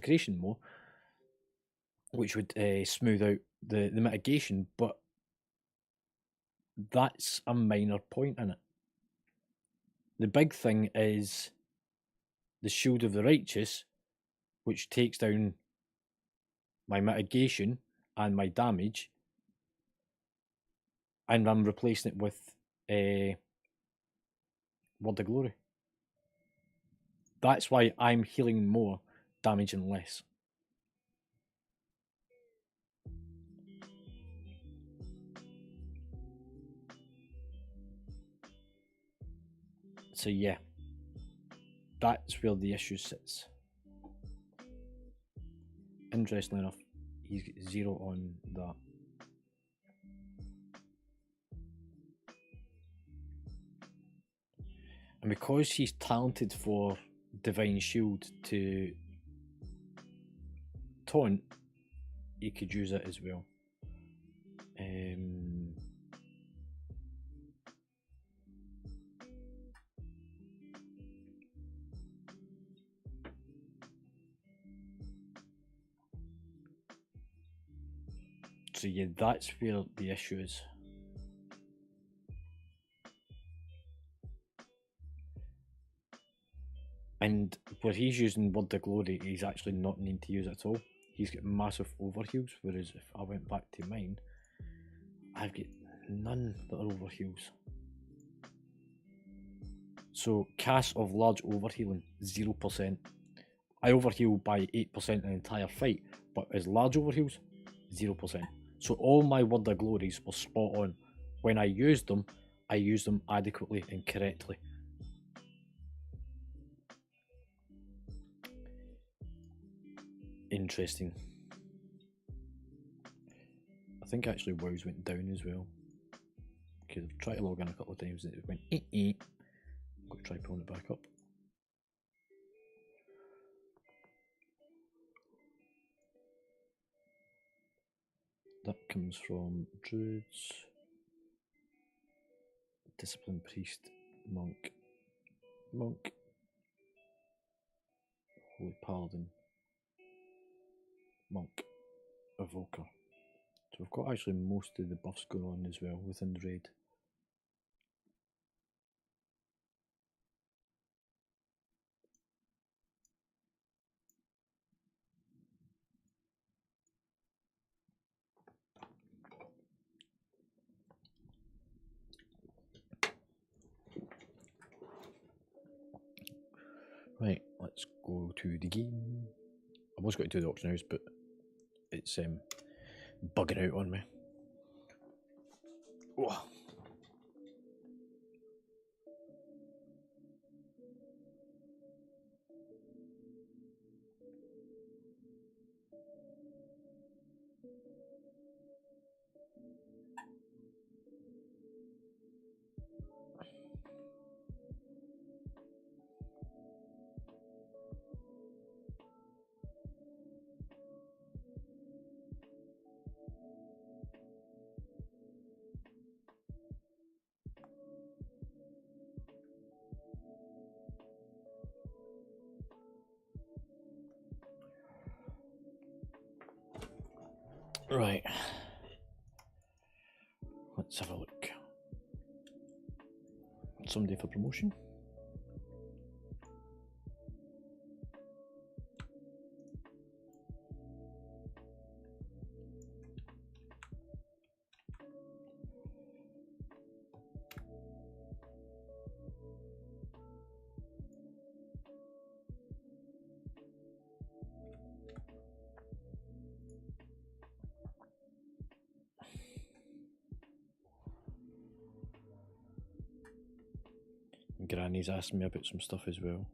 creation more, which would smooth out the mitigation, but that's a minor point in it. The big thing is the Shield of the Righteous, which takes down my mitigation and my damage, and I'm replacing it with Word of Glory. That's why I'm healing more, damaging less. So yeah, that's where the issue sits. Interestingly enough, he's got 0 on that. And because he's talented for Divine Shield to taunt, he could use it as well. So yeah, that's where the issue is. And where he's using Word of Glory, he's actually not needing to use it at all. He's got massive overheals, whereas if I went back to mine, I've got none that are overheals. So cast of large overhealing, 0%. I overheal by 8% an entire fight, but as large overheals, 0%. So all my Word of Glories were spot on. When I used them adequately and correctly. Interesting. I think actually WoW's went down as well. Okay, I've tried to log in a couple of times and it went Got to try pulling it back up. That comes from Druids, Discipline Priest, Monk, Holy Paladin, Monk, Evoker. So we've got actually most of the buffs going on as well within the raid. Right, let's go to the game. I was going to do the auction house, but it's bugging out on me. Oh. Right. Let's have a look. Somebody for promotion. Granny's asking me about some stuff as well.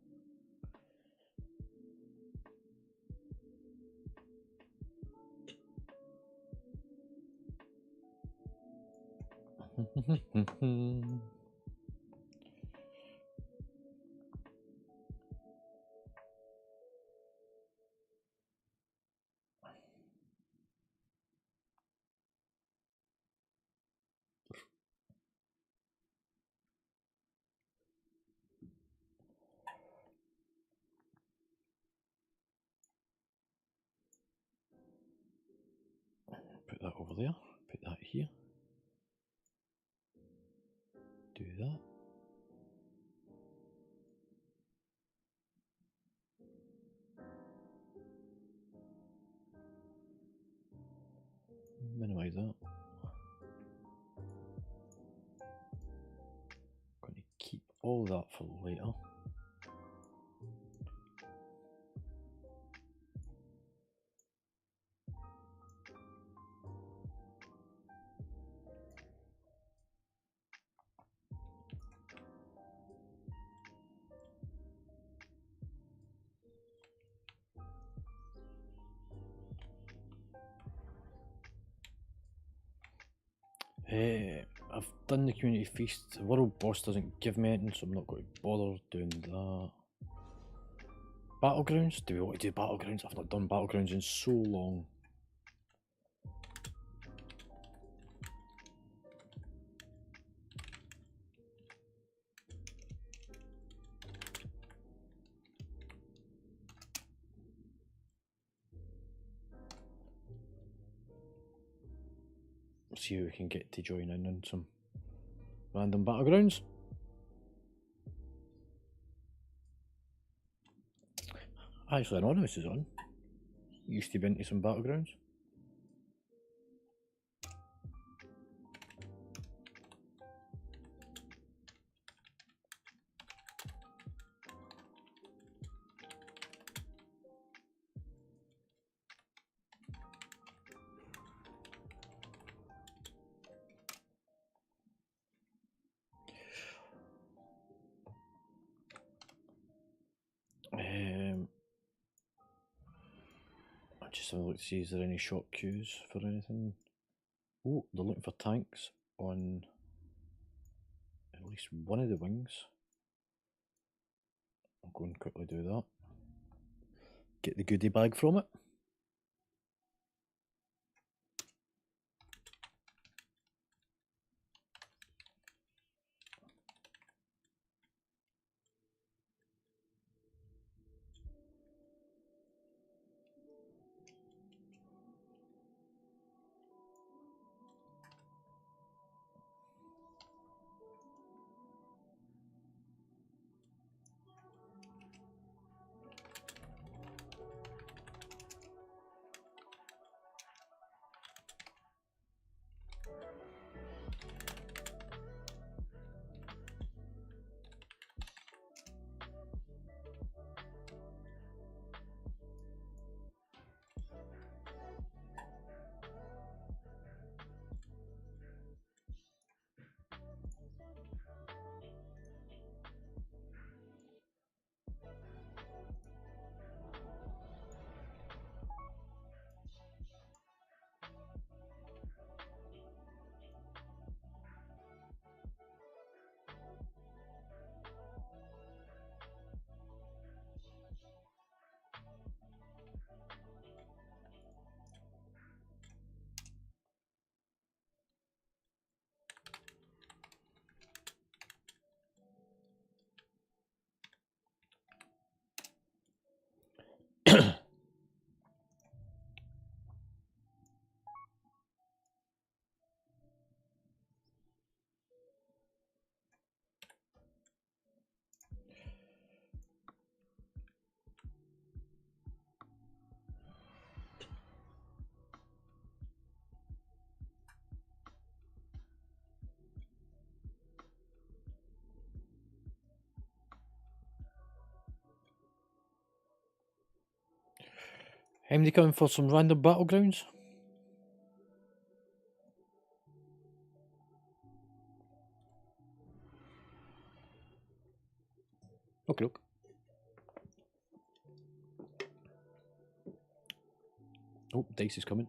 that over there. Put that here. Do that. Minimize that. Going to keep all that for later. I've done the community feast. The world boss doesn't give me anything, so I'm not going to bother doing that. Battlegrounds? Do we want to do battlegrounds? I've not done battlegrounds in so long. We'll see who we can get to join in on some random battlegrounds. Actually, Anonymous is on. Used to be into some battlegrounds. I'm just having a look to see is there any short queues for anything. Oh, they're looking for tanks on at least one of the wings. I'll go and quickly do that. Get the goodie bag from it. Anybody coming for some random battlegrounds? Okay, look. Oh, dice is coming.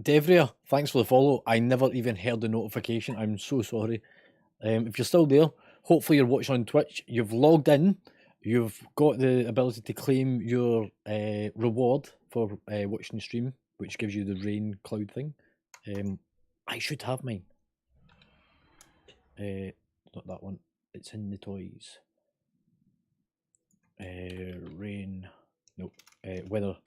Devria, thanks for the follow. I never even heard the notification. I'm so sorry. If you're still there, hopefully you're watching on Twitch. You've logged in. You've got the ability to claim your reward for watching the stream, which gives you the rain cloud thing. I should have mine. Not that one. It's in the toys. Rain. Nope. Weather.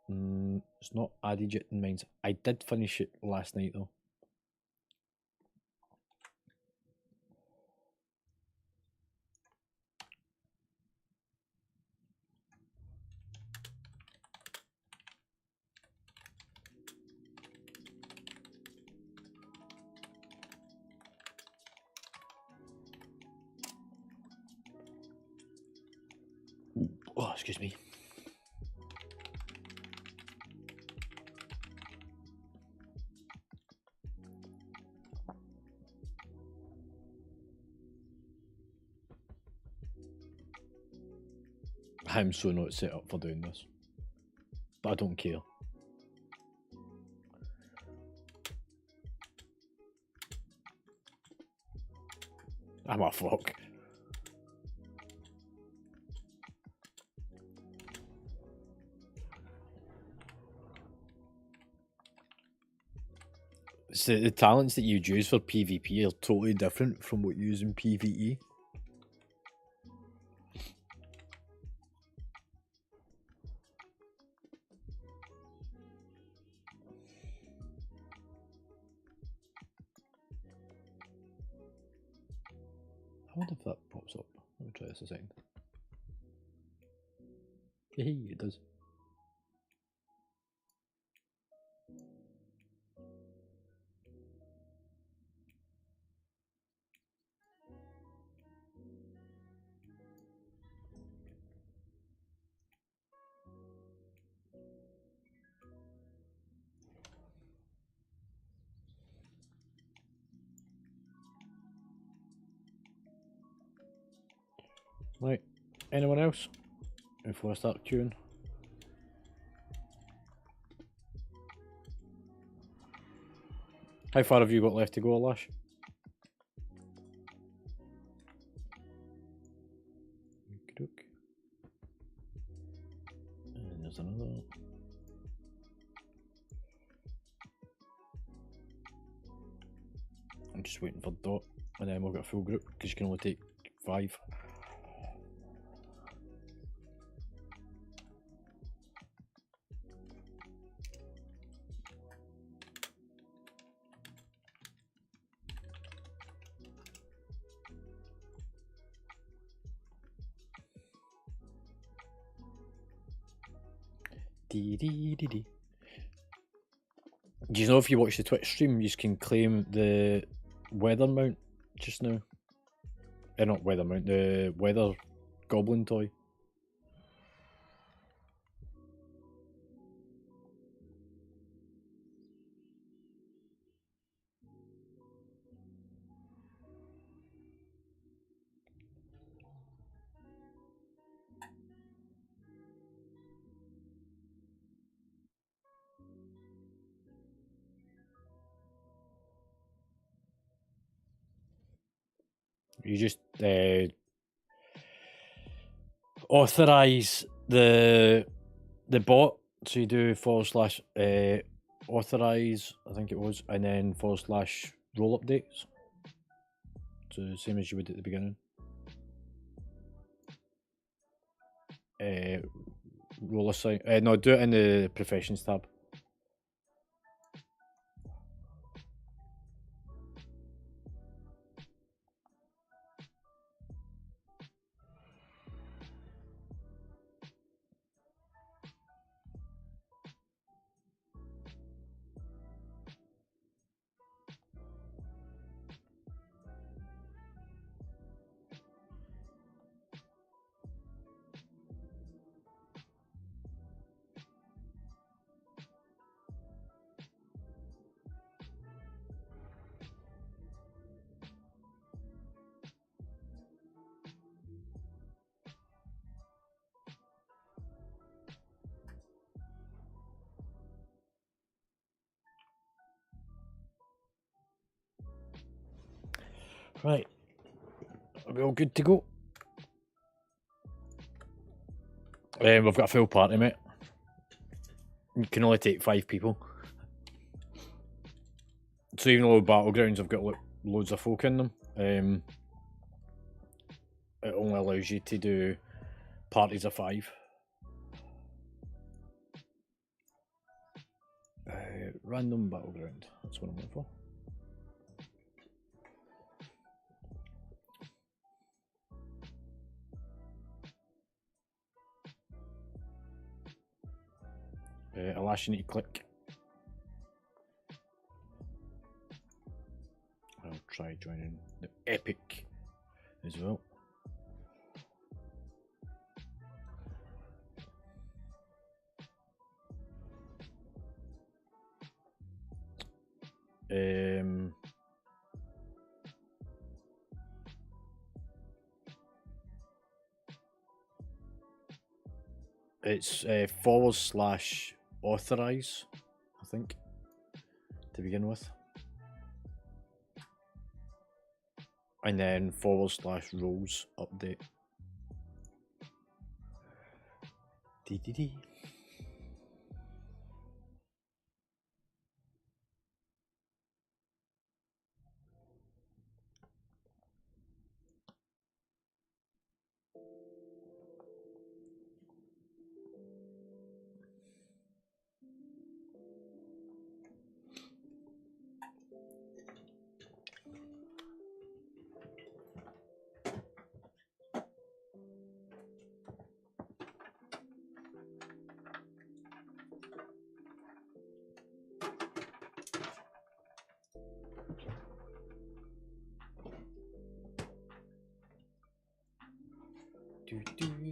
It's not added yet in mine. I did finish it last night though. Oh, excuse me. I'm so not set up for doing this. But I don't care. I'm a fuck. So the talents that you use for PvP are totally different from what you use in PvE. I wonder if that pops up. Let me try this a second. Hey, it does. Right, anyone else? Before I start queuing. How far have you got left to go, Lash? And there's another. I'm just waiting for Dot, and then we'll get a full group, because you can only take 5. Do you know if you watch the Twitch stream, you can claim the weather mount just now? Not weather mount, the weather goblin toy. You just authorize the bot, so you do / authorize, I think it was, and then / roll updates. So same as you would at the beginning. Roll assign. No, do it in the professions tab. Right, are we all good to go? We've got a full party, mate. You can only take 5 people. So even though Battlegrounds, I've got like loads of folk in them. It only allows you to do parties of 5. Random battleground. That's what I'm looking for. Alas, you need to click. I'll try joining the epic as well. It's /authorize, I think, to begin with. And then /roles update. DDD.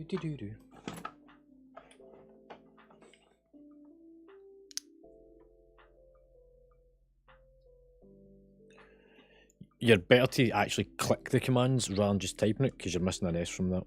Do. You're better to actually click the commands rather than just typing it, because you're missing an S from that.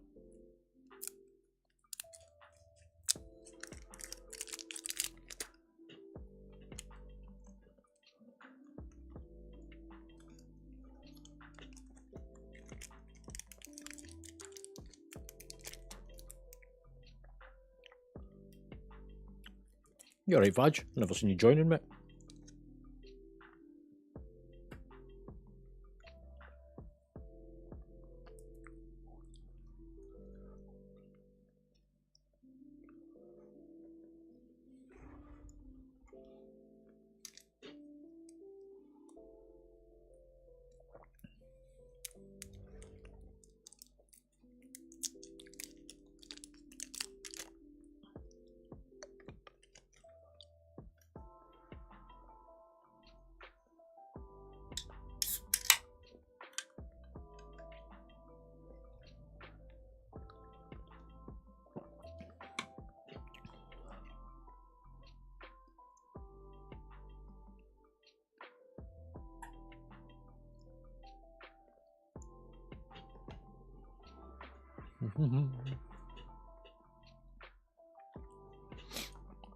You alright, Vaj? Never seen you joining, mate.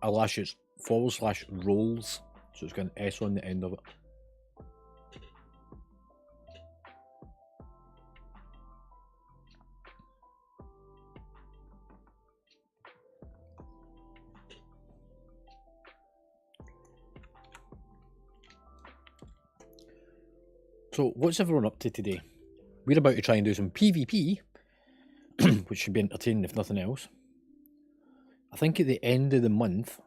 Alas, it's /roles, so it's got an S on the end of it. So, what's everyone up to today? We're about to try and do some PvP, which should be entertaining if nothing else. I think at the end of the month,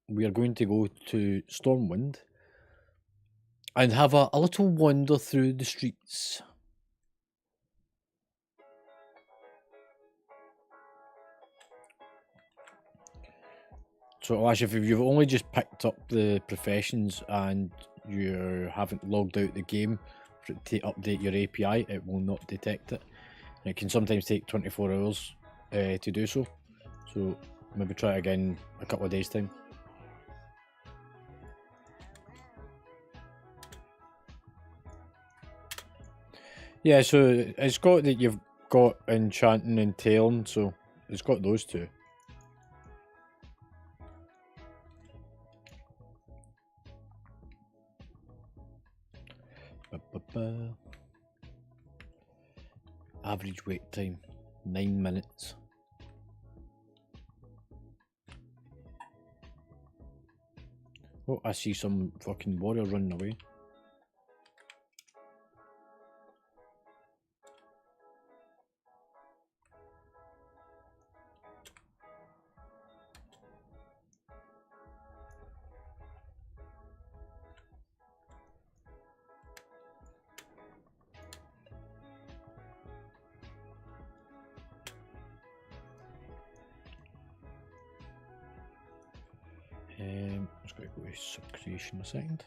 we are going to go to Stormwind and have a little wander through the streets. So, Ash, if you've only just picked up the professions and you haven't logged out the game for it to update your API, it will not detect it. It can sometimes take 24 hours to do so. So maybe try it again a couple of days' time. Yeah, so it's got that you've got enchanting and tailing, so it's got those two. Average wait time 9 minutes. Oh, I see some fucking warrior running away. Wait, subcreation a second.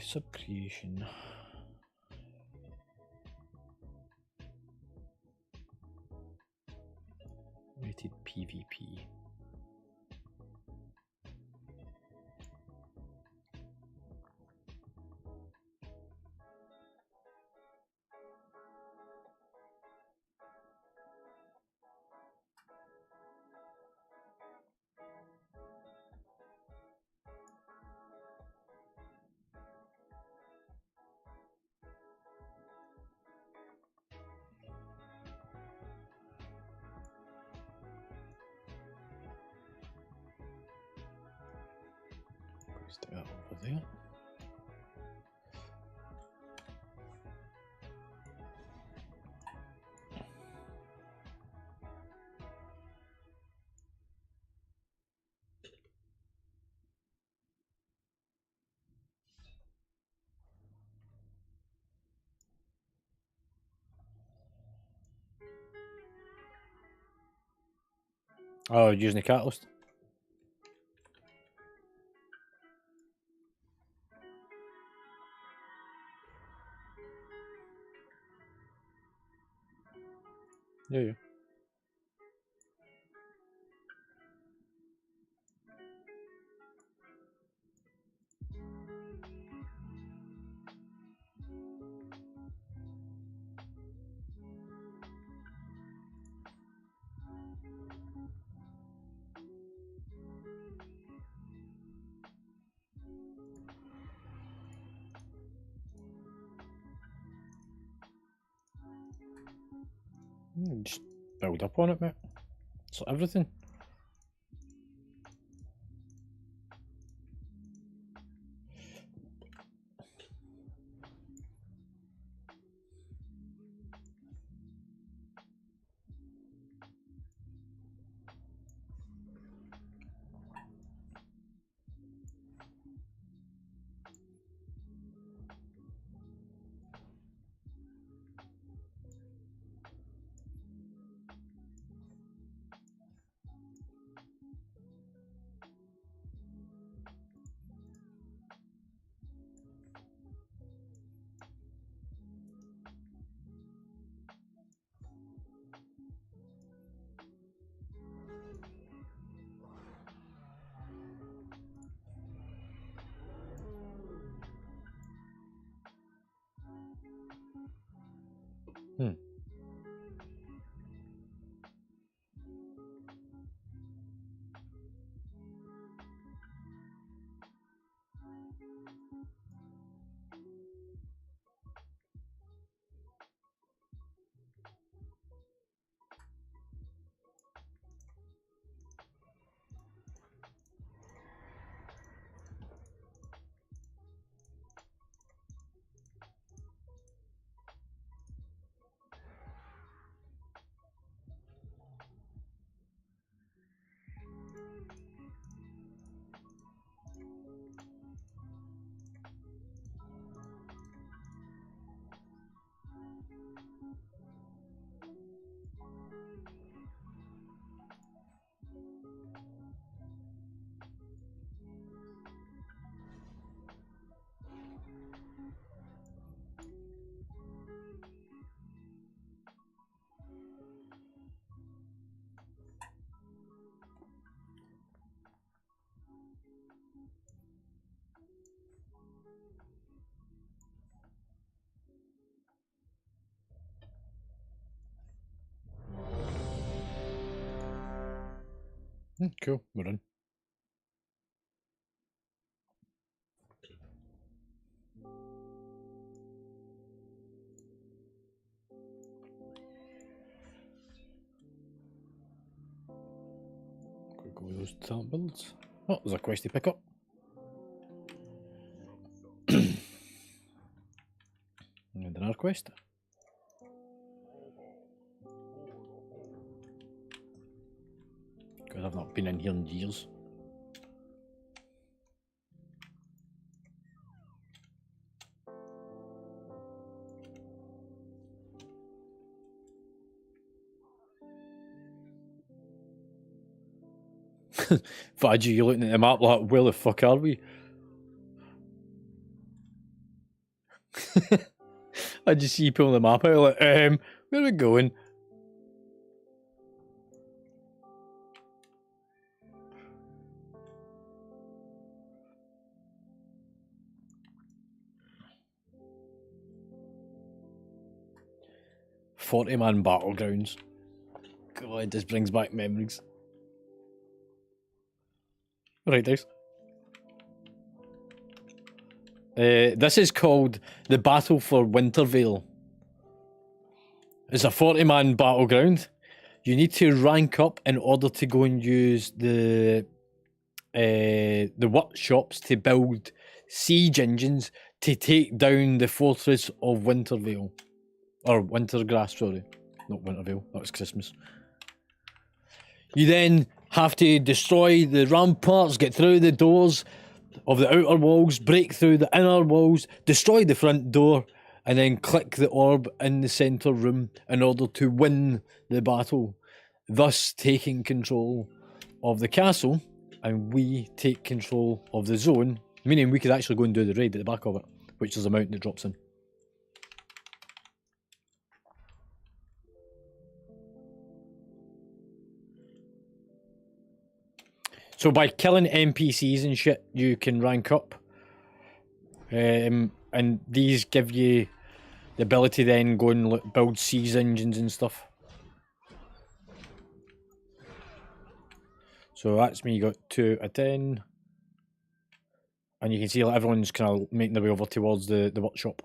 Subcreation. Rated PvP. Stick that over there. Oh, using the catalyst. Yeah. Just build up on it, mate. It's like everything. Cool, we're in. Quick go with those talent builds. Oh, there's a quest to pick up. And another quest. Because I've not been in here in years. Fadgy, you're looking at the map like, where the fuck are we? I just see you pulling the map out like, where are we going? "40-man battlegrounds." God, this brings back memories. Right, guys. This is called the Battle for Wintervale. It's a 40-man battleground. You need to rank up in order to go and use the workshops to build siege engines to take down the fortress of Wintervale. Or Wintergrass, sorry. Not Wintervale, that was Christmas. You then have to destroy the ramparts, get through the doors of the outer walls, break through the inner walls, destroy the front door, and then click the orb in the centre room in order to win the battle, thus taking control of the castle, and we take control of the zone, meaning we could actually go and do the raid at the back of it, which is a mountain that drops in. So by killing NPCs and shit, you can rank up. And these give you the ability to then go and build siege engines and stuff. So that's me, got 2 out of 10. And you can see like, everyone's kind of making their way over towards the workshop.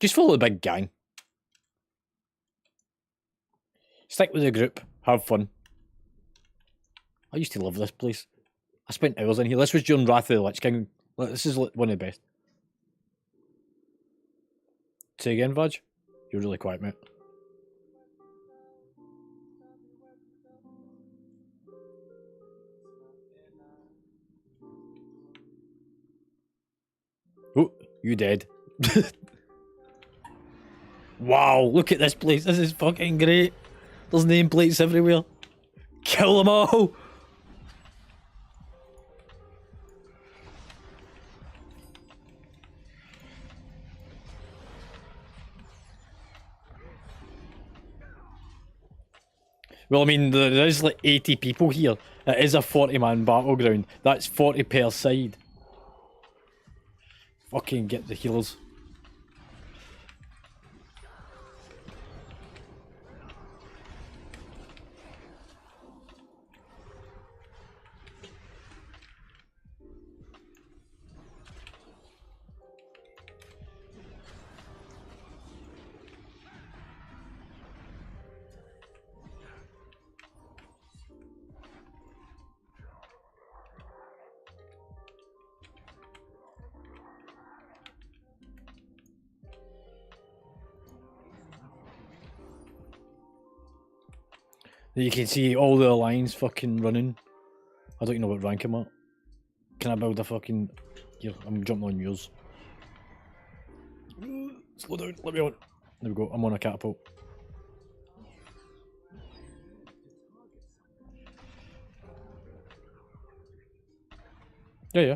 Just follow the big gang. Stick with the group. Have fun. I used to love this place. I spent hours in here. This was during Wrath of the Lich King. This is one of the best. Say again, Vaj? You're really quiet, mate. Oh, you dead. Wow, look at this place. This is fucking great. There's nameplates everywhere. Kill them all! Well, I mean, there is like 80 people here. It is a 40-man battleground. That's 40 per side. Fucking get the healers. You can see all the lines fucking running. I don't even know what rank I'm at. Can I build a fucking... Here, I'm jumping on yours. Slow down, let me on. There we go, I'm on a catapult. Yeah.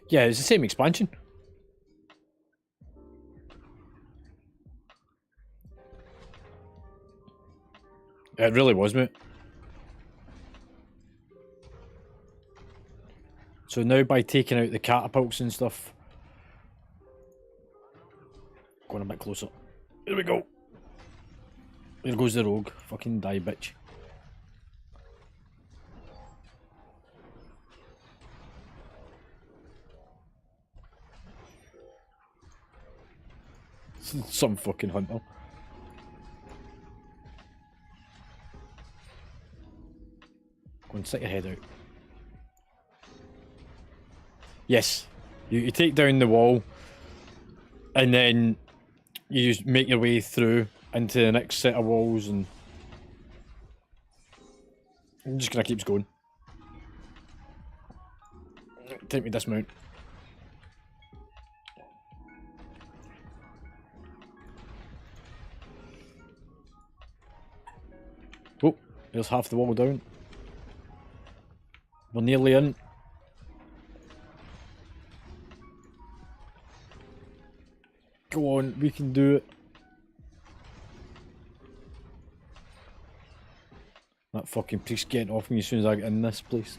Yeah, it's the same expansion. It really was, mate. So now by taking out the catapults and stuff... Going a bit closer. Here we go. There goes the rogue. Fucking die, bitch. Some fucking hunter. Go and stick your head out. Yes. You take down the wall, and then you just make your way through into the next set of walls, and it just kind of keeps going. time to dismount. Oh, there's half the wall down. We're nearly in. Go on, we can do it. That fucking priest getting off me as soon as I get in this place.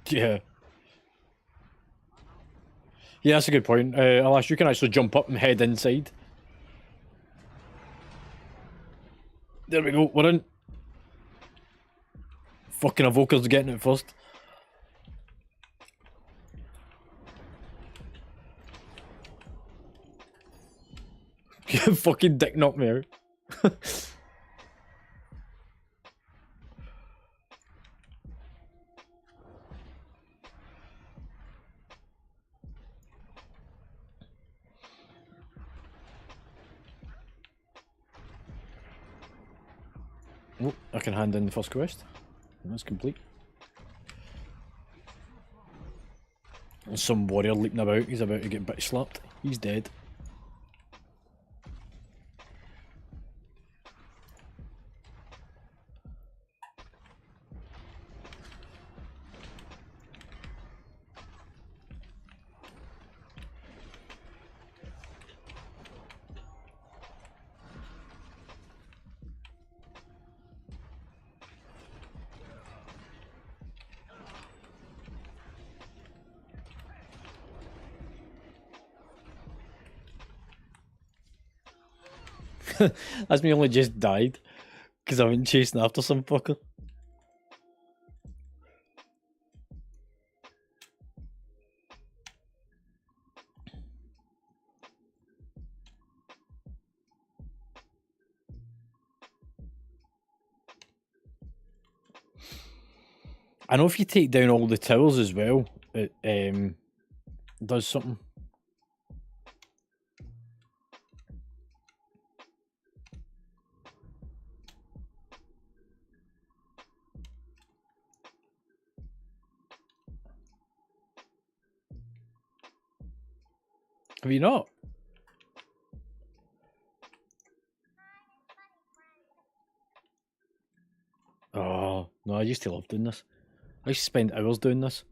Yeah. Yeah, that's a good point. Alas, you can actually jump up and head inside. There we go, we're in. Fucking Evoker's getting it first. Fucking dick knocked me out. Oh, I can hand in the first quest. That's complete. There's some warrior leaping about. He's about to get bitch slapped. He's dead. That's me only just died because I've been chasing after some fucker. I know if you take down all the towers as well, it does something. Have you not? Oh, no, I used to love doing this. I used to spend hours doing this.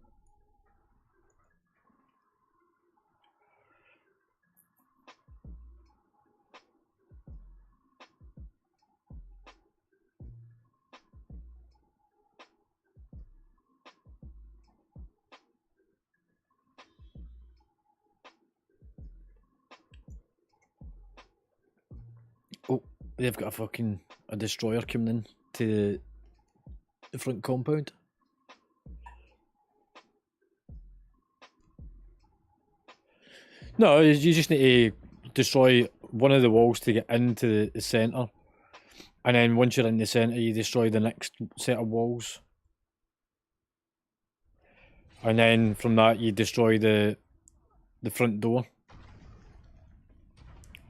Oh, they've got a destroyer coming in to the front compound. No, you just need to destroy one of the walls to get into the centre. And then once you're in the centre, you destroy the next set of walls. And then from that, you destroy the front door.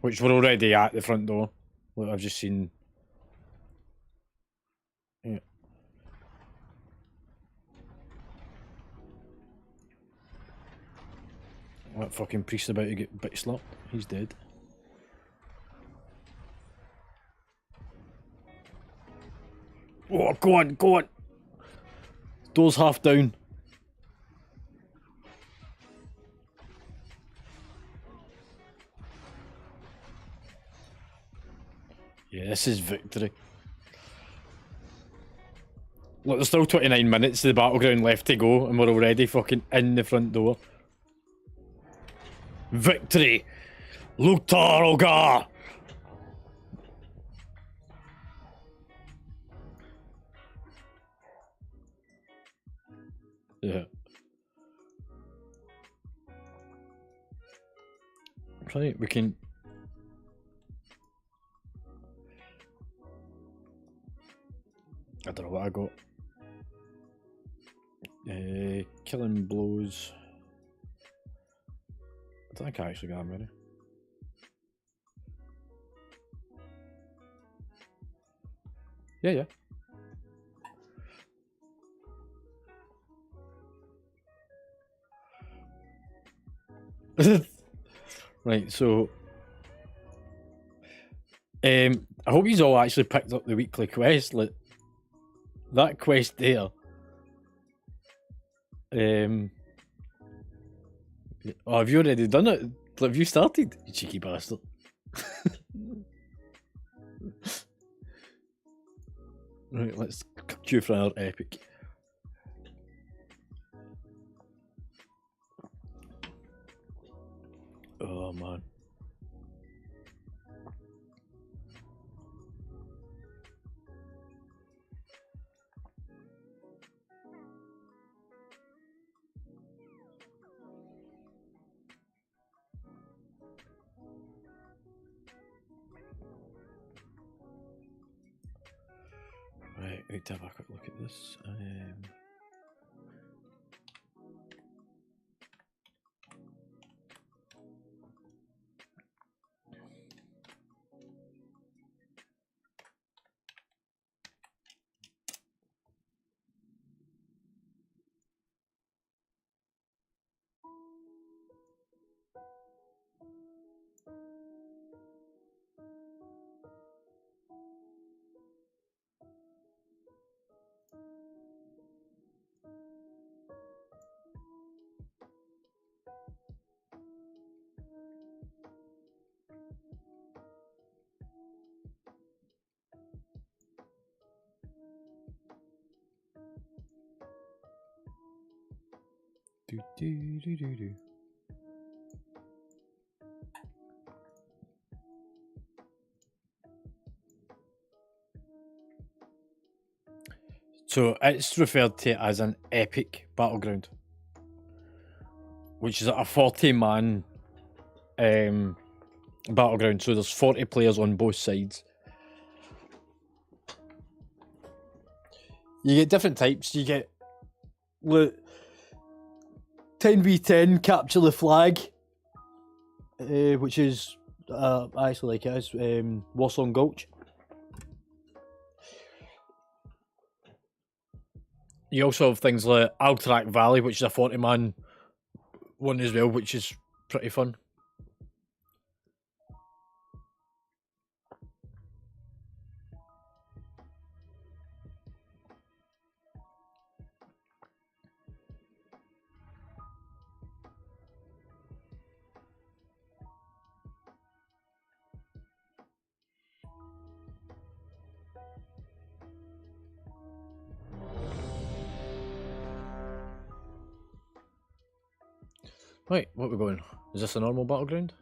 Which we're already at the front door. Look, I've just seen... Yeah. That fucking priest about to get bitch slapped. He's dead. Oh, go on, go on! Door's half down. Yeah, this is victory. Look, there's still 29 minutes of the battleground left to go, and we're already fucking in the front door. Victory! Lutaroga! Yeah. Right, we can... I don't know what I got. Killing blows. I think I actually got him ready. Yeah. Right, so I hope you all actually picked up the weekly quest. Like that quest there. Oh, have you already done it? Have you started? You cheeky bastard. Right, let's queue for another epic. Oh man. Right, we need to have a quick look at this. Do. So it's referred to as an epic battleground, which is a 40-man battleground. So there's 40 players on both sides. You get different types. You get 10v10 capture the flag, which is actually like it is Warsong Gulch. You also have things like Alterac Valley, which is a 40-man one as well, which is pretty fun. Right, what are we going? Is this a normal battleground?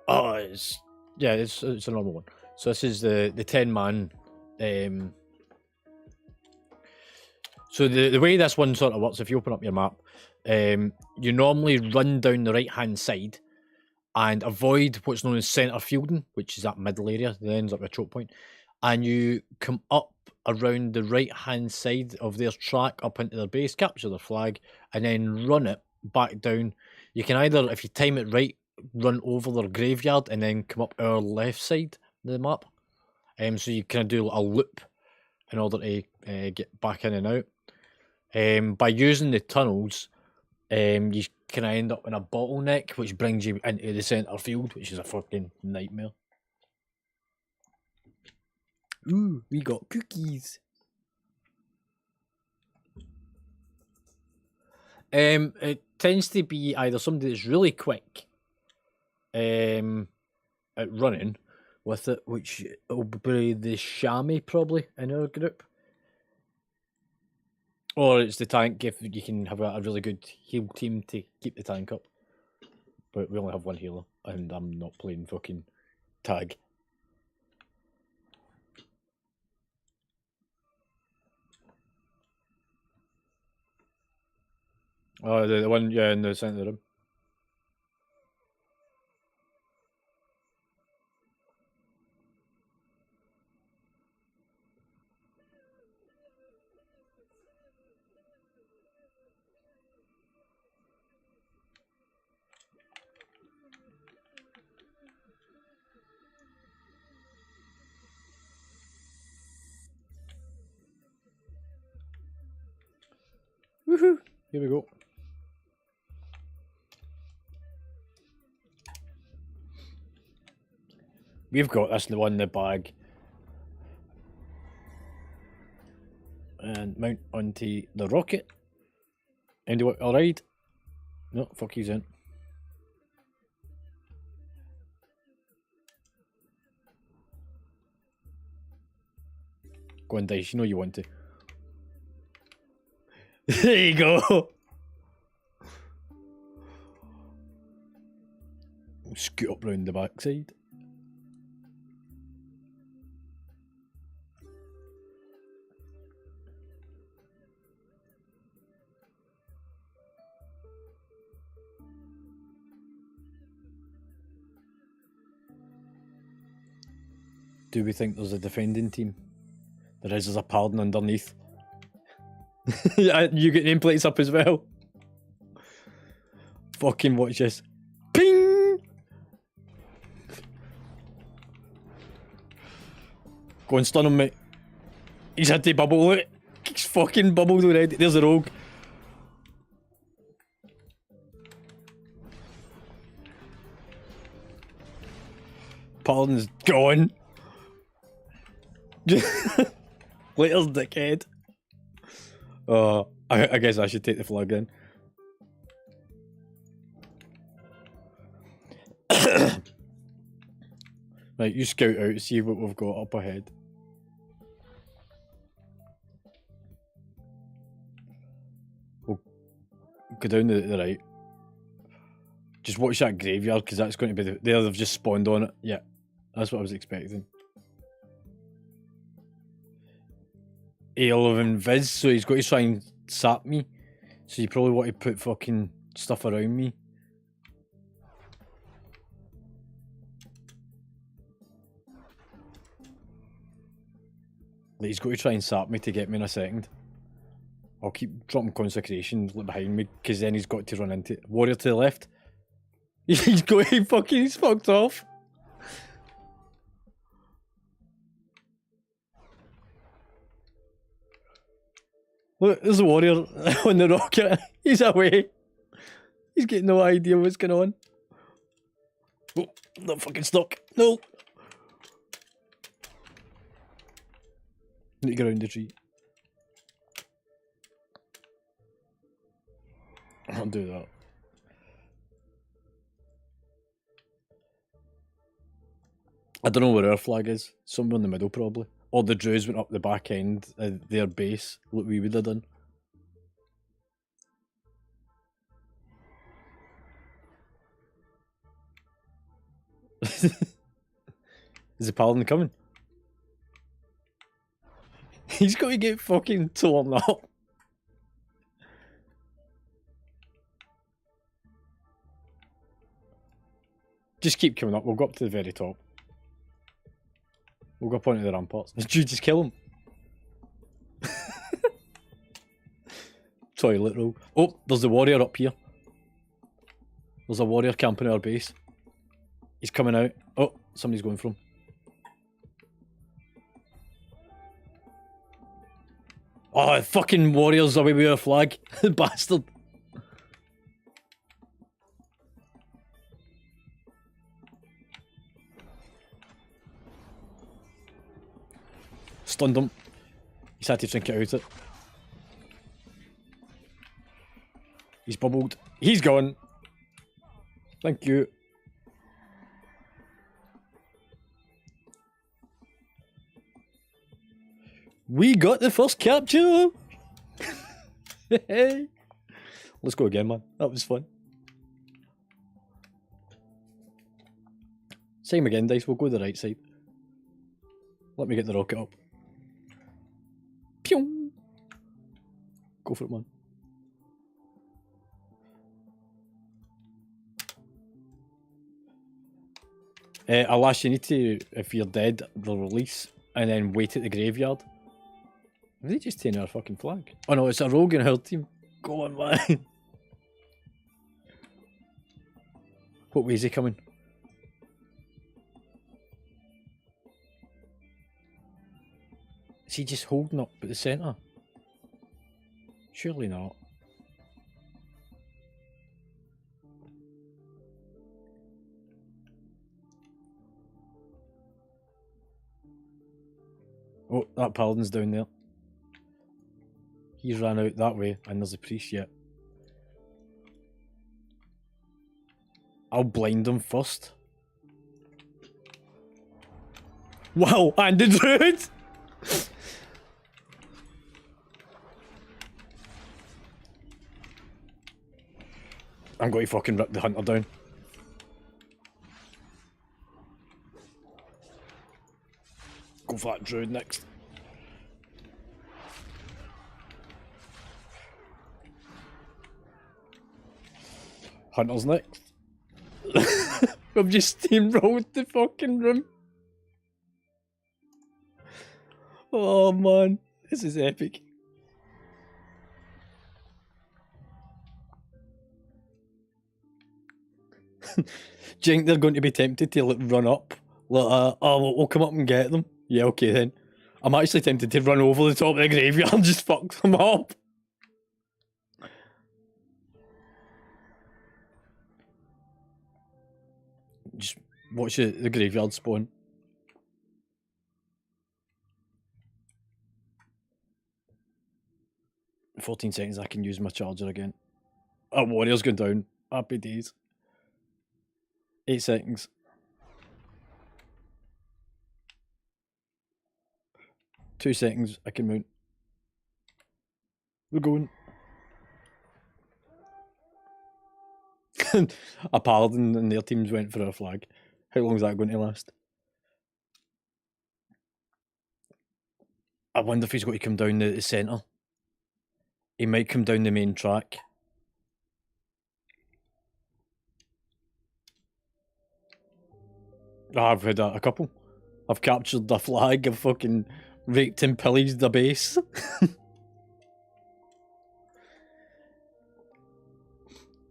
Oh, it's a normal one. So this is the 10-man. So the way this one sort of works, if you open up your map, you normally run down the right-hand side and avoid what's known as centre fielding, which is that middle area that ends up with a choke point, and you come up around the right-hand side of their track up into their base, capture their flag, and then run it back down. You can either, if you time it right, run over their graveyard and then come up our left side of the map. So you kind of do a loop in order to get back in and out. By using the tunnels, you kind of end up in a bottleneck, which brings you into the centre field, which is a fucking nightmare. Ooh, we got cookies. It tends to be either somebody that's really quick at running with it, which will be the chamois probably in our group. Or it's the tank if you can have a really good heal team to keep the tank up. But we only have one healer, and I'm not playing fucking tag. Oh, the one, yeah, in the centre of the room. Here we go. We've got this one in the bag. And mount onto the rocket. And do a ride. No, fuck, he's in. Go on, Dice, you know you want to. There you go. We'll scoot up round the backside. Do we think there's a defending team? There is, there's a Paladin underneath. You get nameplates up as well. Fucking watch this. Ping! Go and stun him, mate. He's had to bubble it. He's fucking bubbled already. There's a rogue. Paladin's gone. Later, dickhead. I guess I should take the flag in. Right, you scout out, see what we've got up ahead. We'll go down the right. Just watch that graveyard, because that's going to be there. They've just spawned on it. Yeah, that's what I was expecting. He'll have invis, so he's got to try and sap me. So you probably want to put fucking stuff around me. Like, he's got to try and sap me to get me in a second. I'll keep dropping consecration behind me, because then he's got to run into it. Warrior to the left. He's got to fucking, he's fucked off. Look, there's a warrior on the rocket. He's away. He's getting no idea what's going on. Oh, not fucking stuck. No. Need to get around the tree. I'll do that. I don't know where our flag is. Somewhere in the middle, probably. Or the Druids went up the back end of their base, like we would have done. Is the Paladin coming? He's got to get fucking torn up. Just keep coming up, we'll go up to the very top. We'll go up onto the ramparts. Did you just kill him? Toilet roll. Oh, there's the warrior up here. There's a warrior camping our base. He's coming out. Oh, somebody's going for him. Oh, fucking warriors away with our flag. Bastard. Stunned him. He's had to drink it out it. He's bubbled. He's gone. Thank you. We got the first capture! Hey. Let's go again, man. That was fun. Same again, Dice. We'll go the right side. Let me get the rocket up. Pew! Go for it, man. Alas, you need to, if you're dead, they'll release and then wait at the graveyard. Have they just taken our fucking flag? Oh no, it's a rogue in our team. Go on, man. What way is he coming? Is he just holding up at the centre? Surely not. Oh, that paladin's down there. He's ran out that way, and there's a priest yet. I'll blind him first. Wow, and the druid! I'm going to fucking rip the hunter down. Go for that druid next. Hunter's next. I've just steamrolled the fucking room. Oh man, this is epic. Do you think they're going to be tempted to like run up? Like, oh, we'll come up and get them. Yeah, okay then. I'm actually tempted to run over the top of the graveyard and just fuck them up. Just watch the graveyard spawn. In 14 seconds I can use my charger again. Our warrior's going down. Happy days. 8 seconds. Two seconds, I can mount. We're going. A paladin and their teams went for our flag. How long is that going to last? I wonder if he's going to come down the centre. He might come down the main track. I've had a couple. I've captured the flag, I've fucking raped and pillaged the base.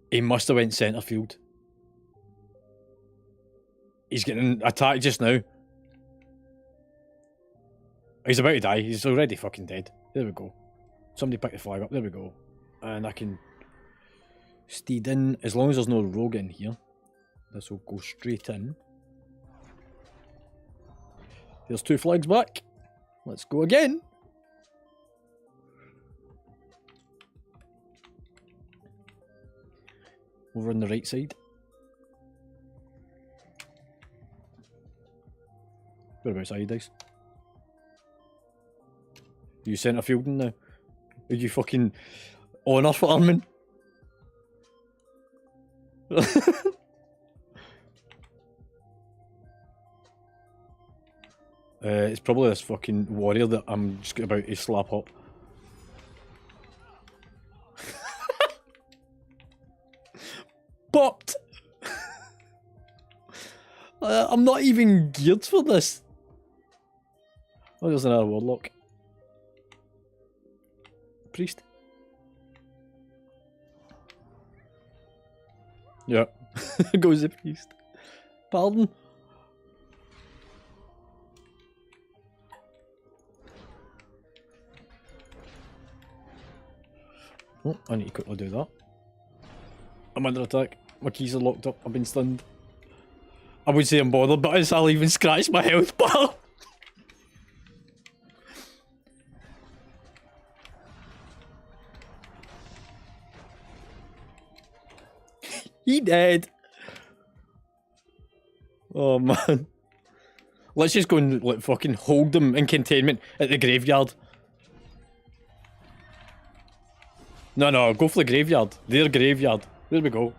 He must have went centre field. He's getting attacked just now. He's about to die. He's already fucking dead. There we go. Somebody pick the flag up. There we go. And I can steed in. As long as there's no rogue in here, this will go straight in. There's 2 flags back. Let's go again. Over on the right side. Whereabouts are you, Dice? Are you centre fielding now? Are you fucking honour farming? It's probably this fucking warrior that I'm just about to slap up. Popped! I'm not even geared for this. Oh, there's another warlock. Priest. Yeah. Goes the priest. Pardon? Oh, I need to quickly do that. I'm under attack. My keys are locked up. I've been stunned. I would say I'm bothered, but I'll even scratch my health bar. He dead. Oh man. Let's just go and like fucking hold them in containment at the graveyard. No, go for the graveyard. Their graveyard. There we go.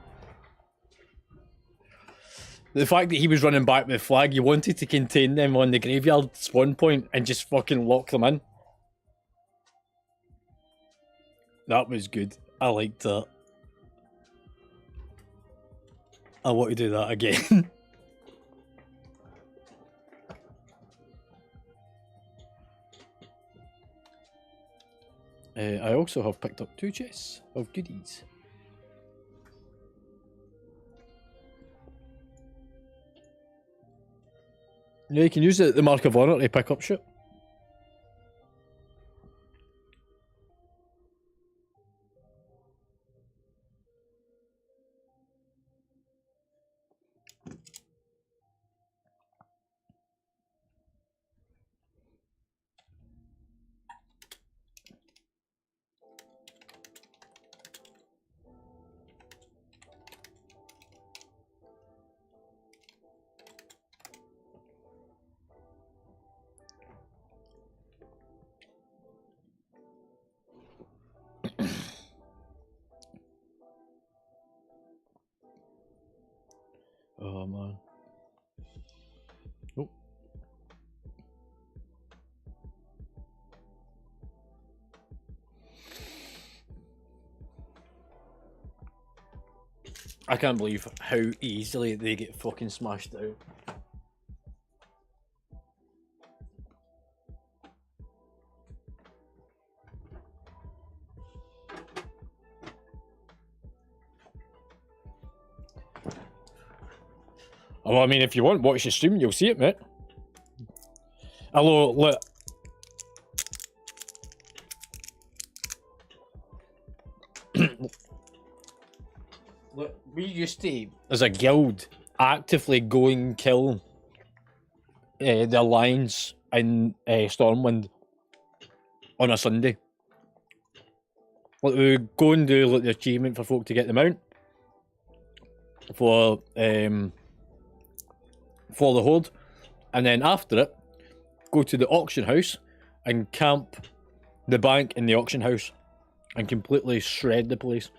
The fact that he was running back with the flag, you wanted to contain them on the graveyard spawn point and just fucking lock them in. That was good. I liked that. I want to do that again. I also have picked up 2 chests of goodies. Yeah, you can use the Mark of Honour to pick up shit. Oh man. Nope. I can't believe how easily they get fucking smashed out. Well, I mean, if you want, watch the stream, you'll see it, mate. Hello, look. Look, we used to, as a guild, actively go and kill the Alliance in Stormwind on a Sunday. Like, we would go and do like the achievement for folk to get them out for the Horde, and then after it, go to the auction house and camp the bank in the auction house and completely shred the place.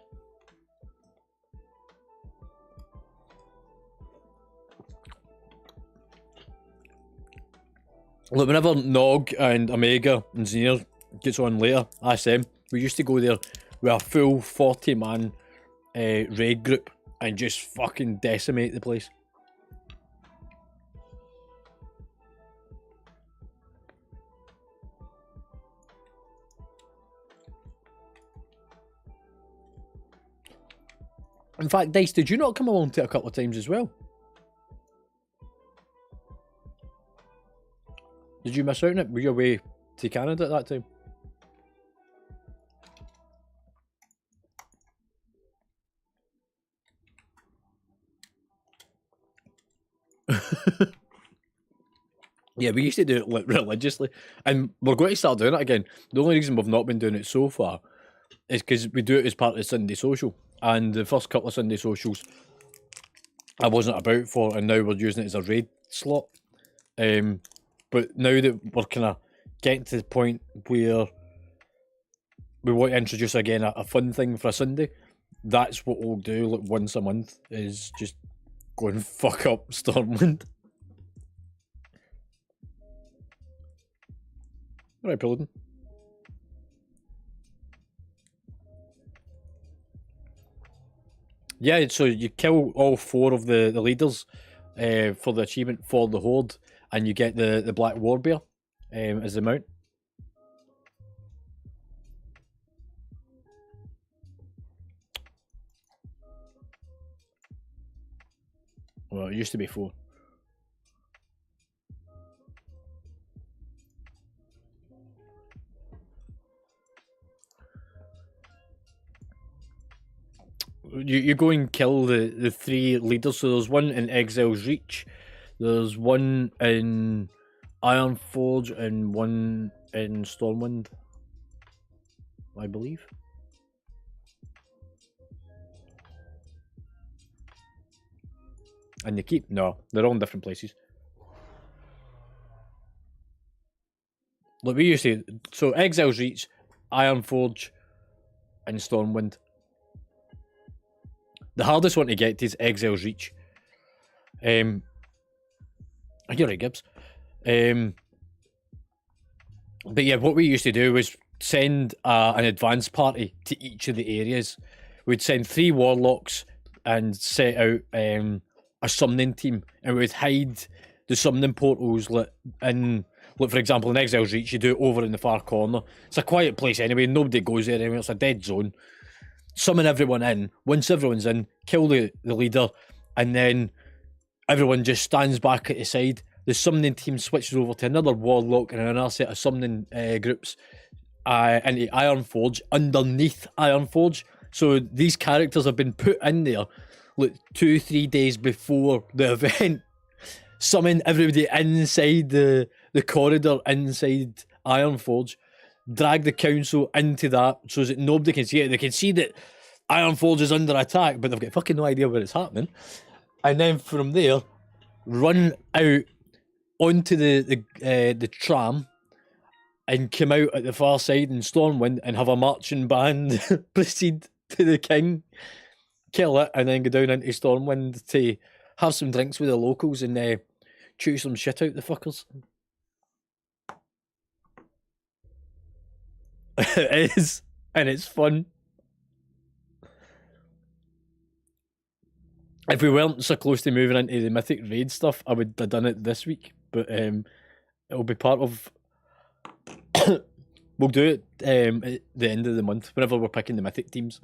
Look, whenever Nog and Omega and Xenia gets on later, ask them. We used to go there with a full 40-man raid group and just fucking decimate the place. In fact, Dice, did you not come along to it a couple of times as well? Did you miss out on it? Were you away to Canada at that time? Yeah, we used to do it like religiously, and we're going to start doing it again. The only reason we've not been doing it so far is because we do it as part of the Sunday social, and the first couple of Sunday socials I wasn't about for, and now we're using it as a raid slot. But now that we're kind of getting to the point where we want to introduce again a fun thing for a Sunday, that's what we'll do like once a month, is just go and fuck up Stormwind. Right, Paladin. Yeah, so you kill all 4 of the leaders for the achievement for the Horde, and you get the Black Warbear as the mount. Well, it used to be 4. You go and kill the 3 leaders. So there's one in Exile's Reach, there's one in Ironforge, and one in Stormwind, I believe. And you keep... No, they're all in different places. Look, we used to... So Exile's Reach, Ironforge, and Stormwind. The hardest one to get to is Exile's Reach. You're right, Gibbs. But yeah, what we used to do was send an advance party to each of the areas. We'd send 3 warlocks and set out a summoning team, and we'd hide the summoning portals in... Look, for example, in Exile's Reach, you do it over in the far corner. It's a quiet place anyway, nobody goes there anyway, it's a dead zone. Summon everyone in. Once everyone's in, kill the leader, and then everyone just stands back at the side. The summoning team switches over to another warlock and another set of summoning groups into Ironforge, underneath Ironforge. So these characters have been put in there like 2-3 days before the event. Summon everybody inside the corridor inside Ironforge. Drag the council into that so that nobody can see it. They can see that Ironforge is under attack, but they've got fucking no idea where it's happening. And then from there, run out onto the tram and come out at the far side in Stormwind and have a marching band proceed to the king, kill it, and then go down into Stormwind to have some drinks with the locals and chew some shit out the fuckers. It is, and it's fun. If we weren't so close to moving into the Mythic Raid stuff, I would have done it this week. But it'll be part of... We'll do it at the end of the month, whenever we're picking the Mythic teams.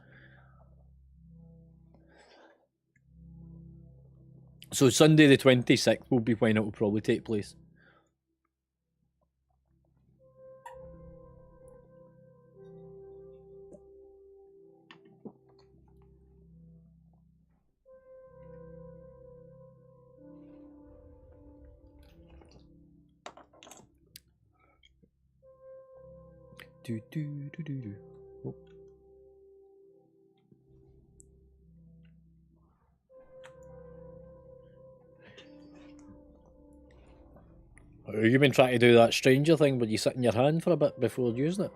So Sunday the 26th will be when it will probably take place. Oh. You've been trying to do that stranger thing where you sit in your hand for a bit before using it.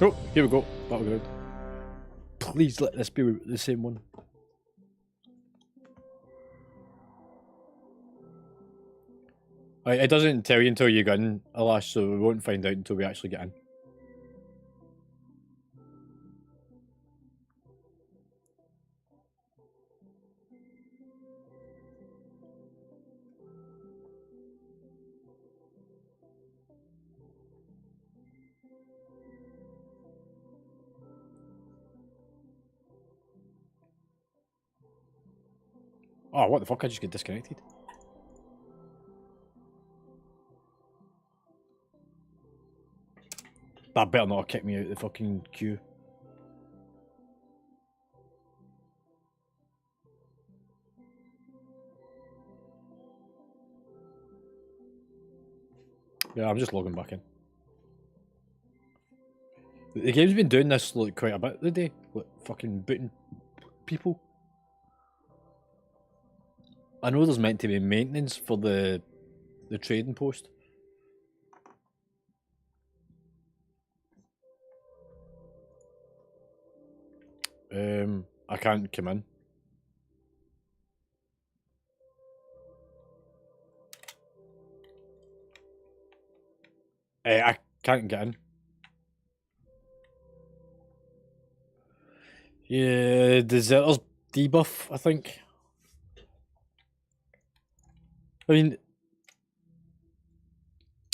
Oh, here we go. Battleground. Please let this be the same one. It doesn't tell you until you get in, alas, so we won't find out until we actually get in. Oh, what the fuck? I just get disconnected. That better not have kicked me out of the fucking queue. Yeah, I'm just logging back in. The game's been doing this like quite a bit today, like fucking booting people. I know there's meant to be maintenance for the trading post. I can't come in. I can't get in. Yeah, deserters debuff, I think. I mean,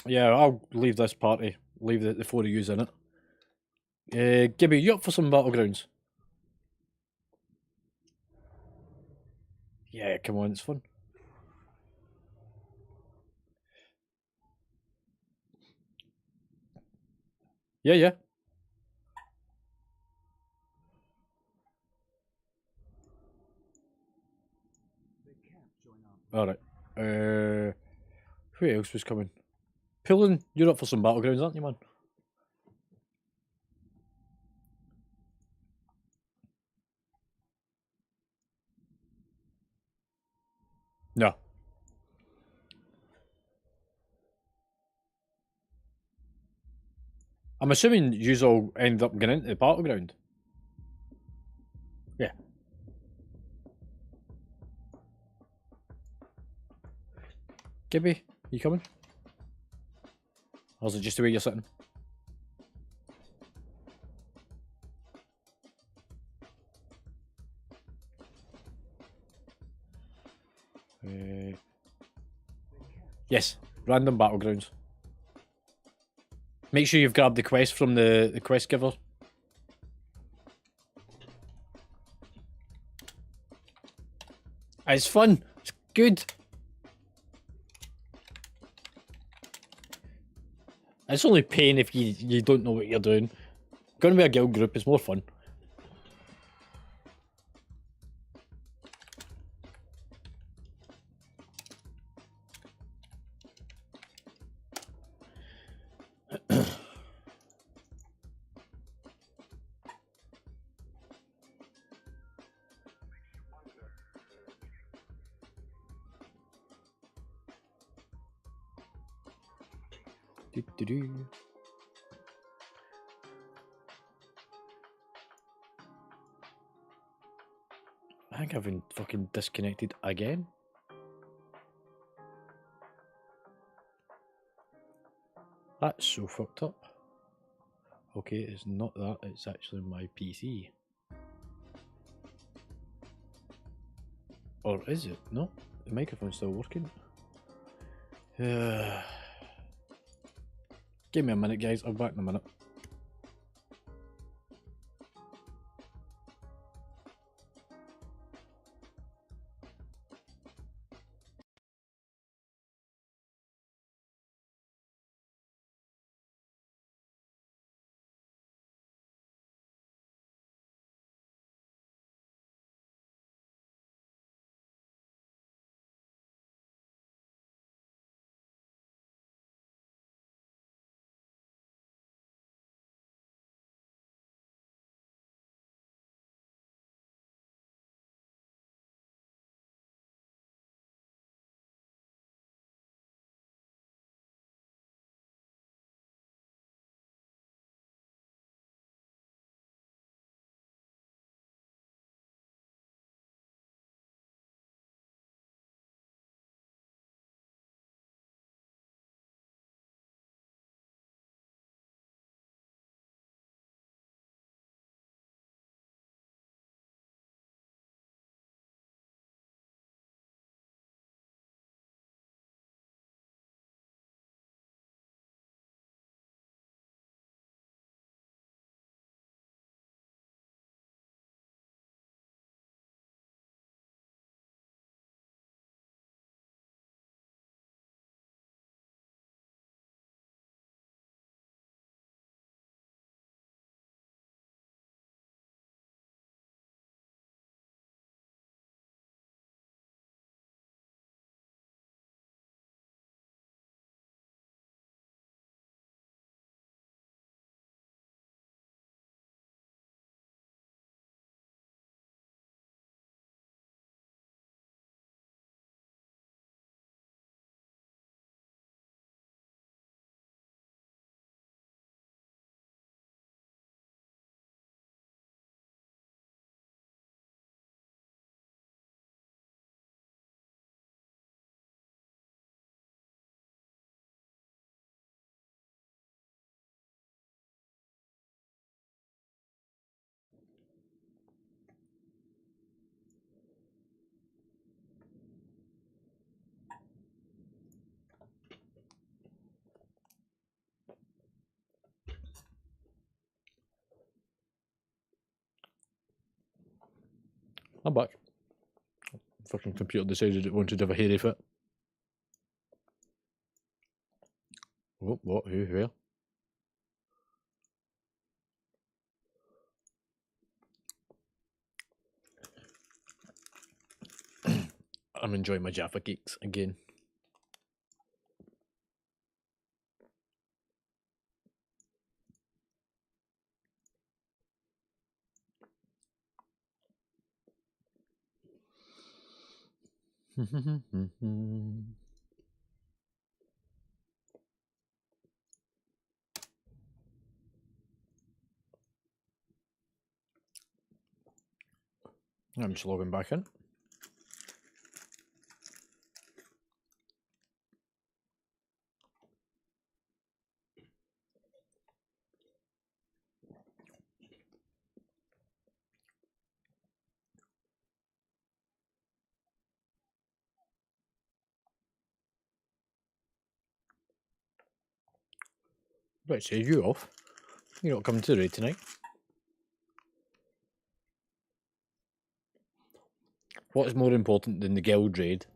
yeah, I'll leave this party. Leave the 4 of yous in it. Gibby, you up for some battlegrounds? Yeah, come on, it's fun. Yeah, yeah. Alright. Who else was coming? Pullen, you're up for some battlegrounds, aren't you, man? No. I'm assuming yous all end up getting into the battleground. Yeah. Gibby, you coming? Or is it just the way you're sitting? Yes, random battlegrounds. Make sure you've grabbed the quest from the quest giver. It's fun. It's good. It's only pain if you don't know what you're doing. Going to be a guild group is more fun. Do-do-do. I think I've been fucking disconnected again. That's so fucked up. Okay, it's not that, it's actually my PC. Or is it? No, the microphone's still working. Give me a minute, guys, I'll be back in a minute. I'm back. Fucking computer decided it wanted to have a hairy fit. Oh, what? Who? Where? I'm enjoying my Jaffa cakes again. I'm just logging back in. Right, so you off. You're not coming to the raid tonight. What is more important than the guild raid?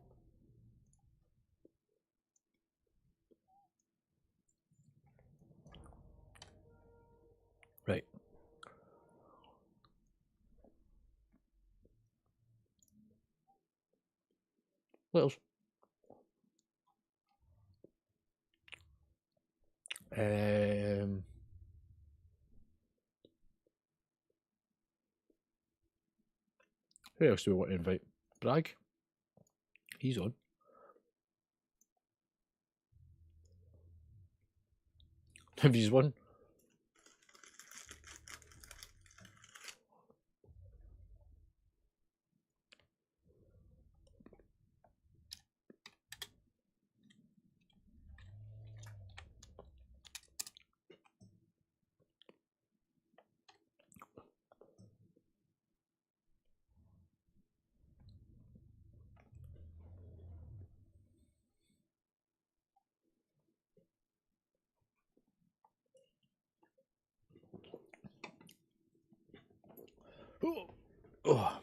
Right. What else? Who else do we want to invite? Bragg? He's on. Have you won? Oh.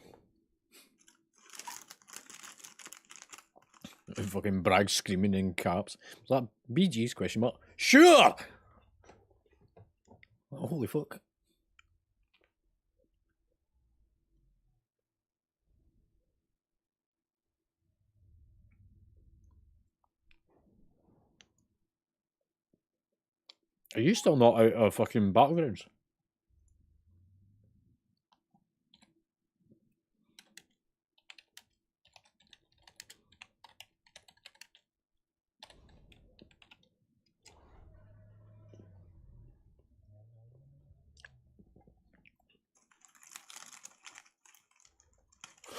Fucking Bragg screaming in caps. Was that BG's question mark? Sure! Oh, holy fuck. Are you still not out of fucking Battlegrounds?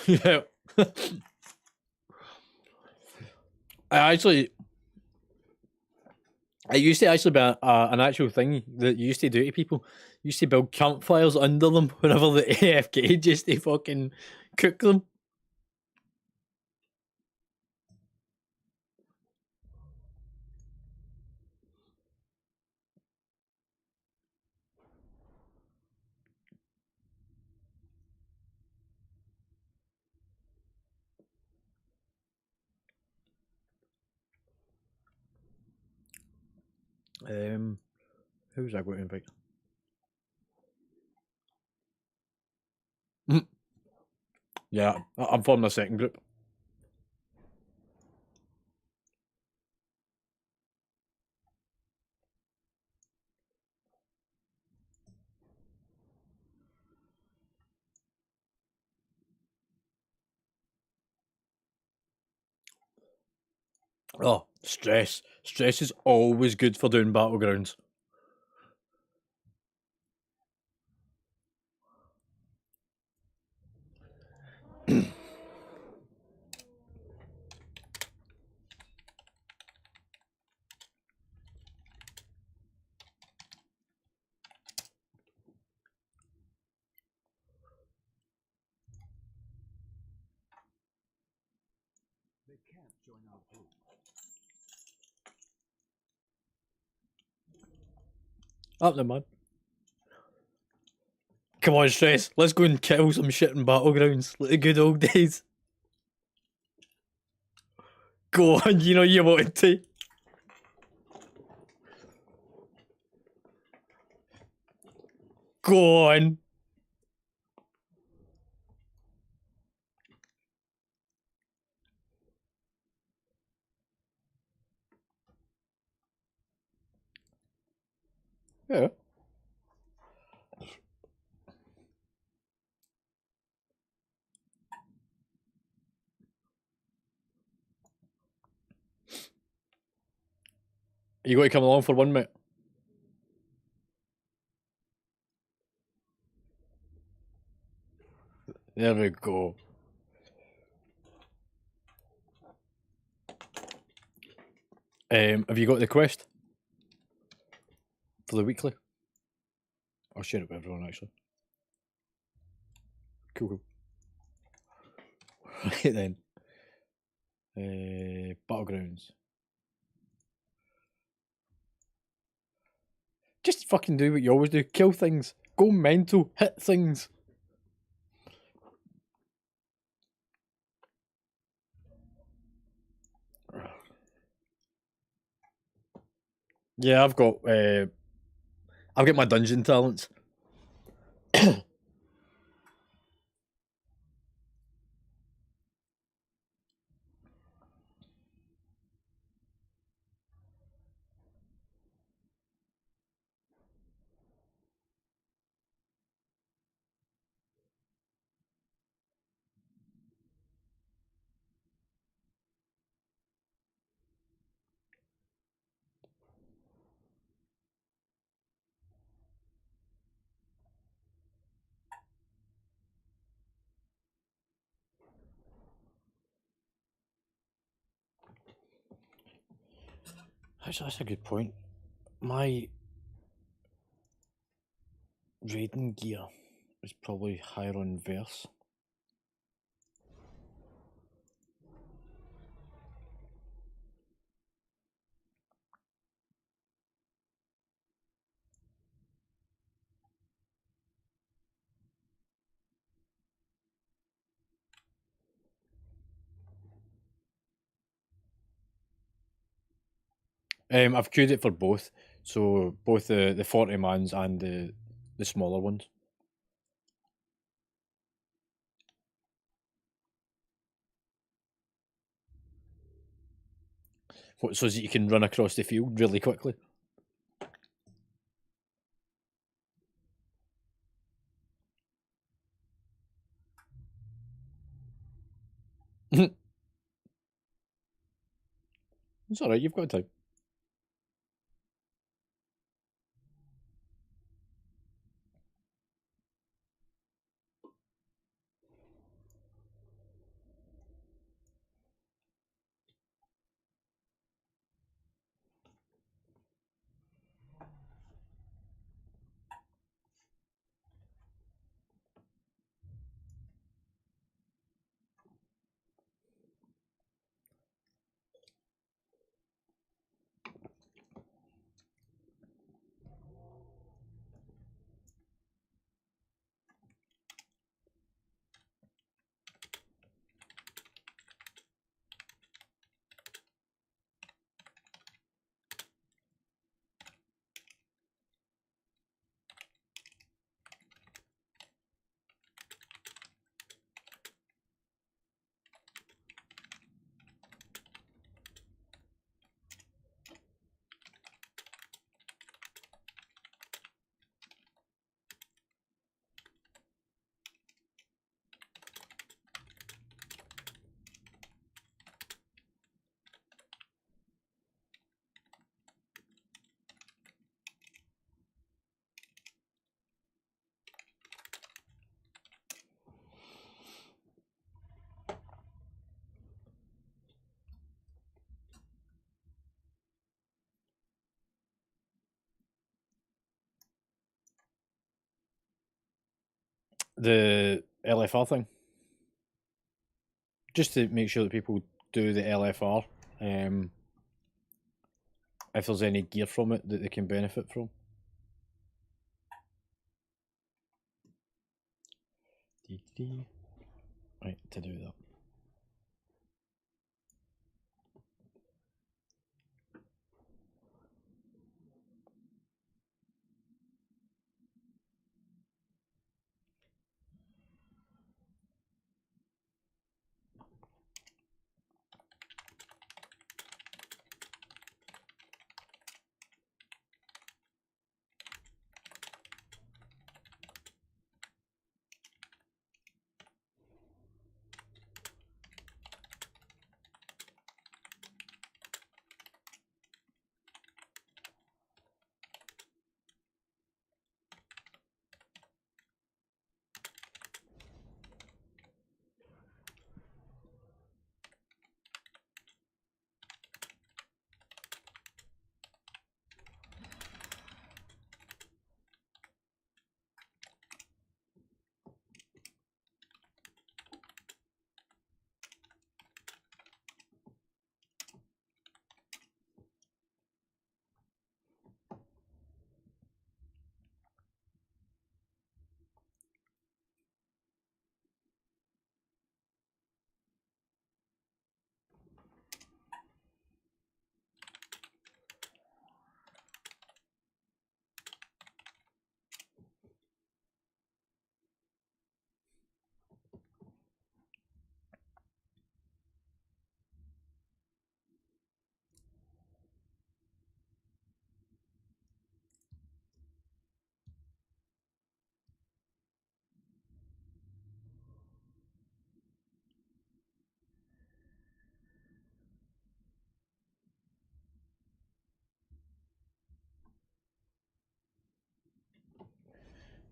Yeah. I used to actually be an actual thing that you used to do to people. You used to build campfires under them whenever the AFK just to fucking cook them. Who's I going to invite? Yeah, I'm forming a second group. Oh, stress. Stress is always good for doing Battlegrounds. Up there, man. Come on, Stress. Let's go and kill some shit in Battlegrounds. Like the good old days. Go on, you know you wanted to. Go on. Yeah. You got to come along for one, mate. There we go. Have you got the quest for the weekly? I'll share it with everyone actually. Cool. Right then. Battlegrounds. Just fucking do what you always do. Kill things. Go mental. Hit things. Yeah, I've got my dungeon talents. Actually, that's a good point. My raiding gear is probably higher on verse. I've queued it for both, so both the 40 mans and the smaller ones. What, so that you can run across the field really quickly? It's alright, you've got time. The LFR thing. Just to make sure that people do the LFR, if there's any gear from it that they can benefit from. Right, to do that.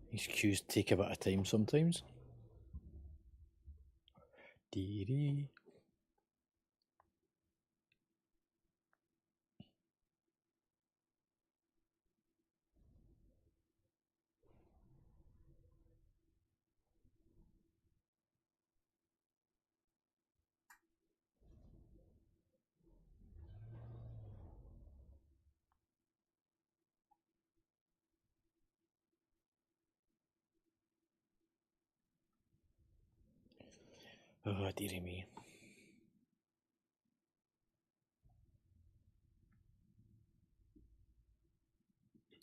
These queues take a bit of time sometimes. Dee-dee. Oh, dearie me.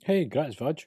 Hey, gratis Vaj.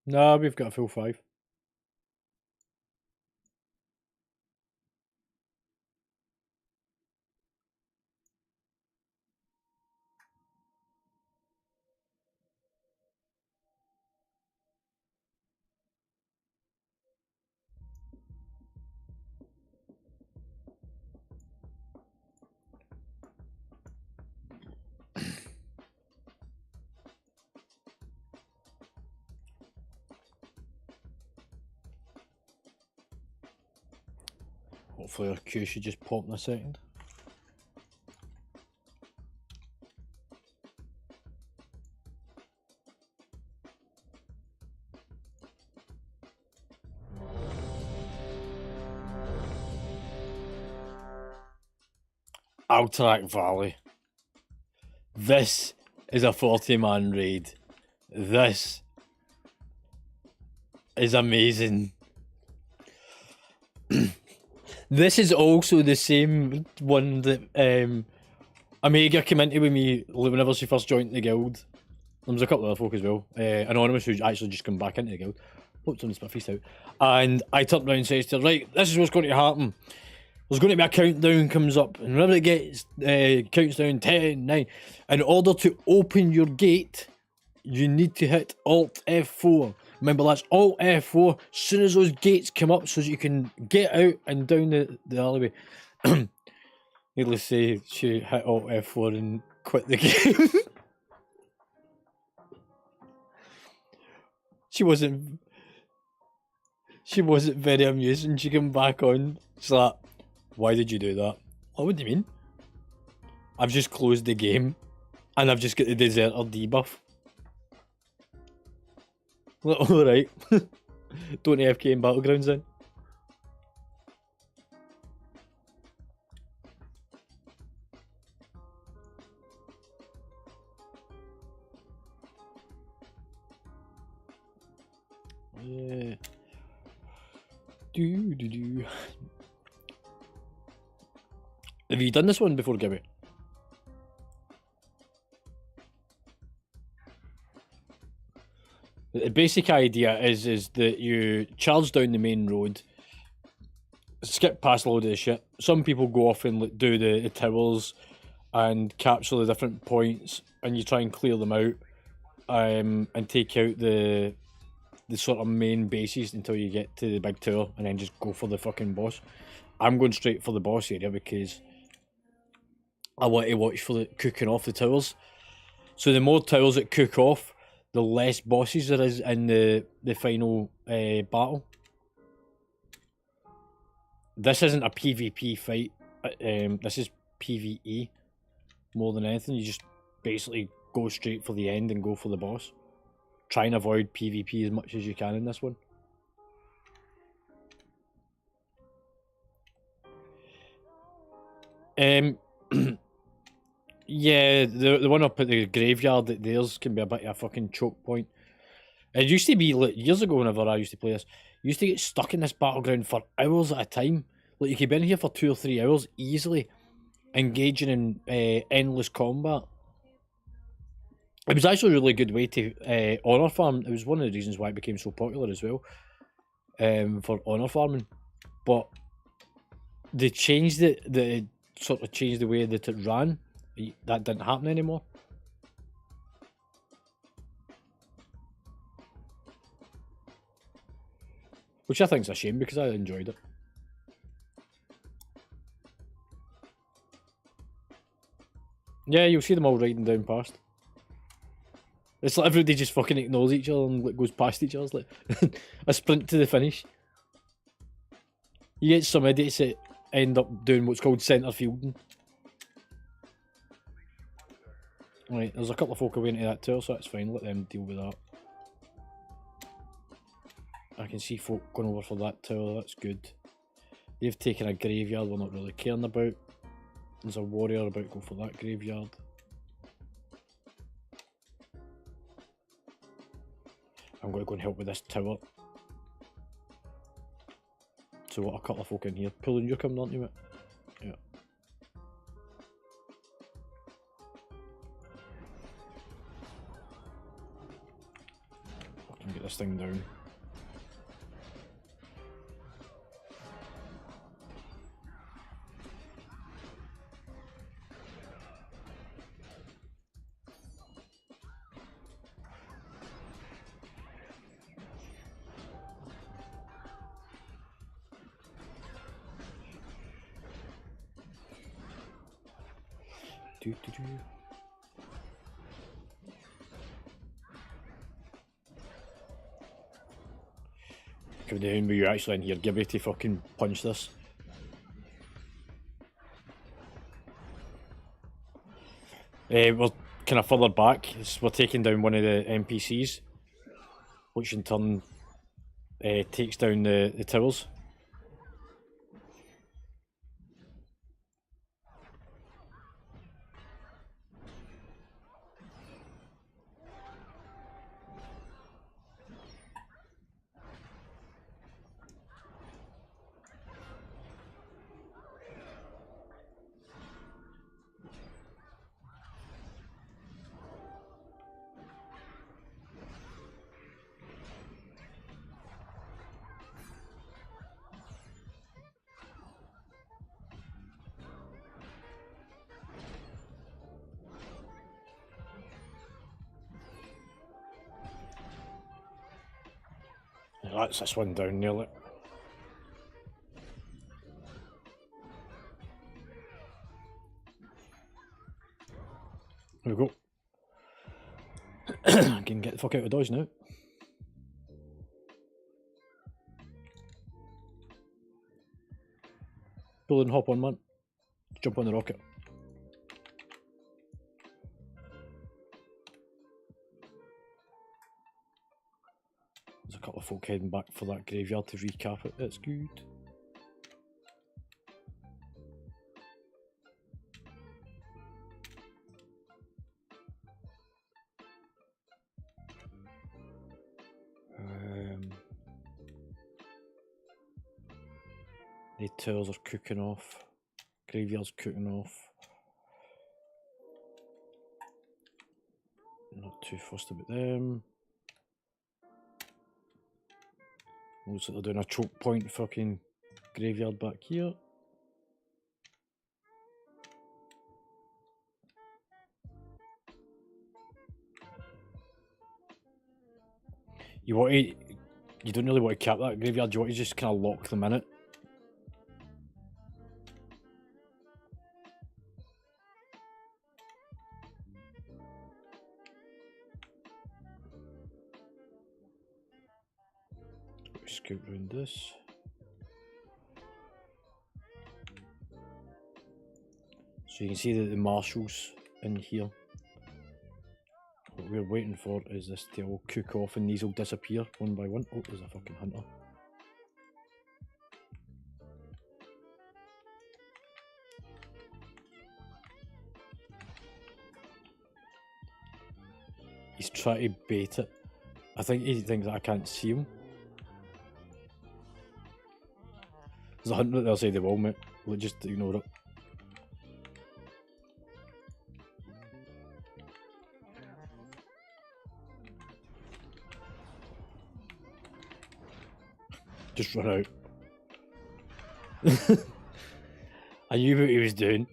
Nah, we've got a full 5. Hopefully our queue should just pop in a second. Alterac Valley. This is a 40-man raid. This is amazing. This is also the same one that Omega came into with me whenever she first joined the guild. There was a couple of other folk as well. Anonymous, who's actually just come back into the guild. Hope someone's put a feast out. And I turned around and says to her, right, this is what's going to happen. There's going to be a countdown comes up, and whenever it gets counts down 10, 9, in order to open your gate, you need to hit Alt F4. Remember, that's Alt F4 as soon as those gates come up so that you can get out and down the alleyway. Needless to say, she hit Alt F4 and quit the game. She wasn't very amused when she came back on. She's like, why did you do that? Oh, what do you mean? I've just closed the game and I've just got the deserter debuff. Alright. Don't AFK in Battlegrounds then. Yeah. Do. Have you done this one before, Gibby? The basic idea is that you charge down the main road, skip past a load of the shit. Some people go off and do the towers and capture the different points, and you try and clear them out, and take out the sort of main bases until you get to the big tower, and then just go for the fucking boss. I'm going straight for the boss area because I want to watch for the cooking off the towers. So the more towers that cook off, the less bosses there is in the final battle. This isn't a PvP fight. This is PvE more than anything. You just basically go straight for the end and go for the boss. Try and avoid PvP as much as you can in this one. Yeah, the one up at the graveyard, theirs can be a bit of a fucking choke point. It used to be, like, years ago whenever I used to play this, you used to get stuck in this battleground for hours at a time. Like, you could be in here for 2 or 3 hours easily. engaging in endless combat. It was actually a really good way to honour farm. It was one of the reasons why it became so popular as well, for honour farming. But they changed it, they sort of changed the way that it ran. That didn't happen anymore. Which I think is a shame because I enjoyed it. Yeah, you'll see them all riding down past. It's like everybody just fucking ignores each other and goes past each other. It's like a sprint to the finish. You get some idiots that end up doing what's called centre fielding. Right, there's a couple of folk away into that tower, so that's fine. Let them deal with that. I can see folk going over for that tower, that's good. They've taken a graveyard we're not really caring about. There's a warrior about to go for that graveyard. I'm going to go and help with this tower. So what, a couple of folk in here. Pulling, you're coming, aren't you, mate? Yeah. I can get this thing down. Come down, but you're actually in here. Give me to fucking punch this. We're kind of further back. We're taking down one of the NPCs, which in turn takes down the towers. That's this one down nearly. There we go. I can get the fuck out of dodge now. Pull and hop on, man. Jump on the rocket. There's a couple of folk heading back for that graveyard to recap it. It's good. The towers are cooking off. Graveyard's cooking off. Not too fussed about them. Looks like they're doing a choke point fucking graveyard back here. You want to, you don't really want to cap that graveyard, you want to just kind of lock them in it. Scoot round this. So you can see that the marshal's in here. What we're waiting for is this to all cook off and these will disappear one by one. Oh, there's a fucking hunter. He's trying to bait it. I think he thinks I can't see him. There's a hunter at the other side of the wall, mate. We'll just ignore it. Just run out. I knew what he was doing.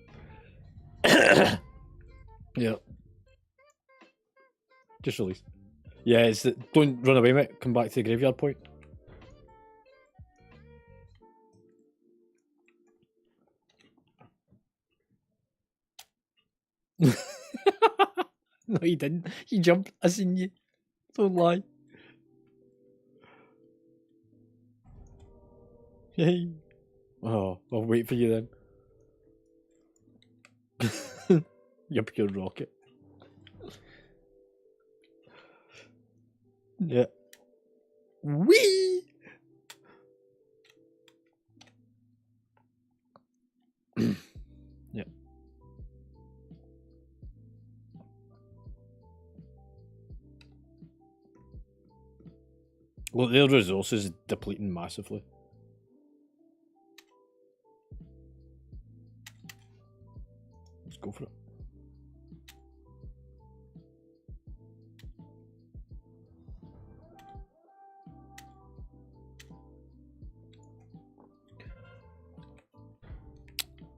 Yeah. Just release. Yeah, it's don't run away, mate. Come back to the graveyard point. No, he didn't. He jumped. I seen you. Don't lie. Hey. Oh, I'll wait for you then. You're pure rocket. Yeah. Wee. Yeah. Well, their resources is depleting massively. Let's go for it.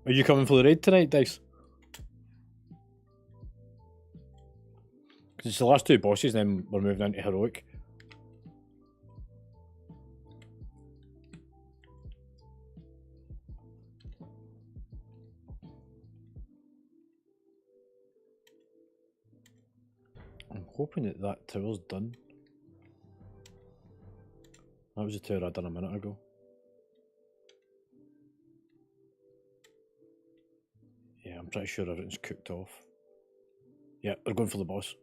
Are you coming for the raid tonight, Dice? Because it's the last two bosses, then we're moving into heroic. I'm hoping that that tower's done. That was a tower I done a minute ago. Yeah, I'm pretty sure everything's cooked off. Yeah, we're going for the boss.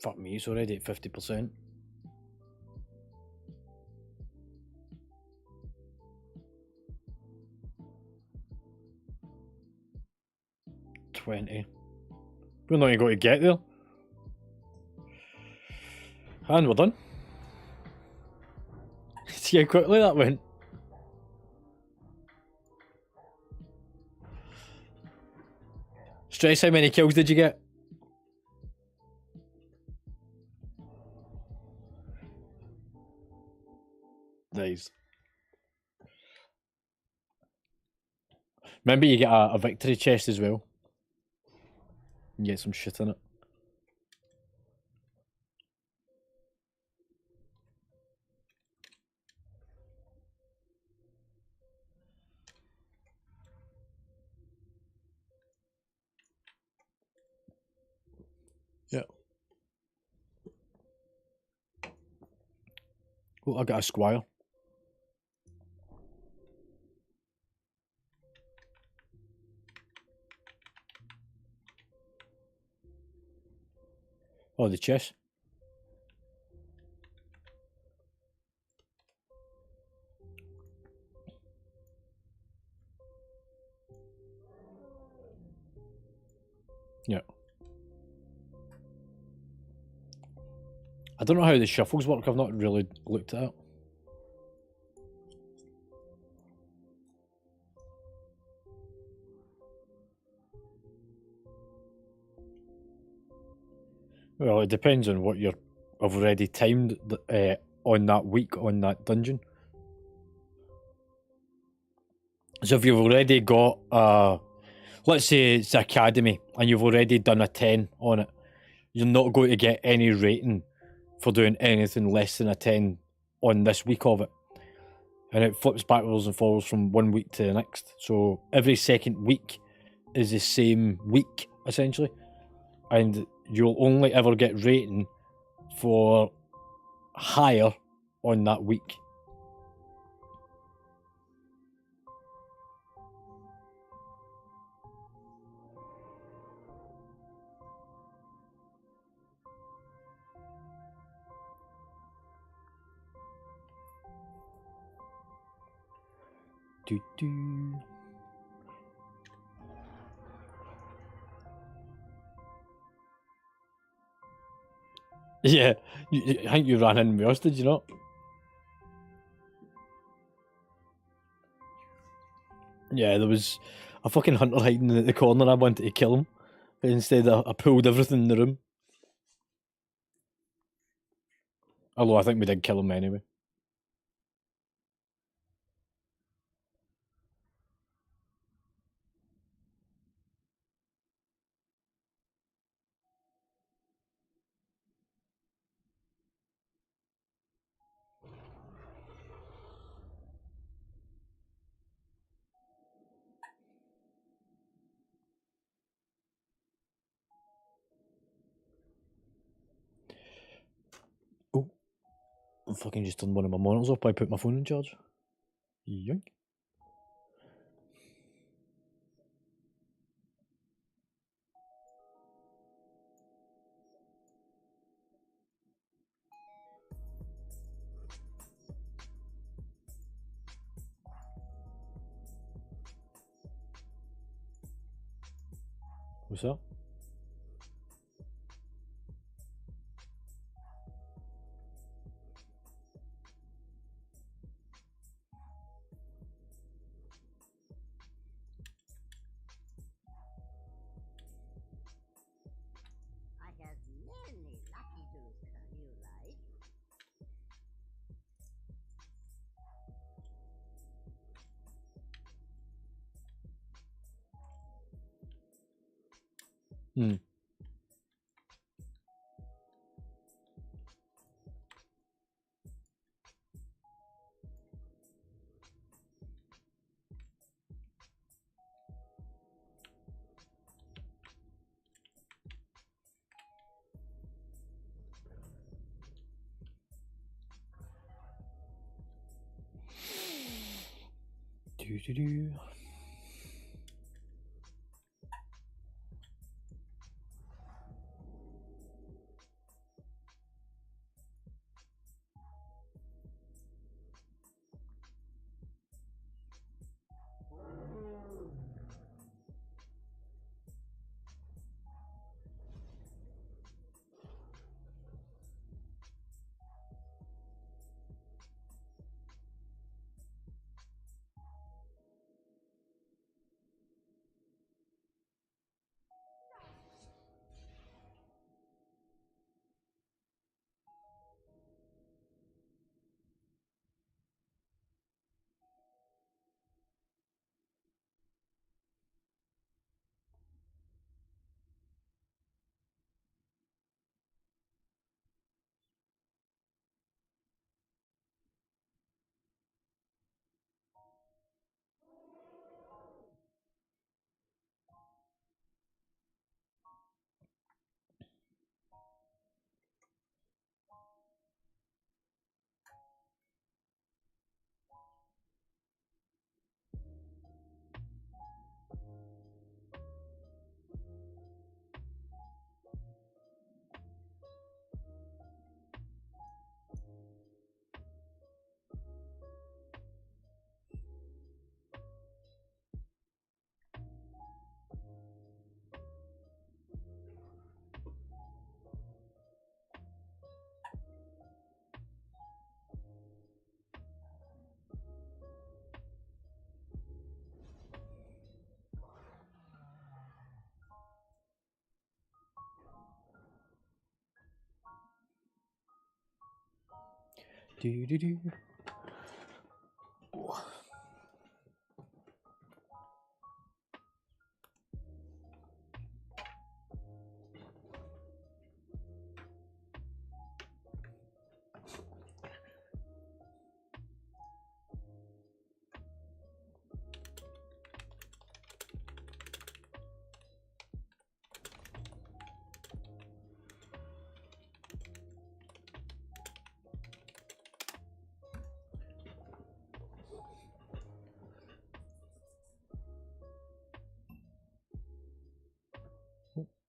Fuck me, it's already at 50%. $20. We're not even going to get there. And we're done. See how quickly that went. Stress, how many kills did you get? Nice. Remember, you get a victory chest as well. You get some shit in it. Yeah. Oh, I got a squire. Oh, the chest. Yeah. I don't know how the shuffles work. I've not really looked at it. Well, it depends on what you've already timed on that week on that dungeon. So if you've already got, let's say it's Academy, and you've already done a 10 on it, you're not going to get any rating for doing anything less than a 10 on this week of it. And it flips backwards and forwards from one week to the next. So every second week is the same week, essentially. And you'll only ever get rating for higher on that week. Do. Yeah, I think you ran in with us, did you not? Yeah, there was a fucking hunter hiding in the corner. I wanted to kill him, but instead I pulled everything in the room. Although I think we did kill him anyway. Oh, I fucking just turned one of my monitors off by putting my phone in charge. Yoink. What's that? I have many lucky tools that you like. Hmm. Do. Do. Oh,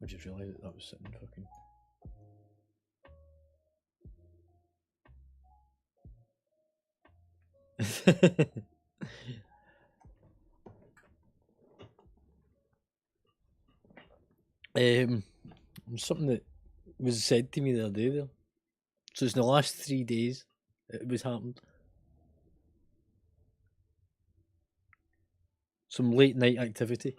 I just realised that was sitting fucking. um, something that was said to me the other day there. So it's in the last 3 days it was happened. Some late night activity.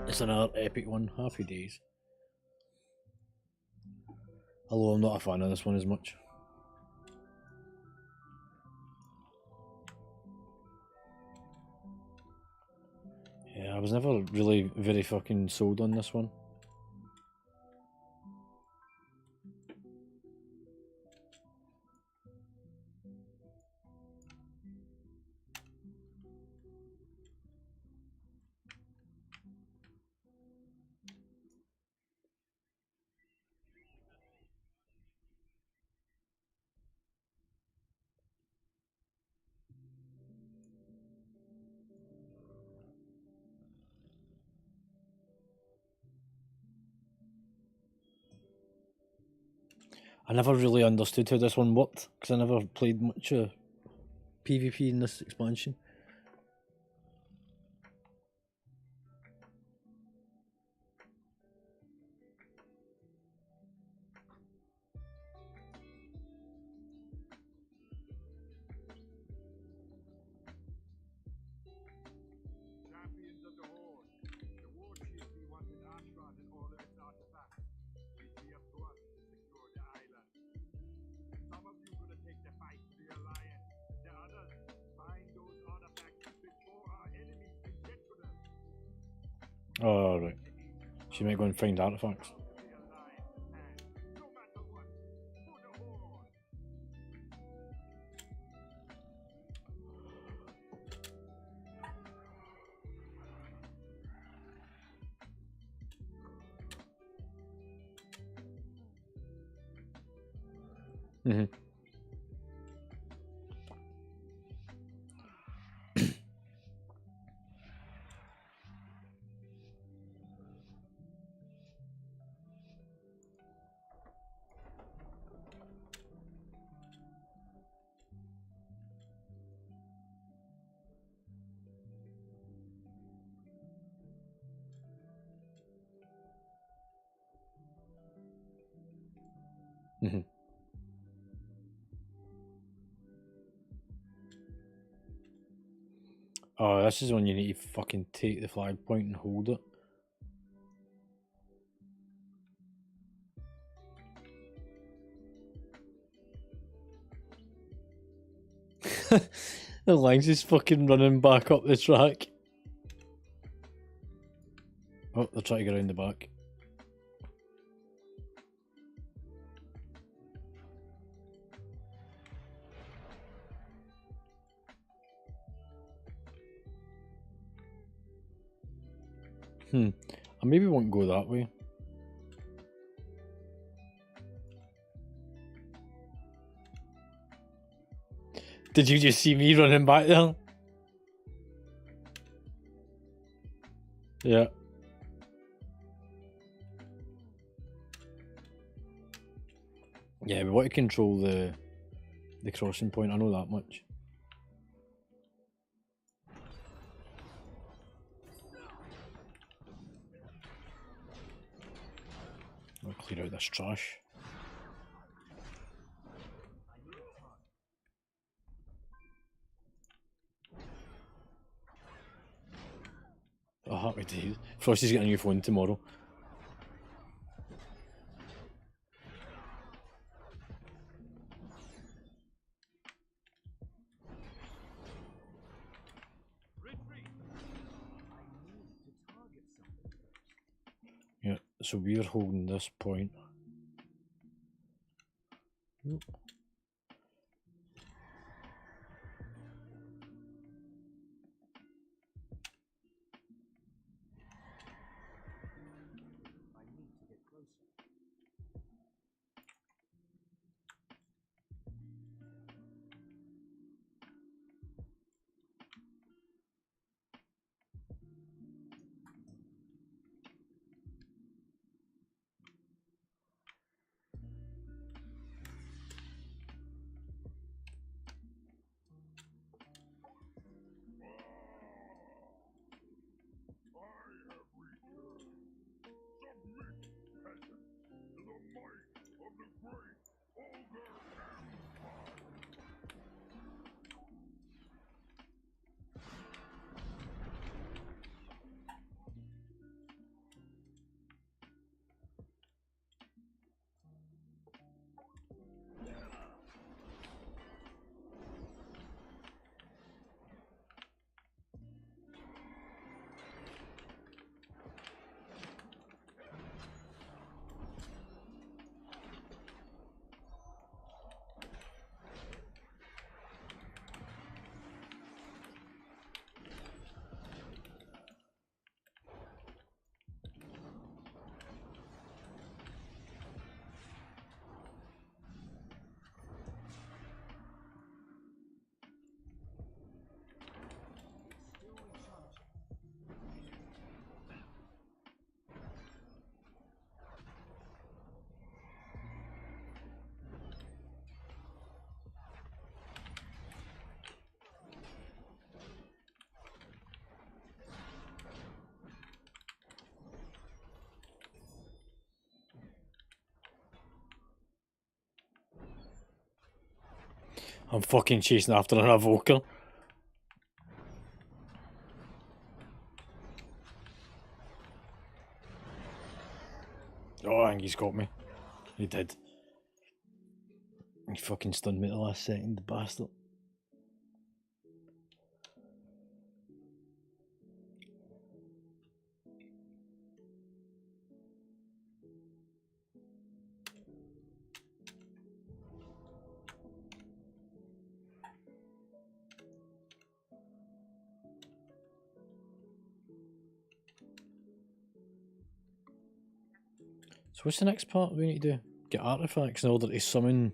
It's another epic one. Happy days. Although I'm not a fan of this one as much. Yeah, I was never really very fucking sold on this one. I never really understood how this one worked because I never played much PvP in this expansion. Champions of the Horde, the war chief we wanted Ashran and all of its artifacts. It's be up to us to secure the island. Some of you gonna take the fight to the Alliance, the others find those artifacts before our enemies can get to them. Oh, right. So you might go and find artifacts. To the Alliance and no matter what, for the Horde. Mm-hmm. Mm-hmm. Oh, this is when you need to fucking take the flag point and hold it. The Langs is fucking running back up the track. Oh, they're trying to get around the back. I maybe won't go that way. Did you just see me running back there? Yeah. Yeah, we want to control the crossing point, I know that much. I'll clear out this trash. Oh, happy days. Frosty's getting a new phone tomorrow. Yeah, so we're holding this point. Oop. I'm fucking chasing after an evoker. Oh, I think he's got me. He did. He fucking stunned me at the last second, the bastard. So what's the next part we need to do? Get artifacts in order to summon...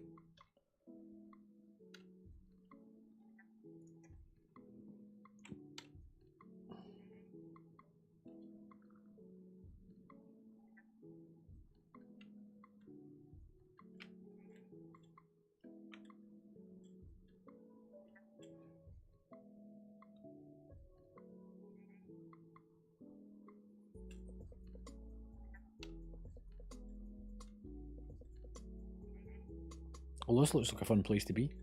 Well, this looks like a fun place to be.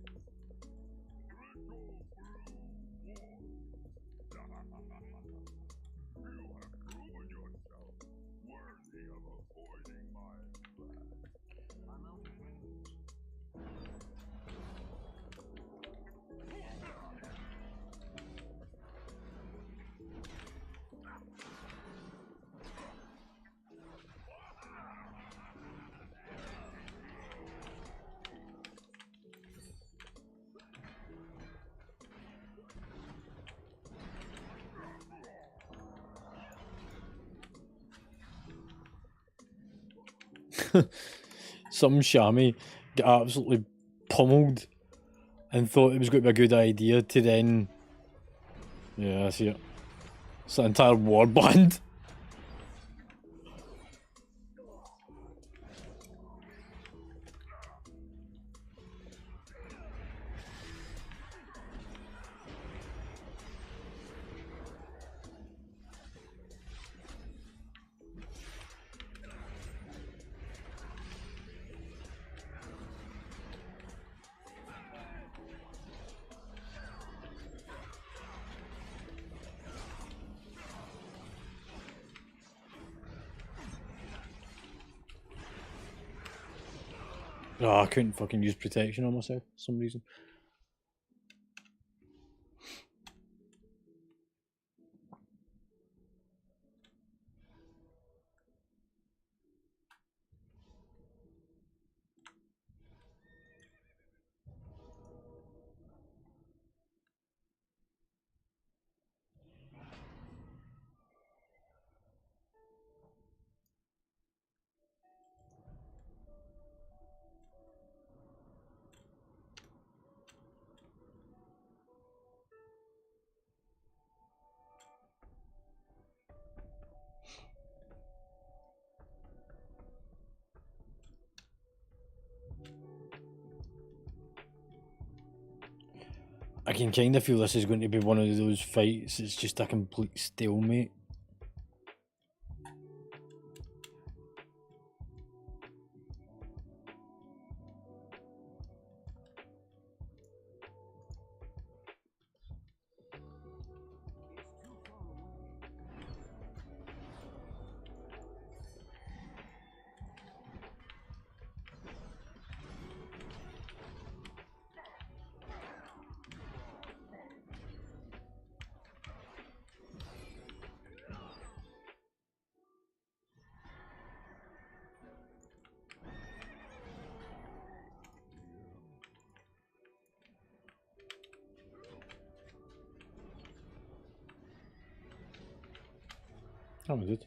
Some shammy got absolutely pummeled and thought it was going to be a good idea to then... Yeah, I see it. It's an entire war band. Oh, I couldn't fucking use protection on myself for some reason. I can kind of feel this is going to be one of those fights. It's just a complete stalemate. That was it.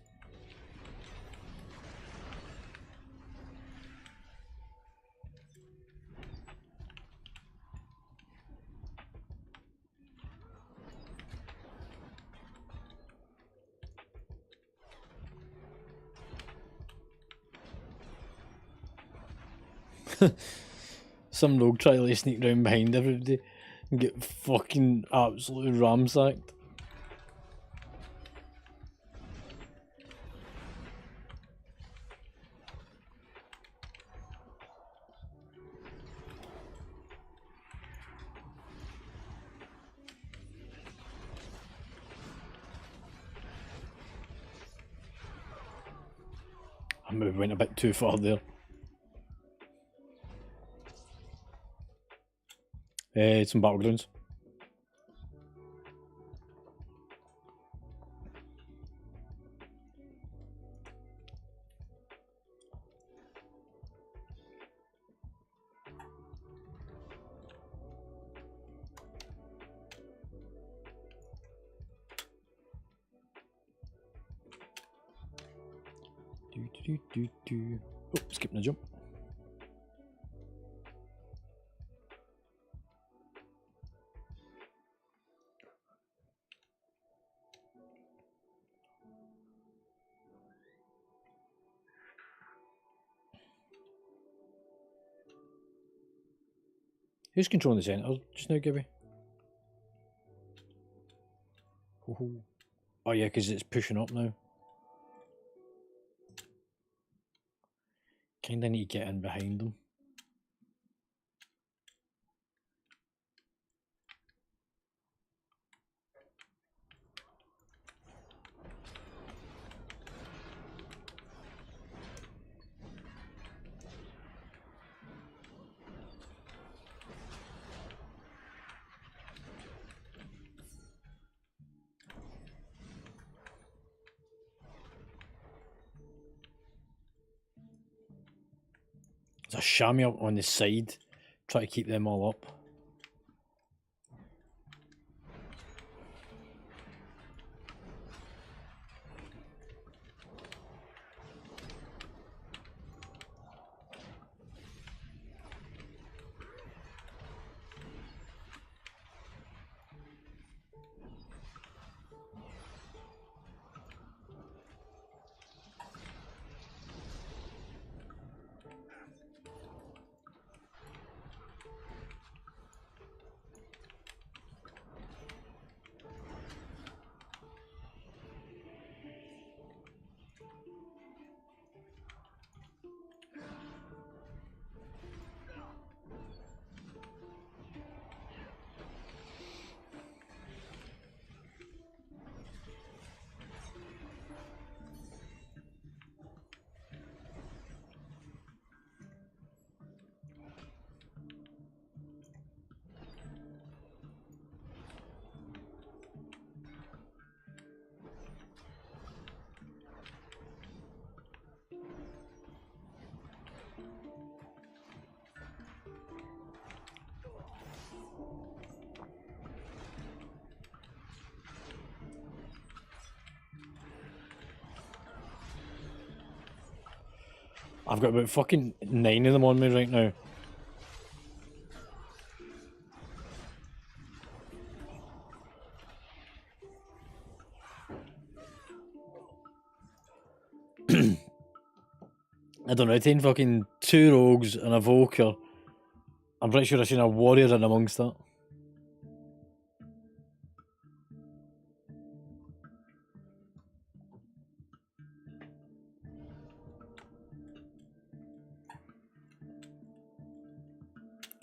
Some rogue try to sneak round behind everybody and get fucking absolutely ramsacked. I maybe went a bit too far there. Some battlegrounds. Oh, skipping a jump. Who's controlling the centre just now, Gibby? Oh yeah, because it's pushing up now. Kinda need to get in behind them. There's a chamois up on the side. Try to keep them all up. I've got about fucking 9 of them on me right now. I don't know, I taking fucking 2 rogues and a Volker. I'm pretty sure I've seen a warrior in amongst that.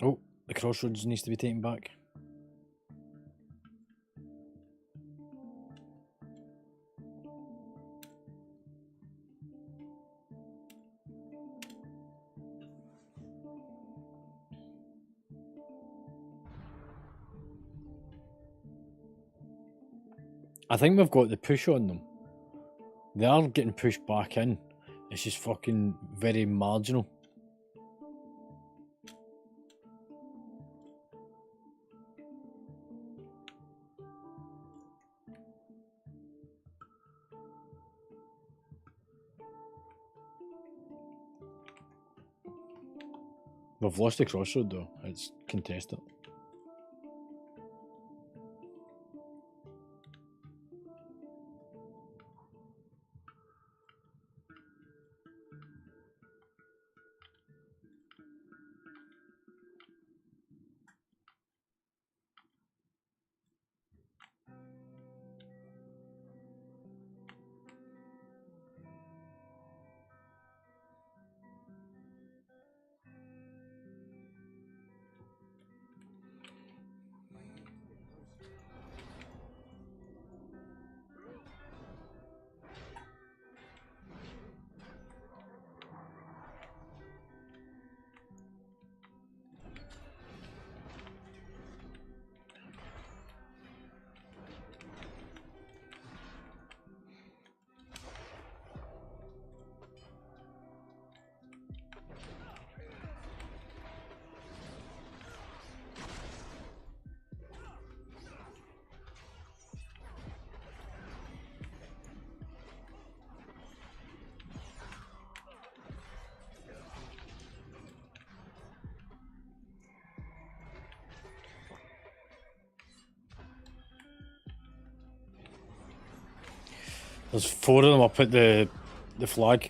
Oh, the crossroads needs to be taken back. I think we've got the push on them. They are getting pushed back in. It's just fucking very marginal. We've lost the crossroad though. It's contested. There's 4 of them up at the flag.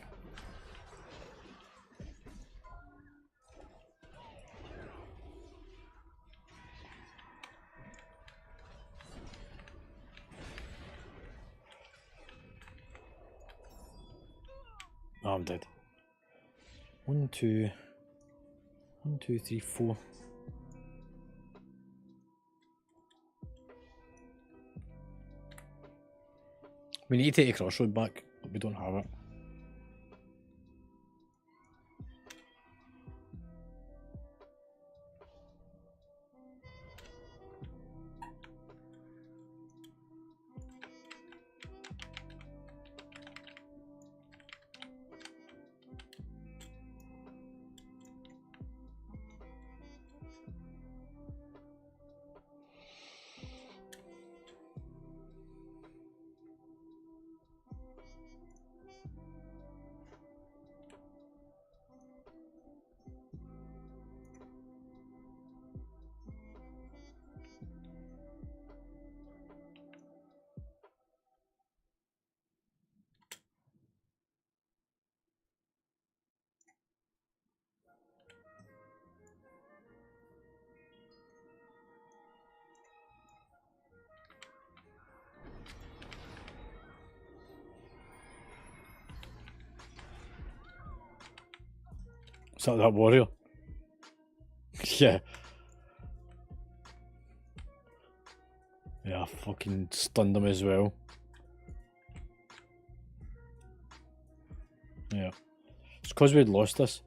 Oh, I'm dead. 1, 2, 1, 2, 3, 4. We need to take a crossroad back, but we don't have it. Is that warrior? Yeah. Yeah, I fucking stunned him as well. Yeah. It's because we'd lost this.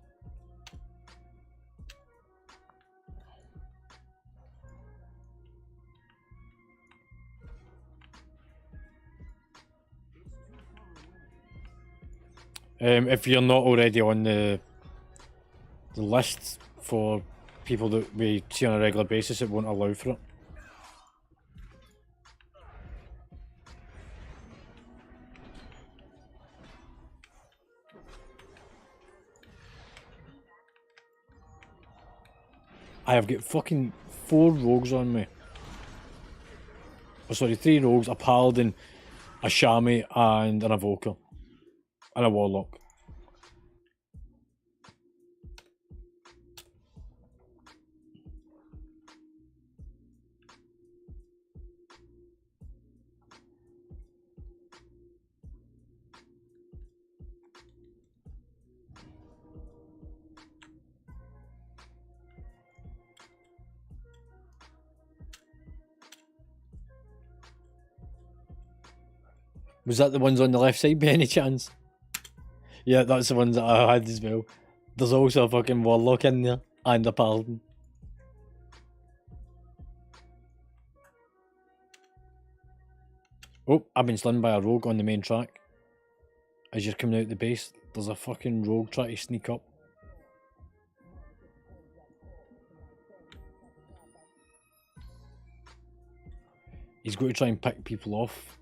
If you're not already on the list for people that we see on a regular basis, it won't allow for it. I have got fucking 4 rogues on me. Oh, sorry, 3 rogues, a paladin, a chamois, and an evoker. And a warlock. Was that the ones on the left side by any chance? Yeah, that's the ones that I had as well. There's also a fucking warlock in there, and a paladin. Oh, I've been stunned by a rogue on the main track. As you're coming out the base, there's a fucking rogue trying to sneak up. He's going to try and pick people off.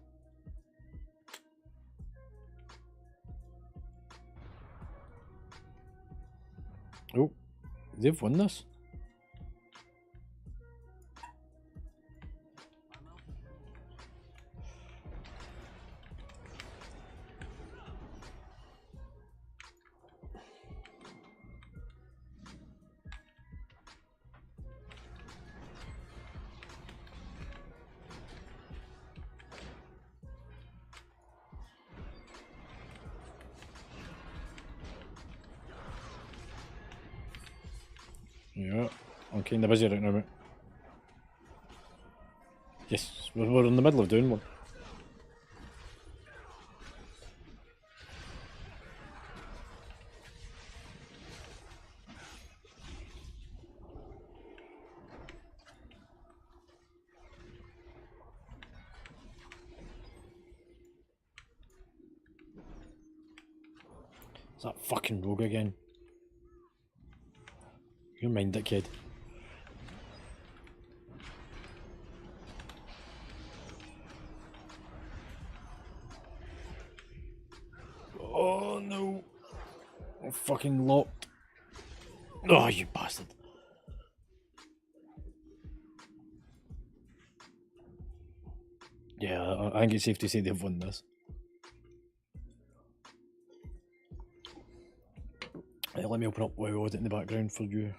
Oh, they've won this. Yeah, I'm kind of busy right now, mate. Yes, we're in the middle of doing one. It's that fucking rogue again. You mind it, kid. Oh no! I'm fucking locked. Oh, you bastard. Yeah, I think it's safe to say they've won this. Let me open up WoW in the background for you.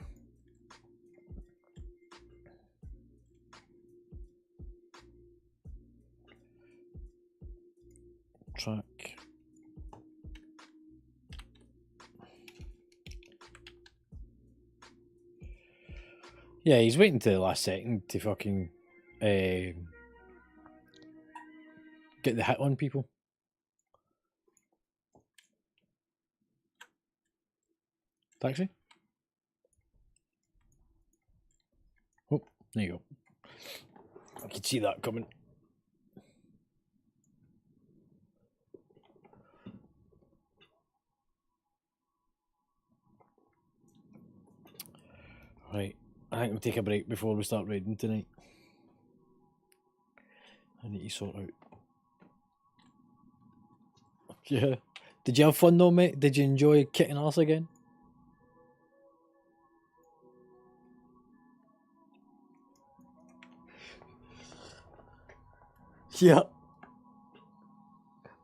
Track. Yeah, he's waiting to the last second to fucking get the hit on people. Taxi? Oh, there you go. I can see that coming. Right, I think we'll take a break before we start raiding tonight. I need to sort out. Yeah. Did you have fun though, mate? Did you enjoy kicking ass again? Yeah.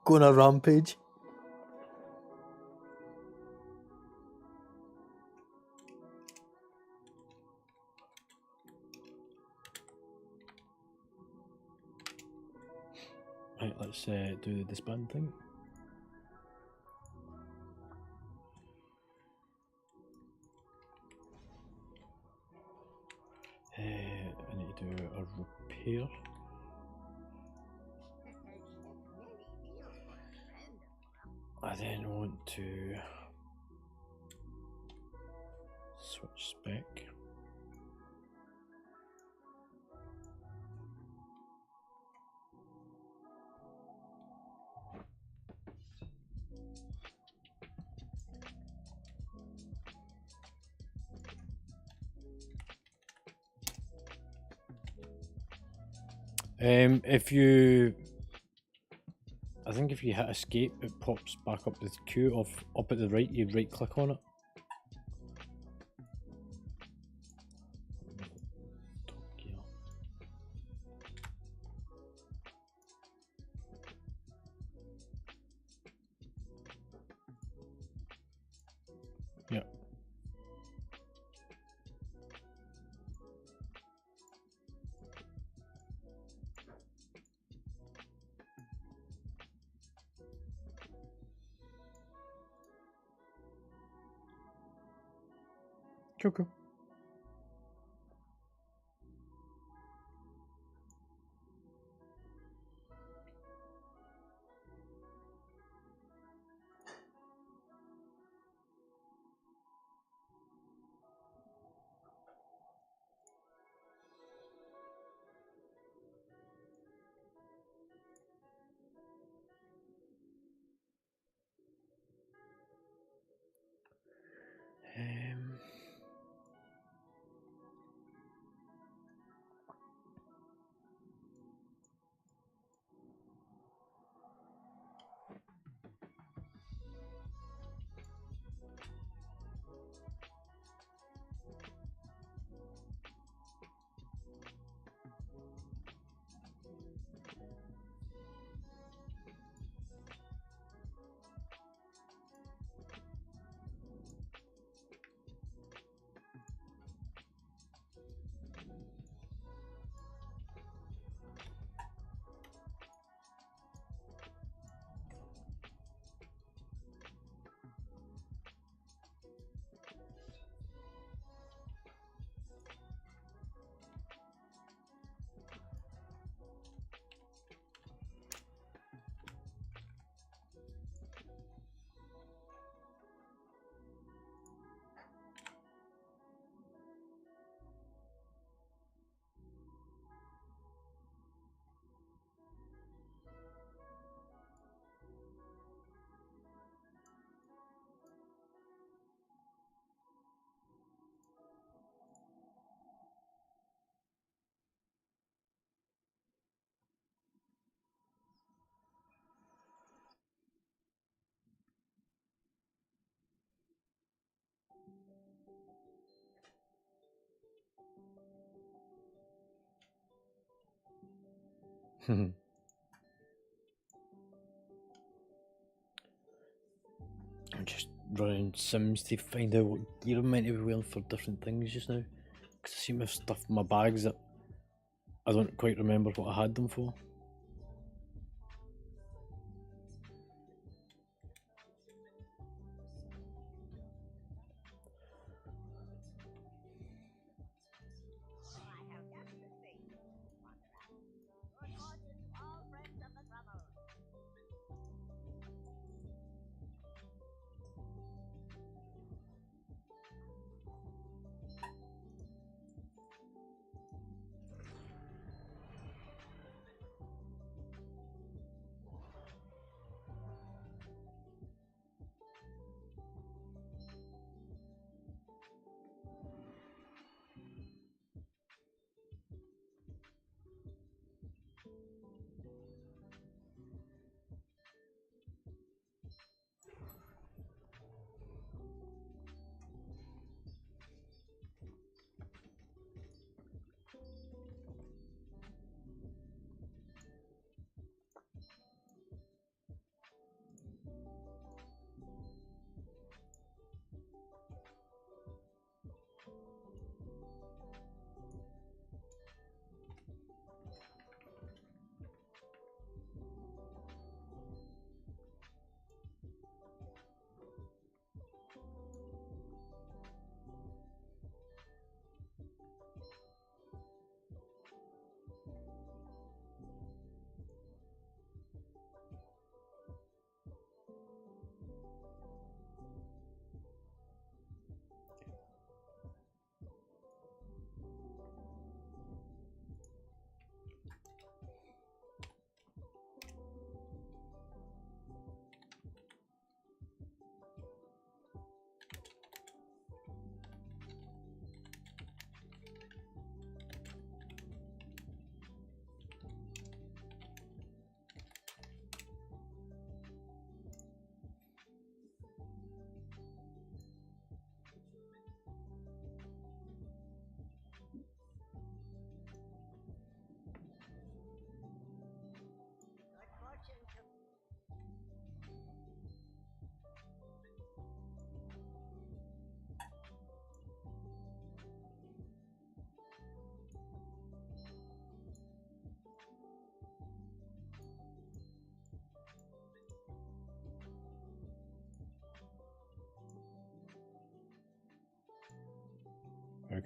Go on a rampage. Right, let's do the disband thing. I need to do a repair. I then want to switch spec. If you, I think if you hit escape, it pops back up the queue of up at the right. You right click on it. Yeah. Cool, cool. Um, I'm just running Sims to find out what gear I'm meant to be wearing for different things just now. Because I seem to have stuff in my bags that I don't quite remember what I had them for. I have just the thing. Contract. Good fortune to all friends of the trouble.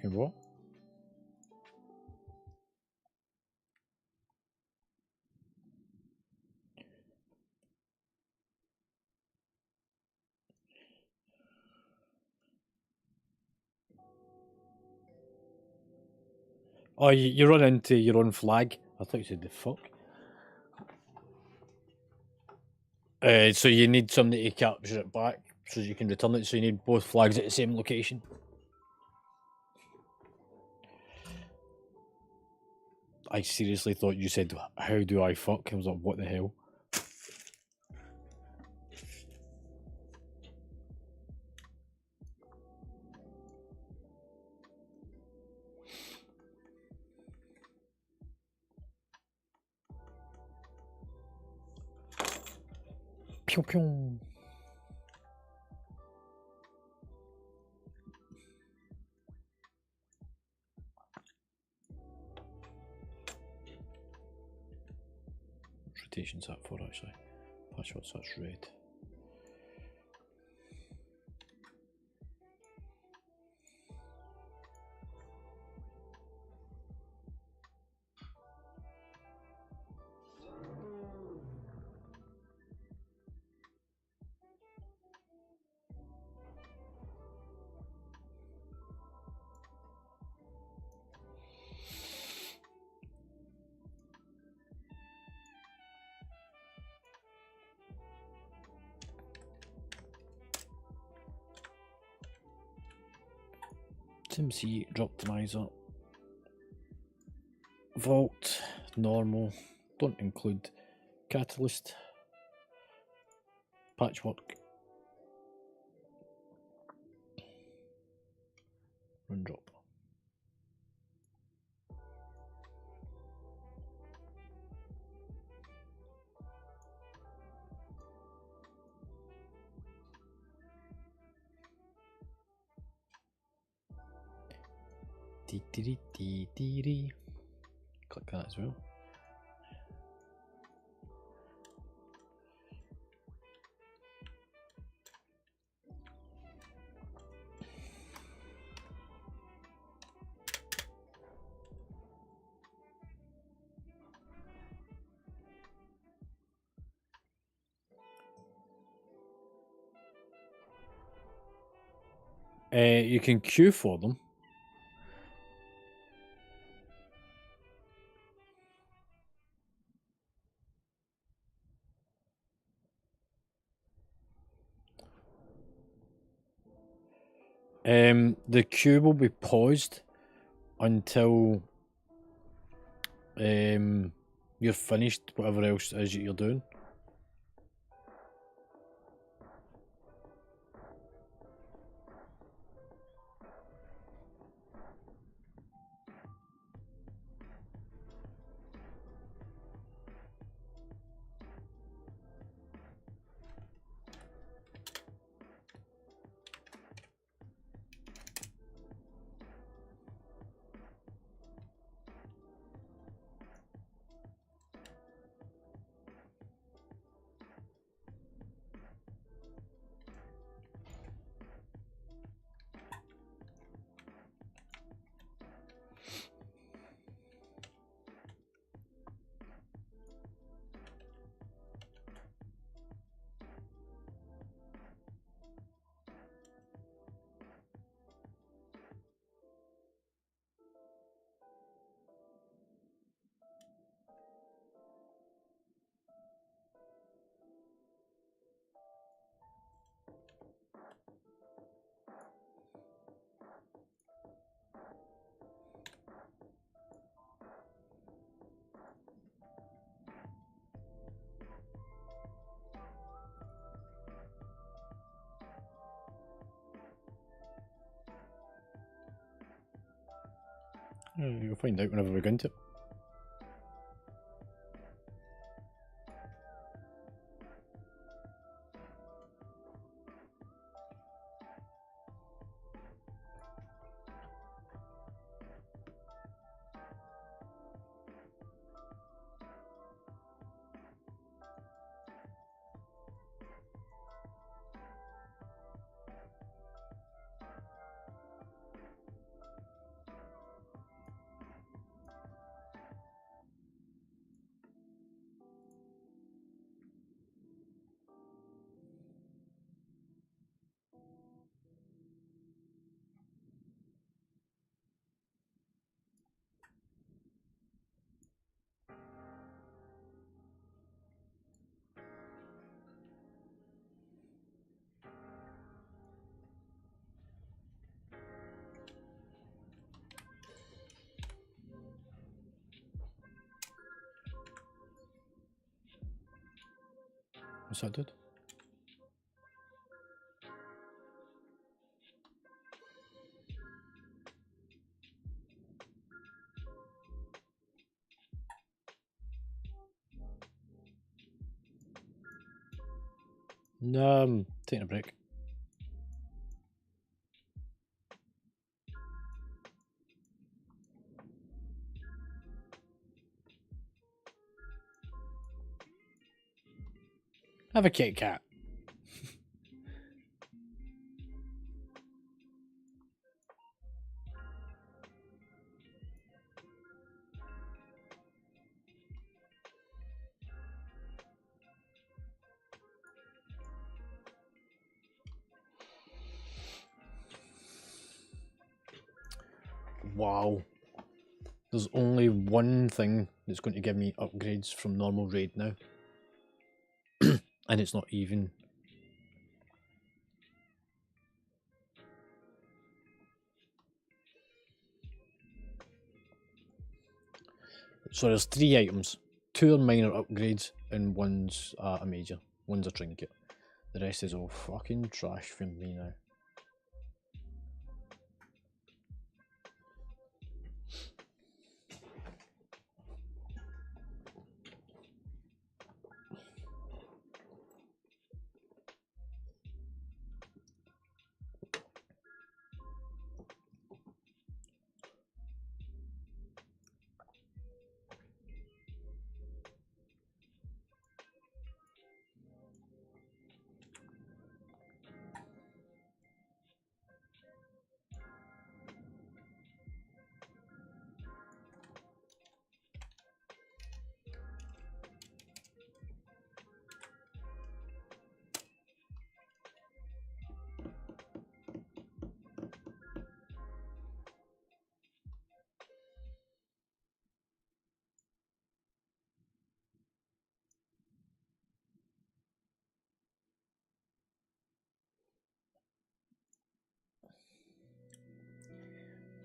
can what? Oh, you run into your own flag. I thought you said the fuck. So you need somebody to capture it back so you can return it. So you need both flags at the same location. I seriously thought you said, "How do I fuck?" I was like, "What the hell?" Pew pew. Rotation's that for actually. Patch what's that's red. Sim C, drop optimizer. Vault, normal, don't include catalyst, patchwork, run drop. Click that as well. You can queue for them. The queue will be paused until you're finished whatever else it is that you're doing. You'll find out whenever we go into it. What's that, dude? No, I'm taking a break. Have a Kit Kat. Wow. There's only one thing that's going to give me upgrades from normal raid now. And it's not even. So there's 3 items. 2 are minor upgrades and one's a major. One's a trinket. The rest is all fucking trash for me now.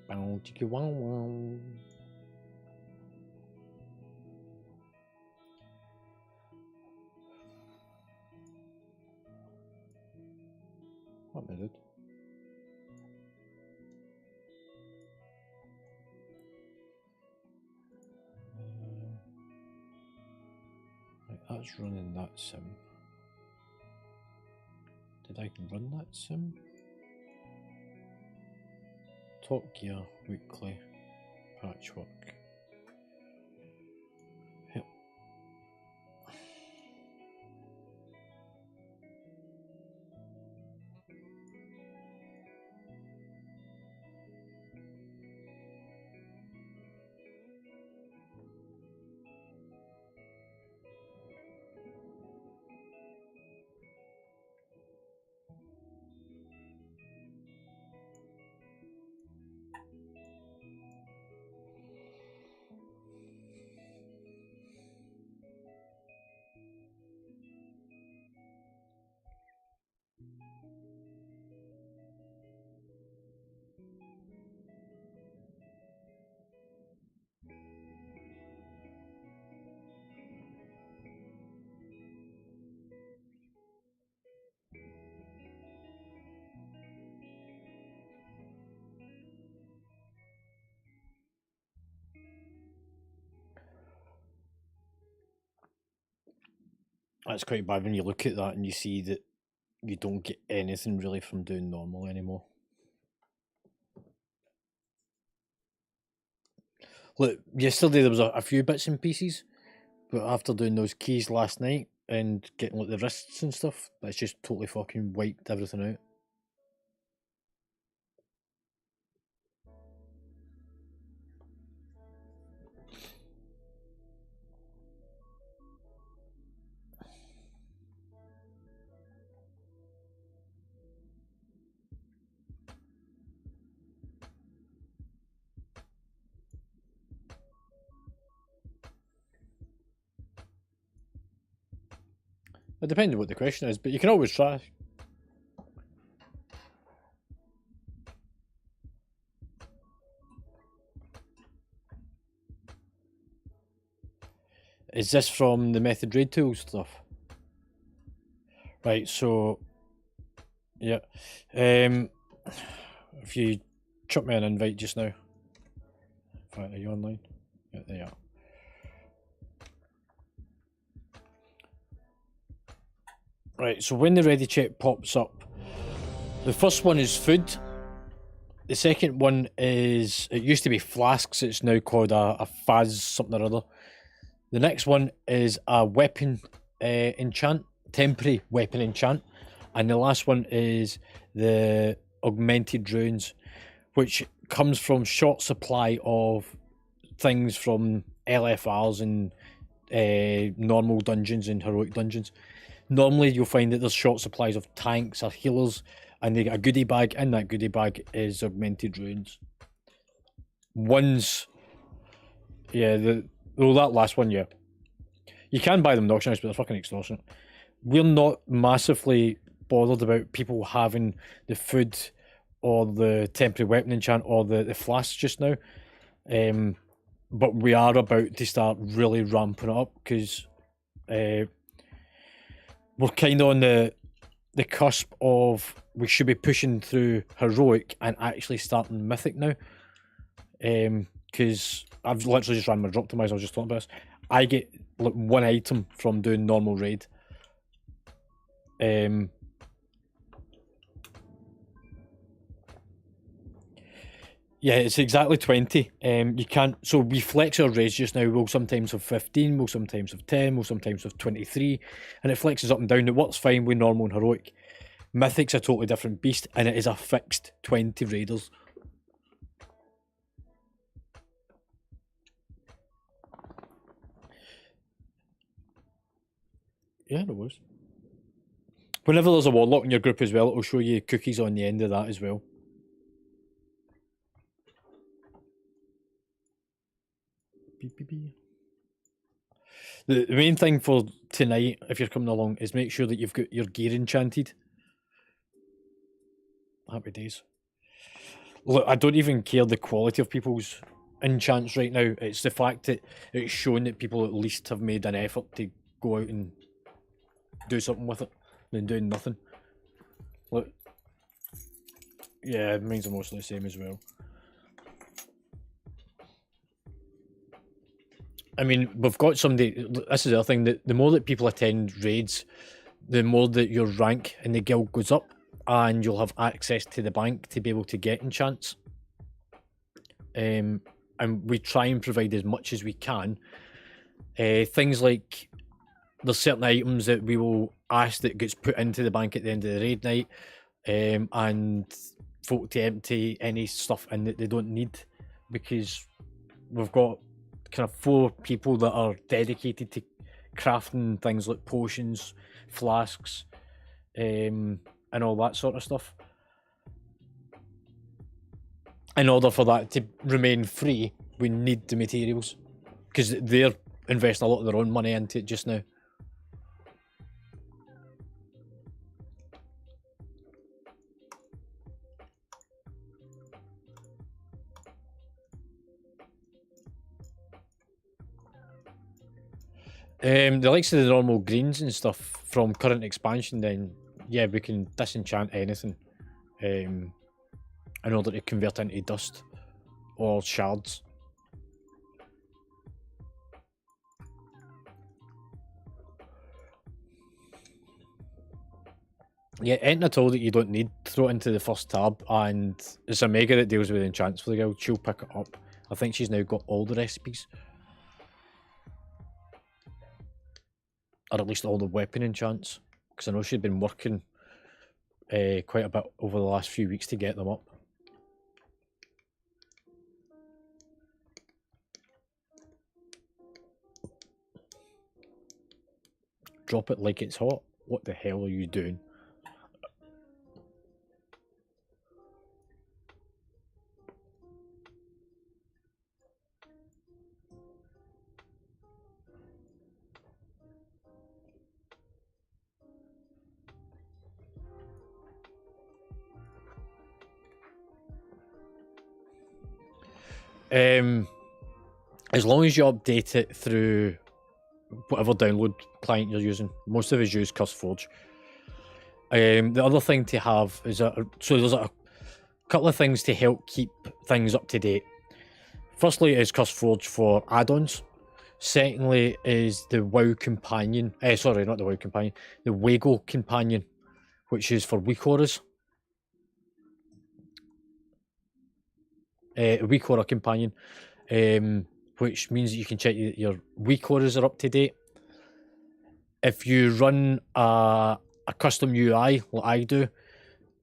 Bow, chicka, wow, wow. What minute? Right, that's running that sim. Did I run that sim? Top Gear Weekly Patchwork. Yep. That's quite bad when you look at that and you see that you don't get anything really from doing normal anymore. Look, yesterday there was a few bits and pieces, but after doing those keys last night and getting like the wrists and stuff, it's just totally fucking wiped everything out. It depends on what the question is, but you can always try. Is this from the Method Raid Tools stuff? Right, so yeah. If you chuck me an invite just now. Right, are you online? Yeah, there you are. Right, so when the ready check pops up, the first one is food. The second one is, it used to be flasks, it's now called a faz something or other. The next one is a weapon enchant, temporary weapon enchant. And the last one is the augmented runes, which comes from short supply of things from LFRs and normal dungeons and heroic dungeons. Normally you'll find that there's short supplies of tanks or healers, and they get a goodie bag. In that goodie bag is augmented runes. One's, yeah, that last one, yeah. You can buy them in auction house, but they're fucking extortionate. We're not massively bothered about people having the food or the temporary weapon enchant or the flasks just now. But we are about to start really ramping it up because we're kind of on the cusp of, we should be pushing through heroic and actually starting mythic now. Because I've literally just ran my drop optimizer. I was just talking about this. I get like one item from doing normal raid. Yeah, it's exactly 20. You can't. So we flex our raids just now. We'll sometimes have 15. We'll sometimes have 10. We'll sometimes have 23, and it flexes up and down. It works fine with normal and heroic. Mythic's a totally different beast, and it is a fixed 20 raiders. Yeah, no worries. Whenever there's a warlock in your group as well, it'll show you cookies on the end of that as well. Beep, beep, beep. The main thing for tonight, if you're coming along, is make sure that you've got your gear enchanted. Happy days. Look, I don't even care the quality of people's enchants right now. It's the fact that it's shown that people at least have made an effort to go out and do something with it than doing nothing. Look, yeah, mine's are mostly the same as well. I mean, we've got somebody. This is the other thing, that the more that people attend raids, the more that your rank in the guild goes up, and you'll have access to the bank to be able to get enchants. And we try and provide as much as we can. Things like, there's certain items that we will ask that gets put into the bank at the end of the raid night, and folk to empty any stuff in that they don't need, because we've got kind of 4 people that are dedicated to crafting things like potions, flasks, and all that sort of stuff. In order for that to remain free, we need the materials, because they're investing a lot of their own money into it just now. The likes of the normal greens and stuff from current expansion, then yeah, we can disenchant anything in order to convert into dust or shards. Yeah, anything at all that you don't need, throw it into the first tab, and it's a Mega that deals with enchants for the guild. She'll pick it up. I think she's now got all the recipes. Or at least all the weapon enchants, because I know she'd been working quite a bit over the last few weeks to get them up. Drop it like it's hot. What the hell are you doing? As long as you update it through whatever download client you're using. Most of us use CurseForge. The other thing to have is so there's a couple of things to help keep things up to date. Firstly is CurseForge for add-ons. Secondly is the WoW Companion. Sorry, not the WoW Companion. The Wago Companion, which is for weak auras. Weak aura companion, which means that you can check your weak auras are up to date. If you run a custom UI like I do,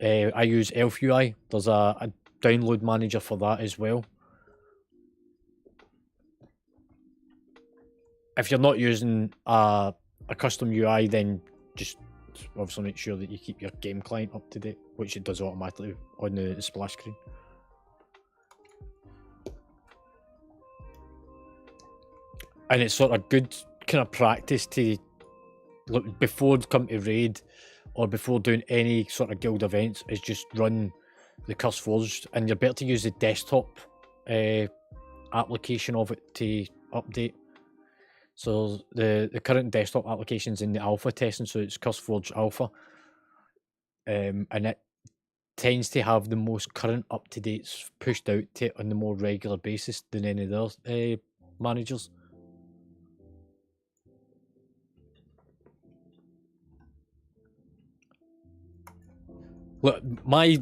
I use Elf UI. There's a download manager for that as well. If you're not using a custom UI, then just obviously make sure that you keep your game client up to date, which it does automatically on the splash screen. And it's sort of good kind of practice to look before come to raid or before doing any sort of guild events is just run the CurseForge, and you're better to use the desktop application of it to update. So the current desktop application's in the alpha testing, so it's CurseForge Alpha, and it tends to have the most current up-to-dates pushed out to it on the more regular basis than any of the other managers. Look, my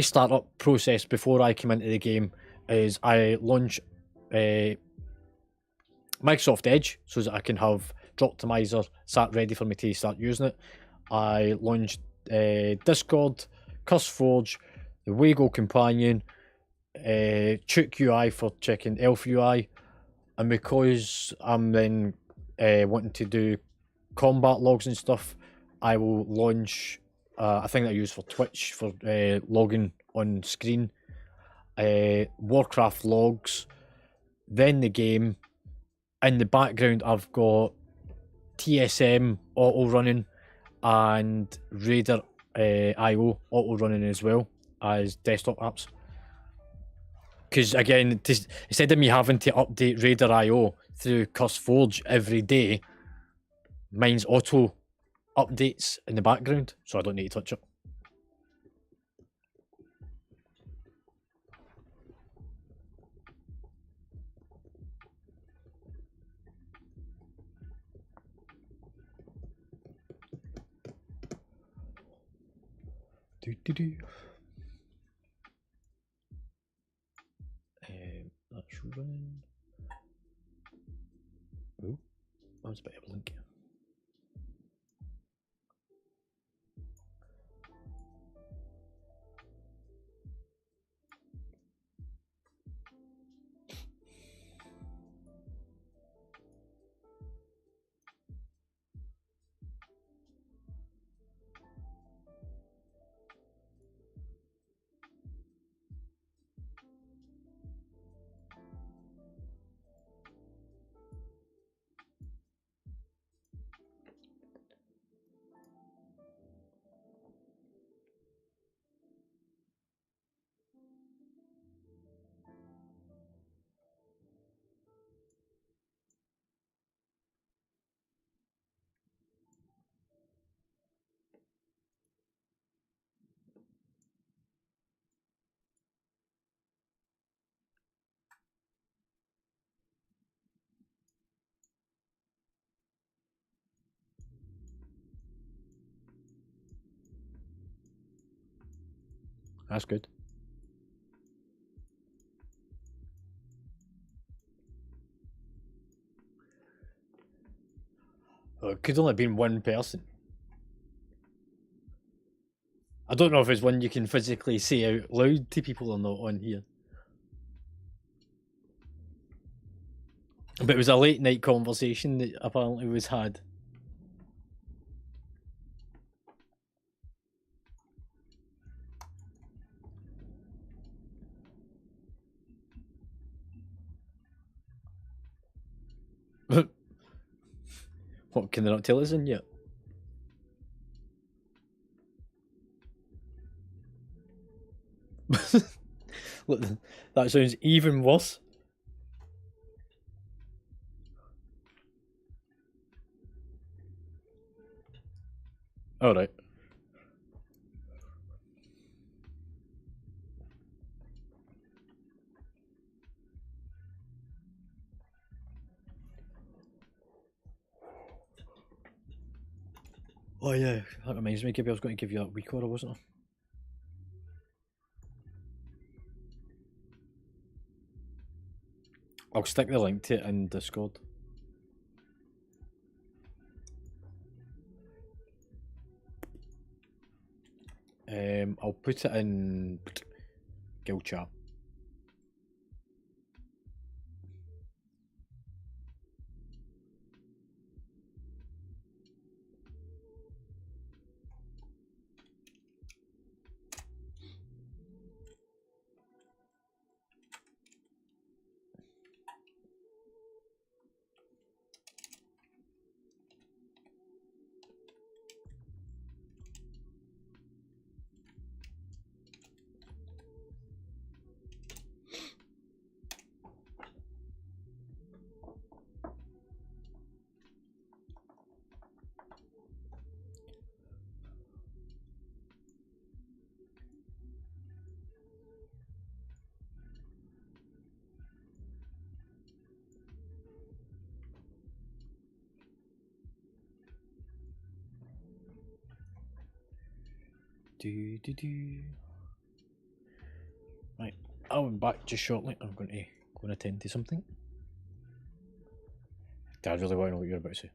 startup process before I come into the game is I launch Microsoft Edge so that I can have Droptimizer sat ready for me to start using it. I launched Discord, CurseForge, the Wago Companion, Chook UI for checking Elf UI, and because I'm then wanting to do combat logs and stuff, I will launch a thing that I use for Twitch for logging on screen, Warcraft logs, then the game. In the background, I've got TSM auto running and Raider IO auto running as well as desktop apps. Because again, instead of me having to update Raider IO through CurseForge every day, mine's auto updates in the background, so I don't need to touch it. That's running. Oh, that was a bit of a link. That's good. Oh, it could only have been one person. I don't know if it's one you can physically say out loud to people or not on here. But it was a late night conversation that apparently was had. What, can they not tell us in yet? Look, that sounds even worse. All right. Oh yeah, that reminds me. Gibby, I was going to give you that week order, wasn't I? I'll stick the link to it in Discord. I'll put it in guild chat. Right, I'll be back just shortly. I'm going to go and attend to something. I really want to know what you're about to say.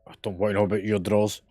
I don't want to know about your draws.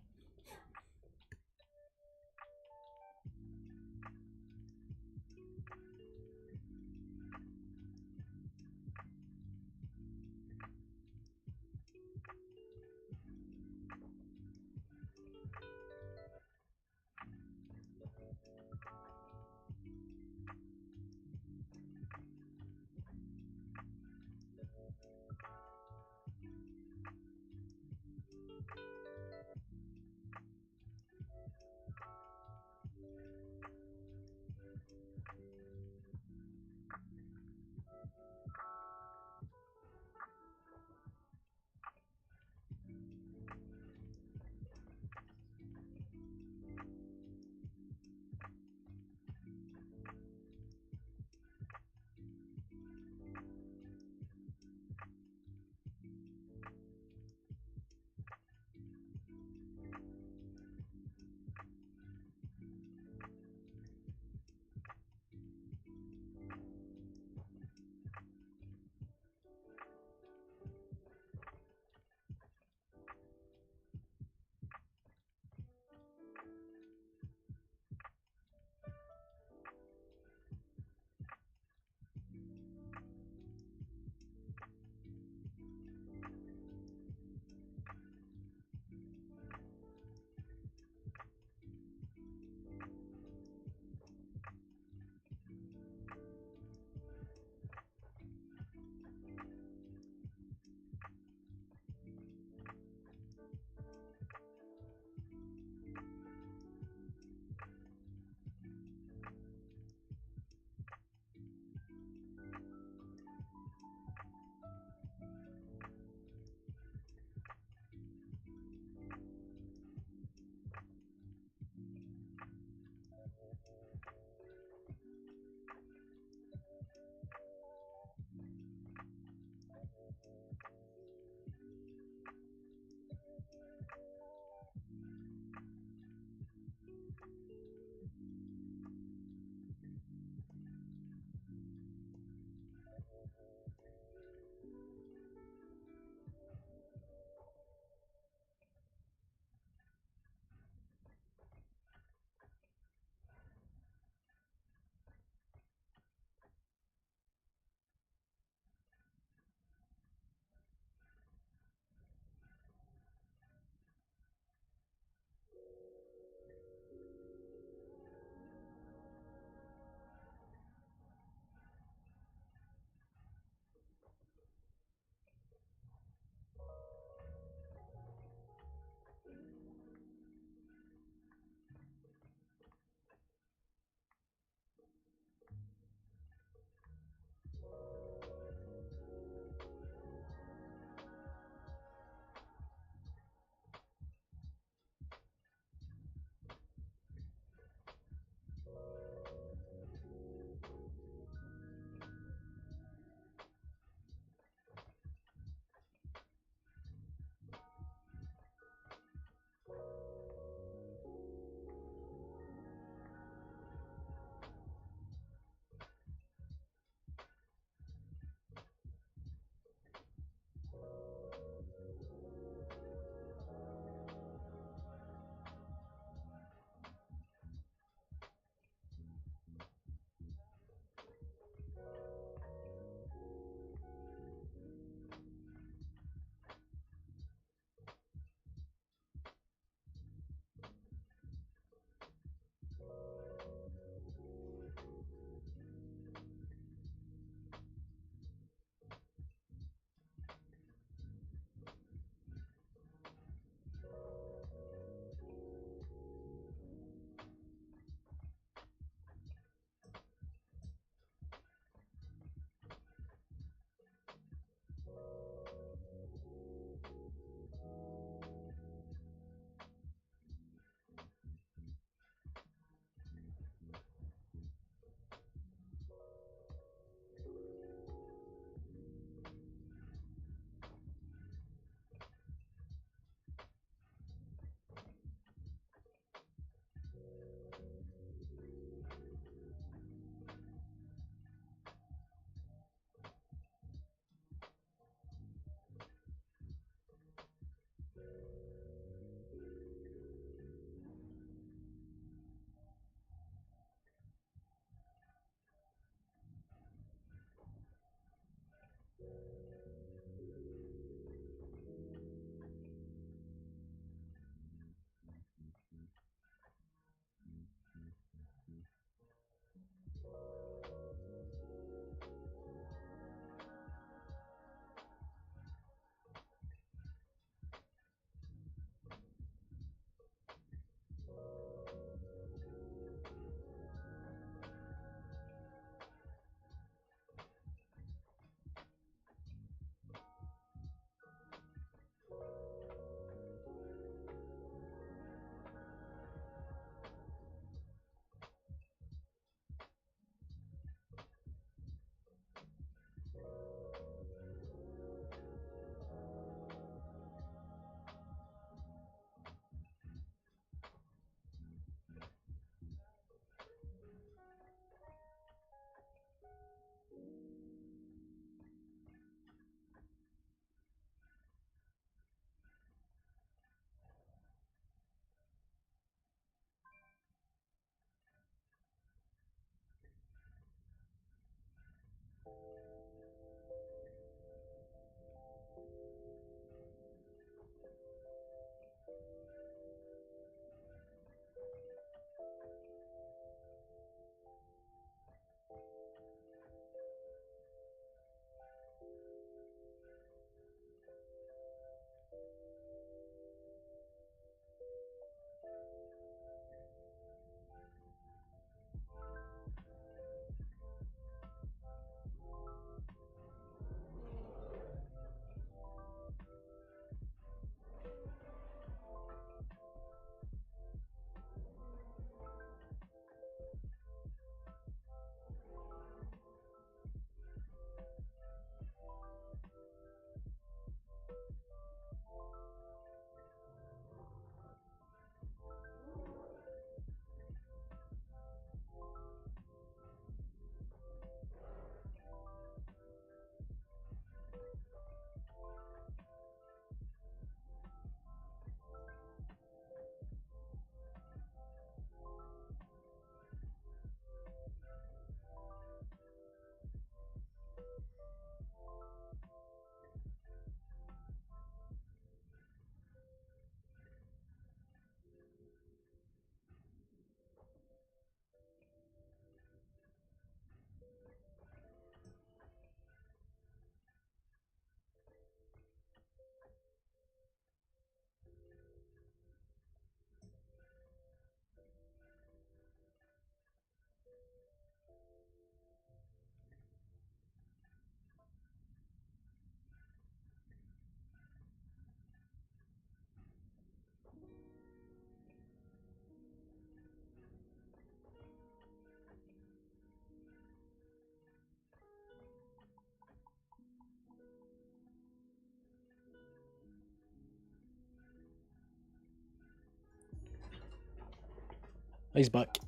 He's back.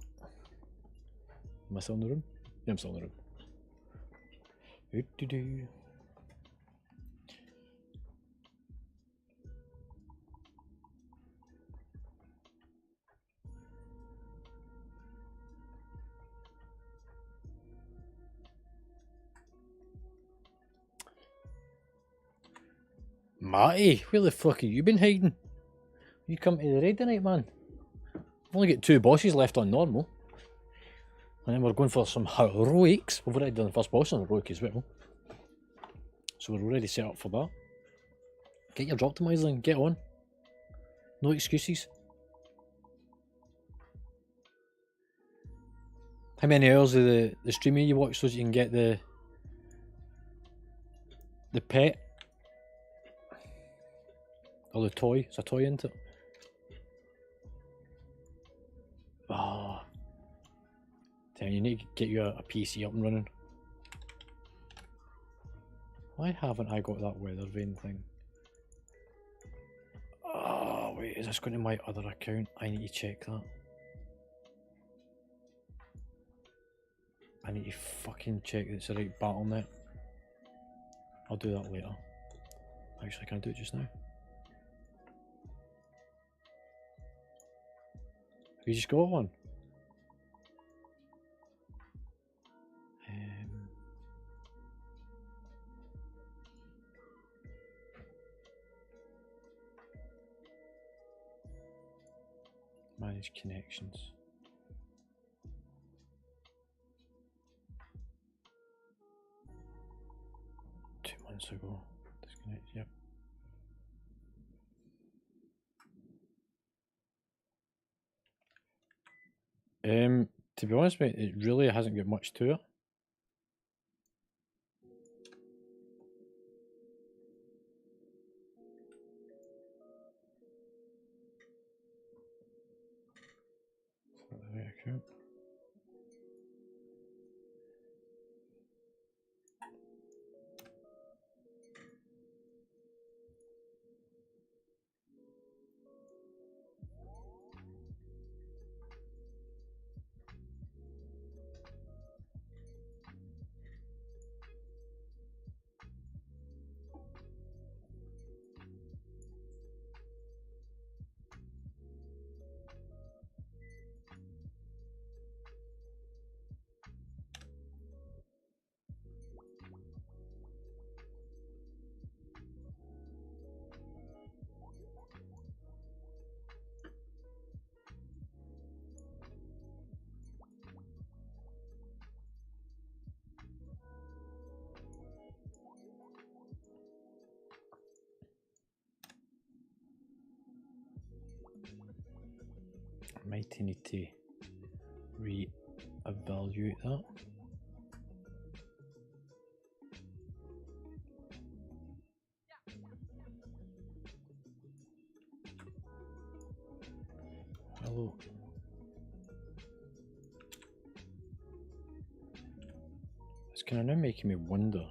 Am I still in the room? Yeah, I'm still in the room. Do-do-do. Matty, where the fuck have you been hiding? You come to the raid tonight, man. I've only got 2 bosses left on normal. And then we're going for some heroics. We've already done the first boss on heroic as well. So we're already set up for that. Get your drop optimizer and get on. No excuses. How many hours of the streaming you watch so that you can get the pet? Or the toy? It's a toy, isn't it? Oh. Damn, you need to get you a PC up and running. Why haven't I got that weather vane thing? Oh, wait, is this going to my other account? I need to check that. I need to fucking check that it's the right BattleNet. I'll do that later. Actually, can I do it just now? Have you just got one? Manage connections. Ago. Disconnect, yep. To be honest, mate, it really hasn't got much to it. Right account. Might need to re-evaluate that. Hello. It's kind of now making me wonder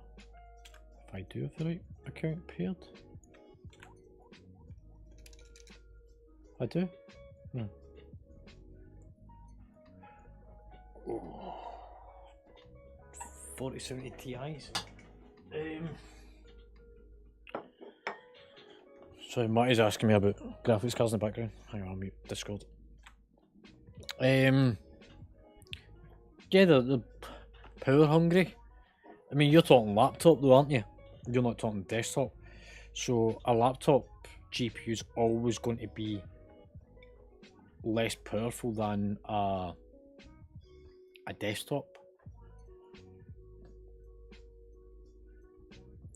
if I do have the right account paired. I do? No. 4070 Ti's. Sorry, Matty's asking me about graphics cards in the background. Hang on, I'll mute Discord. Yeah, they're power hungry. I mean, you're talking laptop though, aren't you? You're not talking desktop. So a laptop GPU is always going to be less powerful than a desktop.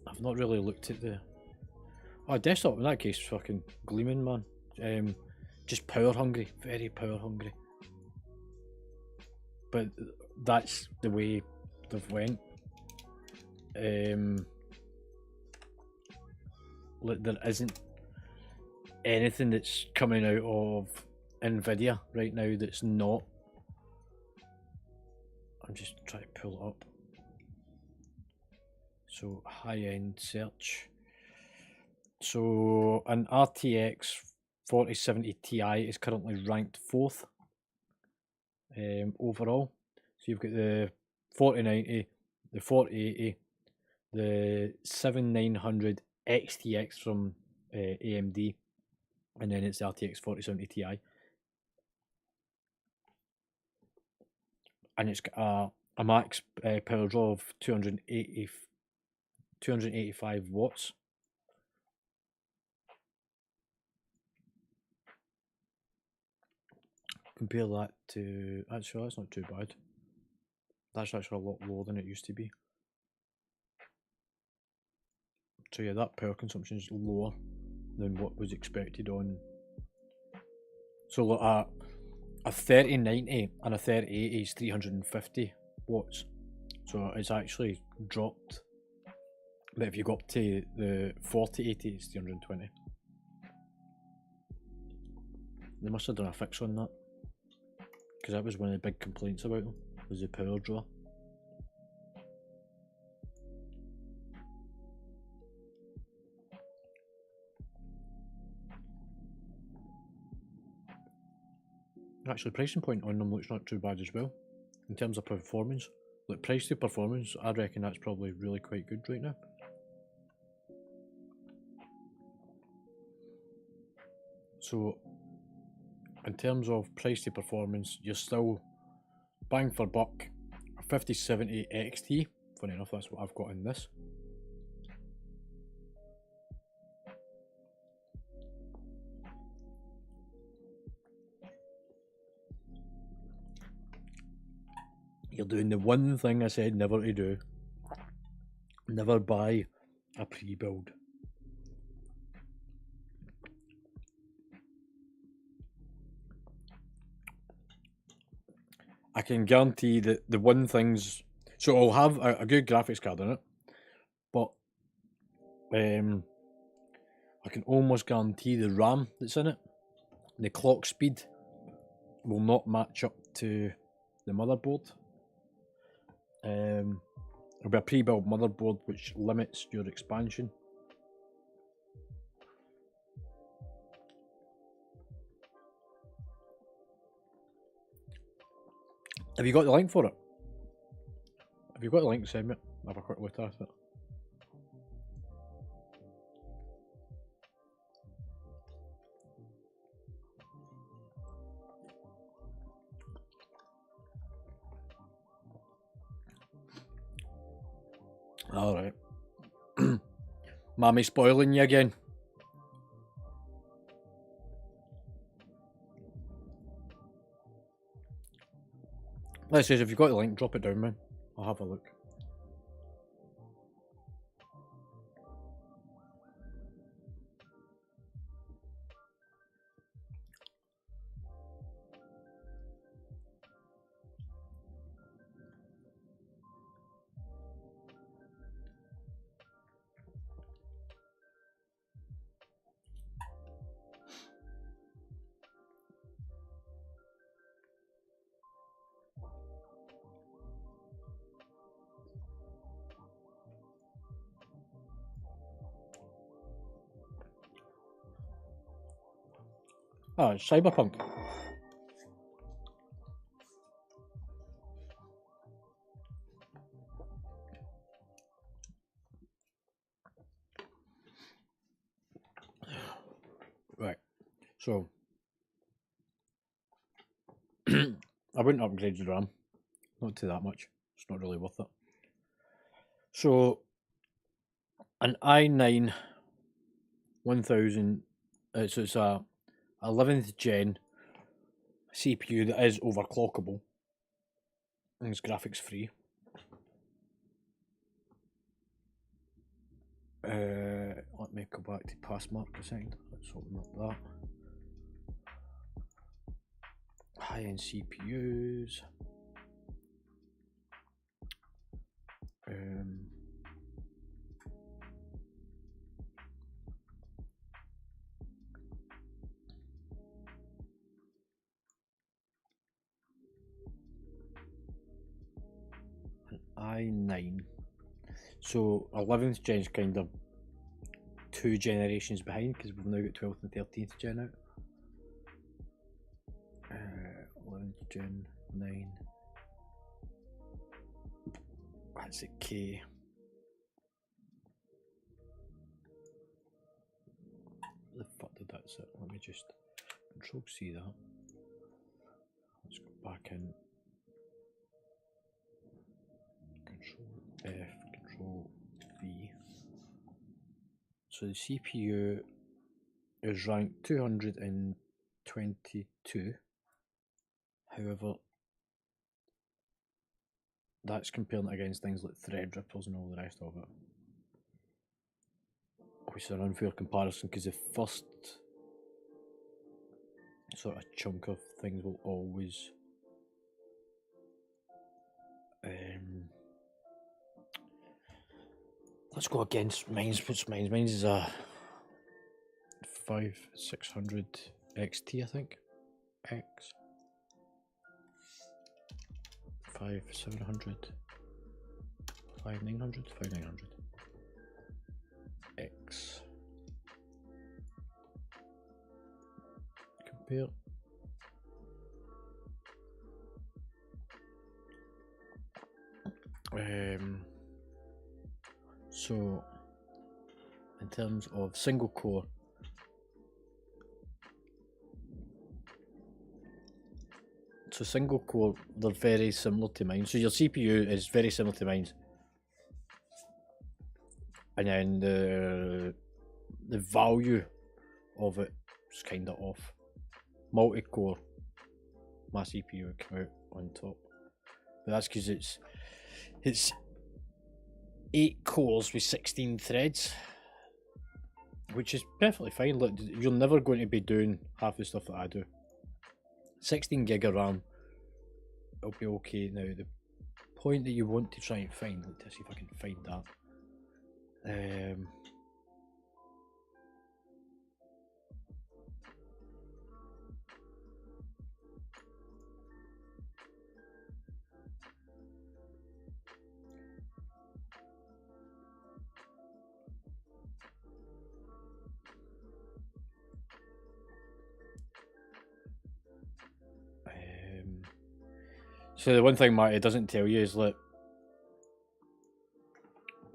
I've not really looked at the desktop. In that case, fucking gleaming, man. Just power hungry, very power hungry. But that's the way they've went. Like there isn't anything that's coming out of Nvidia right now that's not. I'm just trying to pull it up. So high-end search. So an RTX 4070 Ti is currently ranked 4th overall. So you've got the 4090, the 4080, the 7900 XTX from AMD, and then it's the RTX 4070 Ti. And it's got a max power draw of 285 watts. Compare that to, actually that's not too bad. That's actually a lot lower than it used to be. So yeah, that power consumption is lower than what was expected on. So look at a 3090 and a 3080 is 350 watts. So it's actually dropped. But if you go up to the 4080, it's 320. They must have done a fix on that, because that was one of the big complaints about them, was the power draw. Actually, pricing point on them looks not too bad as well. In terms of performance, like price to performance, I reckon that's probably really quite good right now. So, in terms of price to performance, you're still bang for buck. A 5070 XT, funny enough, that's what I've got in this. You're doing the one thing I said never to do. Never buy a pre-build. I can guarantee that the one things, so I'll have a good graphics card in it, but I can almost guarantee the RAM that's in it, the clock speed, will not match up to the motherboard. It'll be a pre-built motherboard which limits your expansion. Have you got the link for it? Have you got the link, send me it. I'll have a quick look at it. Alright. Mammy spoiling you again. Let's say if you've got the link, drop it down, man. I'll have a look. Oh, it's Cyberpunk. Right, so I wouldn't upgrade the RAM, not to that much, it's not really worth it. So an i9 1000, so it's a 11th gen CPU that is overclockable and it's graphics free. Let me go back to Passmark a second. Let's open up that. High-end CPUs. An i9. So 11th gen is kind of 2 generations behind because we've now got 12th and 13th gen out. 11th gen. 9. That's a K. Where the fuck did that sit? Let me just Control C that. Let's go back in. Control F, Control V. So the CPU is ranked 222. However, that's comparing it against things like Threadrippers and all the rest of it, which is an unfair comparison because the first sort of chunk of things will always let's go against Mines. What's Mines? Mines is a 5600 XT, I think. X 5700 5900 5900 X. Compare. So in terms of single core, so single core, they're very similar to mine. So your CPU is very similar to mine, and then the value of it is kind of off. Multi-core, my CPU would come out on top, but that's because it's 8 cores with 16 threads, which is perfectly fine. Look, you're never going to be doing half the stuff that I do. 16 gig of RAM, it'll be okay. Now the point that you want to try and find, let's see if I can find that. So the one thing Matty doesn't tell you is like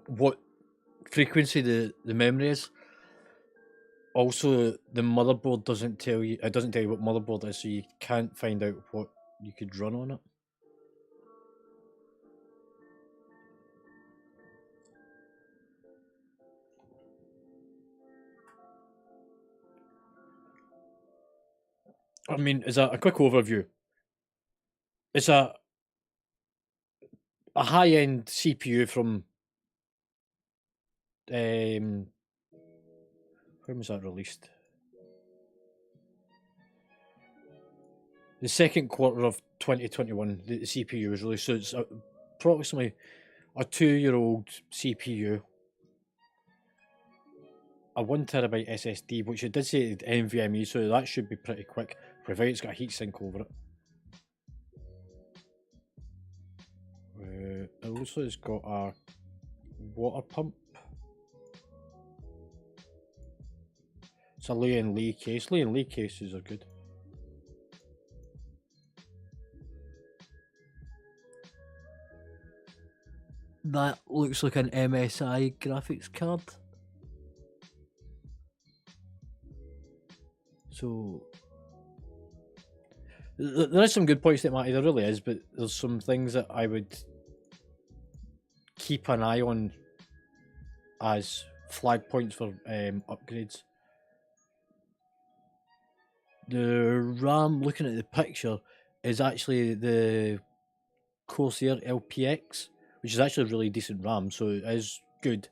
what frequency the memory is. Also, the motherboard doesn't tell you. It doesn't tell you what motherboard it is, so you can't find out what you could run on it. I mean, as a quick overview, it's a high-end CPU from when was that released? The second quarter of 2021, the CPU was released. So it's approximately a 2-year-old CPU, a 1TB SSD, which it did say NVMe, so that should be pretty quick, provided it's got a heatsink over it. It also has got a water pump. It's a Lay and Lee case. Lay and Lee cases are good. That looks like an MSI graphics card. So there is some good points that Matty, there really is, but there's some things that I would keep an eye on as flag points for upgrades. The RAM, looking at the picture, is actually the Corsair LPX, which is actually a really decent RAM, so it is good.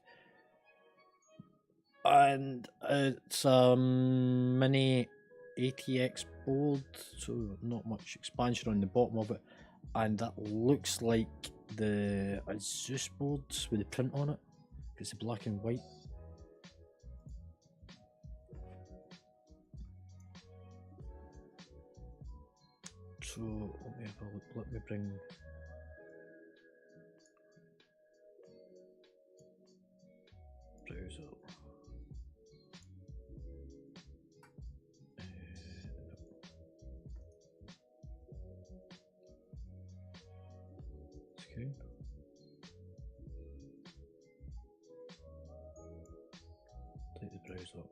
And it's a mini ATX board, so not much expansion on the bottom of it, and that looks like the Asus boards with the print on it. It's the black and white. So let me have a look. Let me bring browser. Okay. Take the browser up.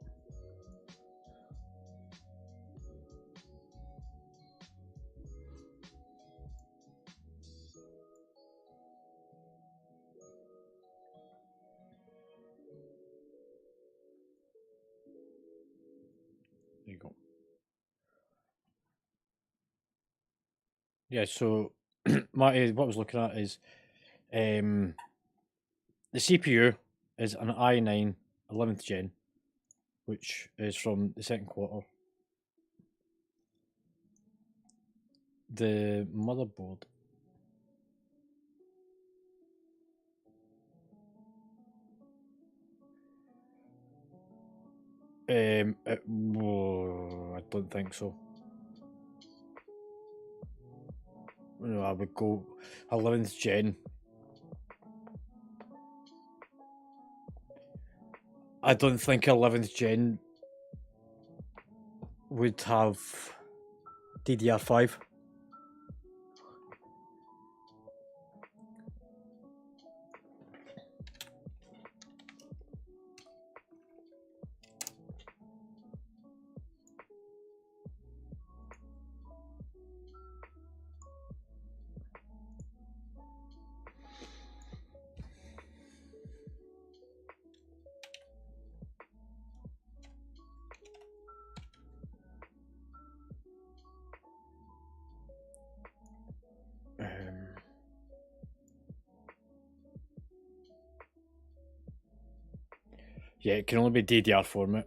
There you go. Yeah, so what I was looking at is the CPU is an i9 11th gen, which is from the second quarter. The motherboard I don't think so. No, I would go 11th gen. I don't think 11th gen would have DDR5. Yeah, it can only be DDR format.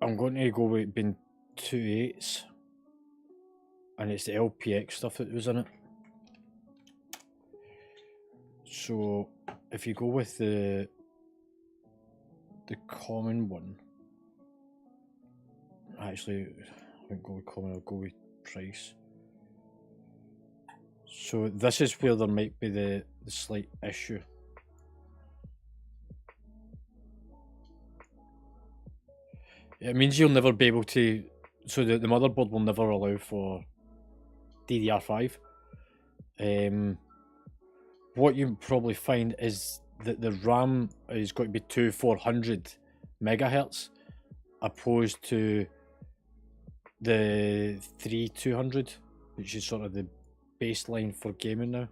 I'm going to go with being 2.8s, and it's the LPX stuff that was in it. So if you go with the common one, actually, I won't go with common. I'll go with price. So this is where there might be the slight issue. It means you'll never be able to. So the motherboard will never allow for DDR5. What you probably find is that the RAM is going to be 2400 megahertz, opposed to the 3200, which is sort of the baseline for gaming now.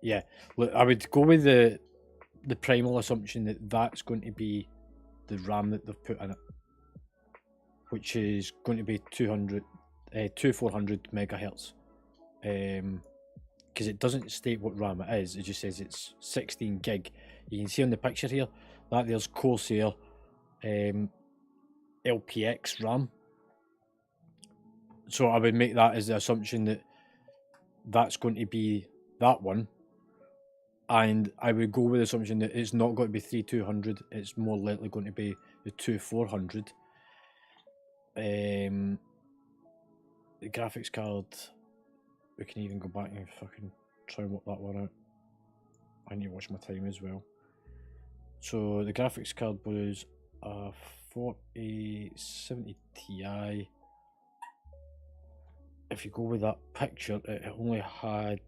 Yeah, look, I would go with the primal assumption that that's going to be the RAM that they've put in it, which is going to be 2400 megahertz. Because it doesn't state what RAM it is, it just says it's 16 gig. You can see on the picture here that there's Corsair LPX RAM. So I would make that as the assumption that that's going to be that one. And I would go with the assumption that it's not going to be 3200, it's more likely going to be the 2400. The graphics card, we can even go back and fucking try and work that one out. I need to watch my time as well. So the graphics card was a 4070 Ti. If you go with that picture, it only had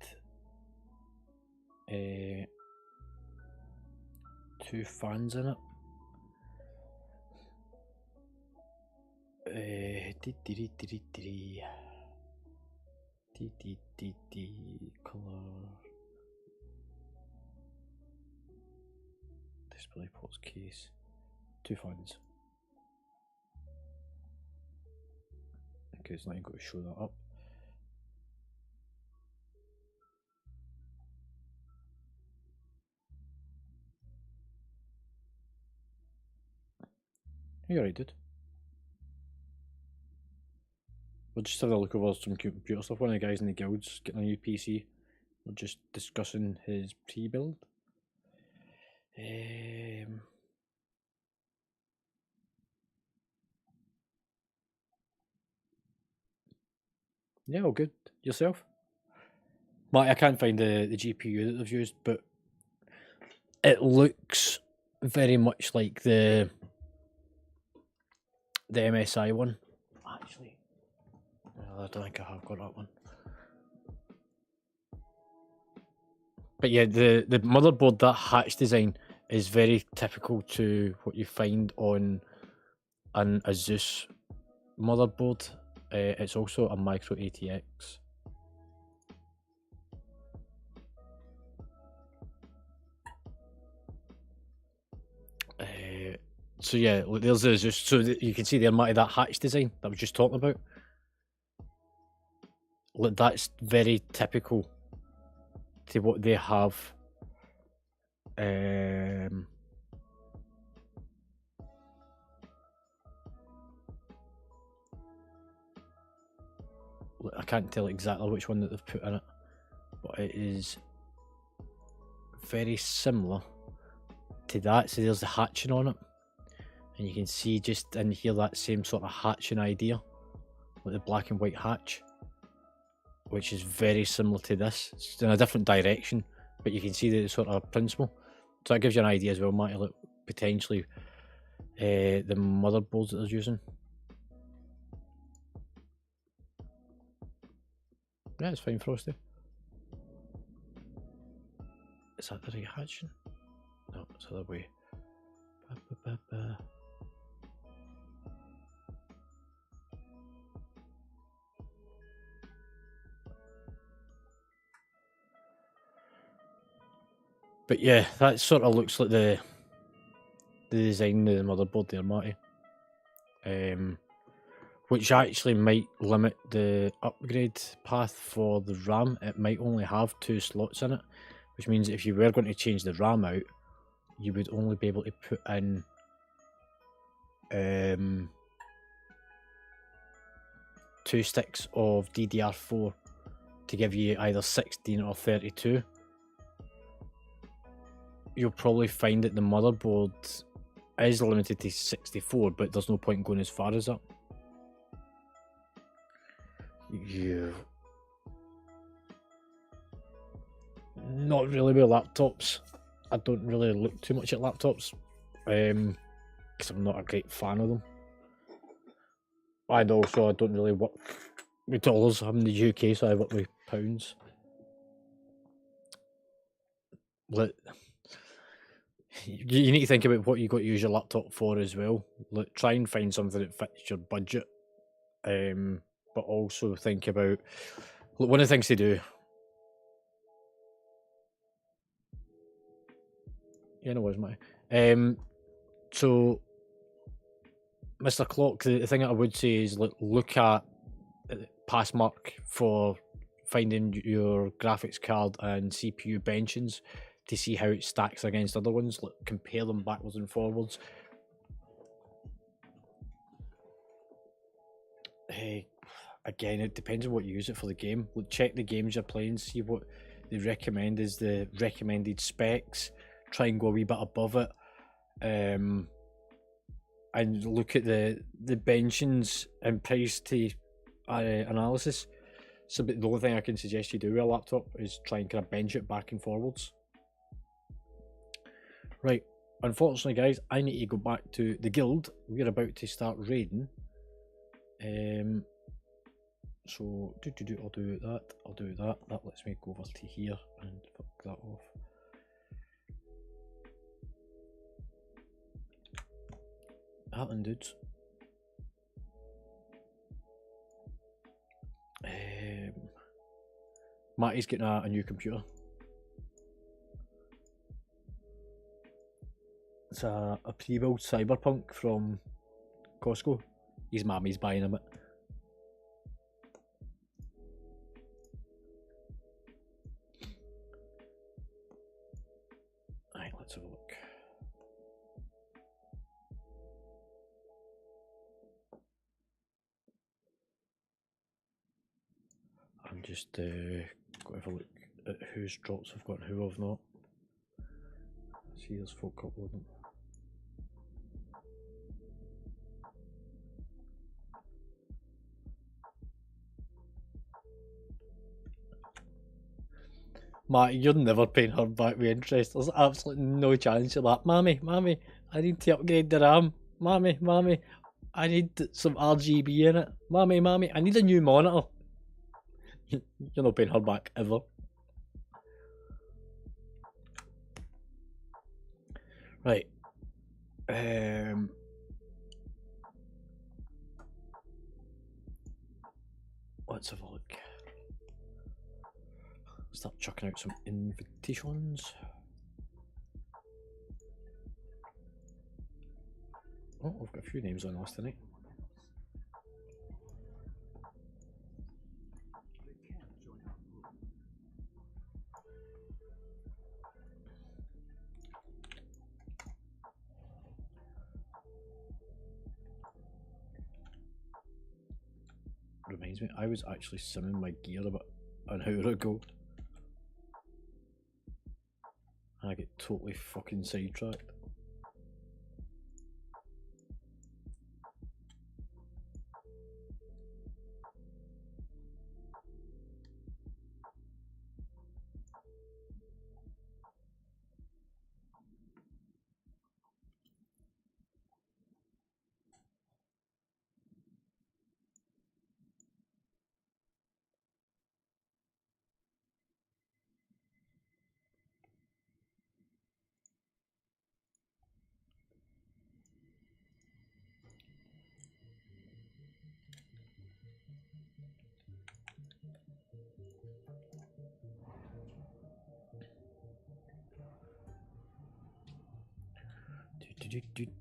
two fans in it. Color display ports case, two fans. Okay, so now you've got to show that up. You alright, dude? We're just having a look over some computer stuff. One of the guys in the guild's getting a new PC. We're just discussing his pre-build. Yeah, all good. Yourself? Mate, I can't find the GPU that they've used, but it looks very much like the the MSI one. Actually, no, I don't think I have got that one. But yeah, the motherboard, that hatch design is very typical to what you find on an Asus motherboard. It's also a micro ATX. So yeah, look, there's the Asus. So you can see there, Matty, that hatch design that I was just talking about. Look, that's very typical to what they have. Look, I can't tell exactly which one that they've put in it, but it is very similar to that. So there's the hatching on it, and you can see just in here that same sort of hatching idea, like the black and white hatch, which is very similar to this. It's in a different direction, but you can see the sort of principle. So that gives you an idea as well, Matty, like potentially the motherboards that they're using. Yeah, it's fine, Frosty. Is that the right hatching? No, it's the other way. But yeah, that sort of looks like the design of the motherboard there, Matty. Which actually might limit the upgrade path for the RAM. It might only have 2 slots in it, which means if you were going to change the RAM out, you would only be able to put in 2 sticks of DDR4 to give you either 16 or 32. You'll probably find that the motherboard is limited to 64, but there's no point in going as far as that. Yeah. Not really with laptops. I don't really look too much at laptops, because I'm not a great fan of them. And also I don't really work with dollars. I'm in the UK, so I work with pounds. But you need to think about what you got to use your laptop for as well. Like, try and find something that fits your budget. But also think about, look, one of the things to do. Yeah, no worries, mate. So, Mr. Clock, the thing that I would say is look at Passmark for finding your graphics card and CPU benchings to see how it stacks against other ones. Compare them backwards and forwards. Again, it depends on what you use it for the game. Check the games you're playing, see what they recommend is the recommended specs. Try and go a wee bit above it, and look at the benchings and price to analysis. So, but the only thing I can suggest you do with a laptop is try and kind of bench it back and forwards. Right, unfortunately, guys, I need to go back to the guild. We're about to start raiding. So I'll do that. I'll do that. That lets me go over to here and fuck that off. Happening, dudes. Matty's getting a new computer. It's a pre-built Cyberpunk from Costco. His mammy's buying him it. Right, let's have a look. I'm just going to have a look at whose drops I've got and who I've not. See, there's folk uploading. Matt, you're never paying her back with interest. There's absolutely no chance you're like, Mammy, I need to upgrade the RAM. Mammy. I need some RGB in it. Mommy, I need a new monitor. You're not paying her back ever. Right. Let's have a look. Start chucking out some invitations. Oh, I've got a few names on the list tonight. Reminds me, I was actually simming my gear about an hour ago. I get totally fucking sidetracked.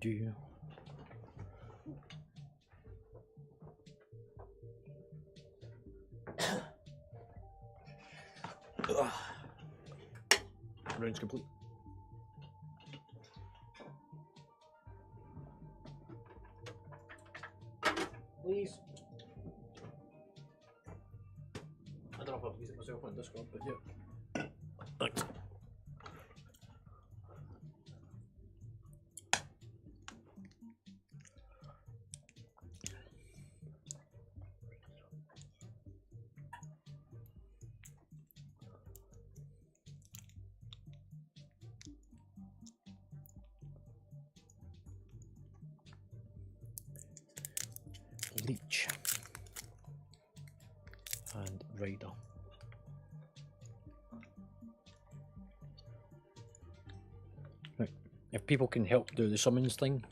Do. Round's complete. Please. I don't know if I've used it myself on Discord, but yeah. Thanks. Leech and Rider. Right. If people can help do the summons thing,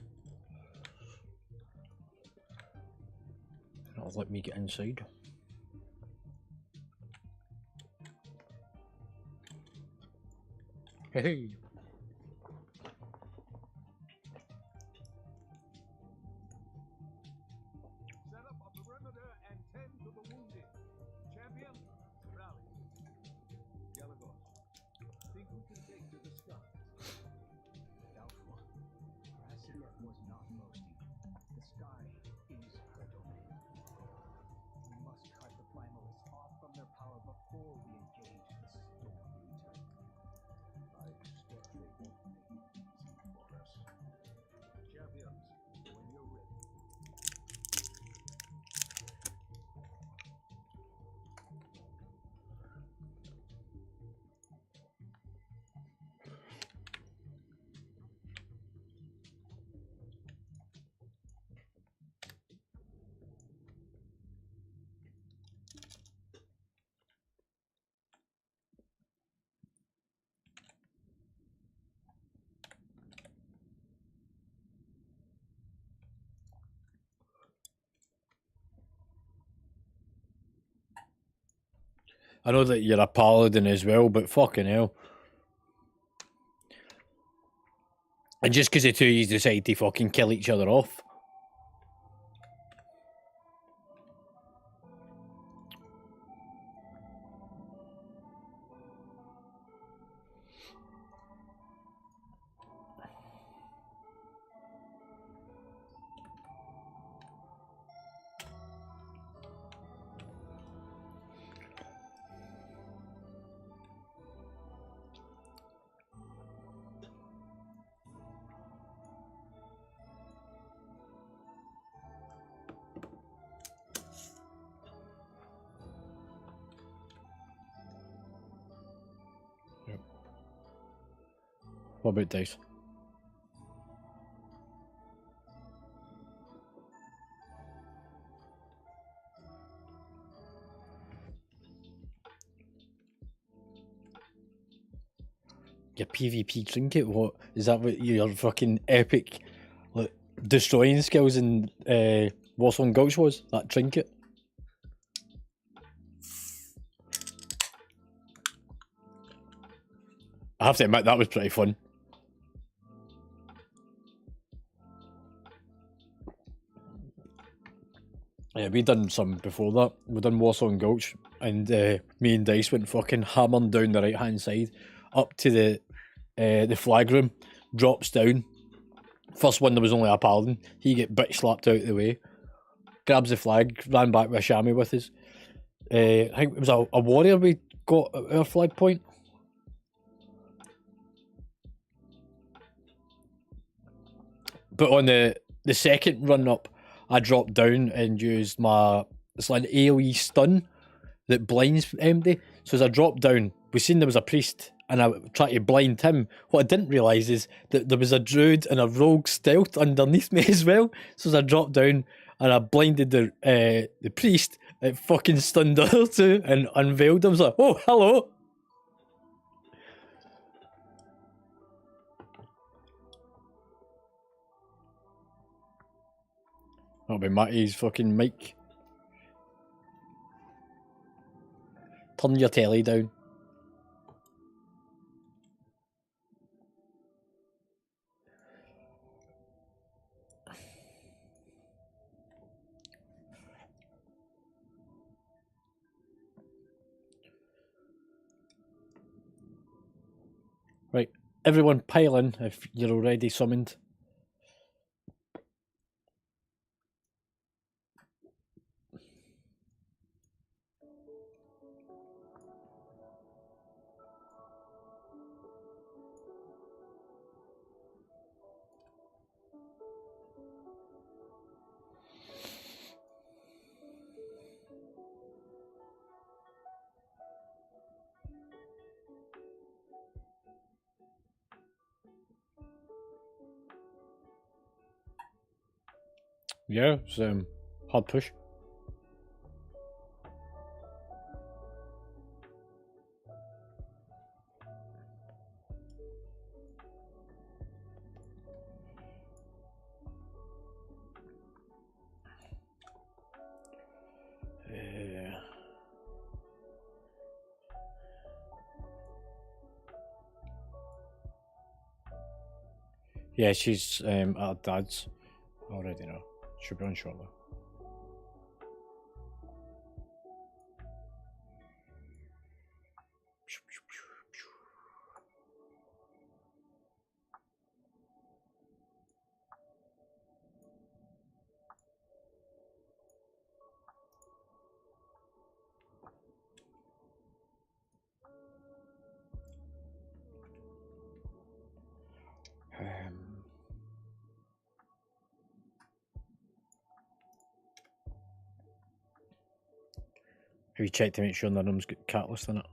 that'll let me get inside. Hey. Set up a perimeter and tend to the wounded. Champion, rally. Galagos, think we can take to the sky? Doubtful. Rassilith was not boasting. The sky is her domain. We must cut the finalists off from their power before we engage the storm return. I expect they won't make it easy for us. Champions, when you're ready. I know that you're a paladin as well, but fucking hell. And just because the two of you decide to fucking kill each other off. What about dice? Your PvP trinket? What is that? What your fucking epic, like, destroying skills in Warsong Gulch was? That trinket? I have to admit that was pretty fun. Yeah, we done some before that. We done Warsong Gulch, and me and Dice went fucking hammering down the right hand side, up to the flag room, drops down. First one there was only a paladin. He get bitch slapped out of the way, grabs the flag, ran back with a chamois with us. I think it was a warrior we got at our flag point. But on the second run up, I dropped down and used it's like an AoE stun that blinds empty. So as I dropped down, we seen there was a priest, and I tried to blind him. What I didn't realise is that there was a druid and a rogue stealth underneath me as well. So as I dropped down and I blinded the priest, it fucking stunned the other two and unveiled him. I was like, oh, hello. That'll be Matty's fucking mic. Turn your telly down. Right, everyone pile in if you're already summoned. Yeah, it's hard push. Yeah, she's at her dad's. Already know. Should be on shortly. Have you checked to make sure the room's got catalyst in it?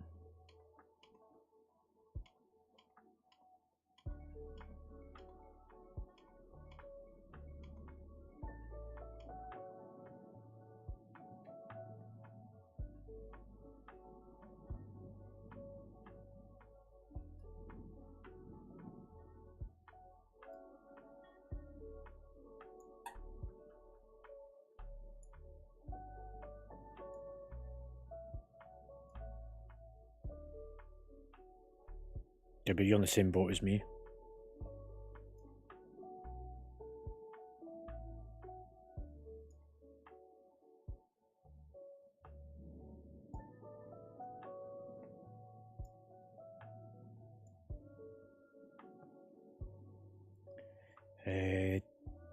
Yeah, but you're on the same boat as me.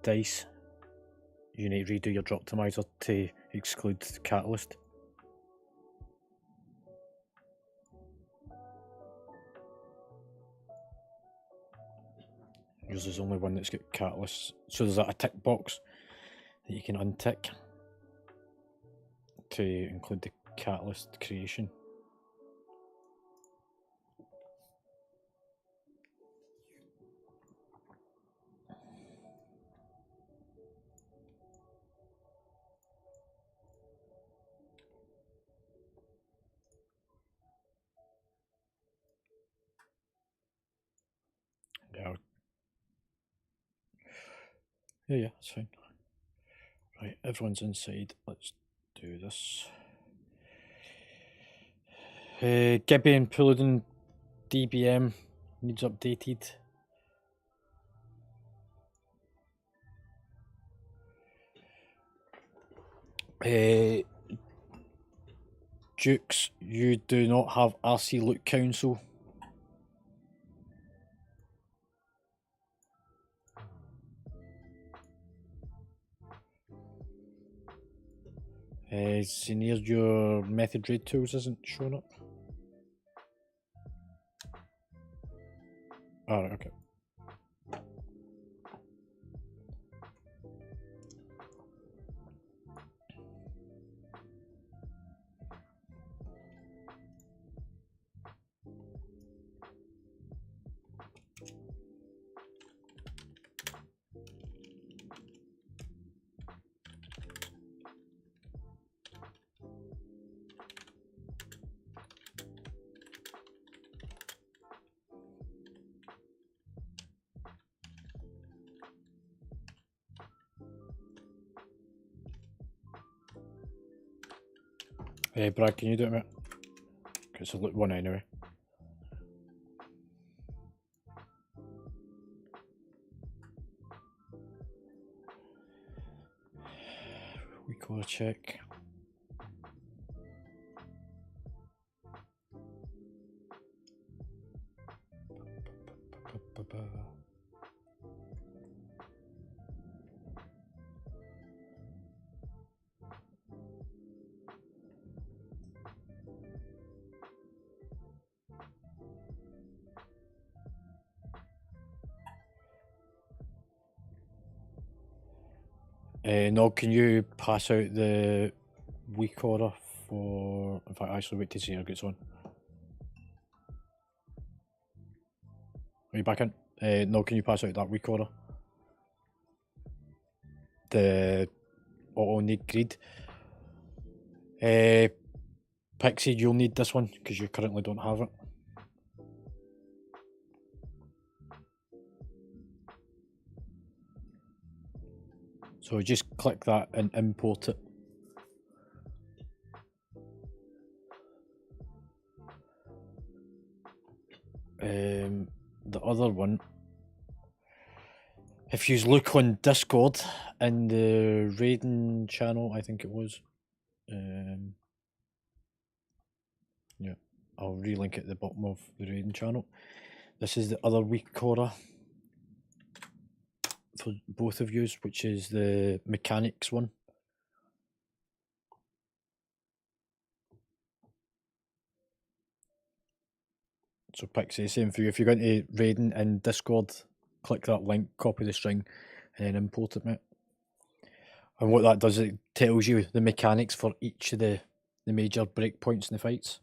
Dice. You need to redo your drop optimizer to exclude the catalyst. Yours is the only one that's got catalyst. So there's a tick box that you can untick to include the catalyst creation. Yeah, that's fine. Right, everyone's inside. Let's do this. Gibby and Pulliden DBM needs updated. Dukes, you do not have RC Look Council. Senior, your method raid tools isn't showing up. Alright, okay. Brad, can you do it, mate? It's a look one anyway. We got a check. No, can you pass out the week order for... In fact, actually wait to see how it gets on. Are you back in? No, can you pass out that week order? The auto need greed. Pixie, you'll need this one because you currently don't have it. So just click that and import it. The other one, if you look on Discord in the raiding channel, I think it was. Yeah, I'll relink it at the bottom of the raiding channel. This is the other week order for both of yous, which is the mechanics one. So Pixie, same for you. If you're going to raiding in Discord, click that link, copy the string, and then import it, mate. And what that does, it tells you the mechanics for each of the major breakpoints in the fights.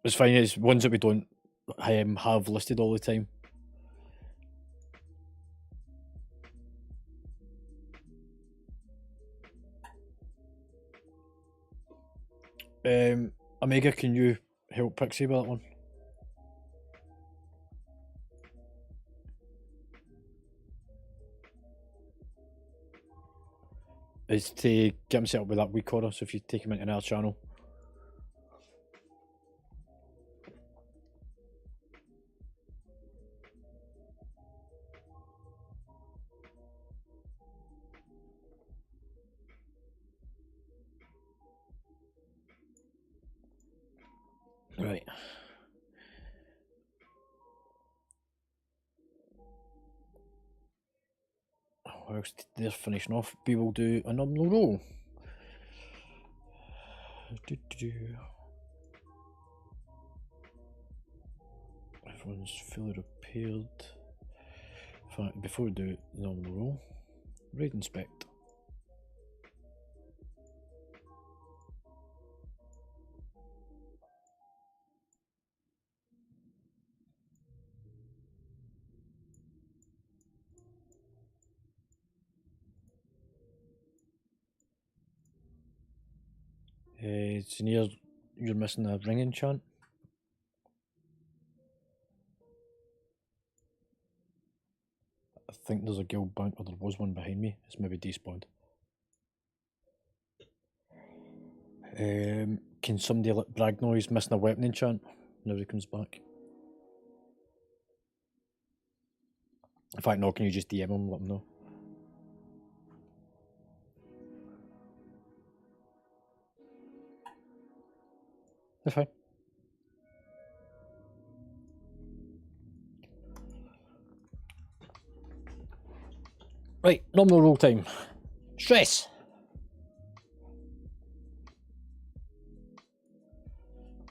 It's fine, it's ones that we don't have listed all the time. Omega, can you help Pixie with that one? Is to get him set up with that week order, so if you take him into our channel. Right. Whilst they're finishing off, we will do a nominal roll. Everyone's fully repaired. In fact, before we do the nominal roll, raid inspect. Senior, you're missing a ring enchant. think there's a guild bank, or there was one behind me. It's maybe despawned. Can somebody let Bragg know he's missing a weapon enchant whenever he comes back? In fact, no, can you just DM him, let him know? That's fine. Right, normal roll time. Stress!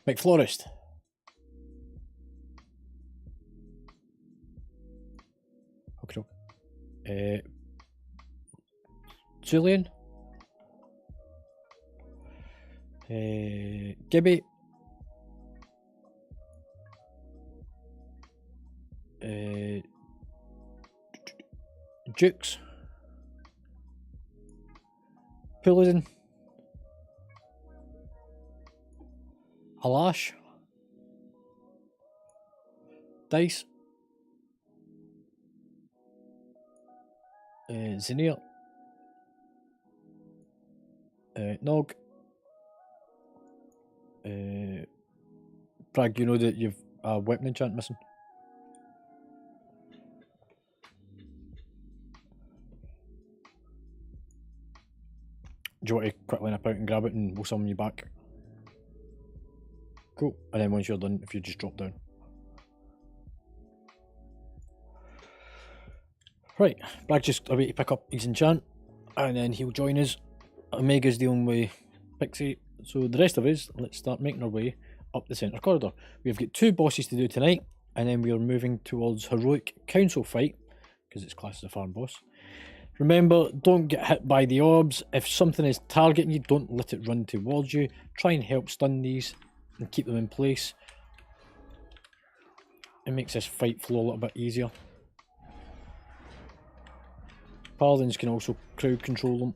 McFlorist. Okay. Julian. Gibby. Jukes. Pulizin. Alash. Dice. Zinir. Nog. Bragg, you know that you've a weapon enchant missing? Do you want to quickly nip out and grab it and we'll summon you back? Cool. And then once you're done, if you just drop down. Right, Bragg just away to pick up his enchant, and then he'll join us. Omega's dealing with Pixie, so the rest of us, let's start making our way up the centre corridor. We've got 2 bosses to do tonight, and then we are moving towards Heroic Council fight, because it's classed as a farm boss. Remember, don't get hit by the orbs. If something is targeting you, don't let it run towards you. Try and help stun these and keep them in place. It makes this fight flow a little bit easier. Paladins can also crowd control them.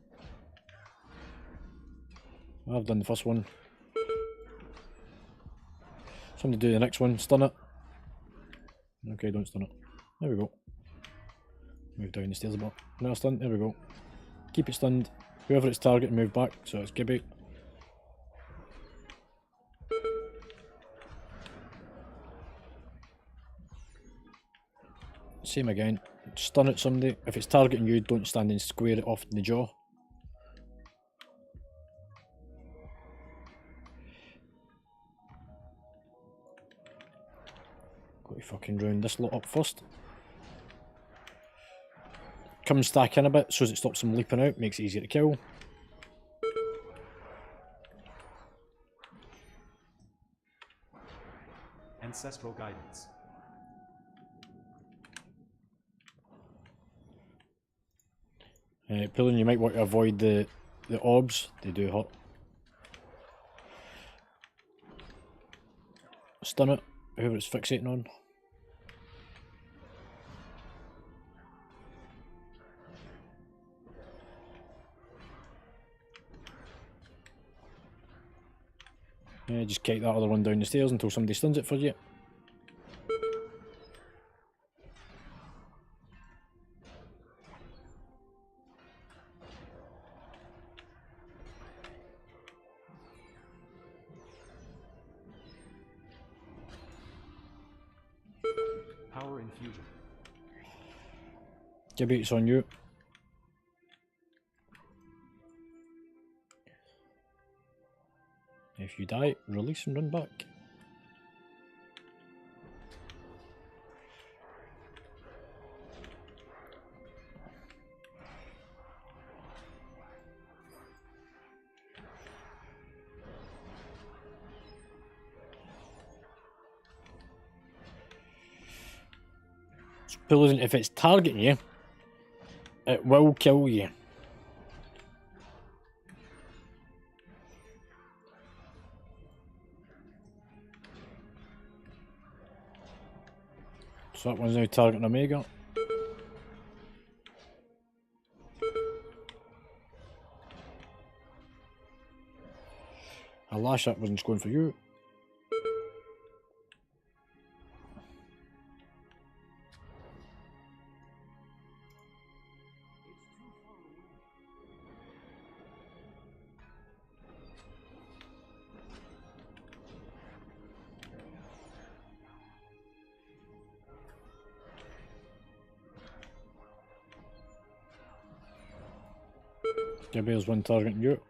I've done the first one. Somebody do the next one. Stun it. Okay, don't stun it. There we go. Move down the stairs a bit. Another stun. There we go. Keep it stunned. Whoever it's targeting, move back. So it's Gibby. Same again. Stun at somebody. If it's targeting you, don't stand and square it off in the jaw. Got to fucking round this lot up first. Come stack in a bit so as it stops them leaping out, makes it easier to kill. Ancestral guidance. Pulling, you might want to avoid the orbs, they do hurt. Stun it, whoever it's fixating on. Yeah, just kick that other one down the stairs until somebody stuns it for you. Power infusion. Gibby, it's on you. If you die, release and run back. Pulling, if it's targeting you, it will kill you. So that one's now targeting Omega. Alash, that one's going for you. Maybe there's one targeting you.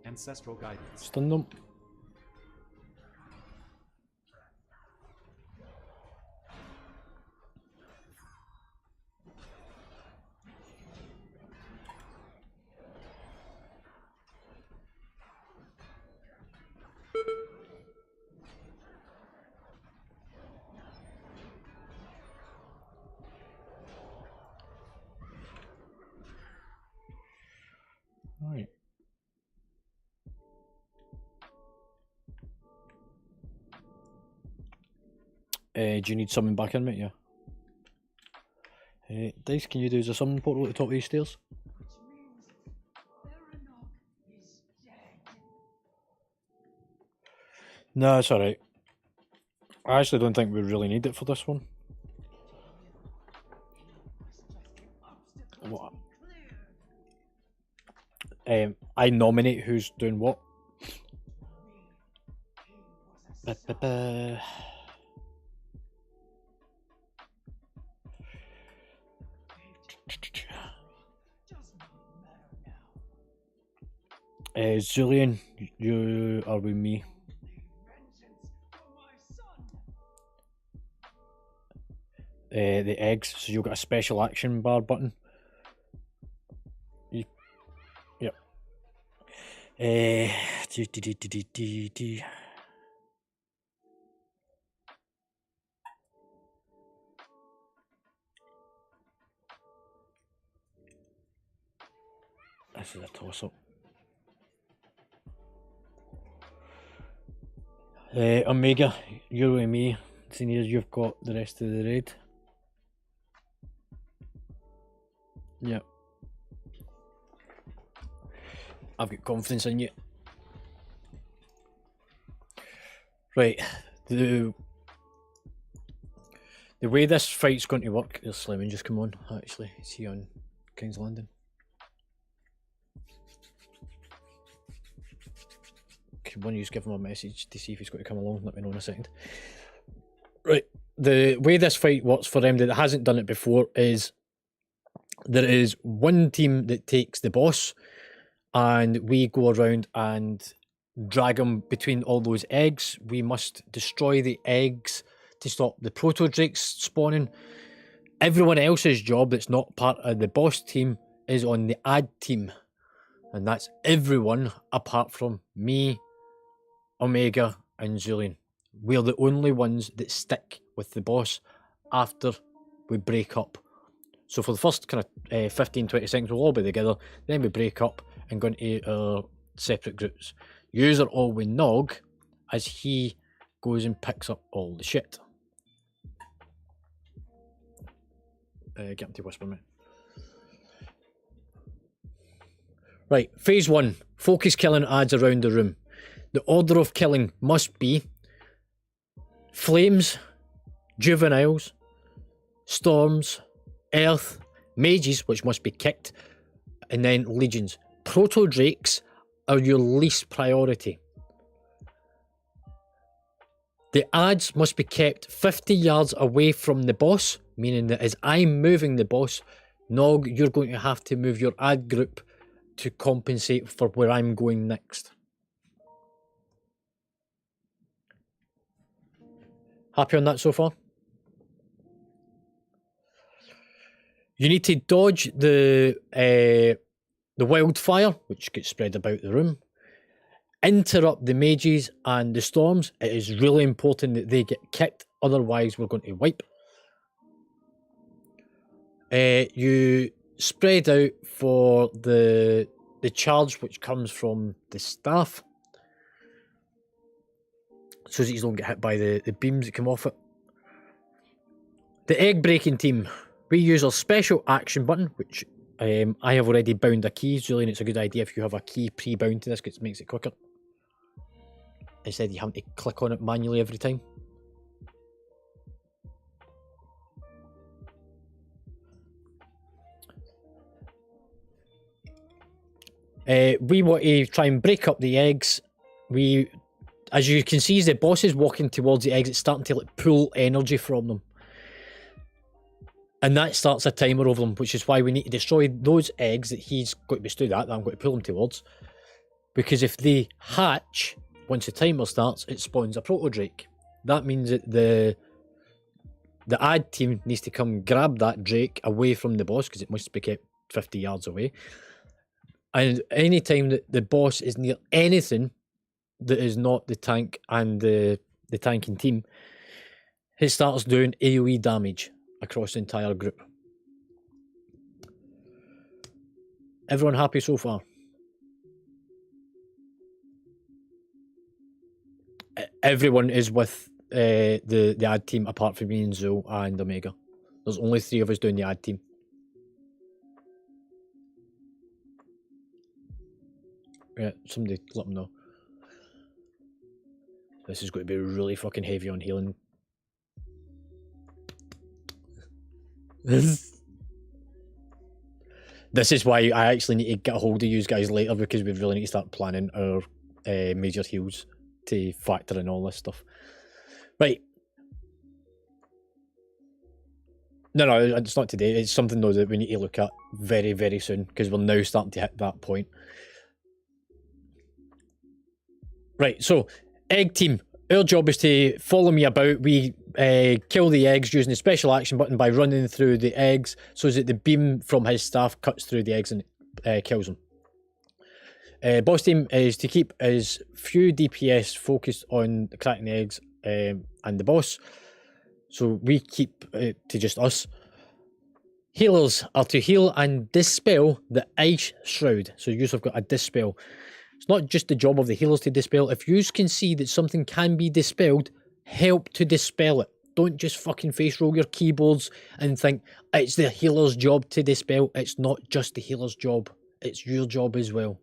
Ancestral guidance. Stun them. Right. Do you need something back in, mate? Yeah. Dice, can you do a summon portal at the top of these stairs? No, it's alright. I actually don't think we really need it for this one. What? I nominate who's doing what. Julian, you are with me. The eggs, so you've got a special action bar button. Yep. This is a toss-up. Omega, you're with me. Senior, you've got the rest of the raid. Yep. I've got confidence in you. Right, the way this fight's going to work is Slimming just come on, actually. Is he on King's Landing? Can one of you give him a message to see if he's going to come along? Let me know in a second. Right, the way this fight works for them that hasn't done it before is there is one team that takes the boss, and we go around and drag him between all those eggs. We must destroy the eggs to stop the proto-drakes spawning. Everyone else's job that's not part of the boss team is on the ad team, and that's everyone apart from me, Omega, and Julian. We're the only ones that stick with the boss after we break up. So for the first kind of 15-20 seconds, we'll all be together, then we break up and go into our separate groups. Yous are all with Nog as he goes and picks up all the shit. Get him to whisper me. Right, phase 1. Focus killing ads around the room. The order of killing must be flames, juveniles, storms, earth, mages, which must be kicked, and then legions. Proto-drakes are your least priority. The ads must be kept 50 yards away from the boss, meaning that as I'm moving the boss, Nog, you're going to have to move your ad group to compensate for where I'm going next. Happy on that so far? You need to dodge the wildfire, which gets spread about the room. Interrupt the mages and the storms. It is really important that they get kicked, otherwise we're going to wipe. You spread out for the charge which comes from the staff, so that you don't get hit by the beams that come off it. The egg breaking team. We use our special action button, which I have already bound a key, Julian. It's a good idea if you have a key pre-bound to this, because it makes it quicker. Instead of you having to click on it manually every time. We want to try and break up the eggs. As you can see, as the boss is walking towards the eggs, it's starting to pull energy from them. And that starts a timer over them, which is why we need to destroy those eggs that he's got to be stood at, that I'm going to pull him towards. Because if they hatch, once the timer starts, it spawns a proto-drake. That means that the ad team needs to come grab that drake away from the boss, because it must be kept 50 yards away. And any time that the boss is near anything that is not the tank and the tanking team, he starts doing AoE damage across the entire group. Everyone happy so far? Everyone is with the ad team apart from me and Zoe and Omega. There's only 3 of us doing the ad team. Yeah, somebody let them know. This is going to be really fucking heavy on healing. This is why I actually need to get a hold of you guys later, because we really need to start planning our major heals to factor in all this stuff. Right. No, it's not today. It's something though that we need to look at very, very soon, because we're now starting to hit that point. Right, so egg team. Our job is to follow me about. We kill the eggs using the special action button by running through the eggs, so that the beam from his staff cuts through the eggs and kills them. Boss team is to keep as few DPS focused on cracking the eggs and the boss, so we keep to just us. Healers are to heal and dispel the ice shroud, so you have got a dispel. It's not just the job of the healers to dispel. If you can see that something can be dispelled, help to dispel it. Don't just fucking face roll your keyboards and think it's the healer's job to dispel. It's not just the healer's job. It's your job as well.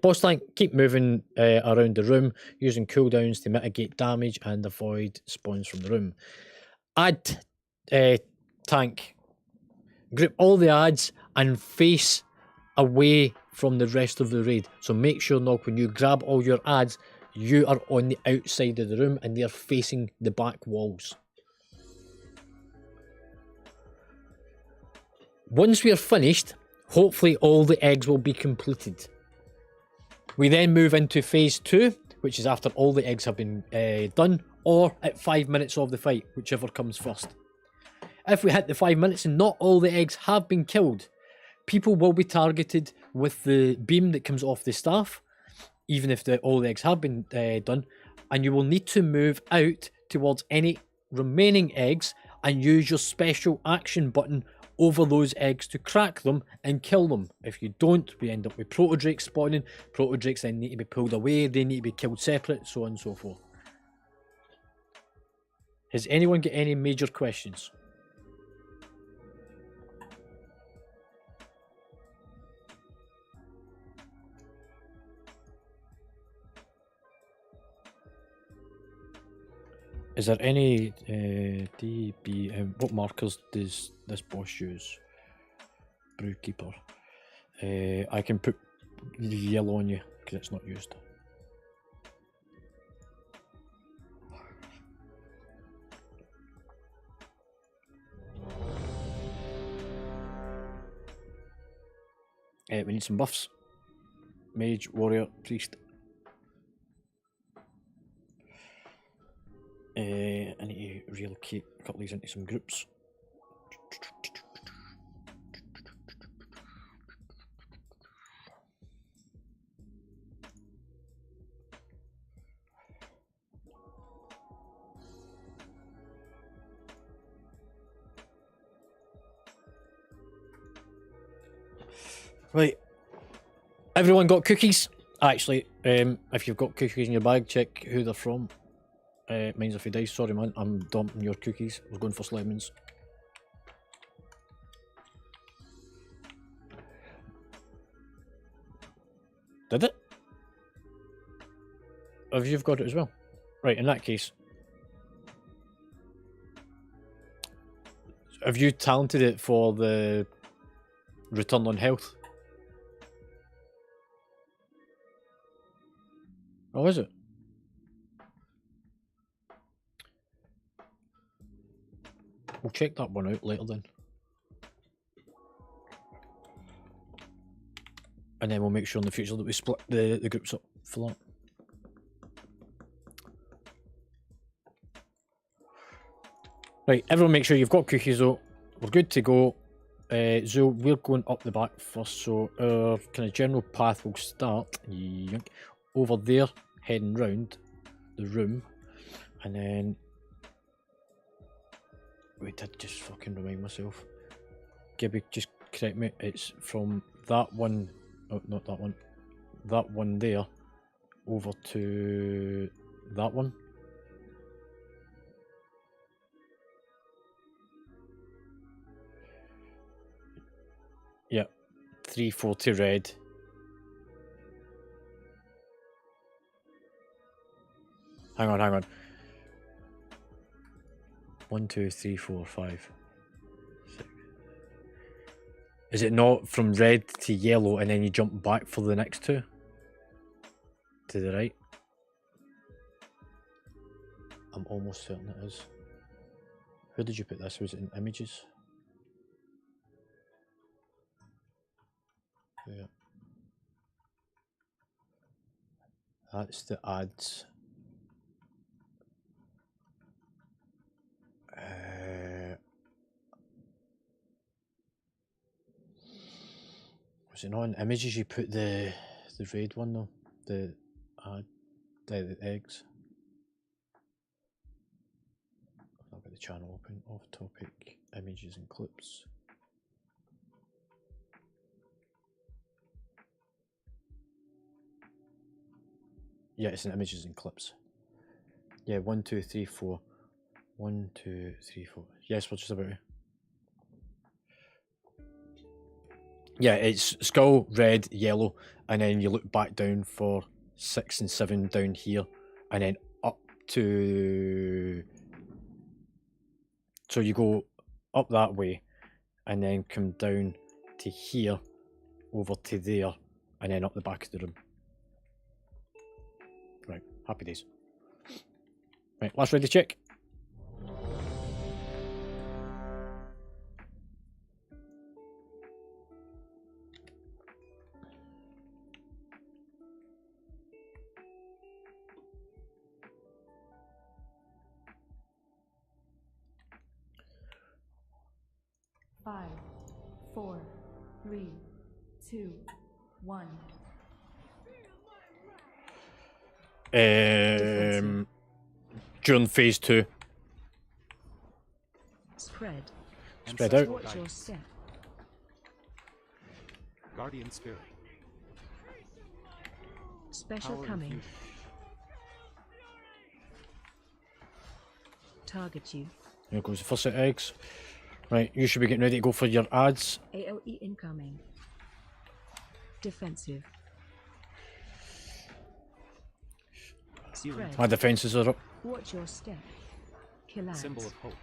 Boss tank, keep moving around the room, using cooldowns to mitigate damage and avoid spawns from the room. Ad tank, group all the ads and face away from the rest of the raid. So make sure, Nog, when you grab all your ads, you are on the outside of the room and they're facing the back walls. Once we are finished, hopefully all the eggs will be completed. We then move into phase 2, which is after all the eggs have been done, or at 5 minutes of the fight, whichever comes first. If we hit the 5 minutes and not all the eggs have been killed, people will be targeted with the beam that comes off the staff, even if all the eggs have been done, and you will need to move out towards any remaining eggs and use your special action button over those eggs to crack them and kill them. If you don't, we end up with proto-drakes spawning. Proto-drakes then need to be pulled away, they need to be killed separate, so on and so forth. Has anyone got any major questions? Is there any DB? What markers does this boss use? Brewkeeper. I can put yellow on you because it's not used. We need some buffs. Mage, warrior, priest. I need to relocate a couple of these into some groups. Right. Everyone got cookies? Actually, if you've got cookies in your bag, check who they're from. Mine's a few dice. Sorry, man. I'm dumping your cookies. I was going for Slimans. Did it? Have you got it as well? Right, in that case. Have you talented it for the return on health? Oh, is it? We'll check that one out later then. And then we'll make sure in the future that we split the groups up for that. Right, everyone make sure you've got cookies though. We're good to go. Zul, we're going up the back first, so our kind of general path will start over there, heading round the room, and then we did just fucking remind myself. Gibby, just correct me. It's from that one, oh, not that one there, over to that one. Yep, 340 red. Hang on. 1, 2, 3, 4, 5, 6. Is it not from red to yellow and then you jump back for the next two? To the right? I'm almost certain it is. Where did you put this? Was it in images? Yeah. That's the ads. Was it not in images you put the red one though? The ad, the eggs. I've got the channel open. Off topic, images and clips. Yeah, it's in images and clips. Yeah, 1, 2, 3, 4. 1, 2, 3, 4. Yes, we're just about here. Yeah, it's skull, red, yellow, and then you look back down for 6 and 7 down here, and then up to... So you go up that way, and then come down to here, over to there, and then up the back of the room. Right, happy days. Right, last ready check. Five, 4, 3, 2, 1. During phase 2. Spread. Spread out. Watch your step. Guardian Spirit. Special Power coming. infusion. Target you. Here goes the first set of eggs. Right, you should be getting ready to go for your ads. AOE incoming. Defensive. Sealing Spread. My defences are up. Watch your step. Kill ads. symbol of hope.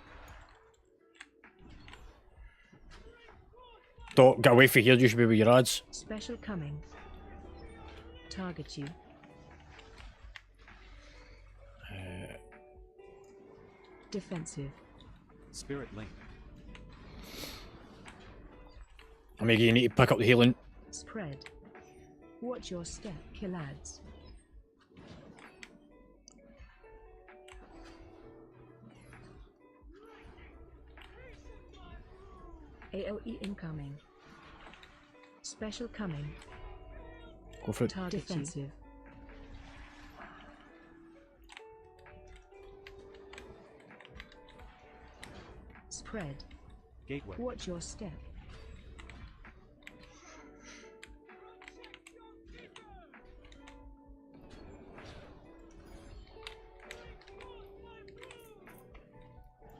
Don't get away from here, you should be with your ads. Special coming. Target you. Defensive. Spirit link. Omega, you need to pick up the healing. Spread. Watch your step. Kill ads. AOE incoming. Special coming. Go for it. Target defensive. Spread. Gateway. Watch your step.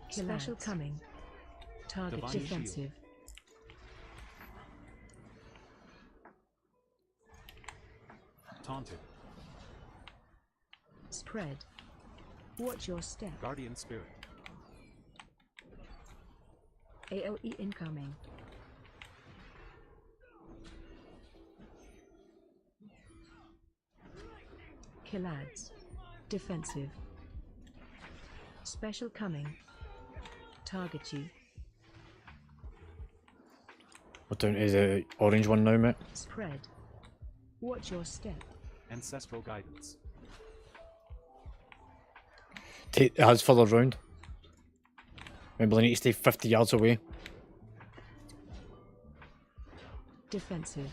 Special coming. Target Divine defensive. shield. Taunted. Spread. Watch your step. Guardian Spirit. AOE incoming. Kill ads. Defensive. Special coming. Target you. We're down to the orange one now, mate. Spread. Watch your step. Ancestral guidance. Take the ads further round. Remember, they need to stay 50 yards away. Defensive.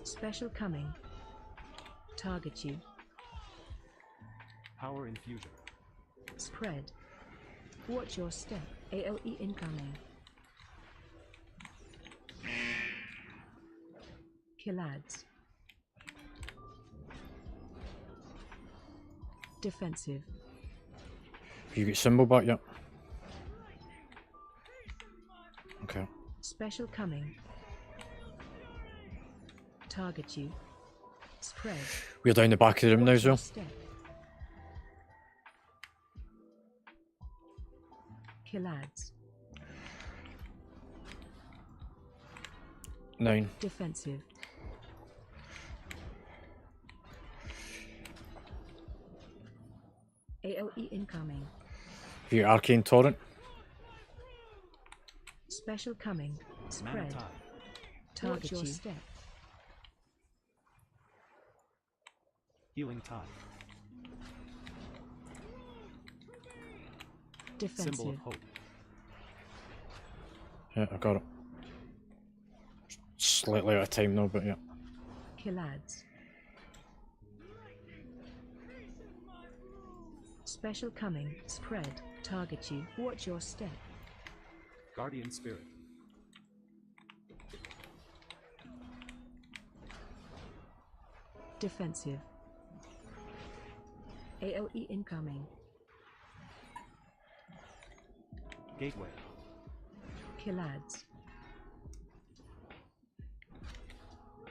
Special coming. Target you. Power infusion. Spread. Watch your step. AOE incoming. Kill ads. Defensive. You get symbol back yet? Okay. Special coming. Target you. Spread. We're down the back of the room now Watch as your well. step. Kill ads. 9. Defensive. AOE incoming. You get arcane torrent. Special coming. Mana Spread. tide. Target your step. Healing tide. Defensive. Symbol of hope. Yeah, I got it. Slightly out of time now, but yeah. Kill ads. Special coming. Spread. Target you. Watch your step. Guardian spirit. Defensive. AOE incoming. Gateway. Kill ads.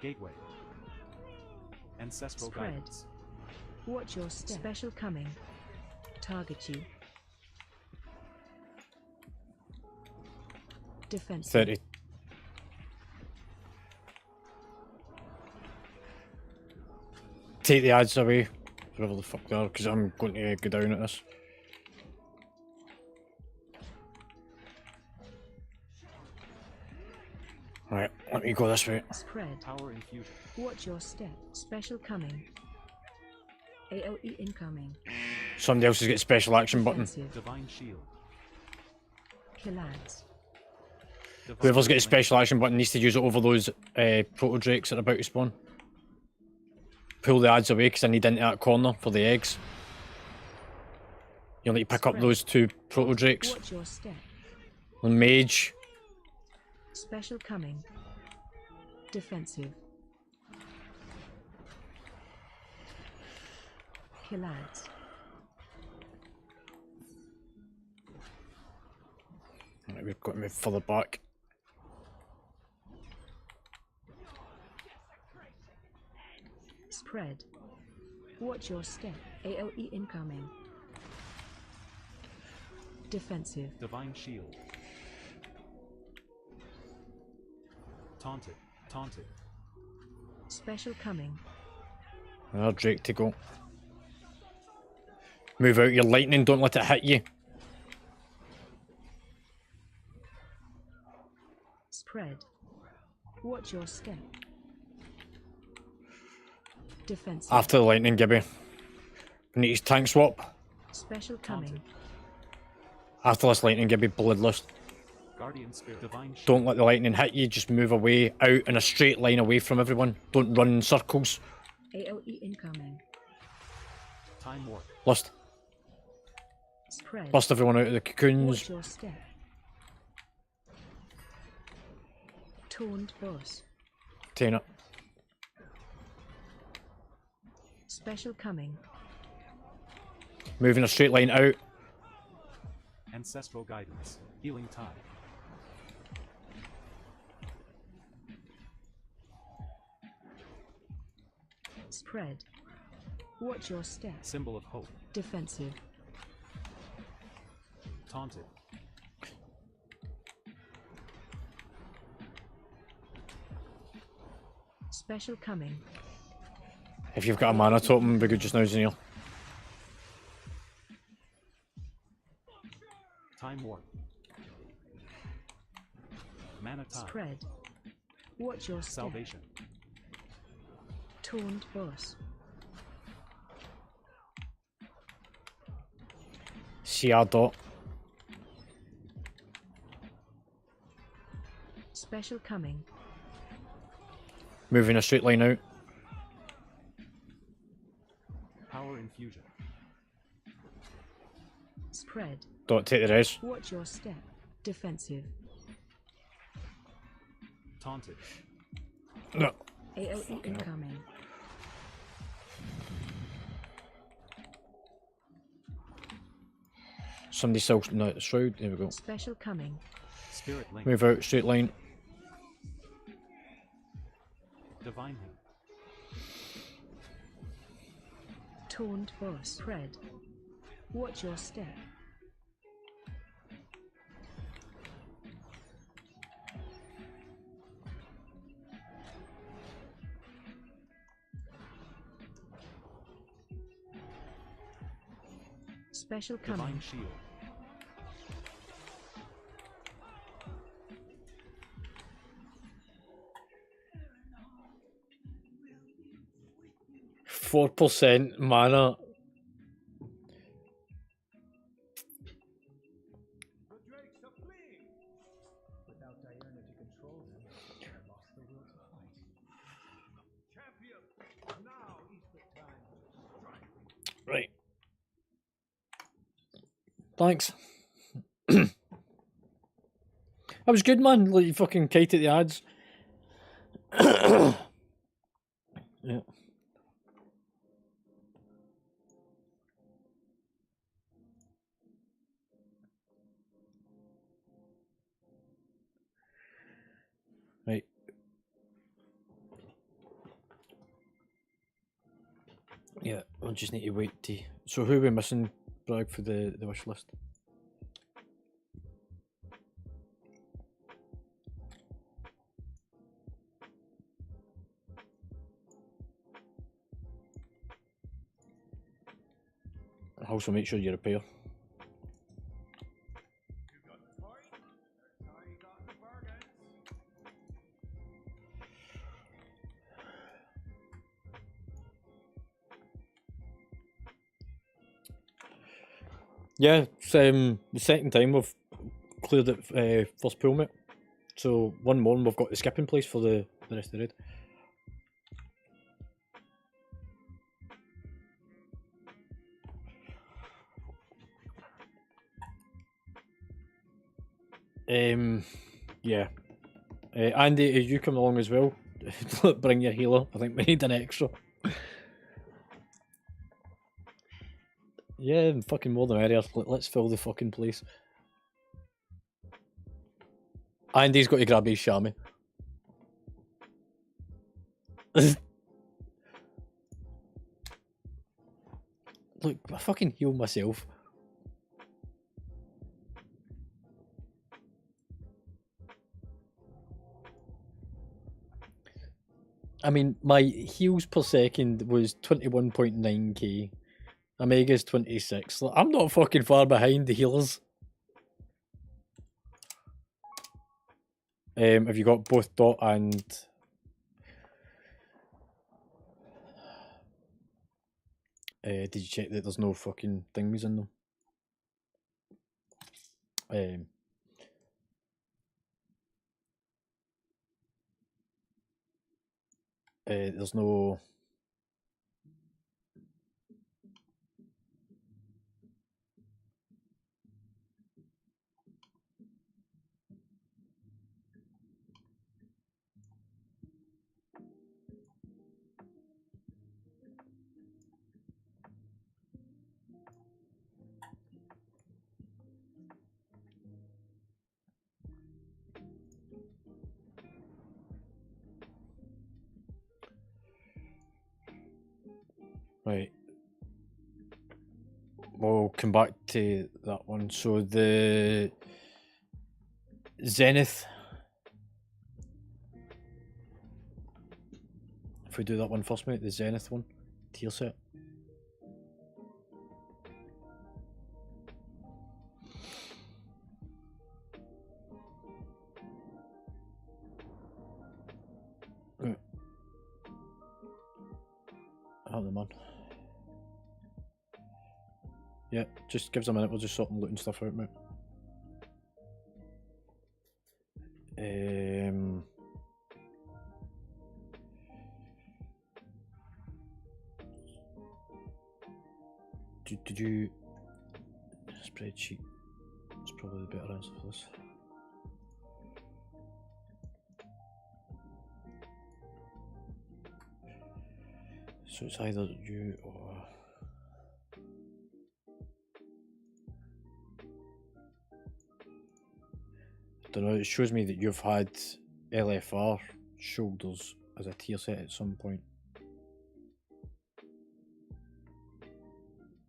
Gateway. Ancestral Spread. guidance. Watch your step. Special coming. Target you. Defensive. 30. Take the ads away, whatever the fuck they are, because I'm going to go down at this. Right, let me go this way. Spread. Power infusion. Watch your step. Special coming. AOE incoming. Somebody else has got special action button. Defensive. Divine shield. Kill ads. Divine Whoever's got a link. special action button needs to use it over those proto-drakes that are about to spawn. Pull the ads away because I need into that corner for the eggs. You'll need to pick up those 2 proto-drakes. Watch your step. And mage. Special coming. Defensive. Kill ads. Right, we've got to move further back. Spread. Watch your step. AOE incoming. Defensive. Divine shield. Taunted. Taunted. Special coming. Another drake to go. Move out your lightning, don't let it hit you. Spread. Watch your step. Defensive. After the lightning, Gibby. We need his tank swap. Special coming. Taunted. After this lightning, Gibby, bloodlust. Guardian spirit. Divine shield. Don't let the lightning hit you, just move away, out in a straight line away from everyone. Don't run in circles. AOE incoming. Time warp. Lust. Spread. Bust everyone out of the cocoons. Watch your step. Taunt boss.Tain it. Special coming. Move in a straight line out. Ancestral guidance. Healing tide. Spread. Watch your step. Symbol of hope. Defensive. Taunted. Special coming. If you've got a mana totem, be good just now, Zenil. warp. Mana tide. Spread. Watch your step. Salvation. Taunt boss. Dot. Special coming. Moving a straight line out. Power infusion. Spread. Dot, take the res. Watch your step. Defensive. Taunted. No. AoE incoming. Somebody still no the shroud. There we go. Special coming. Spirit link. Move out, straight line. Divine him. Taunt boss. Spread. Watch your step. Special coming. Divine shield. %4 mana. The drakes are fleeing. Without Diurna to control them, I lost the will to fight. Champion, now is the time to strike. Right. Thanks. That was good, man. Like, you fucking kited the ads. Yeah. Right. Yeah, we'll just need to wait to. So who are we missing, Bragg, for the wish list? Also make sure you repair. You got the point? That's how you got the bargains. Yeah, it's the second time we've cleared it first pool, mate. So one more and we've got the skip in place for the rest of the raid. Yeah. Andy, you come along as well. Bring your healer. I think we need an extra. Yeah, fucking more than merrier. Let's fill the fucking place. Andy's got to grab his chamois. Look, I fucking heal myself. I mean, my heals per second was 21.9k. Omega's 26. Like, I'm not fucking far behind the healers. Have you got both Dot and... did you check that there's no fucking thingies in them? There's no... Right. We'll come back to that one. So the Zenith. If we do that one first, mate, the Zenith one, tier set. the man. Yeah, just give us a minute, we'll just sort and looting stuff out, mate. Do spreadsheet. It's probably the better answer for this. So it's either you or I don't know, it shows me that you've had LFR shoulders as a tier set at some point.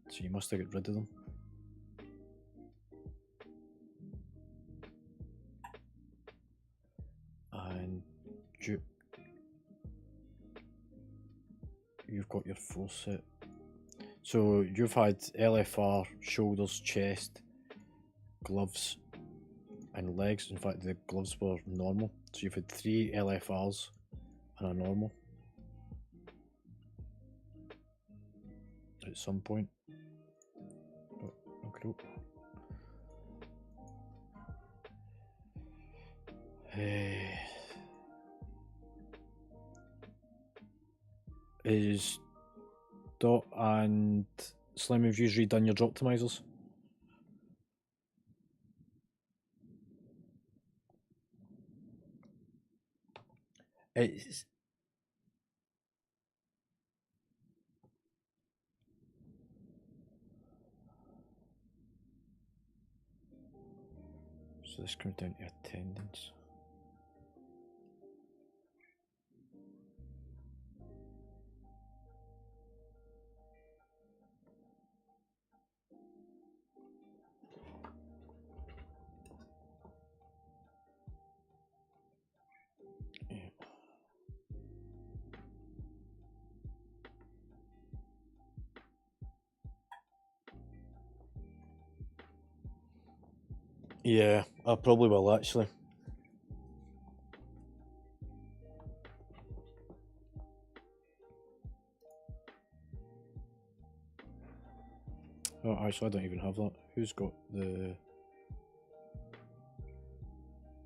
So you must have got rid of them. And you've got your full set. So you've had LFR, shoulders, chest, gloves, and legs. In fact, the gloves were normal. So you've had 3 LFRs and a normal at some point. But okay. Is Dot and Slim, have you redone your drop optimizers? It's so this comes down to attendance. Yeah, I probably will actually. Oh, actually, I don't even have that. Who's got the?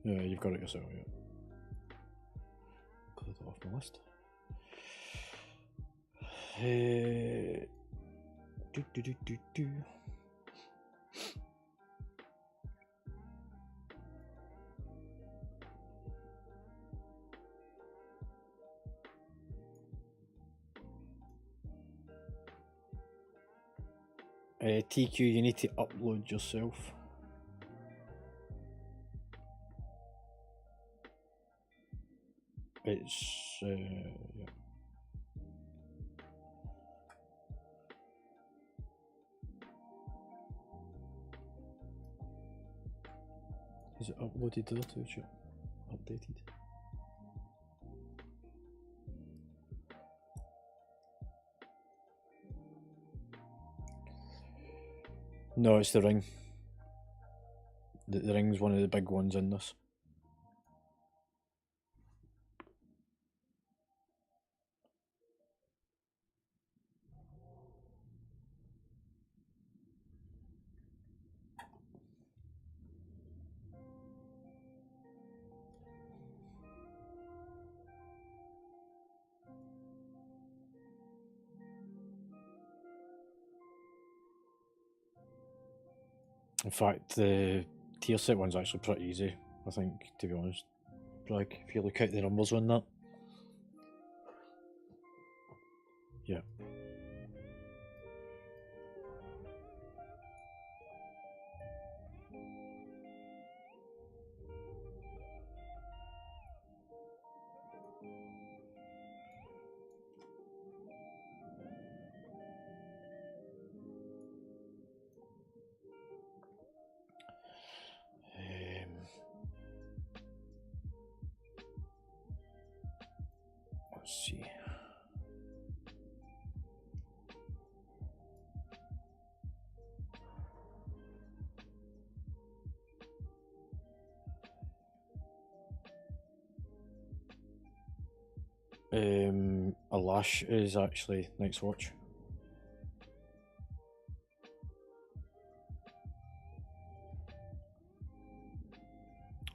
Yeah, you've got it yourself. Yeah. Clear that off my list. Do. TQ, you need to upload yourself. It's yeah. Is it uploaded to the Twitch? Updated. No, it's the ring. The ring's one of the big ones in this. In fact, the tier set one's actually pretty easy, I think, to be honest. Like, if you look at the numbers on that. Yeah. Let's see. A lash is actually Night's Watch.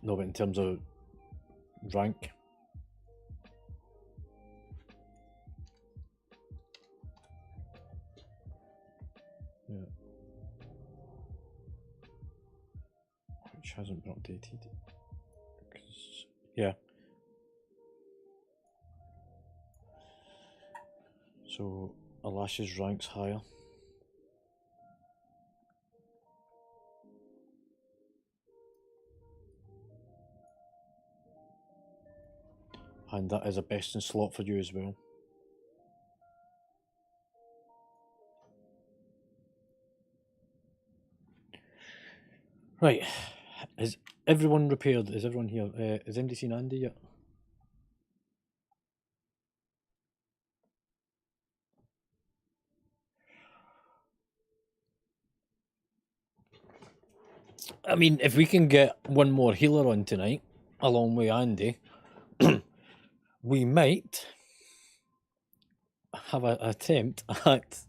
No, but in terms of rank. Yeah. Which hasn't been updated. Yeah. So Alash's rank's higher. And that is a best in slot for you as well. Right. Is everyone repaired? Is everyone here? Has anybody seen Andy yet? I mean, if we can get one more healer on tonight, along with Andy, we might have an attempt at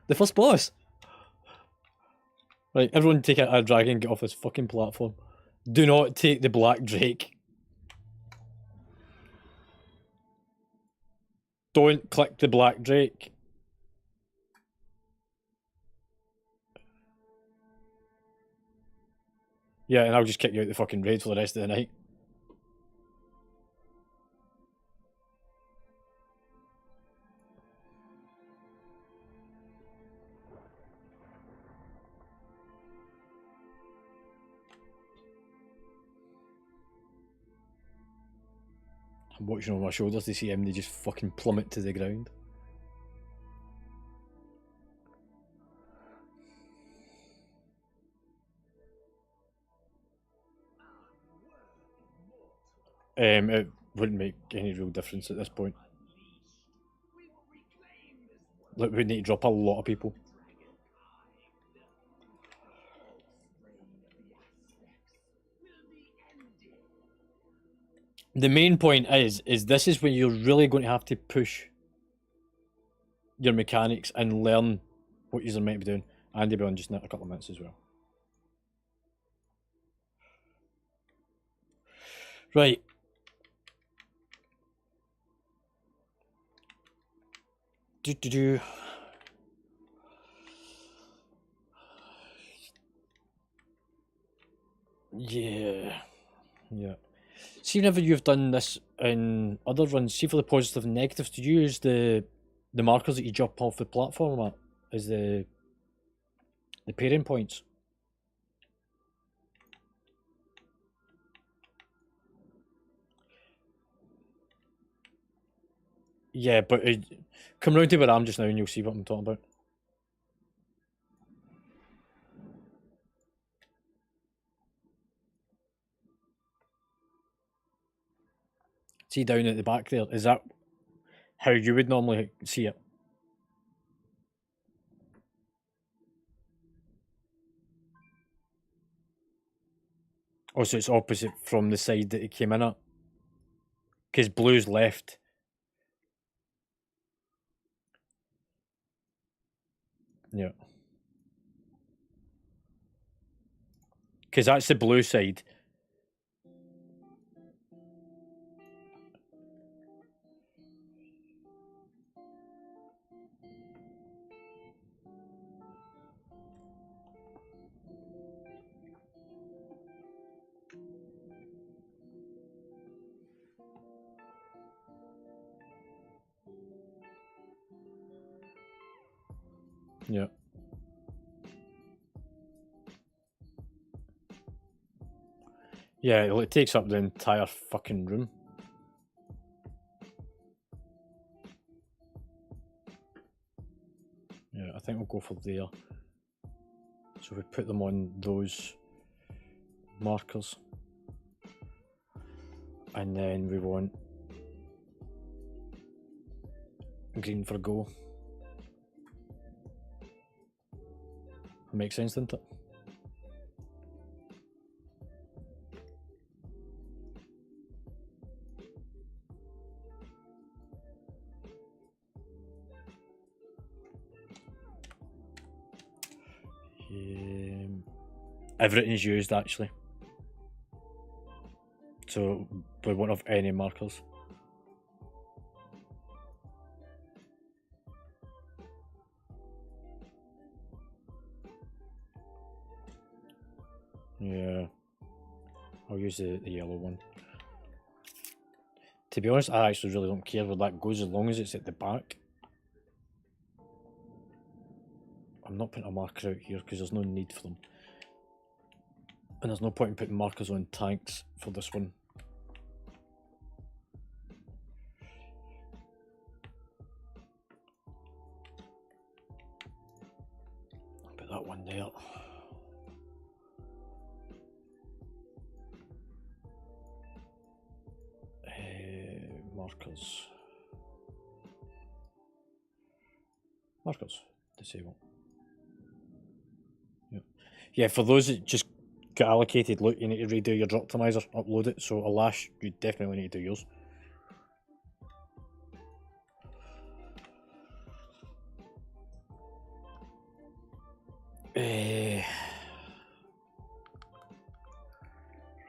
the first boss. Right, everyone take a dragon, get off this fucking platform. Do not take the Black Drake. Don't click the Black Drake. Yeah, and I'll just kick you out the fucking raid for the rest of the night. I'm watching over my shoulders to see him, they just fucking plummet to the ground. It wouldn't make any real difference at this point. Look, we need to drop a lot of people. The main point is this is when you're really going to have to push your mechanics and learn what you're meant to be doing. Andy will be on just in a couple of minutes as well. Right. Yeah. See, whenever you've done this in other runs, see for the positive and negatives, do you use the markers that you jump off the platform at as the pairing points? Yeah, but come round to where I'm just now and you'll see what I'm talking about. See down at the back there, is that how you would normally see it? Oh, so it's opposite from the side that it came in at? Because blue's left. Yeah. Because that's the blue side. Yeah. Yeah, well, it takes up the entire fucking room. Yeah, I think we'll go for there. So we put them on those markers. And then we want green for go. Makes sense, doesn't it? Everything's used actually. So we won't have any markers. Yeah. I'll use the yellow one. To be honest, I actually really don't care where that goes as long as it's at the back. I'm not putting a marker out here because there's no need for them. And there's no point in putting markers on tanks for this one. I'll put that one there. Markers. Markers. Disable. Yep. Yeah, for those that just got allocated, look, you need to redo your drop optimizer, upload it. So Alash, you definitely need to do yours.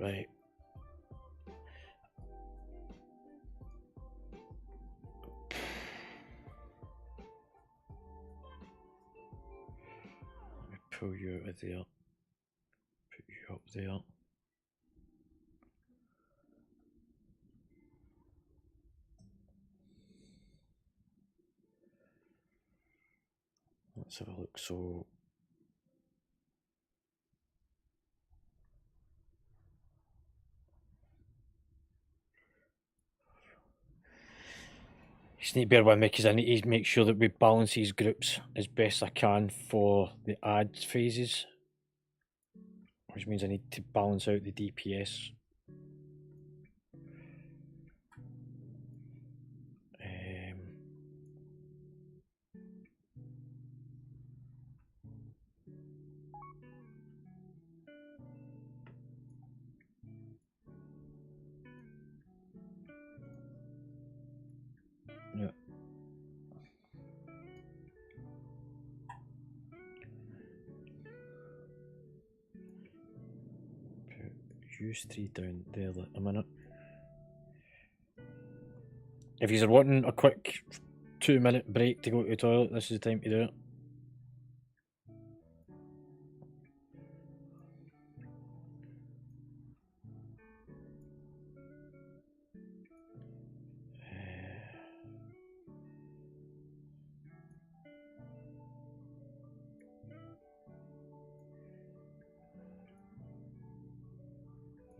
Right. Let me pull you out of there. Put you up there. Let's have a look. So you just need to bear with me because I need to make sure that we balance these groups as best I can for the ads phases, which means I need to balance out the DPS. Yeah. Use 3 down there a minute. If you're wanting a quick 2-minute break to go to the toilet, this is the time to do it.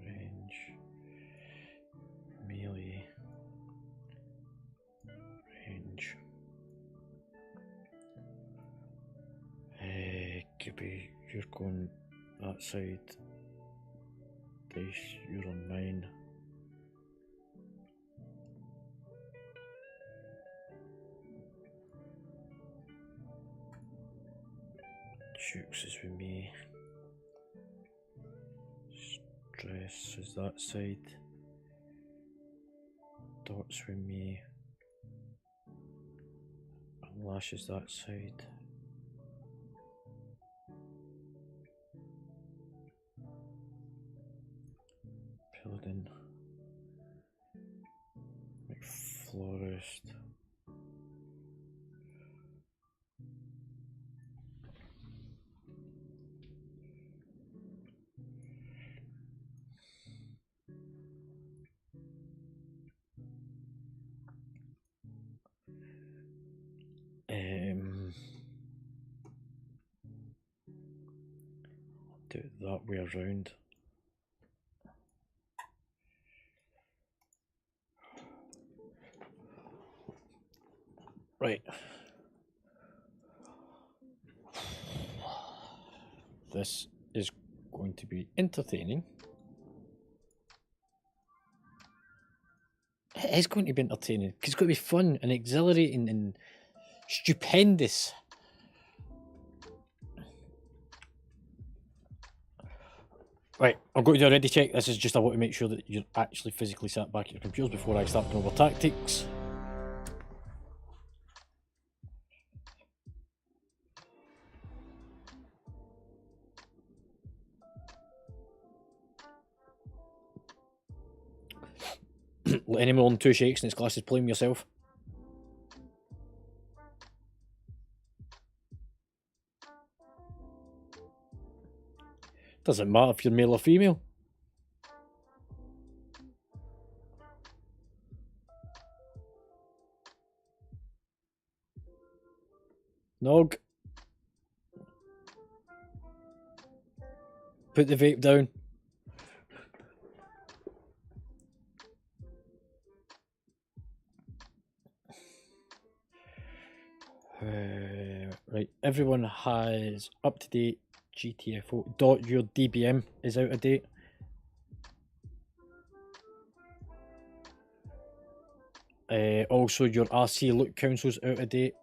Range. Melee. Range. Gibby, you're going that side. Dice, you're on mine. Jukes is with me. Stress is that side. Dots with me. And Lash is that side. Paladin. McFlorist. Do it that way around. Right. This is going to be entertaining. It is going to be entertaining because it's going to be fun and exhilarating and stupendous. Right, I'm going to do a ready check. This is just I want to make sure that you're actually physically sat back at your computers before I start going over tactics. any more than 2 shakes and it's classed as playing yourself. Doesn't matter if you're male or female. Nog. Put the vape down. Right, everyone has up-to-date GTFO. Your DBM is out of date. Also, your RC look council's out of date.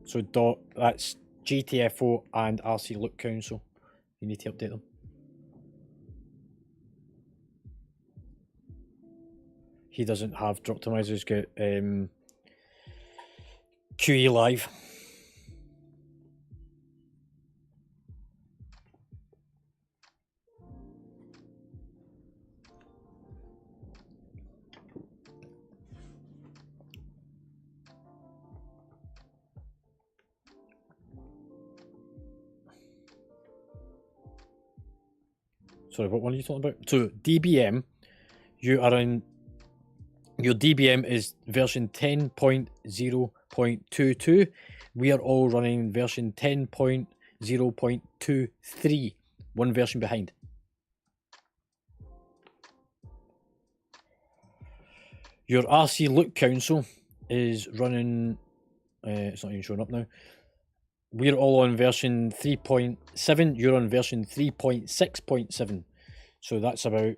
So that's GTFO and RC look council. You need to update them. He doesn't have drop optimizer. He's got QE live. Sorry, what one are you talking about? So DBM, you are in. Your DBM is version 10.0.22. We are all running version 10.0.23, one version behind. Your RC look council is running. It's not even showing up now. We're all on version 3.7. You're on version 3.6.7. So that's about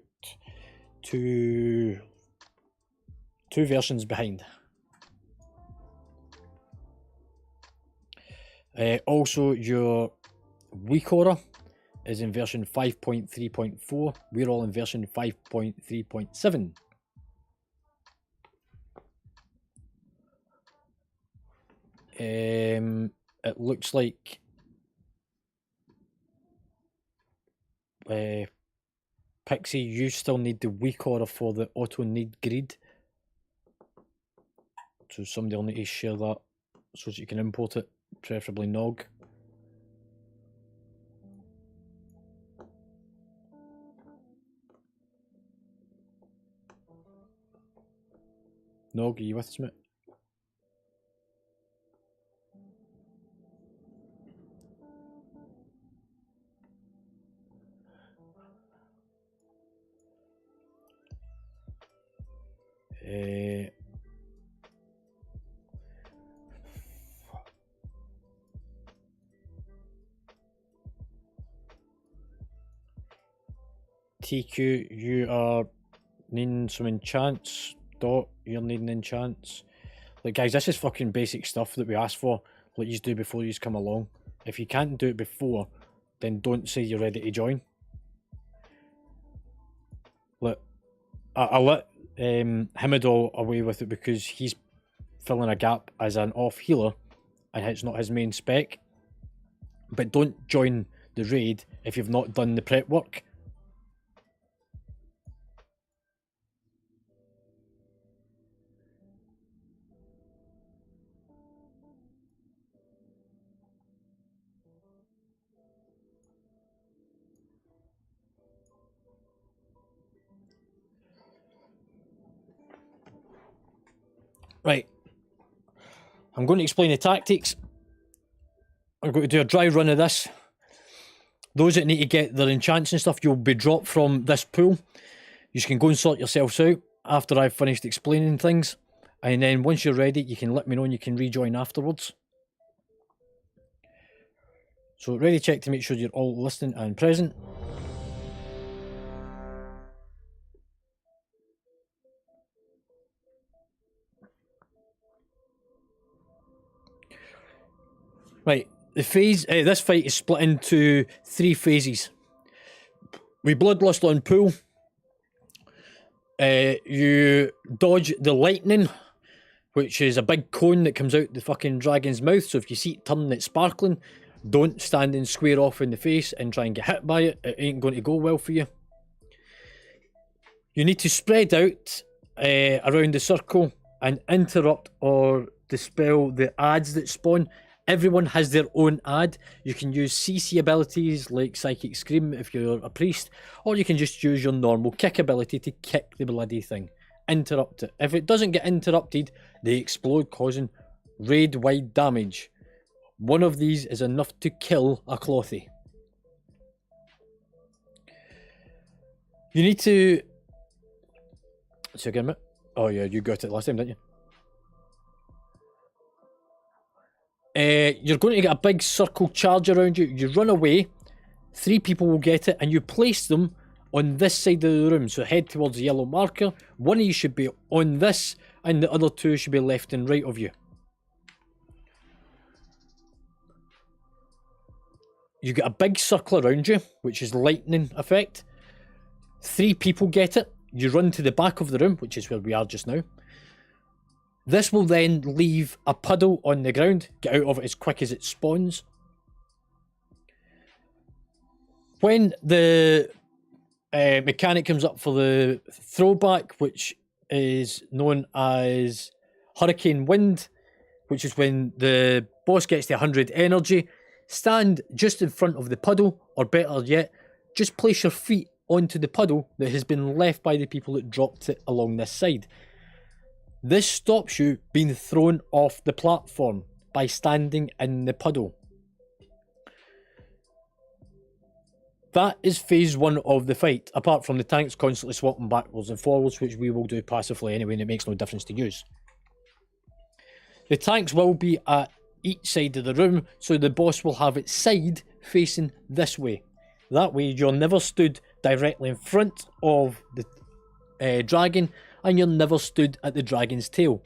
two versions behind. Also, your week order is in version 5.3.4. We're all in version 5.3.7. It looks like Pixie, you still need the week order for the auto need grid. So somebody will need to share that so that you can import it, preferably Nog. Nog, are you with us, mate? TQ, you are needing some enchants. Dot, you're needing enchants. Like, guys, this is fucking basic stuff that we ask for. Let you do before you come along. If you can't do it before, then don't say you're ready to join. Look, I let Himadol away with it because he's filling a gap as an off healer and it's not his main spec. But don't join the raid if you've not done the prep work. Right, I'm going to explain the tactics. I'm going to do a dry run of this. Those that need to get their enchants and stuff, you'll be dropped from this pool. You can go and sort yourselves out after I've finished explaining things. And then once you're ready, you can let me know and you can rejoin afterwards. So ready check to make sure you're all listening and present. Right, the phase, this fight is split into 3 phases. We Bloodlust on pool. You dodge the lightning which is a big cone that comes out the fucking dragon's mouth. So if you see it turning it sparkling, don't stand and square off in the face and try and get hit by it. It ain't going to go well for you. You need to spread out around the circle and interrupt or dispel the adds that spawn. Everyone has their own ad. You can use CC abilities like Psychic Scream if you're a priest, or you can just use your normal kick ability to kick the bloody thing. Interrupt it. If it doesn't get interrupted, they explode, causing raid-wide damage. One of these is enough to kill a clothy. You need to... So again, mate. Oh yeah, you got it last time, didn't you? You're going to get a big circle charge around you. You run away, 3 people will get it, and you place them on this side of the room. So head towards the yellow marker. One of you should be on this, and the other 2 should be left and right of you. You get a big circle around you, which is lightning effect. 3 people get it. You run to the back of the room, which is where we are just now. This will then leave a puddle on the ground. Get out of it as quick as it spawns. When the mechanic comes up for the throwback, which is known as Hurricane Wind, which is when the boss gets to 100 energy, stand just in front of the puddle, or better yet, just place your feet onto the puddle that has been left by the people that dropped it along this side. This stops you being thrown off the platform by standing in the puddle. That is phase 1 of the fight, apart from the tanks constantly swapping backwards and forwards, which we will do passively anyway, and it makes no difference to use. The tanks will be at each side of the room, so the boss will have its side facing this way. That way you're never stood directly in front of the dragon, and you're never stood at the dragon's tail.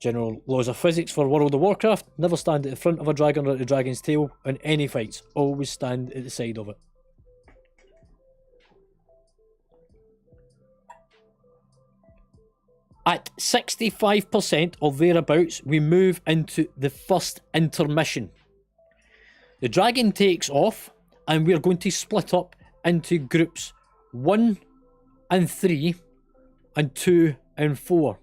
General laws of physics for World of Warcraft: never stand at the front of a dragon or at the dragon's tail in any fights. Always stand at the side of it. At 65% or thereabouts, we move into the first intermission. The dragon takes off, and we're going to split up into groups 1 and 3 and 2 and 4.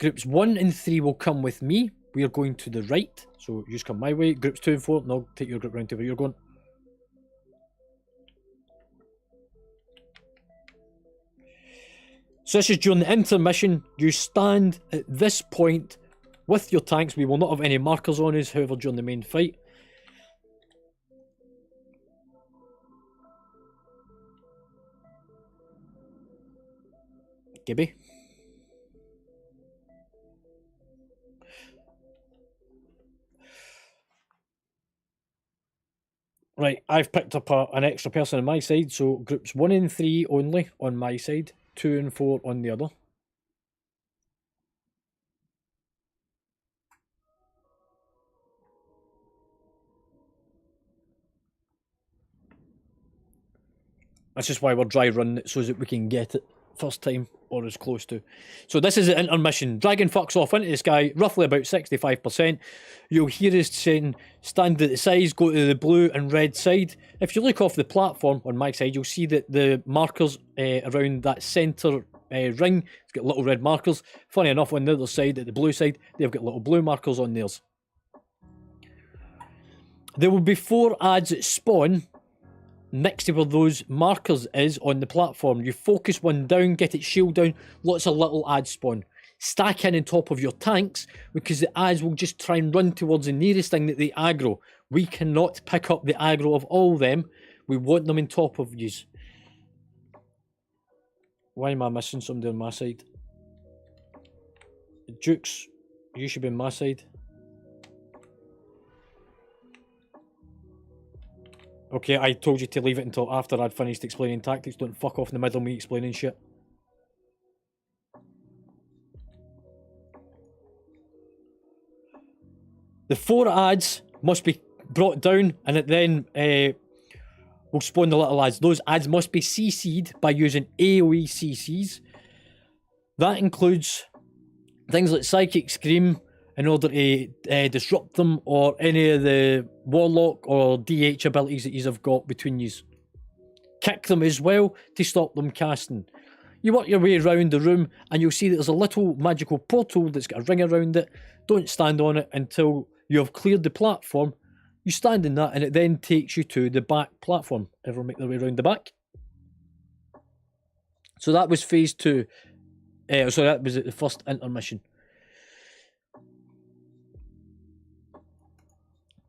Groups 1 and 3 will come with me. We are going to the right, so you just come my way. Groups 2 and 4, and I'll take your group round to where you're going. So this is during the intermission. You stand at this point with your tanks. We will not have any markers on us, however, during the main fight. Gibby. Right, I've picked up an extra person on my side, so groups 1 and 3 only on my side, 2 and 4 on the other. That's just why we're dry running it, so that we can get it first time, or as close to. So this is the intermission. Dragon fucks off into the sky, roughly about 65%. You'll hear us saying, stand at the sides, go to the blue and red side. If you look off the platform on my side, you'll see that the markers around that centre ring, it's got little red markers. Funny enough, on the other side, at the blue side, they've got little blue markers on theirs. There will be 4 adds that spawn next to where those markers is on the platform. You focus one down, get its shield down, lots of little ads spawn. Stack in on top of your tanks, because the ads will just try and run towards the nearest thing that they aggro. We cannot pick up the aggro of all them. We want them on top of yous. Why am I missing somebody on my side? Jukes, you should be on my side. Okay, I told you to leave it until after I'd finished explaining tactics. Don't fuck off in the middle of me explaining shit. The 4 ads must be brought down, and it then will spawn the little ads. Those ads must be CC'd by using AoE CCs. That includes things like Psychic Scream in order to disrupt them, or any of the Warlock or DH abilities that you have got between you. Kick them as well to stop them casting. You work your way around the room and you'll see that there's a little magical portal that's got a ring around it. Don't stand on it until you have cleared the platform. You stand in that and it then takes you to the back platform. Everyone make their way around the back. So that was phase 2. So that was the first intermission.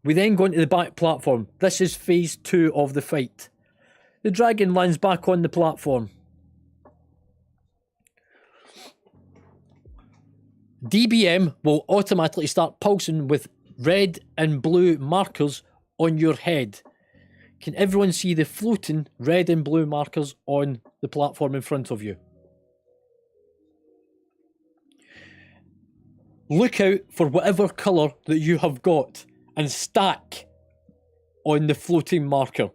We then go into the back platform. This is phase 2 of the fight. The dragon lands back on the platform. DBM will automatically start pulsing with red and blue markers on your head. Can everyone see the floating red and blue markers on the platform in front of you? Look out for whatever colour that you have got and stack on the floating marker.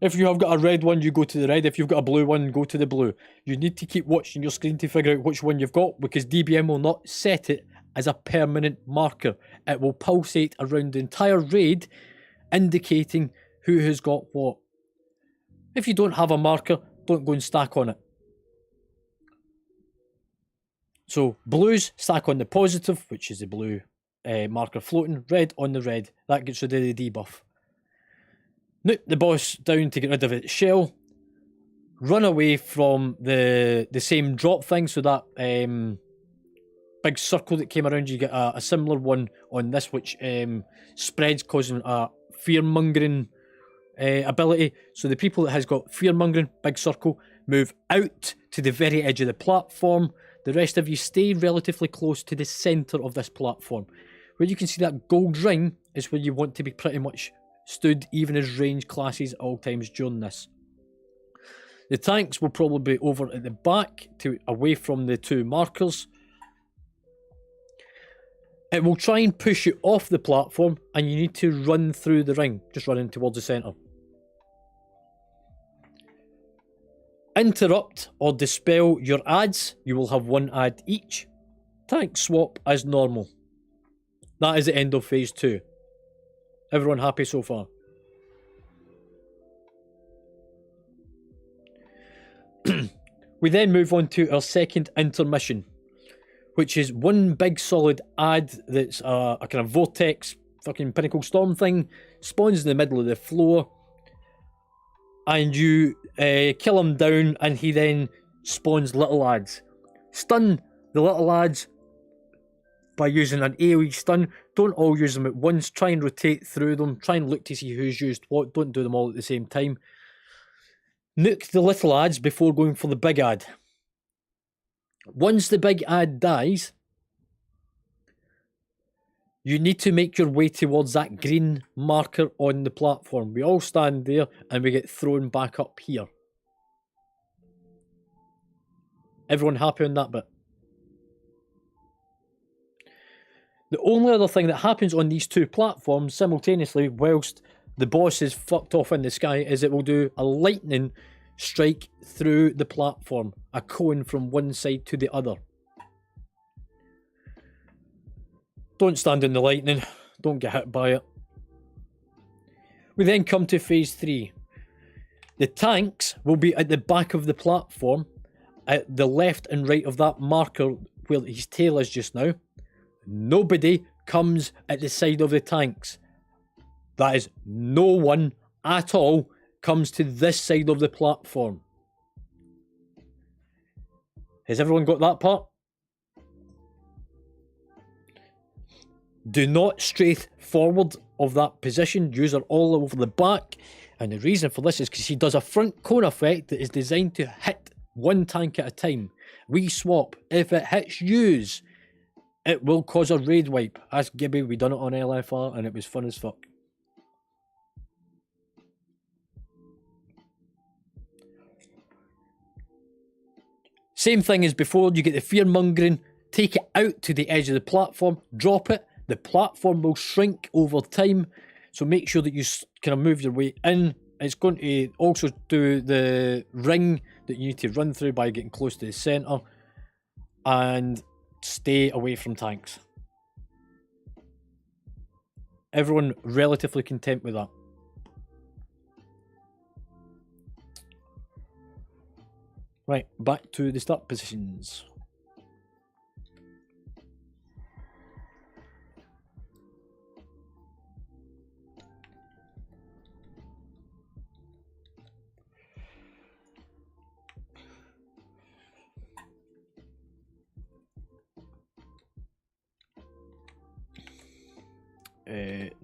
If you have got a red one, you go to the red. If you've got a blue one, go to the blue. You need to keep watching your screen to figure out which one you've got, because DBM will not set it as a permanent marker. It will pulsate around the entire raid, indicating who has got what. If you don't have a marker, don't go and stack on it. So blues stack on the positive, which is the blue marker floating, red on the red. That gets rid of the debuff. Nuke the boss down to get rid of its shell. Run away from the same drop thing, so that big circle that came around, you get a similar one on this, which spreads, causing a fear-mongering ability. So the people that has got fear-mongering, big circle, move out to the very edge of the platform. The rest of you stay relatively close to the centre of this platform. Where you can see that gold ring is where you want to be pretty much stood, even as range classes at all times during this. The tanks will probably be over at the back, away from the two markers. It will try and push you off the platform, and you need to run through the ring, just running towards the centre. Interrupt or dispel your ads. You will have one ad each. Tank swap as normal. That is the end of phase 2. Everyone happy so far? We then move on to our second intermission, which is one big solid ad that's a kind of vortex fucking pinnacle storm thing, spawns in the middle of the floor, and you kill him down, and he then spawns little ads. Stun the little ads by using an AoE stun. Don't all use them at once. Try and rotate through them. Try and look to see who's used what. Don't do them all at the same time. Nuke the little ads before going for the big ad. Once the big ad dies, you need to make your way towards that green marker on the platform. We all stand there and we get thrown back up here. Everyone happy on that bit? The only other thing that happens on these two platforms simultaneously whilst the boss is fucked off in the sky is it will do a lightning strike through the platform, a cone from one side to the other. Don't stand in the lightning, don't get hit by it. We then come to phase 3. The tanks will be at the back of the platform, at the left and right of that marker where his tail is just now. Nobody comes at the side of the tanks. That is, no one at all comes to this side of the platform. Has everyone got that part? Do not strafe forward of that position. Use her all over the back. And the reason for this is because she does a front cone effect that is designed to hit one tank at a time. We swap. If it hits yous, it will cause a raid wipe. Ask Gibby, we done it on LFR and it was fun as fuck. Same thing as before, you get the fear mongering, take it out to the edge of the platform, drop it. The platform will shrink over time, so make sure that you kind of move your way in. It's going to also do the ring that you need to run through by getting close to the centre, and stay away from tanks. Everyone relatively content with that. Right, back to the start positions.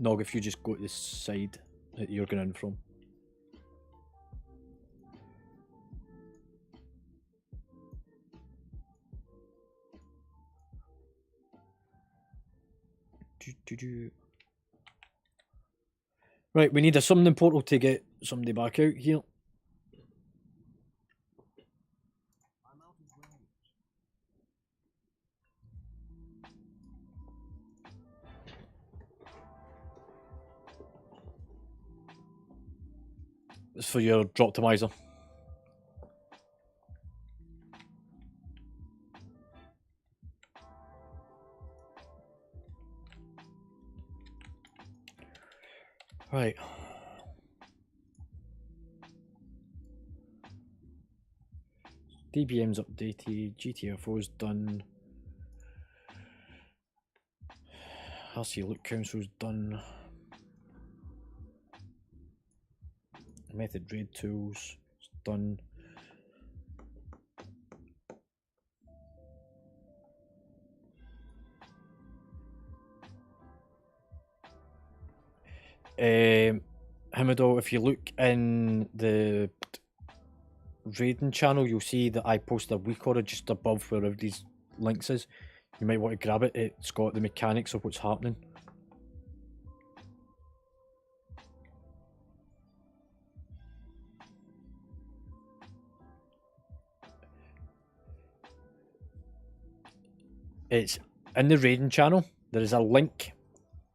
Nog, if you just go to the side that you're going in from. Right, we need a summoning portal to get somebody back out here. It's for your Droptimizer. Right. DBM's updated, GTFO's done. RC Look Council's done. Method Raid Tools is done. Himado, if you look in the raiding channel, you'll see that I posted a week order just above where everybody's links is. You might want to grab it. It's got the mechanics of what's happening. It's in the raiding channel. There is a link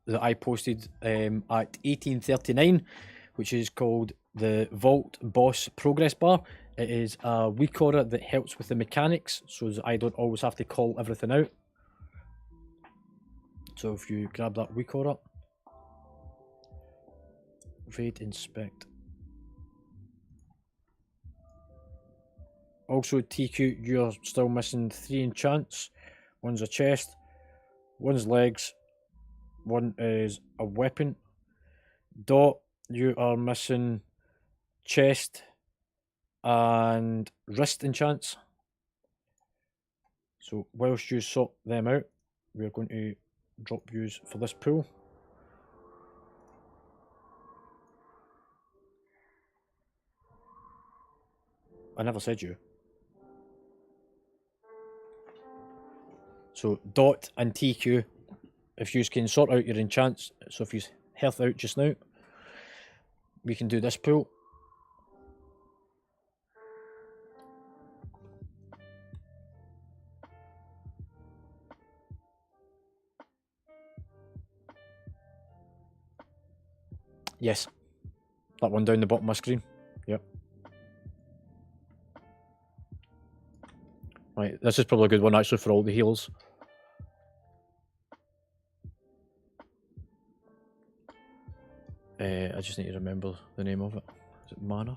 that I posted at 1839, which is called the Vault Boss Progress Bar. It is a week order that helps with the mechanics, so that I don't always have to call everything out. So if you grab that week order, raid inspect. Also TQ, you're still missing 3 enchants. One's a chest, one's legs, one is a weapon. Dot, you are missing chest and wrist enchants. So whilst you sort them out, we're going to drop yous for this pool. I never said you. So Dot and TQ, if you can sort out your enchants, so if you health out just now, we can do this pool. Yes, that one down the bottom of my screen. Yep. Right, this is probably a good one actually for all the healers. I just need to remember the name of it. Is it Mana?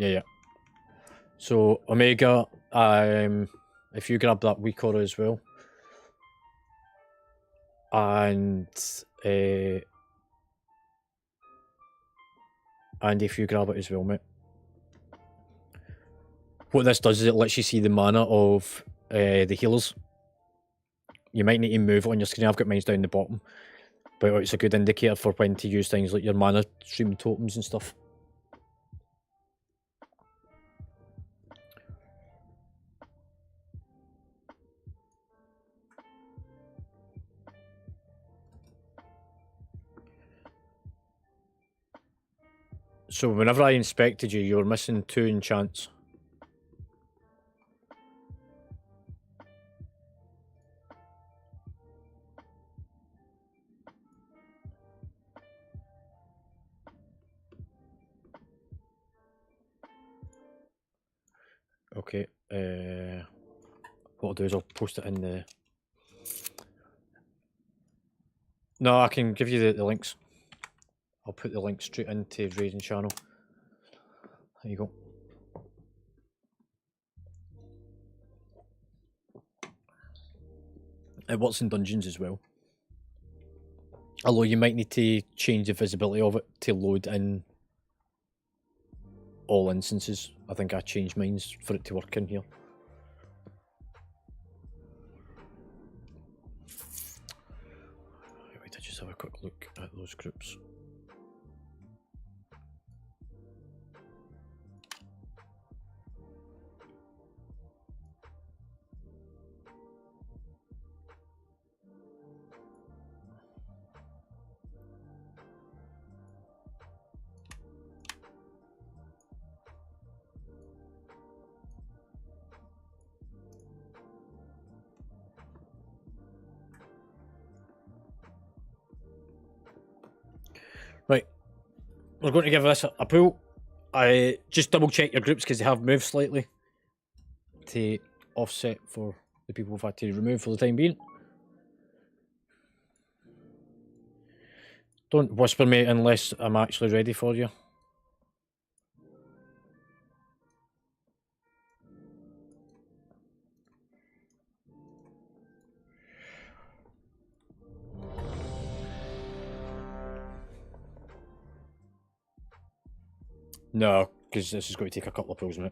Yeah. So Omega, if you grab that weak order as well, and if you grab it as well, mate. What this does is it lets you see the mana of the healers. You might need to move it on your screen. I've got mine down the bottom, but it's a good indicator for when to use things like your mana stream totems and stuff. So whenever I inspected you, you were missing 2 enchants. Okay, what I'll do is I'll post it in the... No, I can give you the links. I'll put the link straight into Raiding channel. There you go. It works in dungeons as well. Although you might need to change the visibility of it to load in all instances. I think I changed mine for it to work in here. Wait, I just have a quick look at those groups. Right, we're going to give this a pull. I just double check your groups because they have moved slightly to offset for the people we've had to remove for the time being. Don't whisper me unless I'm actually ready for you. No, because this is going to take a couple of pulls, mate.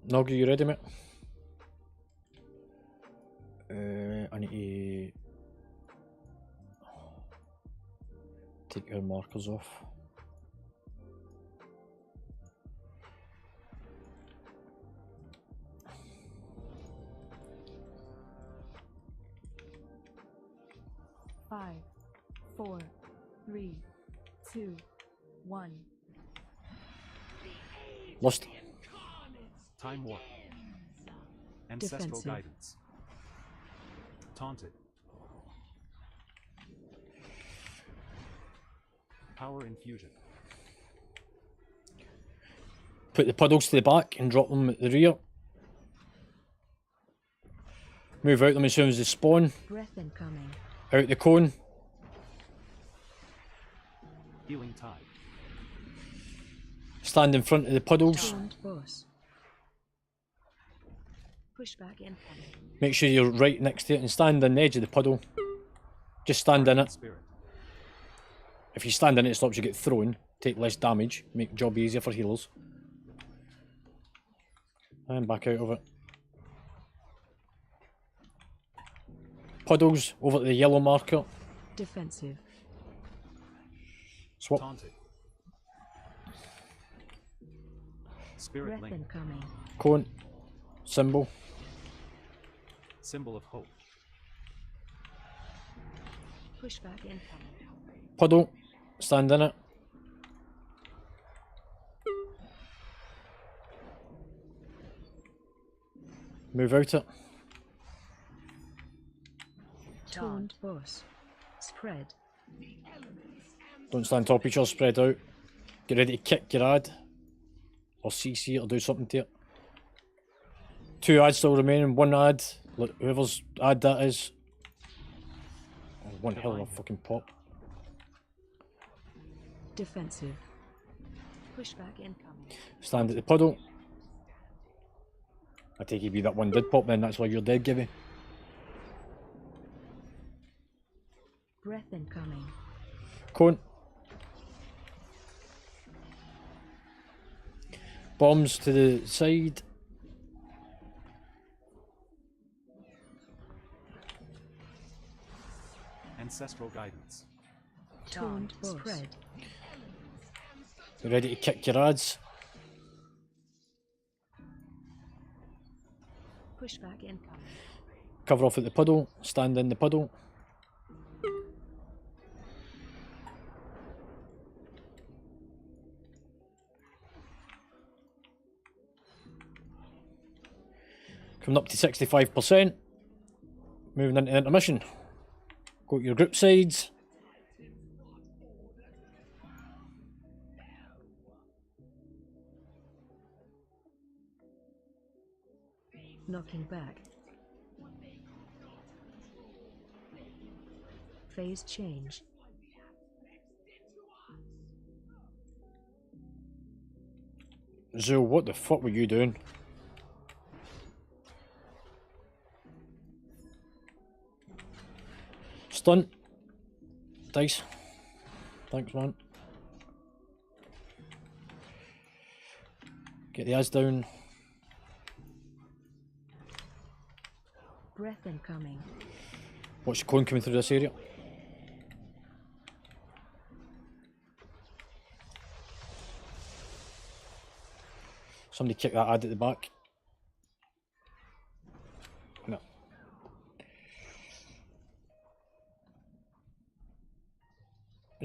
Nog, are you ready, mate? I need to take your markers off. Five, 4, 3, 2, 1. Lost. Time warp. Ancestral Defensive. guidance. Taunted. Power infusion. Put the puddles to the back and drop them at the rear. Move out them as soon as they spawn. Breath incoming. Out the cone. Healing tide. Stand in front of the puddles. Taunt boss. Pushback incoming. Make sure you're right next to it and stand on the edge of the puddle. Just stand in it. Spirit. If you stand in it, it stops you get thrown. Take less damage. Make the job easier for healers. And back out of it. Puddles over to the yellow marker. Defensive. Swap. Taunted. Spirit Breath link. incoming. Cone. Symbol. Symbol of hope. Pushback incoming. Puddle. Stand in it. Move out it. Taunt boss. Spread. Don't stand top of each other, spread out. Get ready to kick your ad. Or CC it or do something to it. 2 ads still remaining, 1 ad. Look, whoever's ad that is. Oh, one hell of a fucking pop. Defensive. Pushback incoming. Stand at the puddle. I take it be that one did pop, then that's why you're dead, Gibby. Breath incoming. Cone. Bombs to the side. Ancestral guidance. Taunt boss. Spread. Get ready to kick your ads. Pushback incoming. Cover off at the puddle. Stand in the puddle. Coming up to 65%. Moving into intermission. Go to your group sides. Knocking back. Phase change. Zul, what the fuck were you doing? Stunt. Dice. Thanks, man. Get the eyes down. Breath incoming. Watch the cone coming through this area. Somebody kick that ad at the back. No.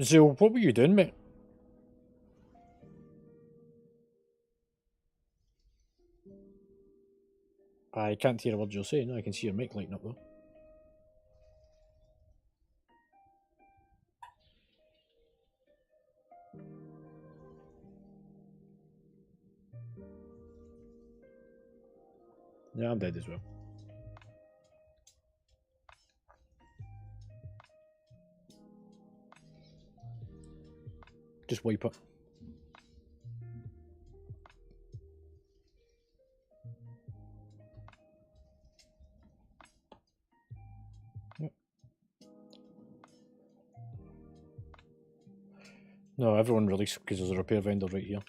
Zul, what were you doing, mate? I can't hear a word you're saying. I can see your mic lighting up though. Yeah, I'm dead as well. Just wipe it. Yep. No, everyone release because there's a repair vendor right here.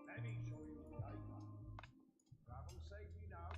Let me show you the icon. Travel safely now.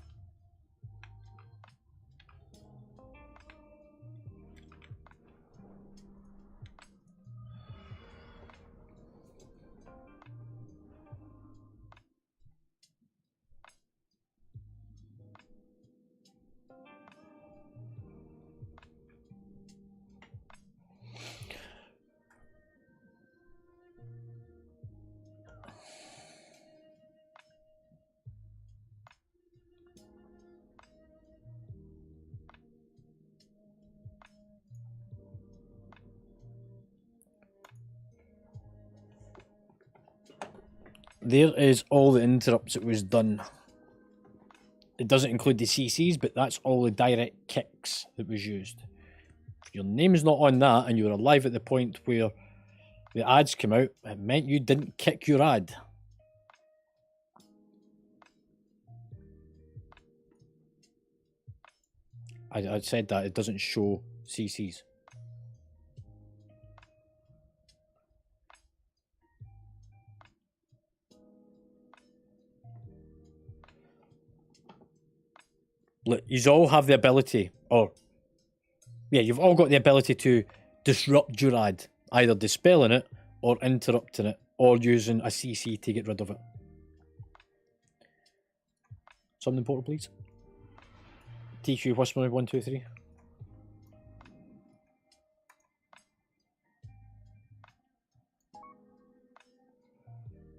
There is all the interrupts that was done. It doesn't include the CCs, but that's all the direct kicks that was used. If your name's not on that and you were alive at the point where the ads came out, it meant you didn't kick your ad. I said that it doesn't show CCs. Look, you all have the ability, or yeah, you've all got the ability to disrupt your ad, either dispelling it or interrupting it, or using a CC to get rid of it. Something important, please. TQ Whisper 1, 2, 3.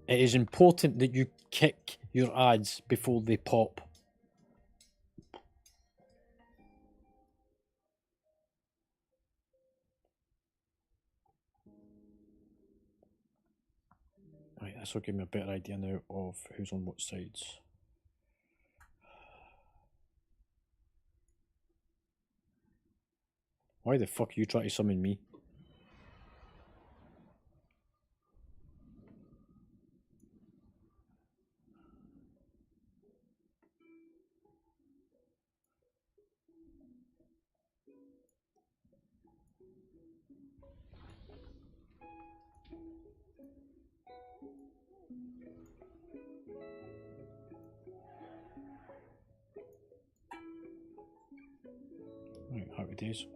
It is important that you kick your ads before they pop. Right, this will give me a better idea now of who's on what sides. Why the fuck are you trying to summon me? Right, happy days.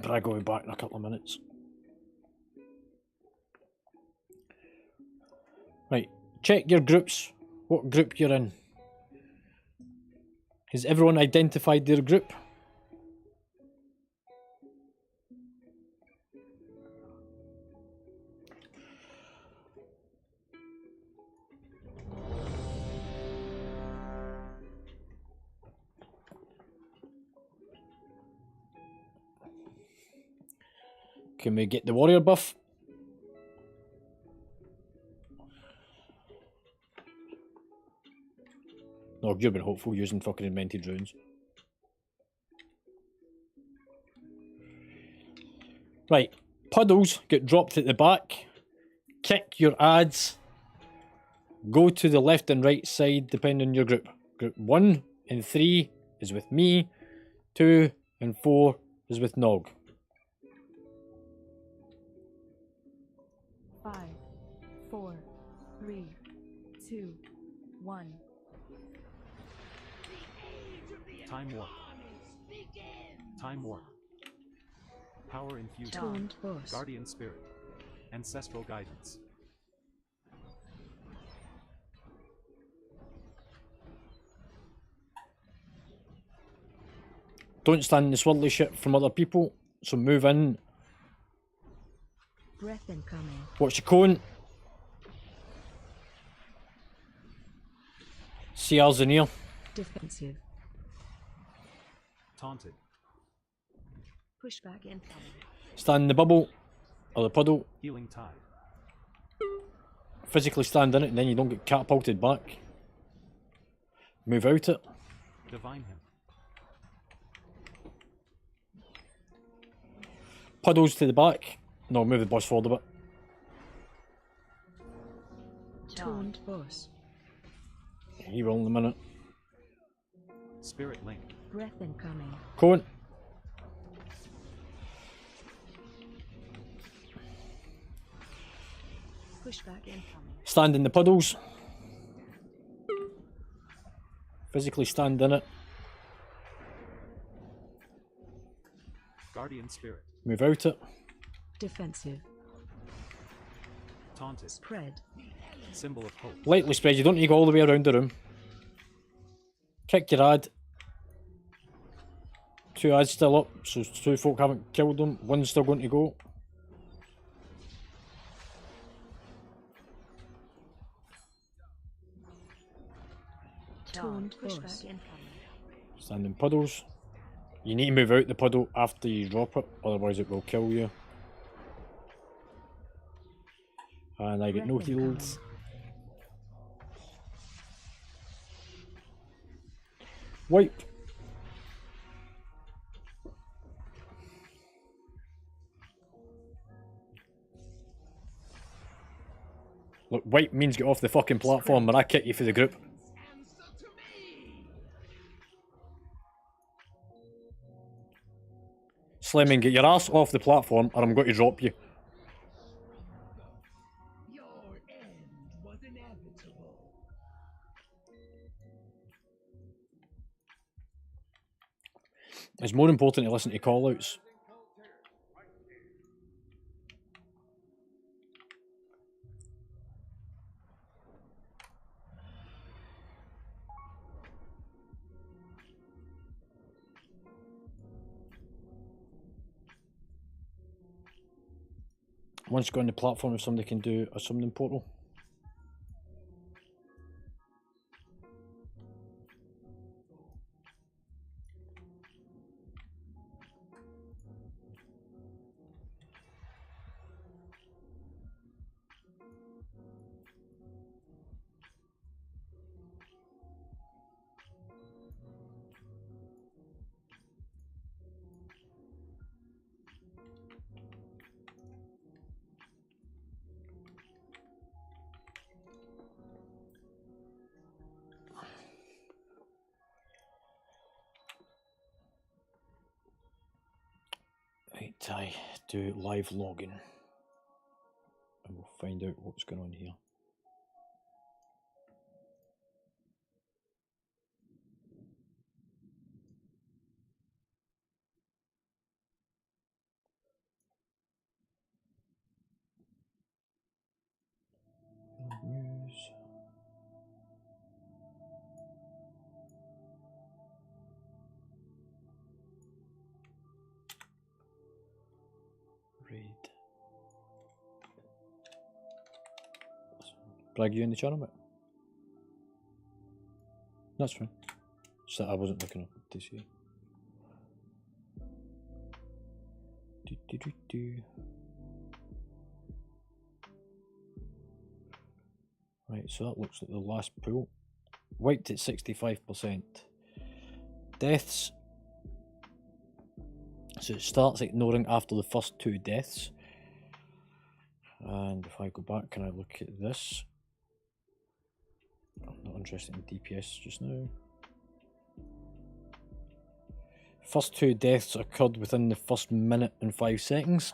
Bragg will be back in a couple of minutes. Right, Check your groups. What group you're in. Has everyone identified their group? Can we get the warrior buff? No, you've been hopeful using fucking invented runes. Right, puddles get dropped at the back. Kick your ads. Go to the left and right side depending on your group. Group 1 and 3 is with me. 2 and 4 is with Nog. 5, 4, 3, 2, 1. Time warp. Time warp. Power infusion. Taunt boss. Guardian spirit. Ancestral guidance. Don't stand in the swirly shit from other people, so move in. Breath incoming. Watch your cone. CR's in here. Defensive. Taunted. Pushback incoming. Stand in the bubble or the puddle. Healing tide. Physically stand in it and then you don't get catapulted back. Move out it. Divine him. Puddles to the back. No, move the boss forward a bit. Taunt boss. He will in a minute. Spirit link. Breath incoming. Cone. Pushback incoming. Stand in the puddles. Physically stand in it. Guardian spirit. Move out it. Defensive. Taunted. Spread. Symbol of hope. Lightly spread. You don't need to go all the way around the room. Kick your ad. 2 ads still up, so 2 folk haven't killed them. 1's still going to go. Taunt boss. Pushback incoming. Stand in puddles. You need to move out the puddle after you drop it, otherwise it will kill you. And I get no Breath incoming. heals. Wipe. Look, wipe means get off the fucking platform when I kick you for the group. Slimming, get your ass off the platform or I'm going to drop you. Your end was inevitable. It's more important to listen to callouts. Once you go on the platform, if somebody can do a summoning portal. Right, I do live logging and we'll find out what's going on here. News. Upgrade. Brag you in the channel, mate? That's fine. Just that I wasn't looking up to see. Right, so that looks like the last pool. Wiped at 65%. Deaths. So it starts ignoring after the first 2 deaths. And if I go back, can I look at this? I'm not interested in DPS just now. First 2 deaths occurred within the first minute and 5 seconds.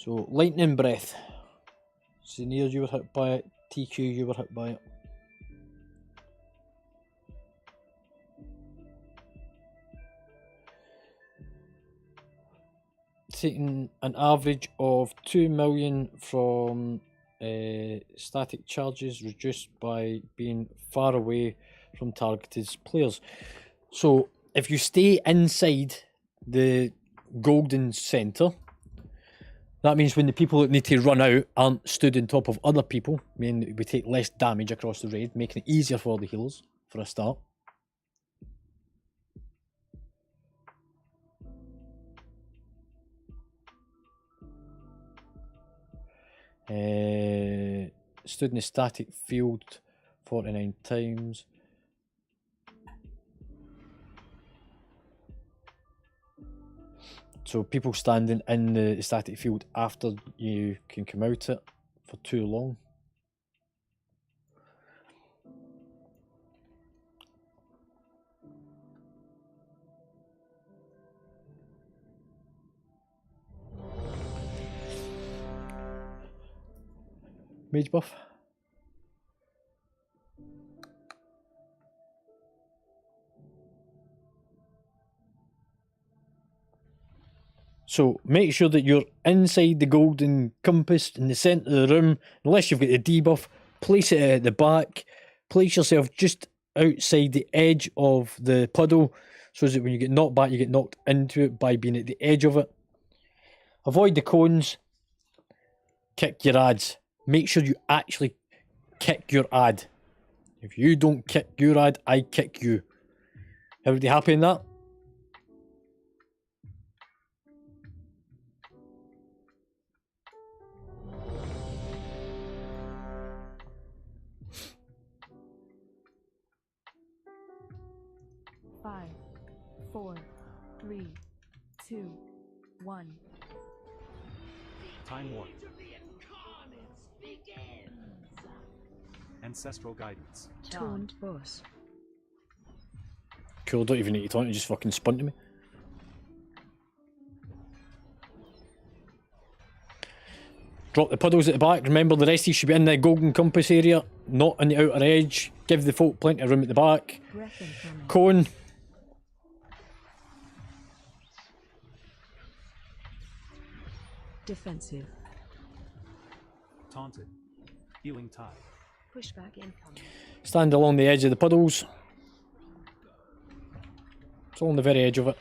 So, lightning breath. Senior, you were hit by it. TQ, you were hit by it. Taking an average of 2 million from static charges, reduced by being far away from targeted players. So, if you stay inside the golden centre, that means when the people that need to run out aren't stood on top of other people, meaning we take less damage across the raid, making it easier for the healers, for a start. Stood in a static field 49 times. So people standing in the static field after you can come out it for too long. Mage buff. So make sure that you're inside the golden compass in the centre of the room. Unless you've got the debuff, place it at the back. Place yourself just outside the edge of the puddle, so that when you get knocked back, you get knocked into it by being at the edge of it. Avoid the cones. Kick your ads. Make sure you actually kick your ad. If you don't kick your ad, I kick you. Everybody happy in that? Five, 4, 3, 2, 1. Time warp. Ancestral guidance. Taunt boss. Cool, don't even need to taunt, you just fucking spun to me. Drop the puddles at the back. Remember, the rest of you should be in the golden compass area, not in the outer edge. Give the folk plenty of room at the back. Breath incoming. Cone. Defensive. Taunted. Healing tide. Pushback incoming. Stand along the edge of the puddles. It's all on the very edge of it.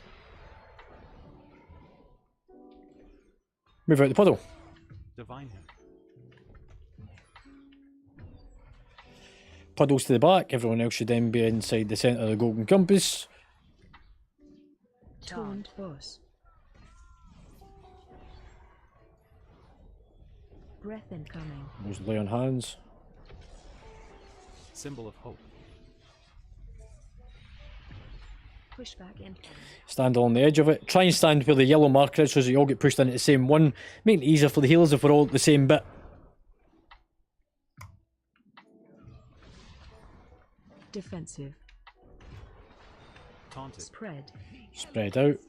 Move out the puddle. Divine him. Puddles to the back. Everyone else should then be inside the centre of the golden compass. Taunt boss. Breath incoming. Those lay on hands. Symbol of hope. Pushback incoming. Stand along the edge of it. Try and stand where the yellow marker is so that you all get pushed in at the same one. Make it easier for the healers if we're all at the same bit. Defensive. Taunted. Spread. Spread out.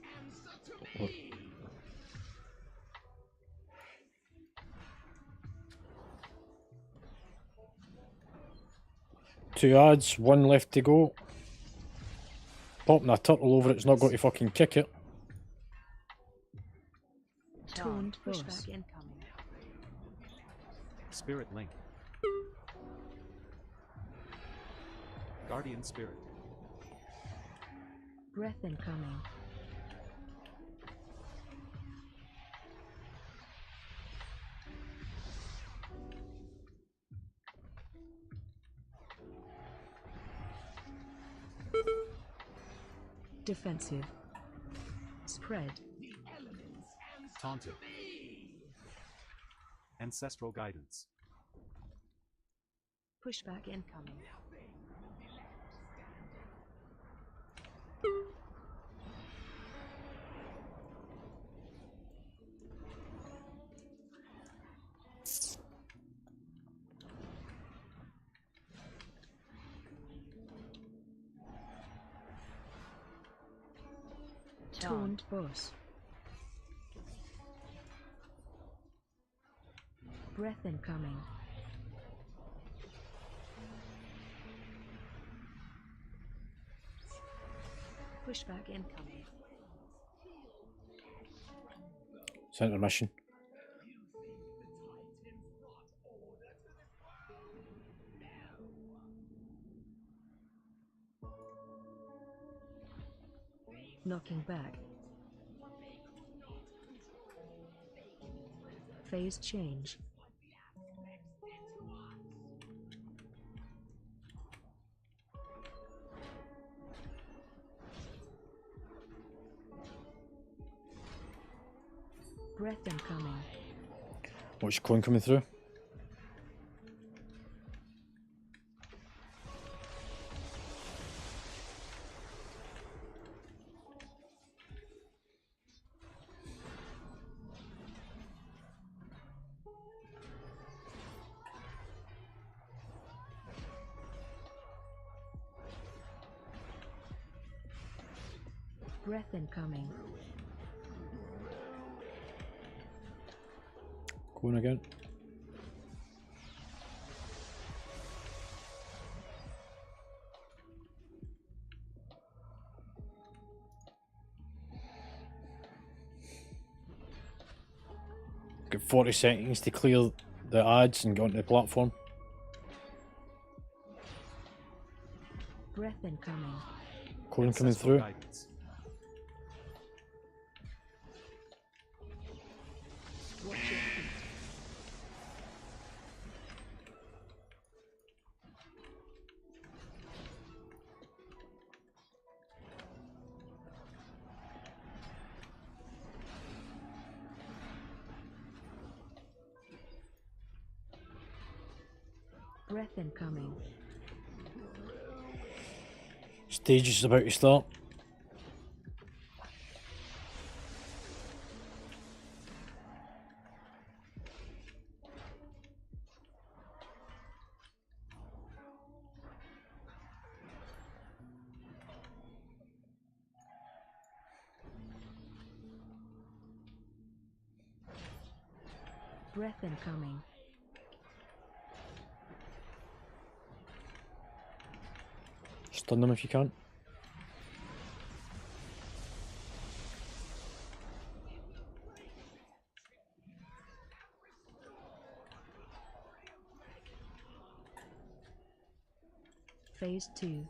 Two ads, one left to go. popping a turtle over it's not going to fucking kick it. Taunt boss. Pushback incoming. Spirit Link. Guardian Spirit. Breath incoming. Defensive. Spread. Taunted. Ancestral Guidance. Pushback incoming. Taunt boss. Breath incoming. Pushback incoming. It's intermission. Knocking back. Phase change. Breath incoming. What's your coin coming through? Breath incoming. Coin again. Got 40 seconds to clear the ads and get onto the platform. Breath incoming. Coin coming Ancestral through. Guidance. Watch your feet. Breath incoming. Stage is about to start. Breath incoming. Stun them if you can. Phase 2.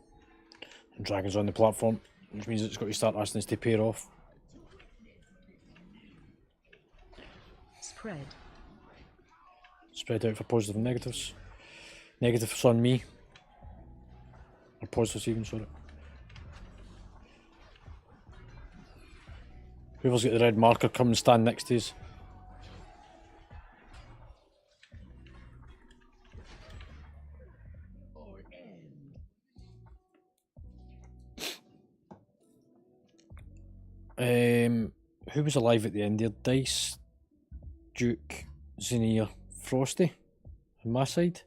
And Dragon's on the platform, which means it's got to start asking us to pair off. Spread. Spread out for positive and negatives. Negatives on me. Or positives even, sorry. Whoever's got the red marker, come and stand next to us. Who was alive at the end there? Dice, Duke, Zinnia, Frosty on my side.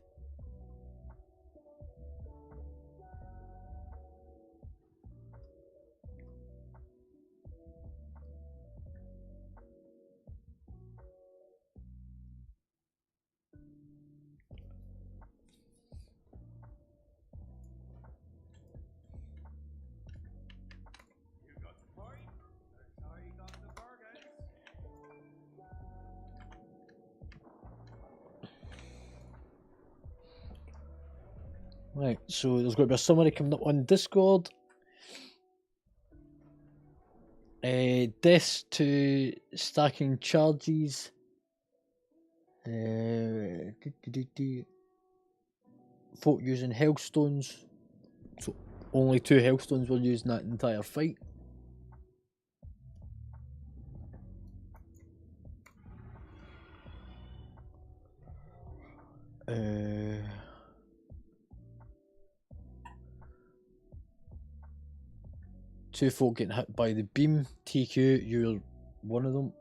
Right, so there's going to be a summary coming up on Discord. Deaths to stacking charges. Folk using hellstones. So only 2 hellstones were used in that entire fight. Two folk getting hit by the beam. TQ, you're one of them.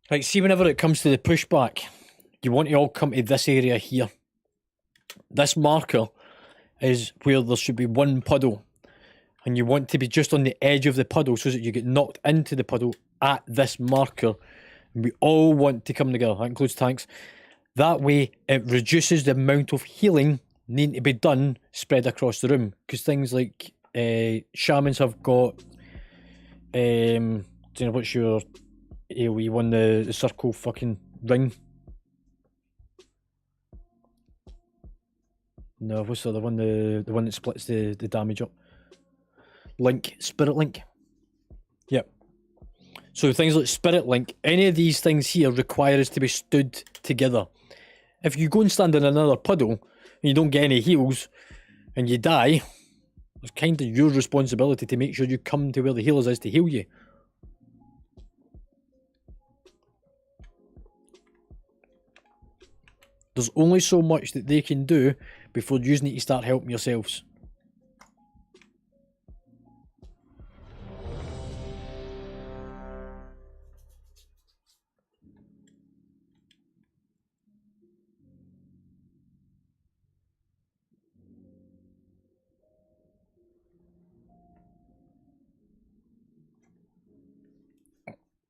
Right, see, whenever it comes to the pushback, you want to all come to this area here. This marker is where there should be one puddle, and you want to be just on the edge of the puddle so that you get knocked into the puddle at this marker. And we all want to come together. That includes tanks. That way, it reduces the amount of healing needing to be done spread across the room. Because things like shamans have got, what's your AoE one, the circle fucking ring. No, what's the other one? The one that splits the damage up. Link, Spirit Link. Yep. So things like Spirit Link, any of these things here require us to be stood together. If you go and stand in another puddle and you don't get any heals and you die, it's kind of your responsibility to make sure you come to where the healers is to heal you. There's only so much that they can do before you need to start helping yourselves.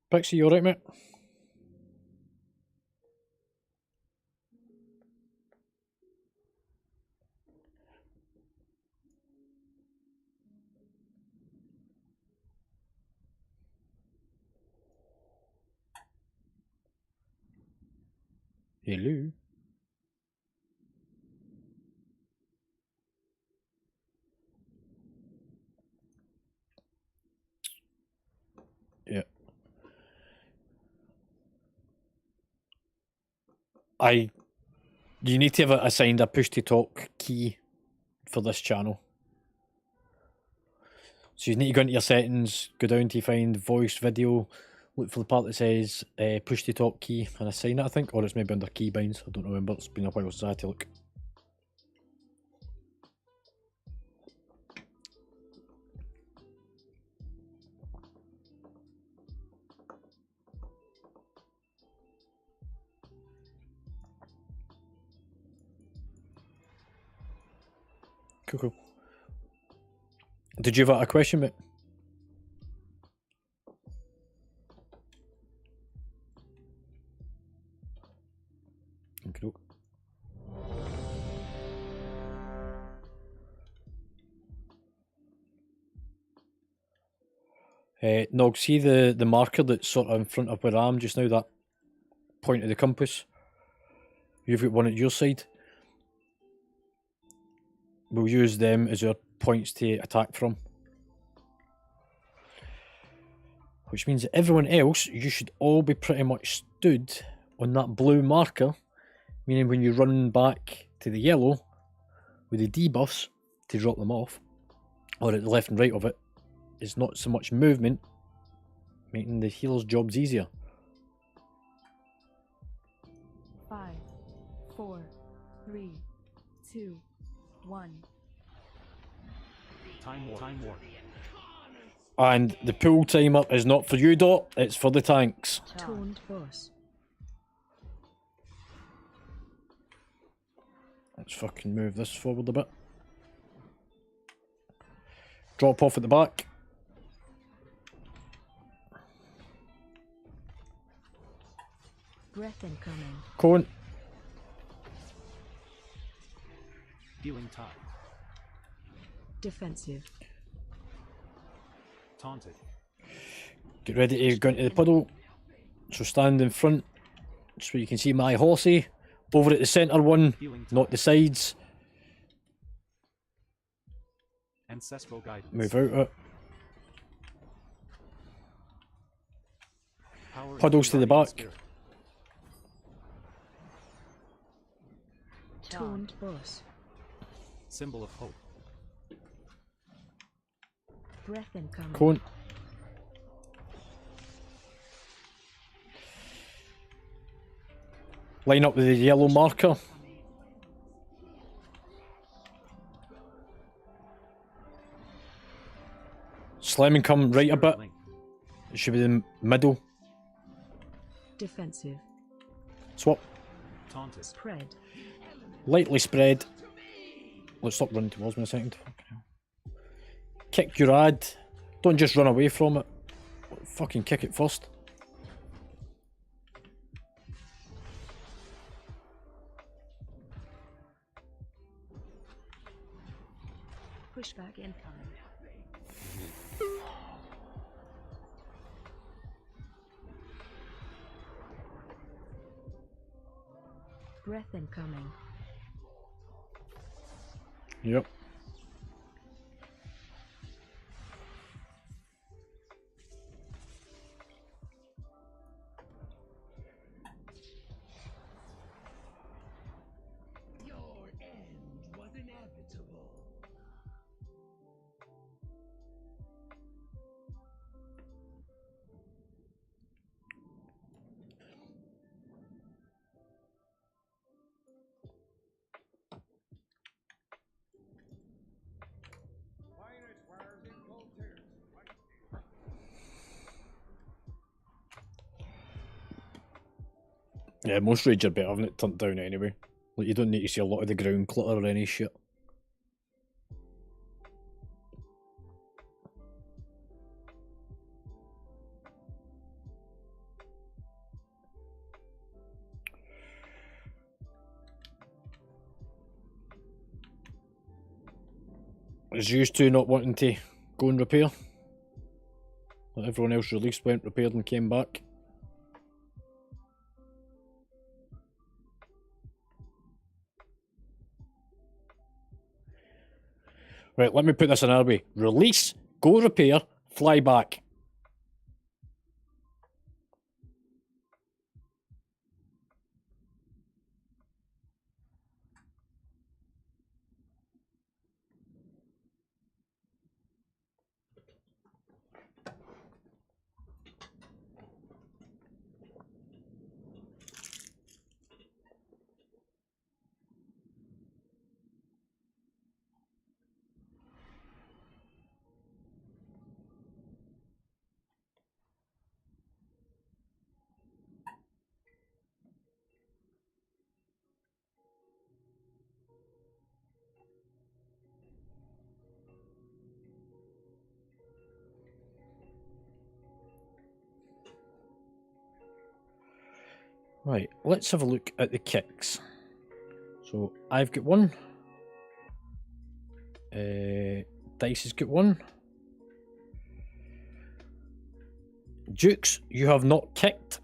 Pixie, you alright, mate? Hello? Yeah. You need to have assigned a push to talk key for this channel. So you need to go into your settings, go down to find voice, video, look for the part that says push to talk key and assign it, I think, or it's maybe under keybinds. I don't remember, it's been a while since I had to look. Cool. Did you have a question, mate? Okay. Nog, see the marker that's sort of in front of where I am just now, that point of the compass? You've got one at your side. We'll use them as our points to attack from. Which means that everyone else, you should all be pretty much stood on that blue marker, meaning when you run back to the yellow with the debuffs to drop them off, or at the left and right of it, it's not so much movement, making the healer's jobs easier. 5, 4, 3, 2, 1. Time warp. And the pool timer is not for you, Dot, it's for the tanks. Taunt boss. Let's fucking move this forward a bit. Drop off at the back. Breath incoming. Cone. Healing time. Defensive. Taunted. Get ready to go into the puddle. So stand in front so you can see my horsey. Over at the centre one, Healing not tide. the sides. Ancestral guidance. Move out it. Power in Puddles to the Guardian back. Spirit. Taunt boss. Symbol of hope. Breath incoming. Cone. Line up with the yellow marker. Slamming come right a Spirit bit. link. It should be the middle. Defensive. Swap. Taunted. Spread. Lightly spread. Let's stop running towards me a second. Fucking hell. Kick your ad. Don't just run away from it. Fucking kick it first. Pushback incoming. Breath incoming. Yep. Finest wares in Voltaire's. Yeah, most raids are better having it turned down anyway. Like, you don't need to see a lot of the ground clutter or any shit. Is used to not wanting to go and repair. Like everyone else released, went, repaired and came back. Right, let me put this in our way. Release, go repair, fly back. Right, let's have a look at the kicks. So I've got one. Dice has got one. Dukes, you have not kicked.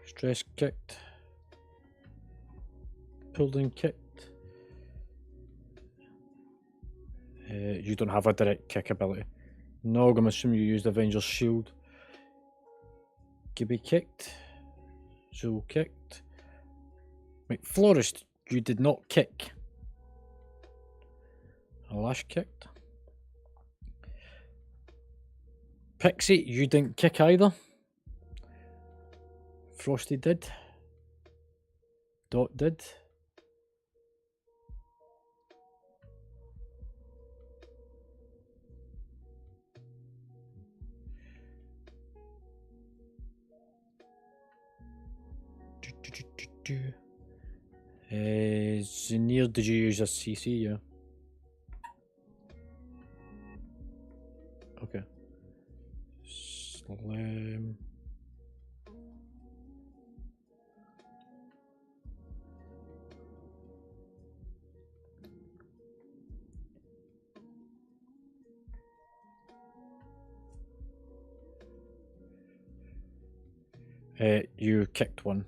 Stress kicked. Pulled and kicked. You don't have a direct kick ability. No, I'm going to assume you used Avenger's Shield. Gibby kicked. Zul kicked. Wait, Florist, you did not kick. Alash kicked. Pixie, you didn't kick either. Frosty did. Dot did. Zinir, did you use a CC? Yeah. Okay. Slam. You kicked one.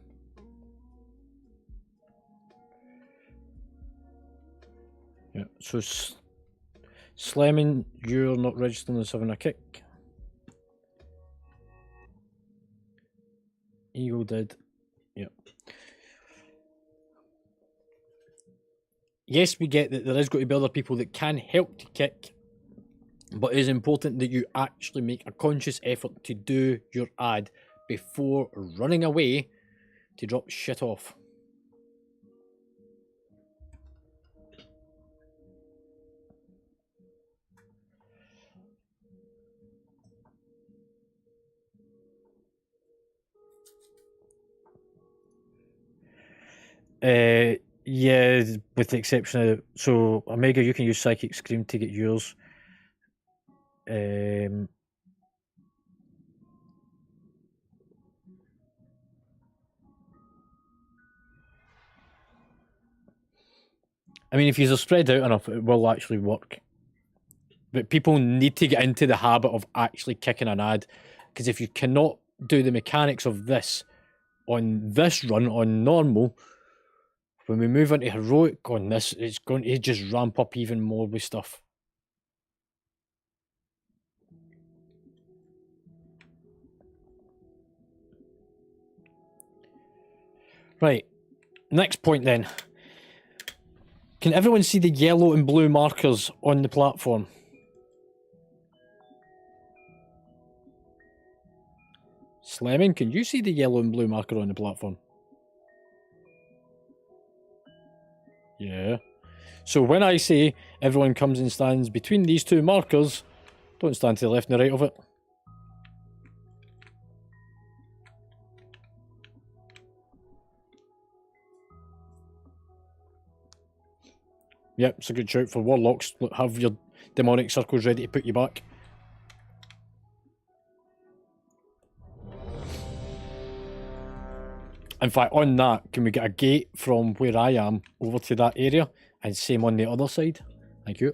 Yeah, so slamming, you're not registering as having a kick. Eagle did. Yep. Yes, we get that there is going to be other people that can help to kick, but it is important that you actually make a conscious effort to do your ad before running away to drop shit off. Yeah, with the exception of so Omega, you can use Psychic Scream to get yours. I mean, if you're spread out enough, it will actually work. But people need to get into the habit of actually kicking an ad, because if you cannot do the mechanics of this on this run on normal, when we move into heroic on this, it's going to just ramp up even more with stuff. Right, next point then. Can everyone see the yellow and blue markers on the platform? Slemming, can you see the yellow and blue marker on the platform? Yeah. So when I say everyone comes and stands between these two markers, don't stand to the left and the right of it. Yep, it's a good shout for warlocks. Have your demonic circles ready to put you back. In fact, on that, can we get a gate from where I am over to that area? And same on the other side. Thank you.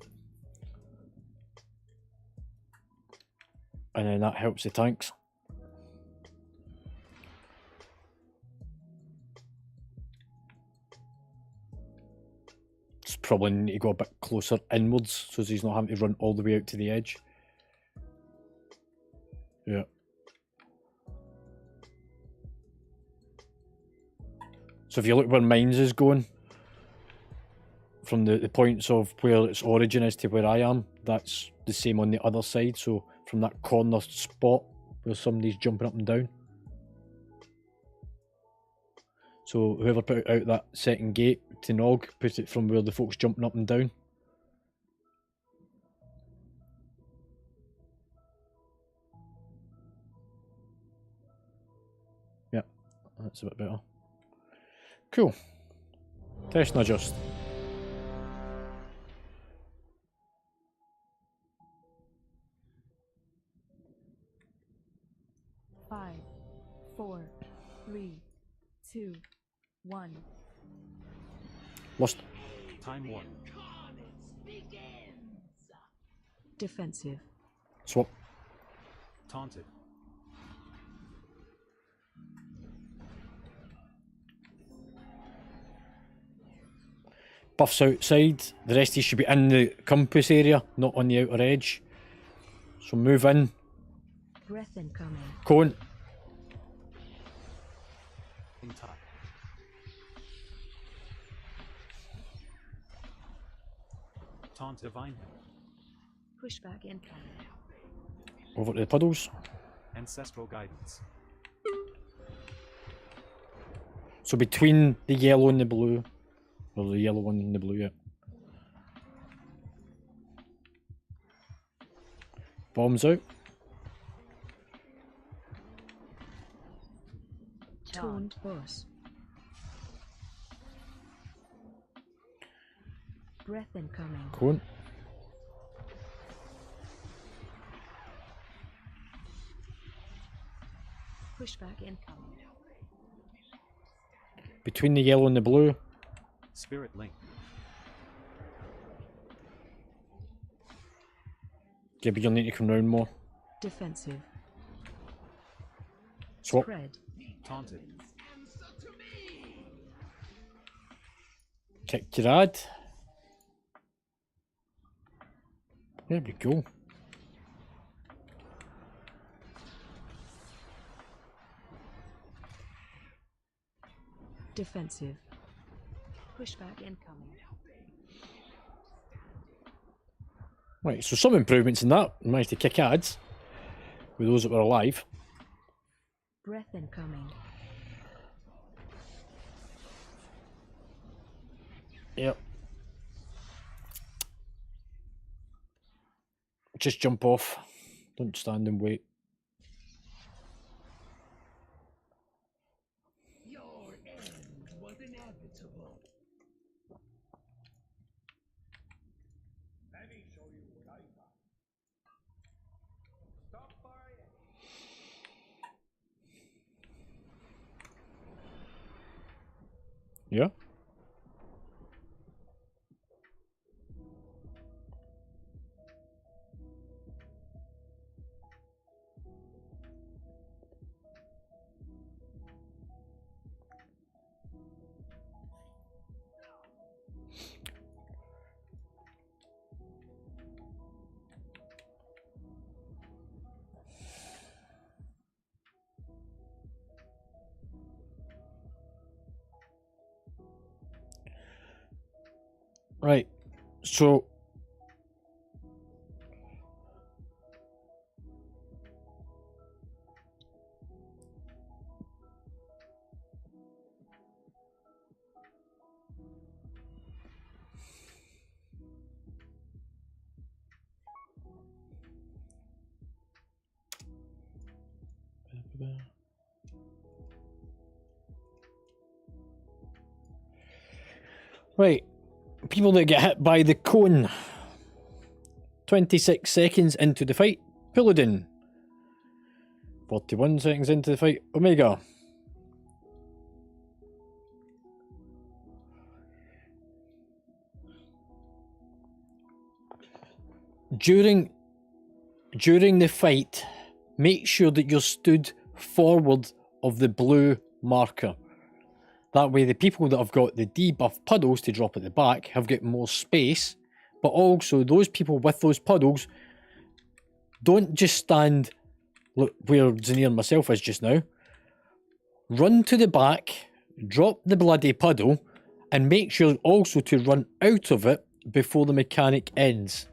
And then that helps the tanks. Just probably need to go a bit closer inwards so he's not having to run all the way out to the edge. Yeah. So if you look where Mines is going, from the points of where its origin is to where I am, that's the same on the other side. So from that corner spot where somebody's jumping up and down. So whoever put out that second gate to Nog, put it from where the folks jumping up and down. Yeah, that's a bit better. Cool. Test and adjust. Five, 4, 3, 2, 1. Lost. Time 1. Defensive. Swap. Taunted. Buffs outside. The rest of you should be in the compass area, not on the outer edge. So move in. Breath incoming. Cone. In time. Taunt divine. Pushback incoming. Over to the puddles. Ancestral guidance. So between the yellow and the blue. Or the yellow one and the blue, yeah. Bombs out. Taunt boss. Breath incoming. Cone. Pushback incoming. Between the yellow and the blue. Spirit link. Yeah, but you'll need to come round more. Defensive. Swap. Spread. Taunted. Kick your ad. There we go. Defensive. Pushback incoming. Right, so some improvements in that. We managed to kick ads with those that were alive. Breath incoming. Yep. Just jump off. Don't stand and wait. Your end was inevitable. Let me show you what I got. Stop by. Yeah. Right, so right, people that get hit by the cone. 26 seconds into the fight, Paladin. 41 seconds into the fight, Omega. During the fight, make sure that you're stood forward of the blue marker. That way the people that have got the debuff puddles to drop at the back have got more space, but also those people with those puddles don't just stand where Zanir and myself is just now. Run to the back, drop the bloody puddle, and make sure also to run out of it before the mechanic ends.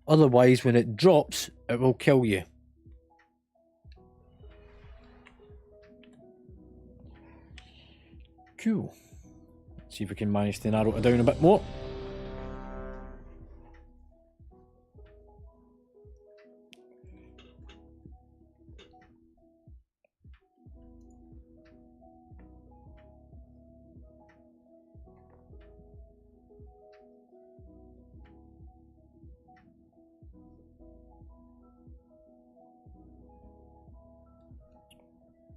Otherwise, when it drops, it will kill you. Cool. Let's see if we can manage to narrow it down a bit more.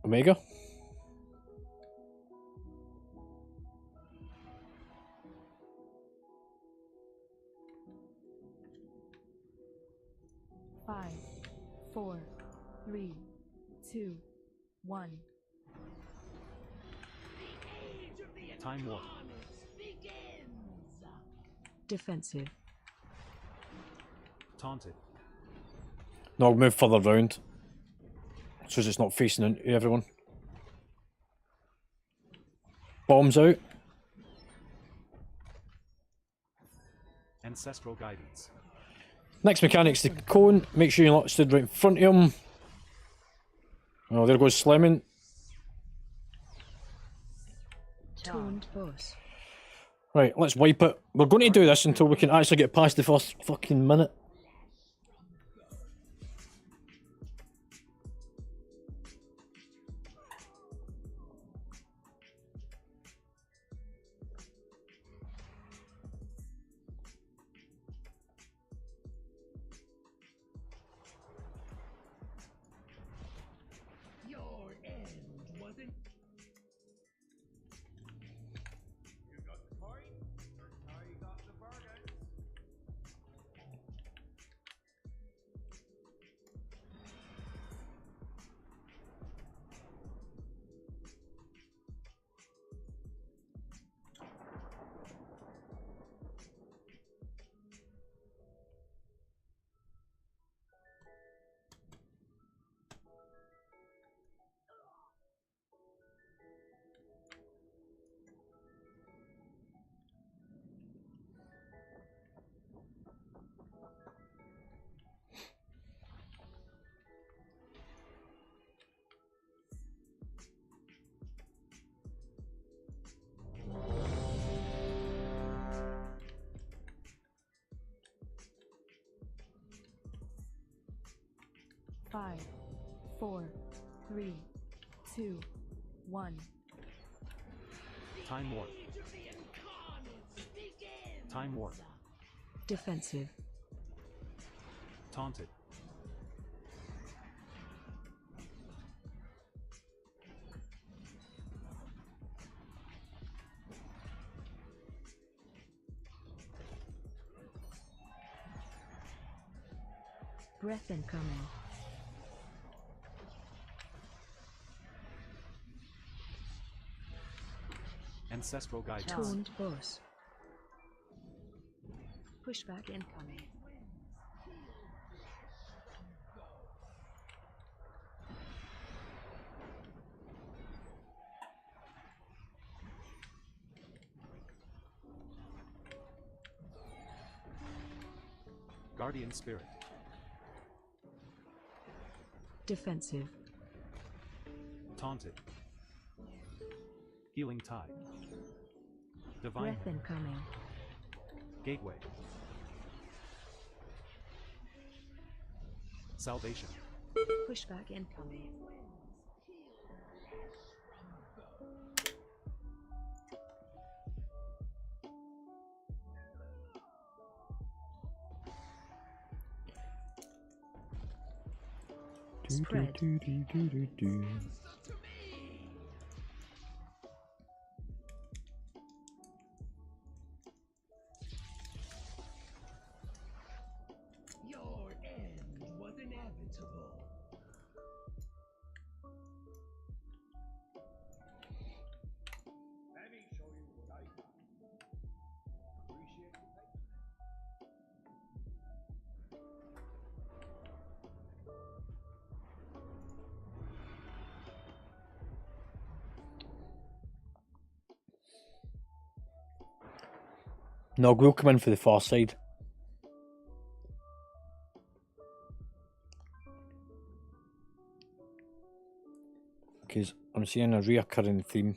Omega. Five, 4, 3, 2, 1. Time warp. Defensive. Taunted. No, I'll move further round so as it's not facing into everyone. Bombs out. Ancestral guidance. Next mechanic's the cone. Make sure you're not stood right in front of him. Oh, there goes Slimming. Taunt boss. Right, let's wipe it. We're going to do this until we can actually get past the first fucking minute. Your end wasn't. You got the point. Now you got the bargain. 5, 4, 3, 2, 1. Time warp. Time warp. Defensive. Taunted. Breath incoming. Ancestral guidance. Toned boss. Pushback incoming. Guardian spirit. Defensive. Taunted. Healing tide. Divine Breath hand. incoming. Gateway. Salvation. Pushback incoming. Spread. Your end was inevitable. Let me show you what I got. Appreciate the patience. No, we'll come in for the far side. Because I'm seeing a reoccurring theme.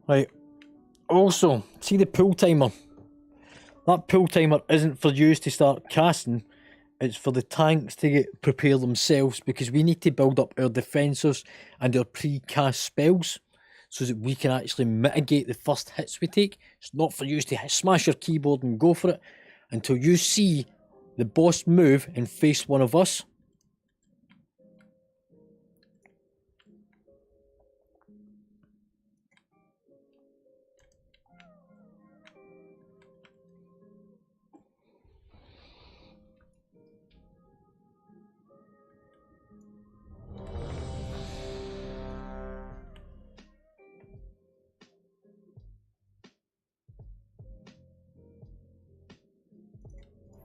Right. Also, see the pull timer. That pull timer isn't for you to start casting. It's for the tanks to prepare themselves, because we need to build up our defences and our pre-cast spells so that we can actually mitigate the first hits we take. It's not for you to smash your keyboard and go for it until you see the boss move and face one of us.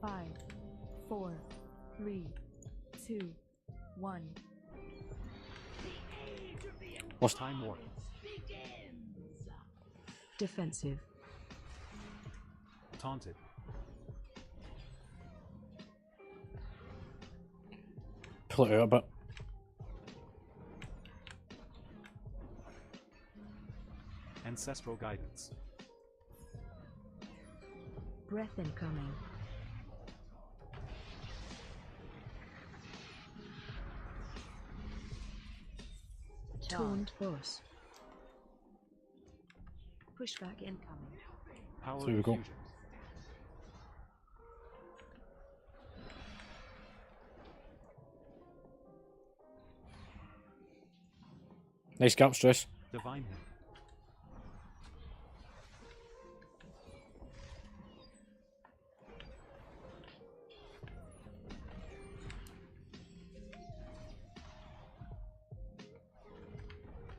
Five, 4, 3, 2, 1. What's Time warp. Defensive. Taunted. pull it out a bit? Ancestral guidance. Breath incoming. Toned boss. Pushback incoming. Power There we go. infusion. Nice gap stress. Divine hand.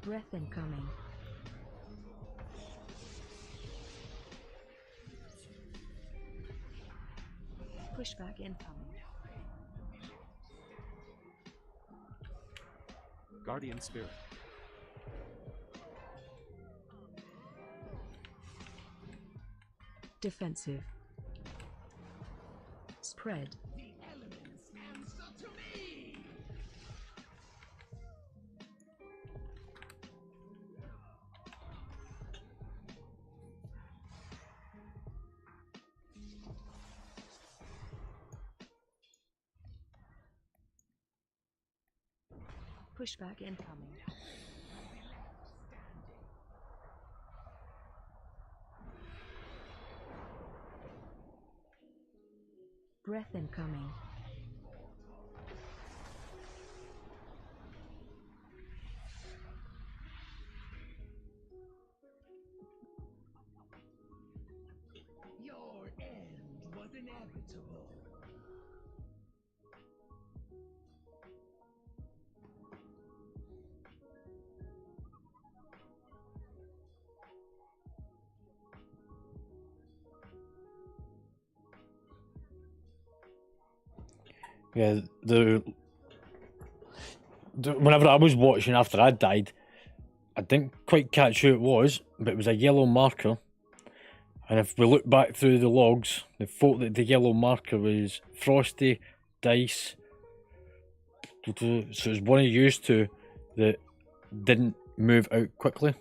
Breath incoming. Pushback incoming. Guardian spirit. Defensive. Spread. The elements answer to me. Pushback incoming. Breath incoming. Your end was inevitable. Yeah, whenever I was watching after I died, I didn't quite catch who it was, but it was a yellow marker. And if we look back through the logs, they thought that the yellow marker was Frosty, Dice. So it was one of you two that didn't move out quickly.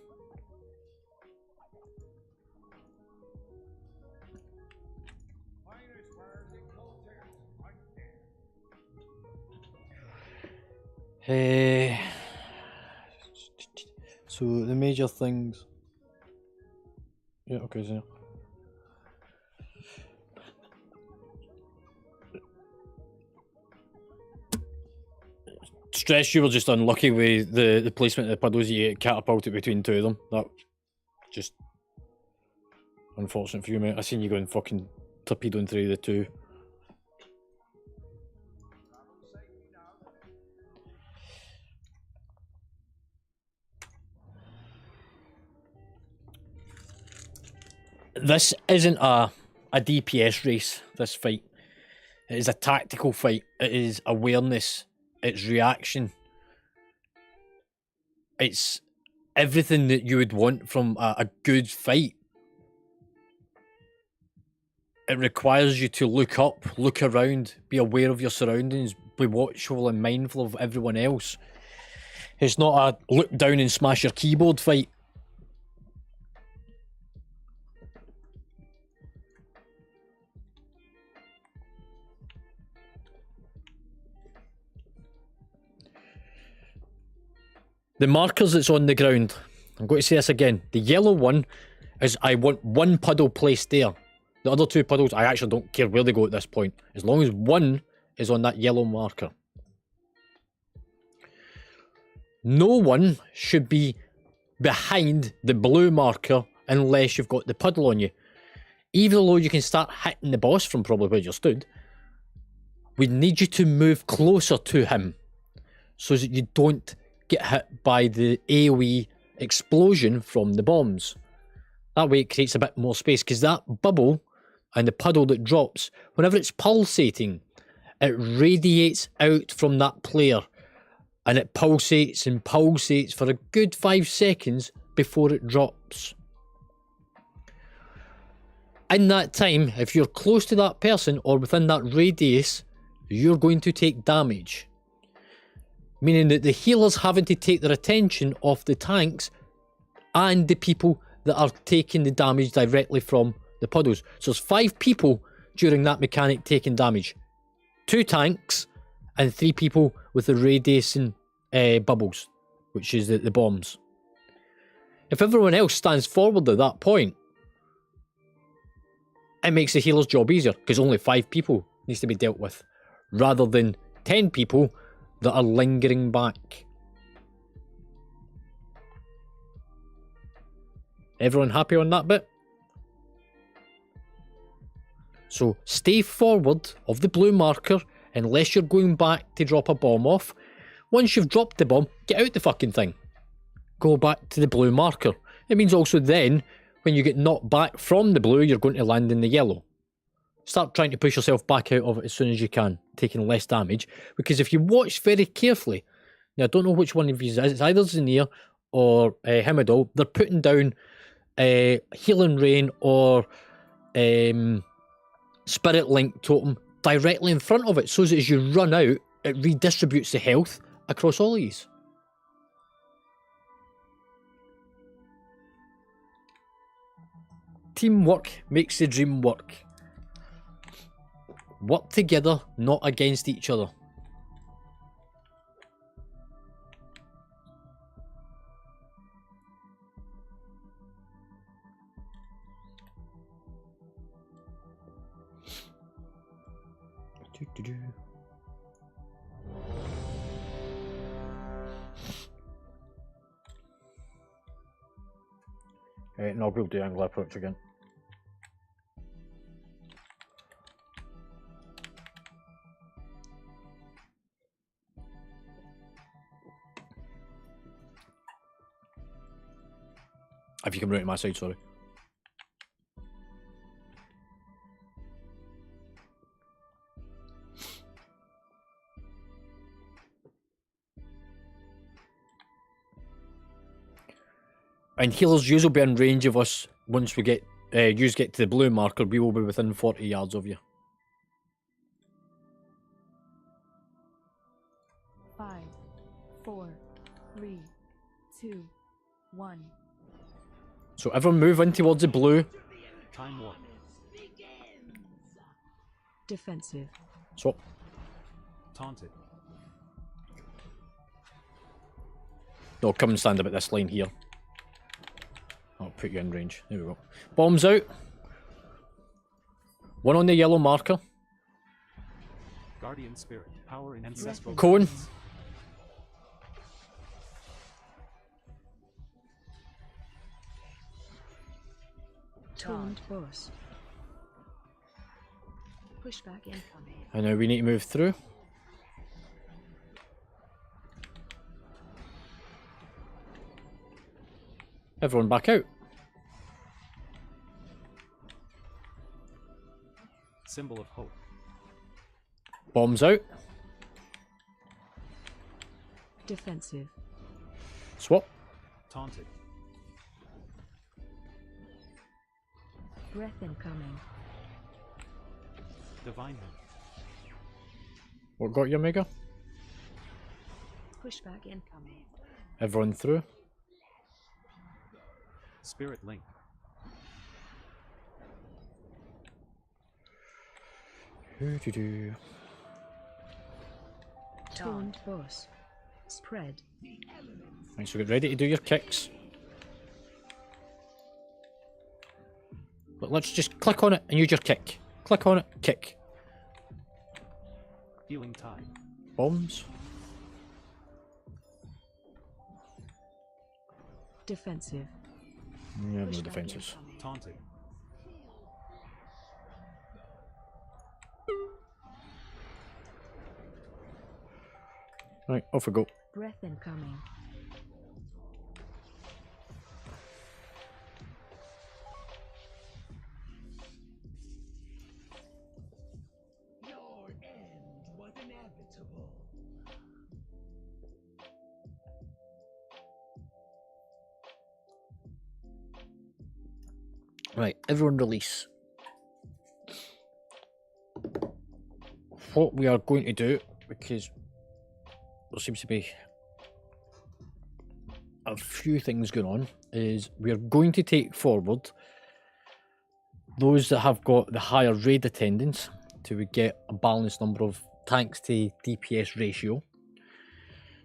So the major things. Yeah, okay, so. Stress, you were just unlucky with the placement of the puddles. You get catapulted between two of them. That just unfortunate for you, mate. I seen you going fucking torpedoing through the two. This isn't a DPS race, this fight. It is a tactical fight. It is awareness. It's reaction. It's everything that you would want from a good fight. It requires you to look up, look around, be aware of your surroundings, be watchful and mindful of everyone else. It's not a look down and smash your keyboard fight. The markers that's on the ground, I'm going to say this again. The yellow one is I want one puddle placed there. The other two puddles, I actually don't care where they go at this point. As long as one is on that yellow marker. No one should be behind the blue marker unless you've got the puddle on you. Even though you can start hitting the boss from probably where you stood, we need you to move closer to him so that you don't get hit by the AoE explosion from the bombs. That way it creates a bit more space, because that bubble and the puddle that drops, whenever it's pulsating, it radiates out from that player, and it pulsates and pulsates for a good 5 seconds before it drops. In that time, if you're close to that person or within that radius, you're going to take damage. Meaning that the healers having to take their attention off the tanks and the people that are taking the damage directly from the puddles. So there's 5 people during that mechanic taking damage. 2 tanks and 3 people with the radiating bubbles, which is the bombs. If everyone else stands forward at that point, it makes the healer's job easier, because only 5 people needs to be dealt with, rather than 10 people that are lingering back. Everyone happy on that bit? So stay forward of the blue marker unless you're going back to drop a bomb off. Once you've dropped the bomb, get out the fucking thing. Go back to the blue marker. It means also then, when you get knocked back from the blue, you're going to land in the yellow. Start trying to push yourself back out of it as soon as you can, taking less damage. Because if you watch very carefully, now I don't know which one of these is, it's either Zinir or Himidol, they're putting down Healing Rain or Spirit Link Totem directly in front of it, so that as you run out, it redistributes the health across all of these. Teamwork makes the dream work. Work together, not against each other. Do-do-do. No, we'll do angle approach again. If you come round to my side, sorry. And healers usually be in range of us once we get you get to the blue marker. We will be within 40 yards of you. 5, 4, 3, 2, 1. So everyone move in towards the blue. Time warp. Defensive. Swap. Taunted. No, come and stand about this line here. I'll put you in range. There we go. Bombs out. One on the yellow marker. Guardian spirit. Power in ancestral. Cone. guidance. Taunt boss. Pushback incoming. And now we need to move through. Everyone back out. Symbol of hope. Bombs out. Defensive. Swap. Taunted. Breath incoming. Divine hand. What got you, Omega? Pushback incoming. Everyone through. Spirit link. Do-do-do. Taunt boss. Spread. Right, so get ready to do your kicks. But let's just click on it and use your kick. Click on it, kick. Healing tide. Bombs. Defensive. Yeah, no Pushback defences. incoming. Taunted. Right, off we go. Breath incoming. Your end was inevitable. Right, everyone release. What we are going to do, because there seems to be a few things going on, is we are going to take forward those that have got the higher raid attendance till we get a balanced number of tanks to DPS ratio.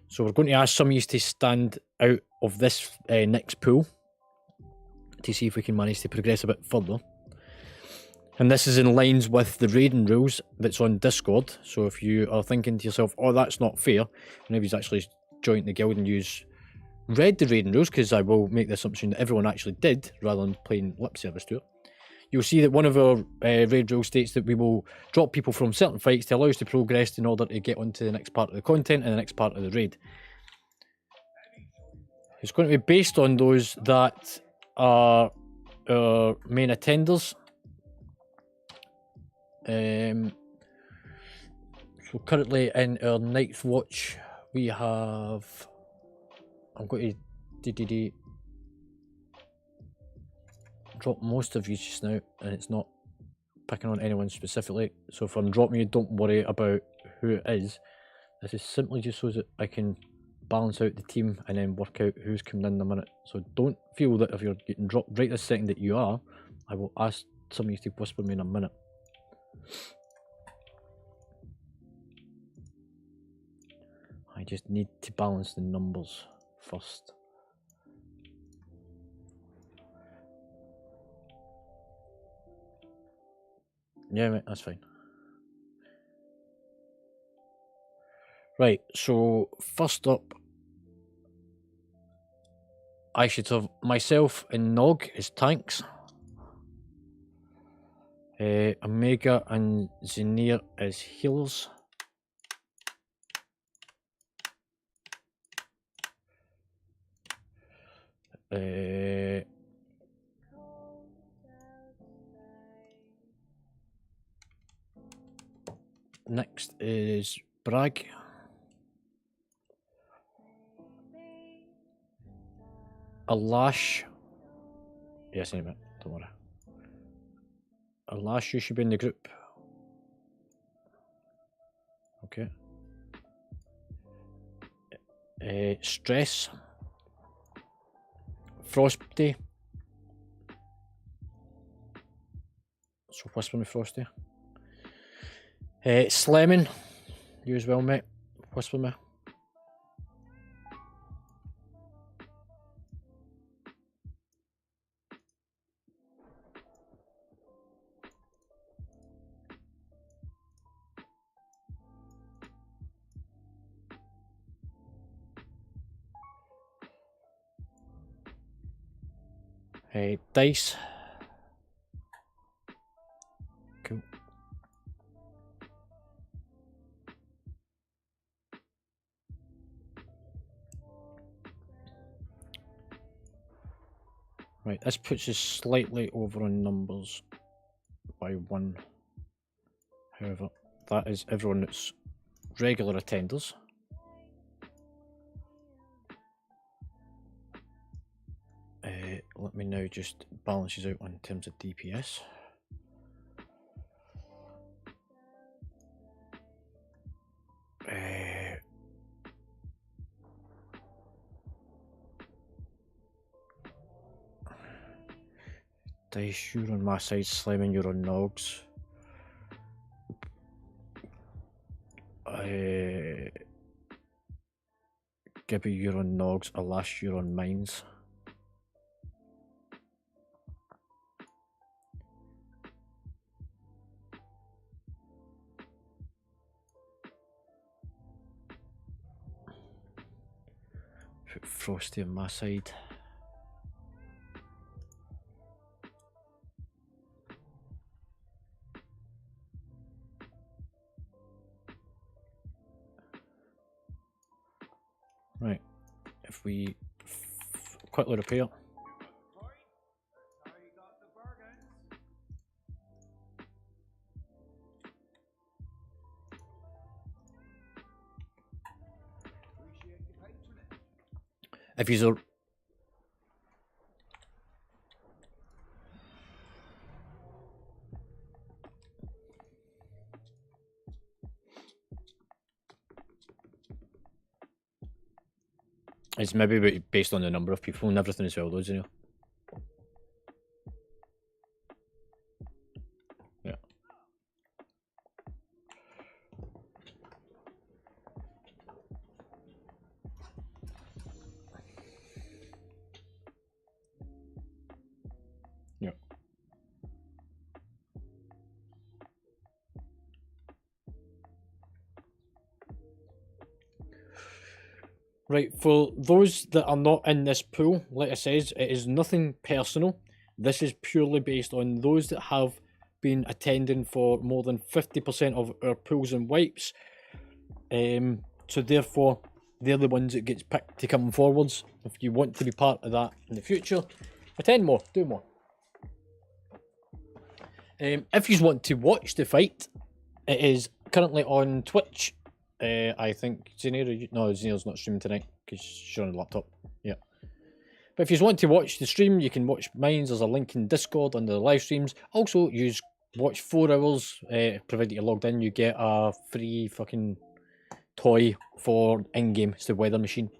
So we're going to ask some of you to stand out of this next pool to see if we can manage to progress a bit further. And this is in lines with the raiding rules that's on Discord. So if you are thinking to yourself, oh, that's not fair, whenever you actually joined the guild and you read the raiding rules, because I will make the assumption that everyone actually did, rather than playing lip service to it, you'll see that one of our raid rules states that we will drop people from certain fights to allow us to progress in order to get on to the next part of the content and the next part of the raid. It's going to be based on those that are our main attenders. So currently in our ninth watch we have, I'm going to drop most of you just now, and it's not picking on anyone specifically, so if I'm dropping you, don't worry about who it is. This is simply just so that I can balance out the team and then work out who's coming in a minute. So don't feel that if you're getting dropped right this second that you are. I will ask some of you to whisper me in a minute. I just need to balance the numbers first. Yeah, mate, that's fine. Right, so first up, I should have myself and Nog as tanks. Omega and Zenir as healers. Next is Bragg. Alash. Yes, in a minute, don't worry. Alash, you should be in the group. Okay. Stress. Frosty. So whisper me, Frosty. Slemon. You as well, mate. Whisper me. Dice. Cool. Right, this puts us slightly over on numbers by 1. However, that is everyone that's regular attenders. Let me now just balance these out in terms of DPS. Dice, you're on my side, Slim, and you're on Nogs. Gibby, you're on Nogs. Alash, you're on Mines. Put Frosty on my side. Right, if we quickly repair. If you are it's maybe based on the number of people and everything as well, though, isn't it? Yeah. Yeah. Right, for those that are not in this pool, like I says, it is nothing personal. This is purely based on those that have been attending for more than 50% of our pools and wipes. So therefore, they're the ones that gets picked to come forwards. If you want to be part of that in the future, attend more, do more. If you want to watch the fight, it is currently on Twitch. I think Zenir's not streaming tonight because she's on the laptop. Yeah. But if you want to watch the stream, you can watch mine. There's a link in Discord under the live streams. Also, watch 4 hours, provided you're logged in, you get a free fucking toy for in-game. It's the weather machine.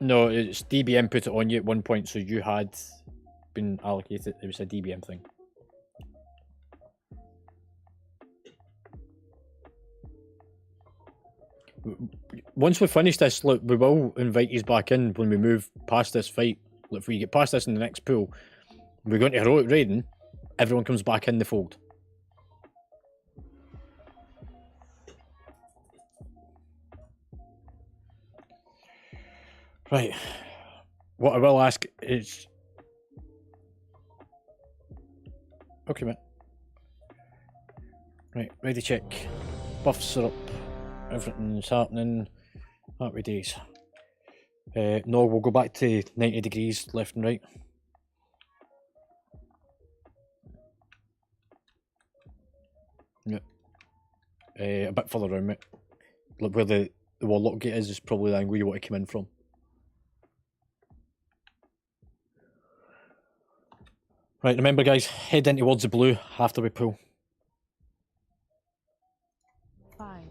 No, it's DBM put it on you at one point, so you had been allocated. It was a DBM thing. Once we finish this, look, we will invite you back in when we move past this fight. Look, if we get past this in the next pool, we're going to heroic raiding. Everyone comes back in the fold. Right. What I will ask is... Okay, mate. Right, ready check. Buffs are up. Everything's happening. Happy days. No, we'll go back to 90 degrees left and right. Yep. A bit further around, mate. Look, where the warlock gate is probably the angle you want to come in from. Right, remember guys, head in towards the blue after we pull. 5,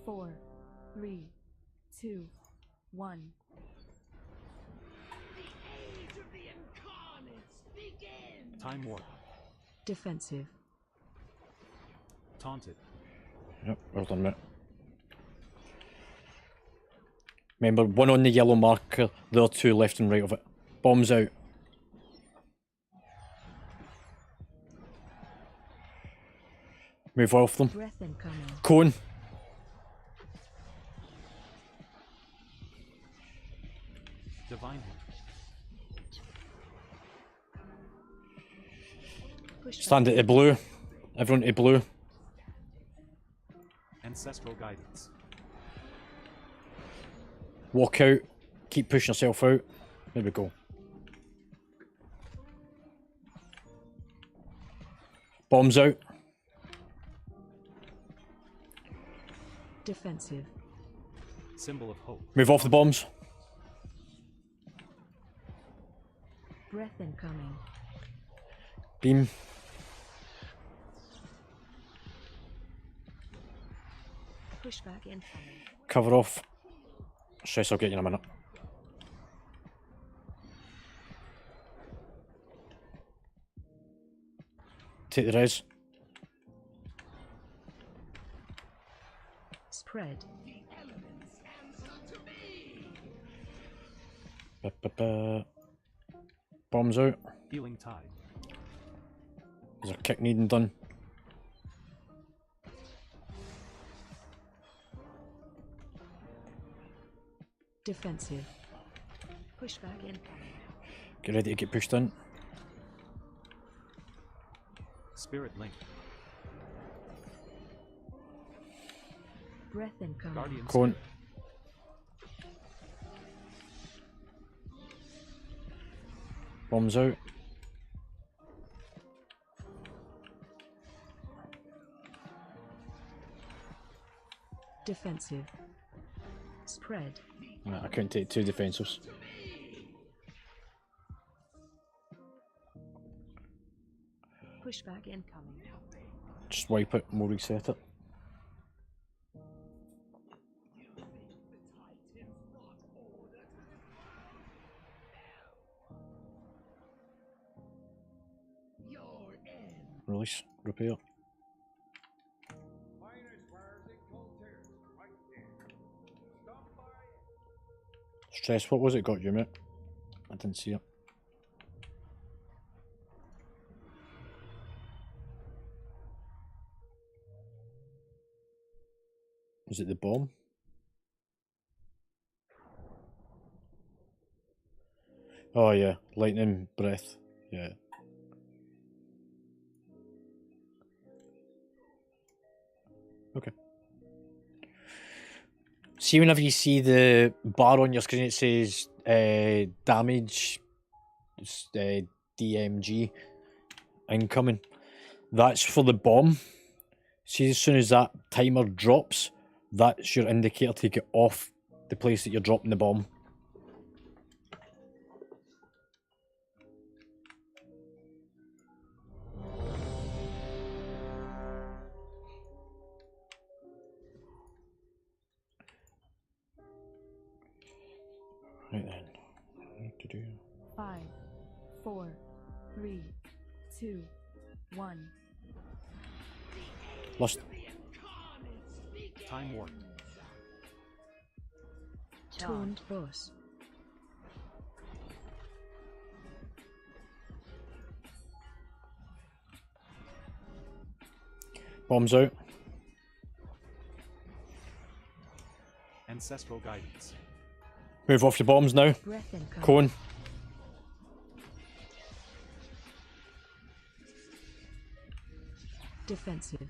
4, 3, 2, 1. Age of the Incarnates begins! Time warp. Defensive. Taunted. Yep, well done, mate. Remember, one on the yellow marker, there are two left and right of it. Bombs out. Move off them. Breath incoming. Cone. Divine hit. Push Stand back. at the blue. Everyone to blue. Ancestral guidance. Walk out. Keep pushing yourself out. There we go. Bombs out. Defensive. Symbol of hope. Move off the bombs. Breath incoming. Beam. Pushback incoming. Cover off. Stress, I'll get you in a minute. Take the res. Spread. Ba-ba-ba. Bombs out. Healing tide. There's a kick needing done. Defensive. Pushback incoming. Get ready to get pushed in. Spirit link. Breath incoming. Guardian Cone. spirit. Bombs out. Defensive. Spread. Nah, I couldn't take two defensives. Pushback incoming. Just wipe it and we'll reset it. Release. Repair. Stress, what was it got you, mate? I didn't see it. Is it the bomb? Oh yeah, lightning breath. Yeah. Okay. See, whenever you see the bar on your screen, it says damage, DMG, incoming. That's for the bomb. See, as soon as that timer drops, that's your indicator to get off the place that you're dropping the bomb. Right then. What to do? 5, 4, 3, 2, 1. Lost. Time warp. Taunt boss. Bombs out. Ancestral guidance. Move off your bombs now. Breath incoming. Cone. Defensive.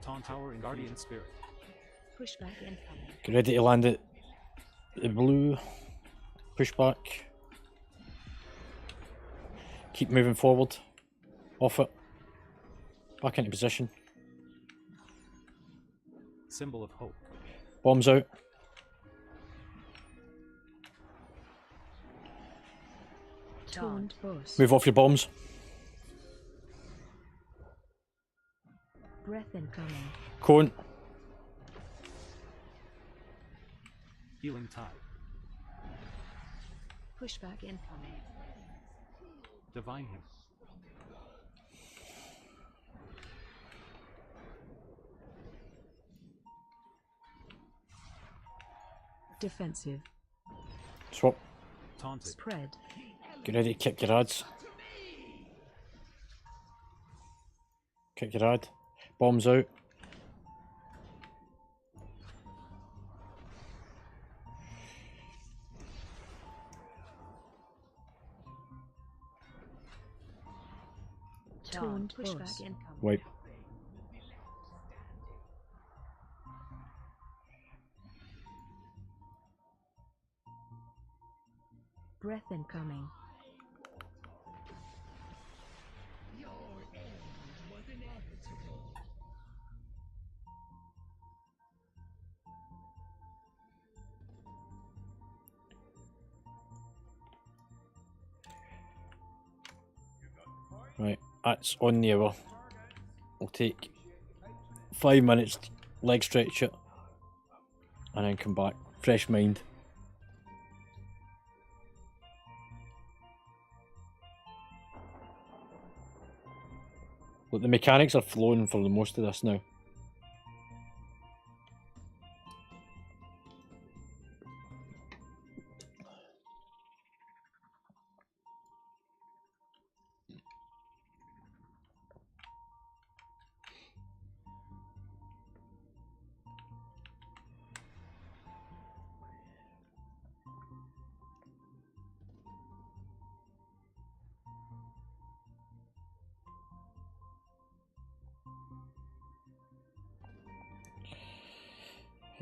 Taunt tower and guardian spirit. Pushback incoming. Get ready to land it. The blue. Push back. Keep moving forward. Off it. Back into position. Symbol of hope. Bombs out. Taunt boss. Move off your bombs. Breath incoming. Cone. Healing tide. Pushback incoming. Divine him. Defensive. Swap. Taunted. Spread. Get ready to kick your ads. Kick your ad. Bombs out. Taunt Pushback boss. incoming. Wait. Breath incoming. Right, that's on the hour. We'll take 5 minutes, leg stretch it, and then come back. Fresh mind. Look, the mechanics are flowing for the most of this now.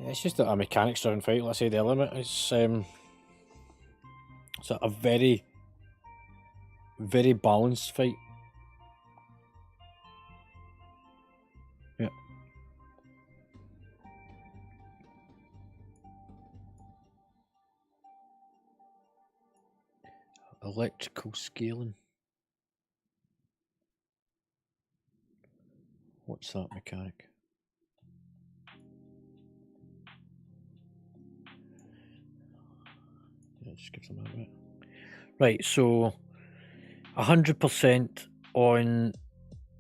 Yeah, it's just a mechanics driven fight, like I said earlier. It's a very, very balanced fight. Yeah. Electrical scaling. What's that mechanic? Yeah, just give them a minute. Right, so 100% on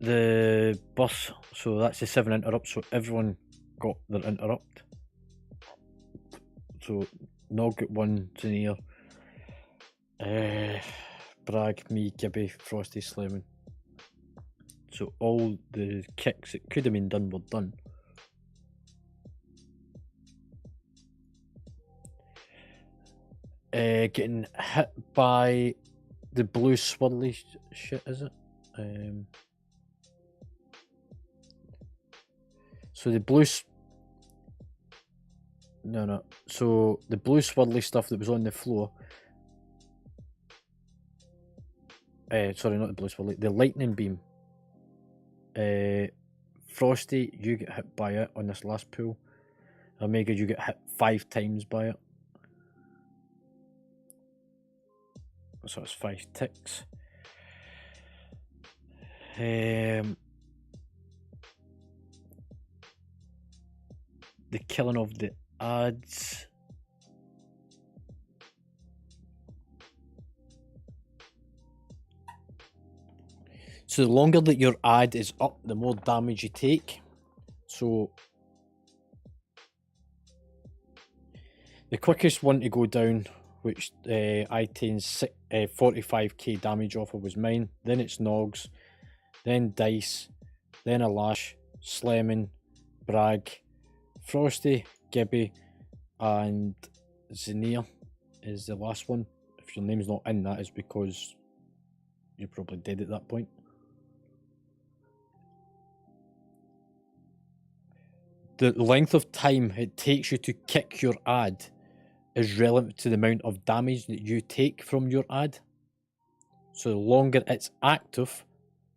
the bus, so that's the 7 interrupts, so everyone got their interrupt. So Nog got one to near. Bragg, me, Gibby, Frosty, Slemon. So all the kicks that could have been done were done. Getting hit by the blue swirly shit, is it? So the blue... No. So the blue swirly stuff that was on the floor... sorry, not the blue swirly. The lightning beam. Frosty, you get hit by it on this last pool. Omega, you get hit 5 times by it. So it's 5 ticks. The killing of the ads. So the longer that your ad is up, the more damage you take. So The quickest one to go down, which I taken 45k damage off of, was mine. Then it's Nogs, then Dice, then Alash, Slemon, Bragg, Frosty, Gibby, and Zinnia is the last one. If your name's not in that, is because you're probably dead at that point. The length of time it takes you to kick your ad is relevant to the amount of damage that you take from your ad. So the longer it's active,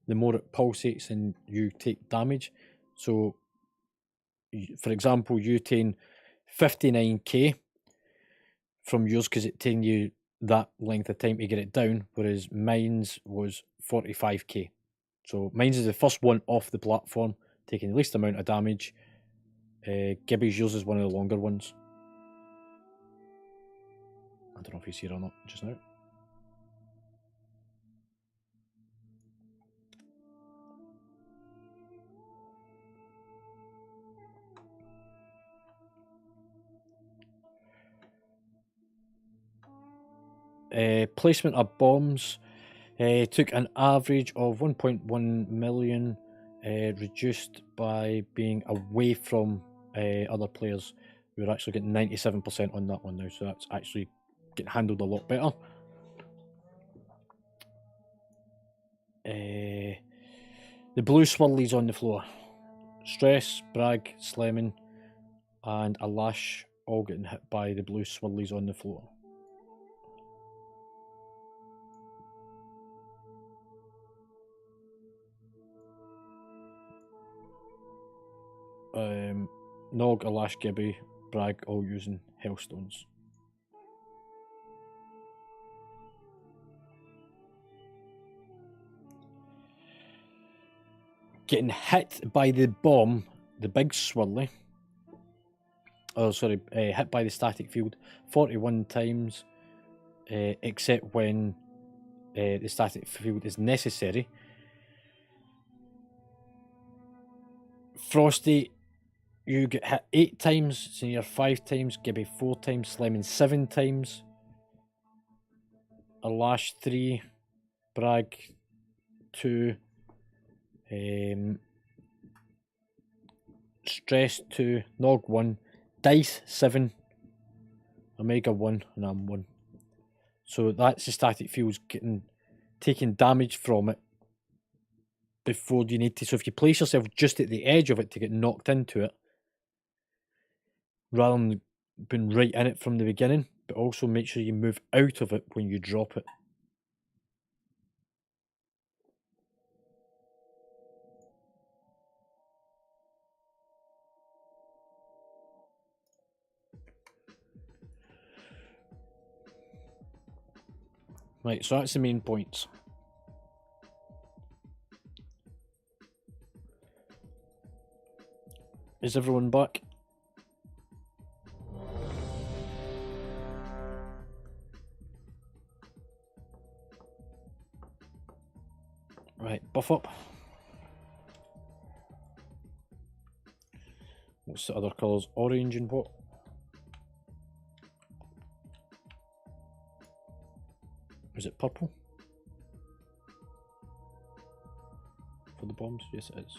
the more it pulsates and you take damage. So, for example, you take 59k from yours because it taken you that length of time to get it down, whereas mine's was 45k. So mine's is the first one off the platform, taking the least amount of damage. Gibby's yours is one of the longer ones. I don't know if he's here or not just now. Placement of bombs took an average of 1.1 million, reduced by being away from other players. We're actually getting 97% on that one now, so that's actually getting handled a lot better. The blue swirlies on the floor. Stress, Bragg, Slemon, and Alash all getting hit by the blue swirlies on the floor. Nog, Alash, Gibby, Bragg all using Hellstones. Getting hit by the bomb, the big swirly. Oh, sorry, hit by the static field 41 times, except when the static field is necessary. Frosty, you get hit 8 times, Senior 5 times, Gibby 4 times, Slemon 7 times, Alash 3, Bragg 2, Stress 2, Nog 1, Dice 7, Omega 1, and I'm 1. So that's the static fields taking damage from it before you need to. So if you place yourself just at the edge of it to get knocked into it, rather than being right in it from the beginning, but also make sure you move out of it when you drop it. Right, so that's the main points. Is everyone back? Right, buff up. What's the other colours? Orange and what? Is it purple? For the bombs? Yes, it is.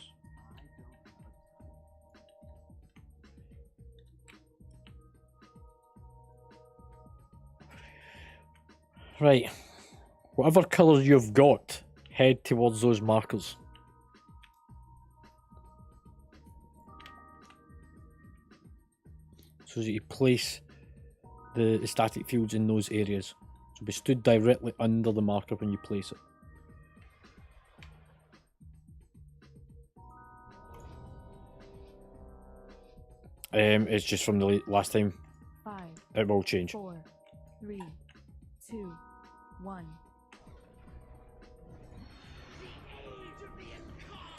Right. Whatever colours you've got, head towards those markers. So that you place the static fields in those areas. So be stood directly under the marker when you place it. It's just from the last time. 5, It will change. 4, 3, 2, 1.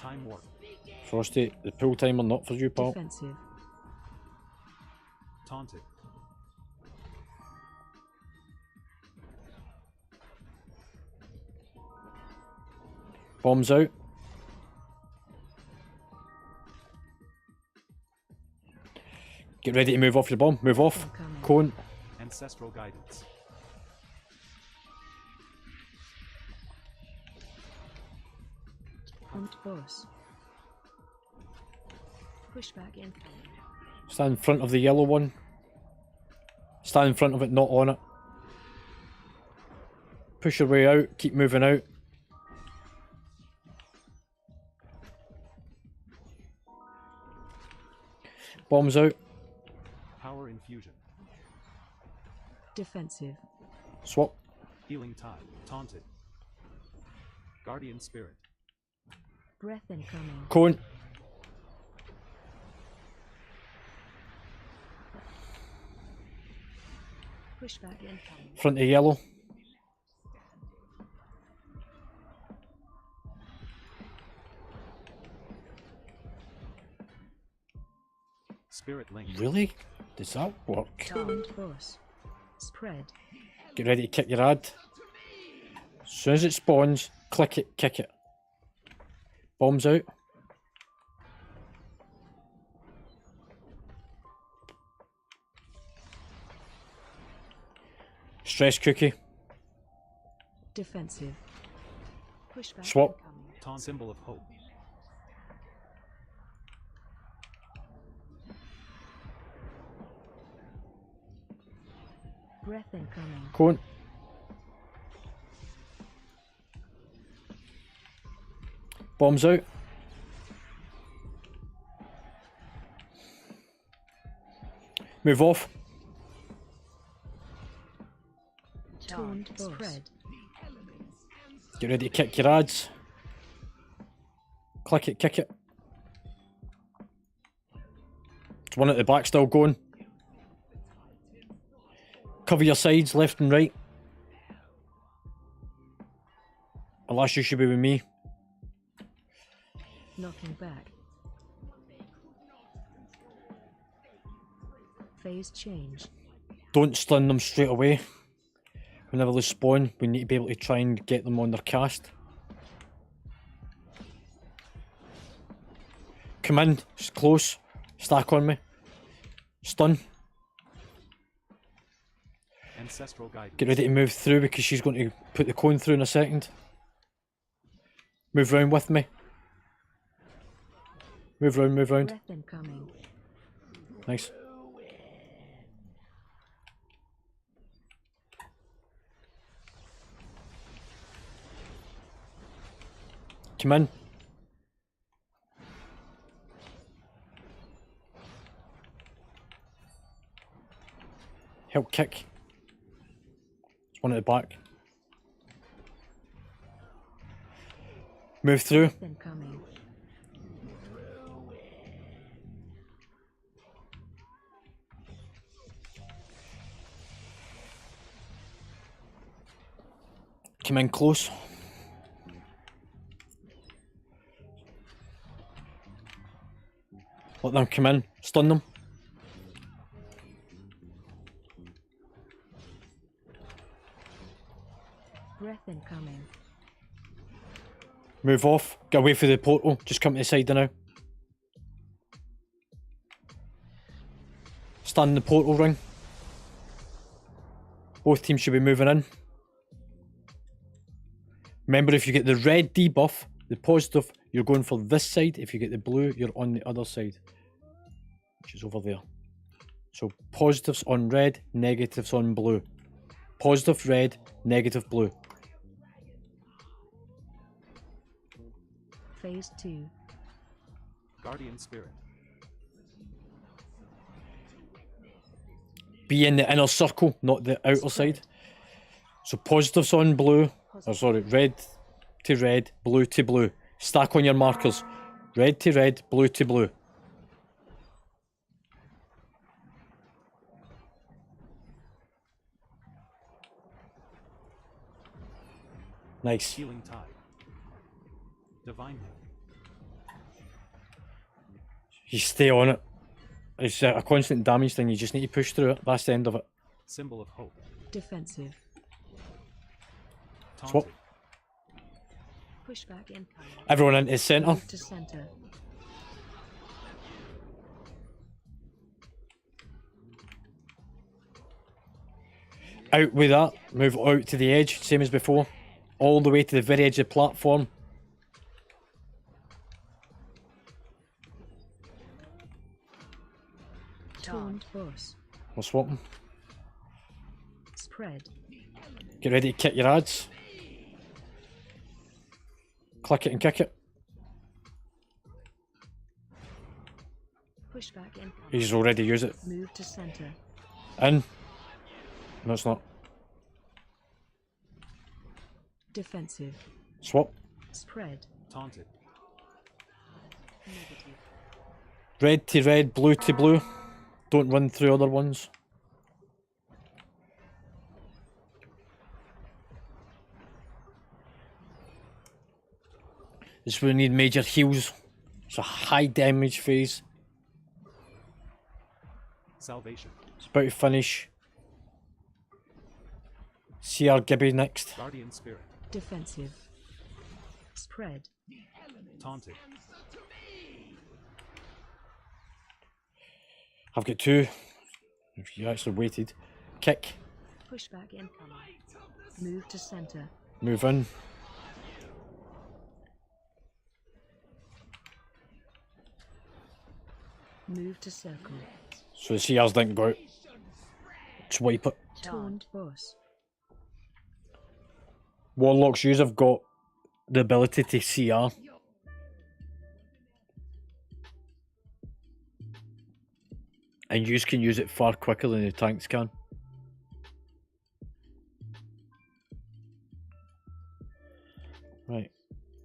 Time warp. Frosty, the pull timer not for you, pal. Defensive. Taunted. Bombs out. Get ready to move off your bomb. Move off. Incoming. Cone. Ancestral guidance. Und boss. Pushback incoming. Stand in front of the yellow one. Stand in front of it, not on it. Push your way out, keep moving out. Bombs out. Power infusion. Defensive. Swap. Healing tide. Taunted. Guardian spirit. Breath incoming. Cone. Pushback incoming. Front of yellow. Spirit link. Really? Does that work? Downed boss. Spread. Get ready to kick your ad. As soon as it spawns, click it, kick it. Bombs out. Stress cookie. Defensive. Pushback Swap. incoming. Taunt symbol of hope. Breath incoming. Cone. Bombs out. Move off. Taunt spread. Get ready to kick your ads. Click it, kick it. There's one at the back still going. Cover your sides, left and right. Unless you should be with me. Knocking back. Phase change. Don't stun them straight away. Whenever they spawn, we need to be able to try and get them on their cast. Come in, it's close. Stack on me. Stun. Ancestral guidance. Get ready to move through because she's going to put the cone through in a second. Move round with me. Move round, move round. Breath incoming. Nice. Come in. Help kick. There's one at the back. Move through. Breath incoming. Come in close. Let them come in. Stun them. Breath incoming. Move off. Get away from the portal. Just come to the side now. Stand in the portal ring. Both teams should be moving in. Remember, if you get the red debuff, the positive, you're going for this side. If you get the blue, you're on the other side, which is over there. So positives on red, negatives on blue. Positive red, negative blue. Phase 2. Guardian spirit. Be in the inner circle, not the outer side. So positives on blue. Oh, sorry, red to red, blue to blue. Stack on your markers. Red to red, blue to blue. Nice. Healing tide. Divine him. You stay on it. It's a constant damage thing, you just need to push through it. That's the end of it. Symbol of hope. Defensive. Taunted. Swap. Pushback incoming. Everyone into the centre. Move to center. out with that. Move out to the edge, same as before. All the way to the very edge of the platform. Taunt boss. We're swapping. Spread. Get ready to kick your ads. Click it and kick it. Pushback incoming. He's already used it. Move to center. In. No, it's not. Defensive. Swap. Spread. Taunted. Negative. Red to red, blue to blue. Don't run through other ones. This will need major heals. It's a high damage phase. Salvation. It's about to finish. CR Gibby next. Guardian Spirit. Defensive. Spread. Taunted. I've got two. If you actually waited. Kick. Pushback incoming. Move to center. Move in. Move to circle. So the CRs didn't go out. Swipe it. Taunt boss. Warlocks, yous have got the ability to CR. And yous can use it far quicker than the tanks can. Right,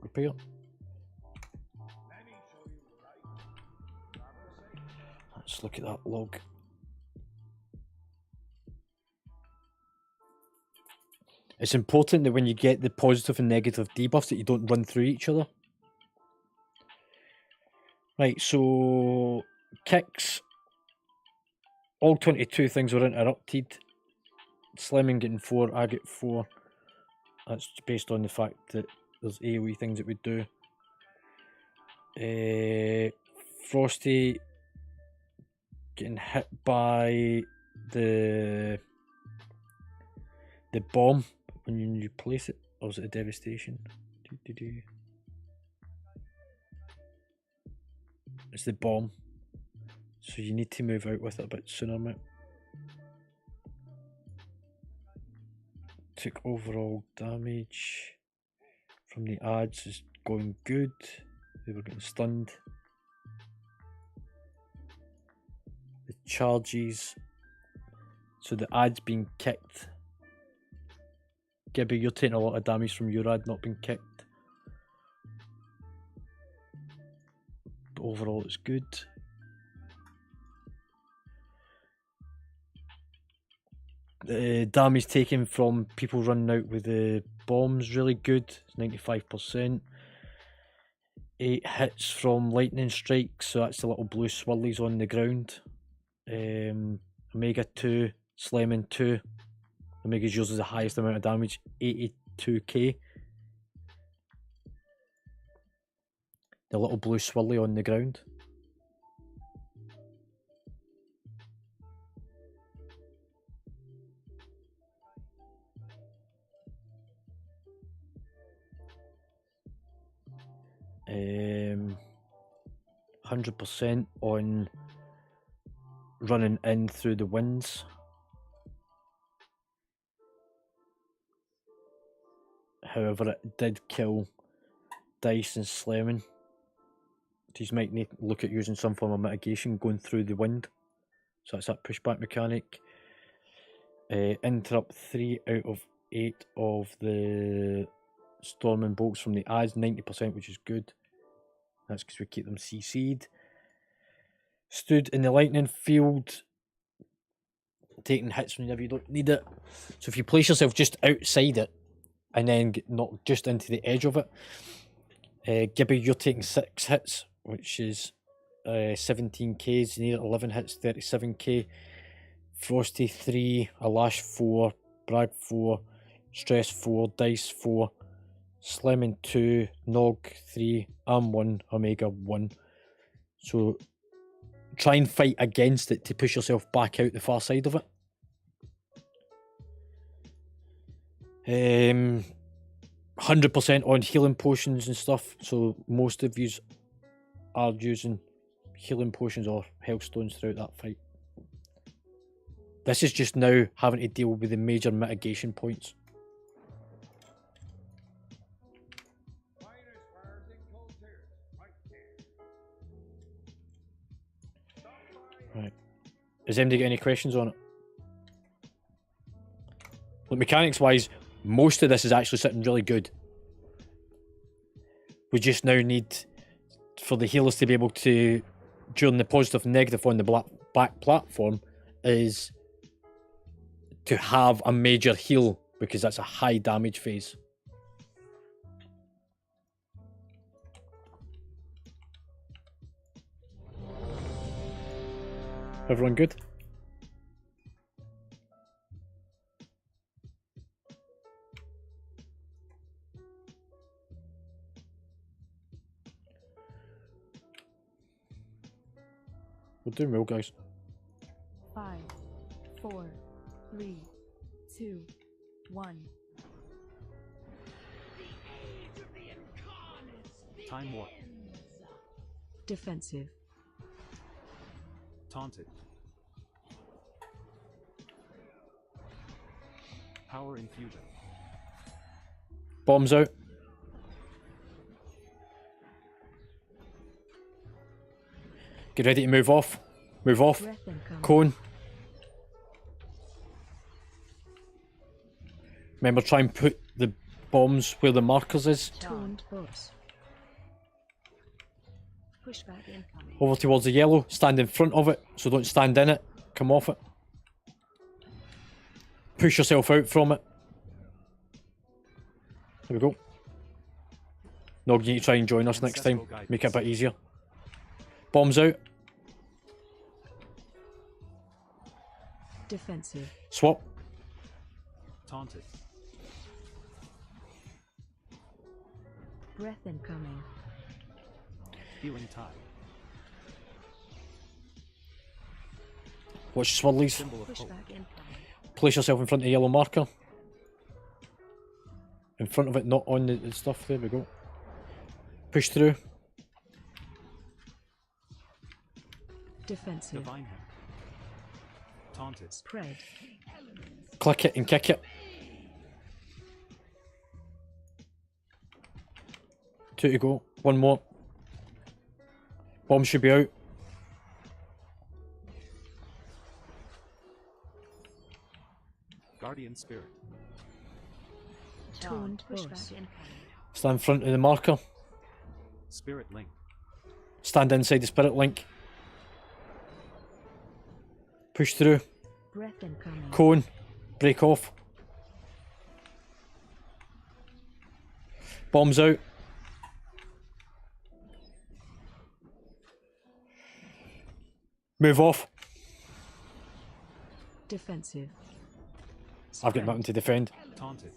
repair. Let's look at that log. It's important that when you get the positive and negative debuffs that you don't run through each other. Right, so kicks. All 22 things were interrupted. Slimming getting 4, I get 4. That's based on the fact that there's AoE things that we do. Frosty getting hit by the bomb when you place it, or was it a devastation? It's the bomb, so you need to move out with it a bit sooner, mate. Took overall damage from the ads is going good. They were getting stunned. The charges, so the ad's being kicked. Gibby, you're taking a lot of damage from your ad not being kicked. But overall it's good. The damage taken from people running out with the bombs really good. It's 95%. 8 hits from lightning strikes, so that's the little blue swirlies on the ground. Omega 2, Slamming 2. Omega's uses the highest amount of damage, 82k. The little blue swirly on the ground. Um, 100% on running in through the winds. However, it did kill Dice and Slamming. These might need to look at using some form of mitigation going through the wind. So that's that pushback mechanic. Interrupt 3 out of 8 of the storm and bolts from the ads, 90%, which is good. That's because we keep them CC'd. Stood in the lightning field, taking hits whenever you don't need it. So if you place yourself just outside it and then get knocked just into the edge of it, Gibby, you're taking 6 hits, which is 17k. Near 11 hits, 37k. Frosty 3, Alash 4, Bragg 4, Stress 4, Dice 4, Slimming 2, Nog 3, Am 1, Omega 1. So try and fight against it to push yourself back out the far side of it. 100% on healing potions and stuff. So most of you are using healing potions or health stones throughout that fight. This is just now having to deal with the major mitigation points. Right. Has anybody got any questions on it? Look, mechanics wise, most of this is actually sitting really good. We just now need for the healers to be able to, during the positive and negative on the back platform, is to have a major heal, because that's a high damage phase. Everyone good? We're doing well, guys. 5, 4, 3, 2, 1. Time warp. Defensive. Taunted. Power infusion. Bombs out. Get ready to move off. Move off. Breath incoming. Cone. Remember, try and put the bombs where the markers is. Taunt boss. Pushback incoming. Over towards the yellow. Stand in front of it, so don't stand in it. Come off it. Push yourself out from it. There we go. No, you need to try and join us next time. Make it a bit easier. Bombs out. Defensive. Swap. Taunted. Breath incoming. Healing tide. Watch your swirlies. Symbol of hope. Pushback incoming. Place yourself in front of the yellow marker. In front of it, not on the stuff. There we go. Push through. Defensive. Divine him. Taunted. Spread. Click it and kick it. 2 to go. 1 more. Bomb should be out. Guardian spirit. Taunt boss. Pushback incoming. Stand in front of the marker. Spirit link. Stand inside the spirit link. Push through. Breath incoming. Cone. Break off. Bombs out. Move off. Defensive. I've got nothing to defend. Taunted.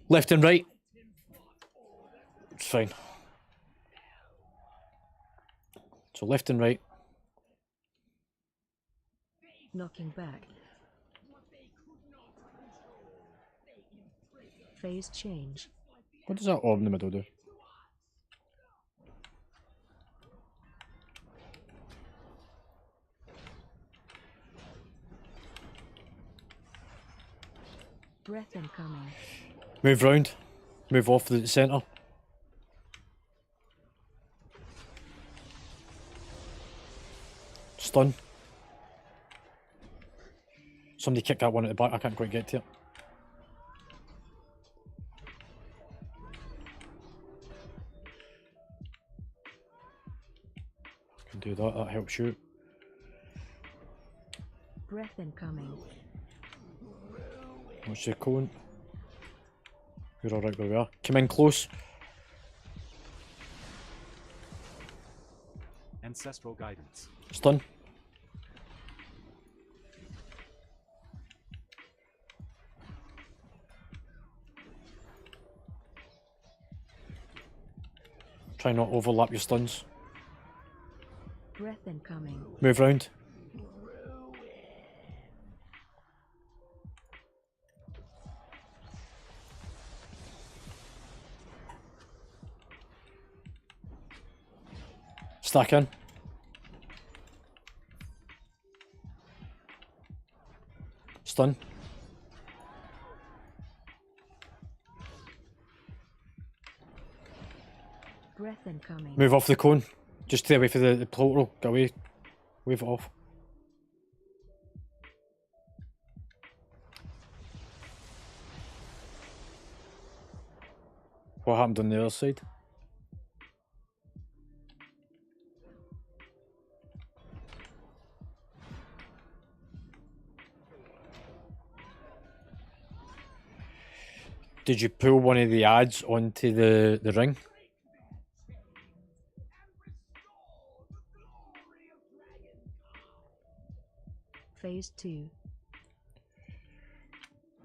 Left and right. It's fine. So left and right. Knocking back. Phase change. What does that orb in the middle do? Breath incoming. Move round. Move off to the centre. Stun. Somebody kick that one at the back. I can't quite get to it. Can do that. That helps shoot. Breath incoming. Watch the cone. We're alright where we are. Come in close. Ancestral guidance. Stun. Try not to overlap your stuns. Breath incoming. Move round. stack in. Stun. Breath incoming. Move off the cone. Just stay away from the portal. Go away. Wave it off. What happened on the other side? Did you pull one of the ads onto the ring? Phase 2.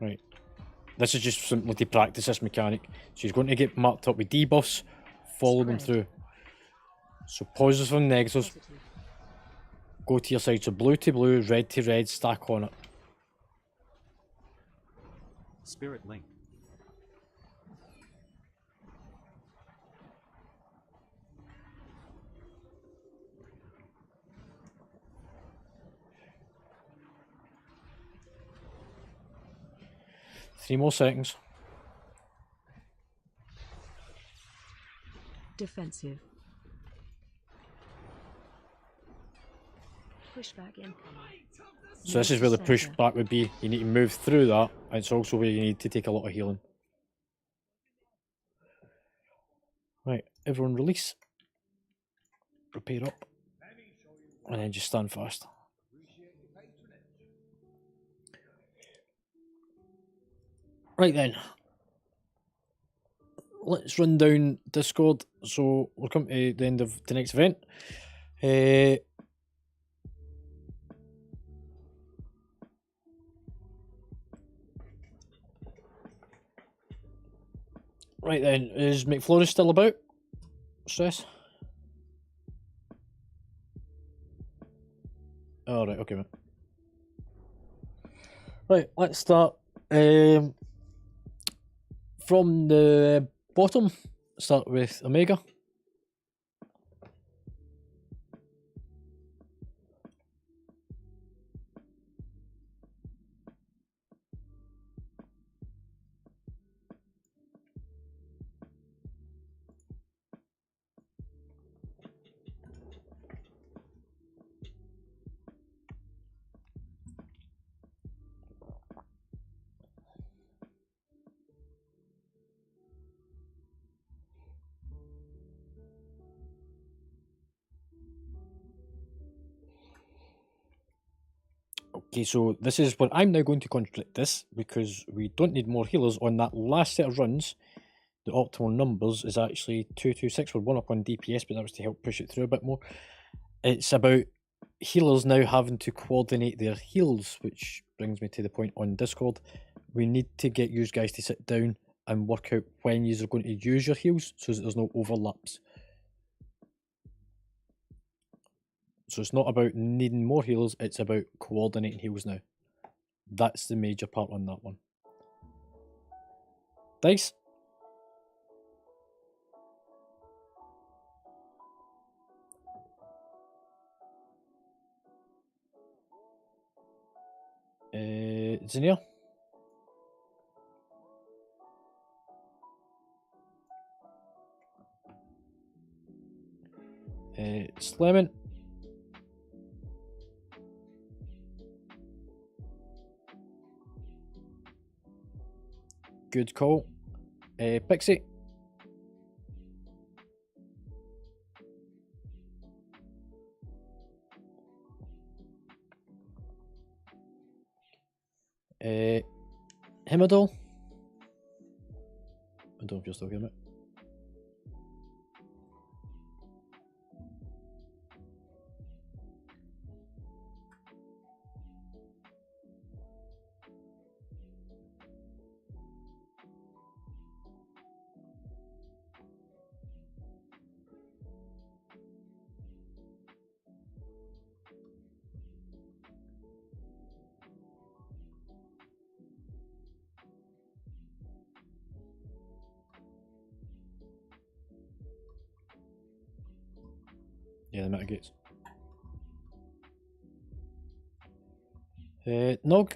Right. This is just simply to practice this mechanic. So he's going to get marked up with debuffs, follow them Spread. through. So positives and negatives, Positive. go to your side. So blue to blue, red to red, stack on it. Spirit Link. Three more seconds. Defensive. Pushback incoming. So this is where the pushback would be. You need to move through that, and it's also where you need to take a lot of healing. Right, everyone release. Prepare up. And then just stand fast. Right then. Let's run down Discord. So we're coming to the end of the next event. Right then, is McFlurry still about? Stress? Alright, okay, mate. Right, let's start. From the bottom, start with Omega. Okay, so this is what I'm now going to contradict this because we don't need more healers. On that last set of runs, the optimal numbers is actually 226. We're 1 up on DPS, but that was to help push it through a bit more. It's about healers now having to coordinate their heals, which brings me to the point on Discord. We need to get you guys to sit down and work out when you are going to use your heals so that there's no overlaps. So it's not about needing more heals, it's about coordinating heals now. That's the major part on that one. Dice? Zinnia? Slemon? Good call. Pixie? Himadol? I don't know if you're still here, mate. Yeah, the mitigates. Nog.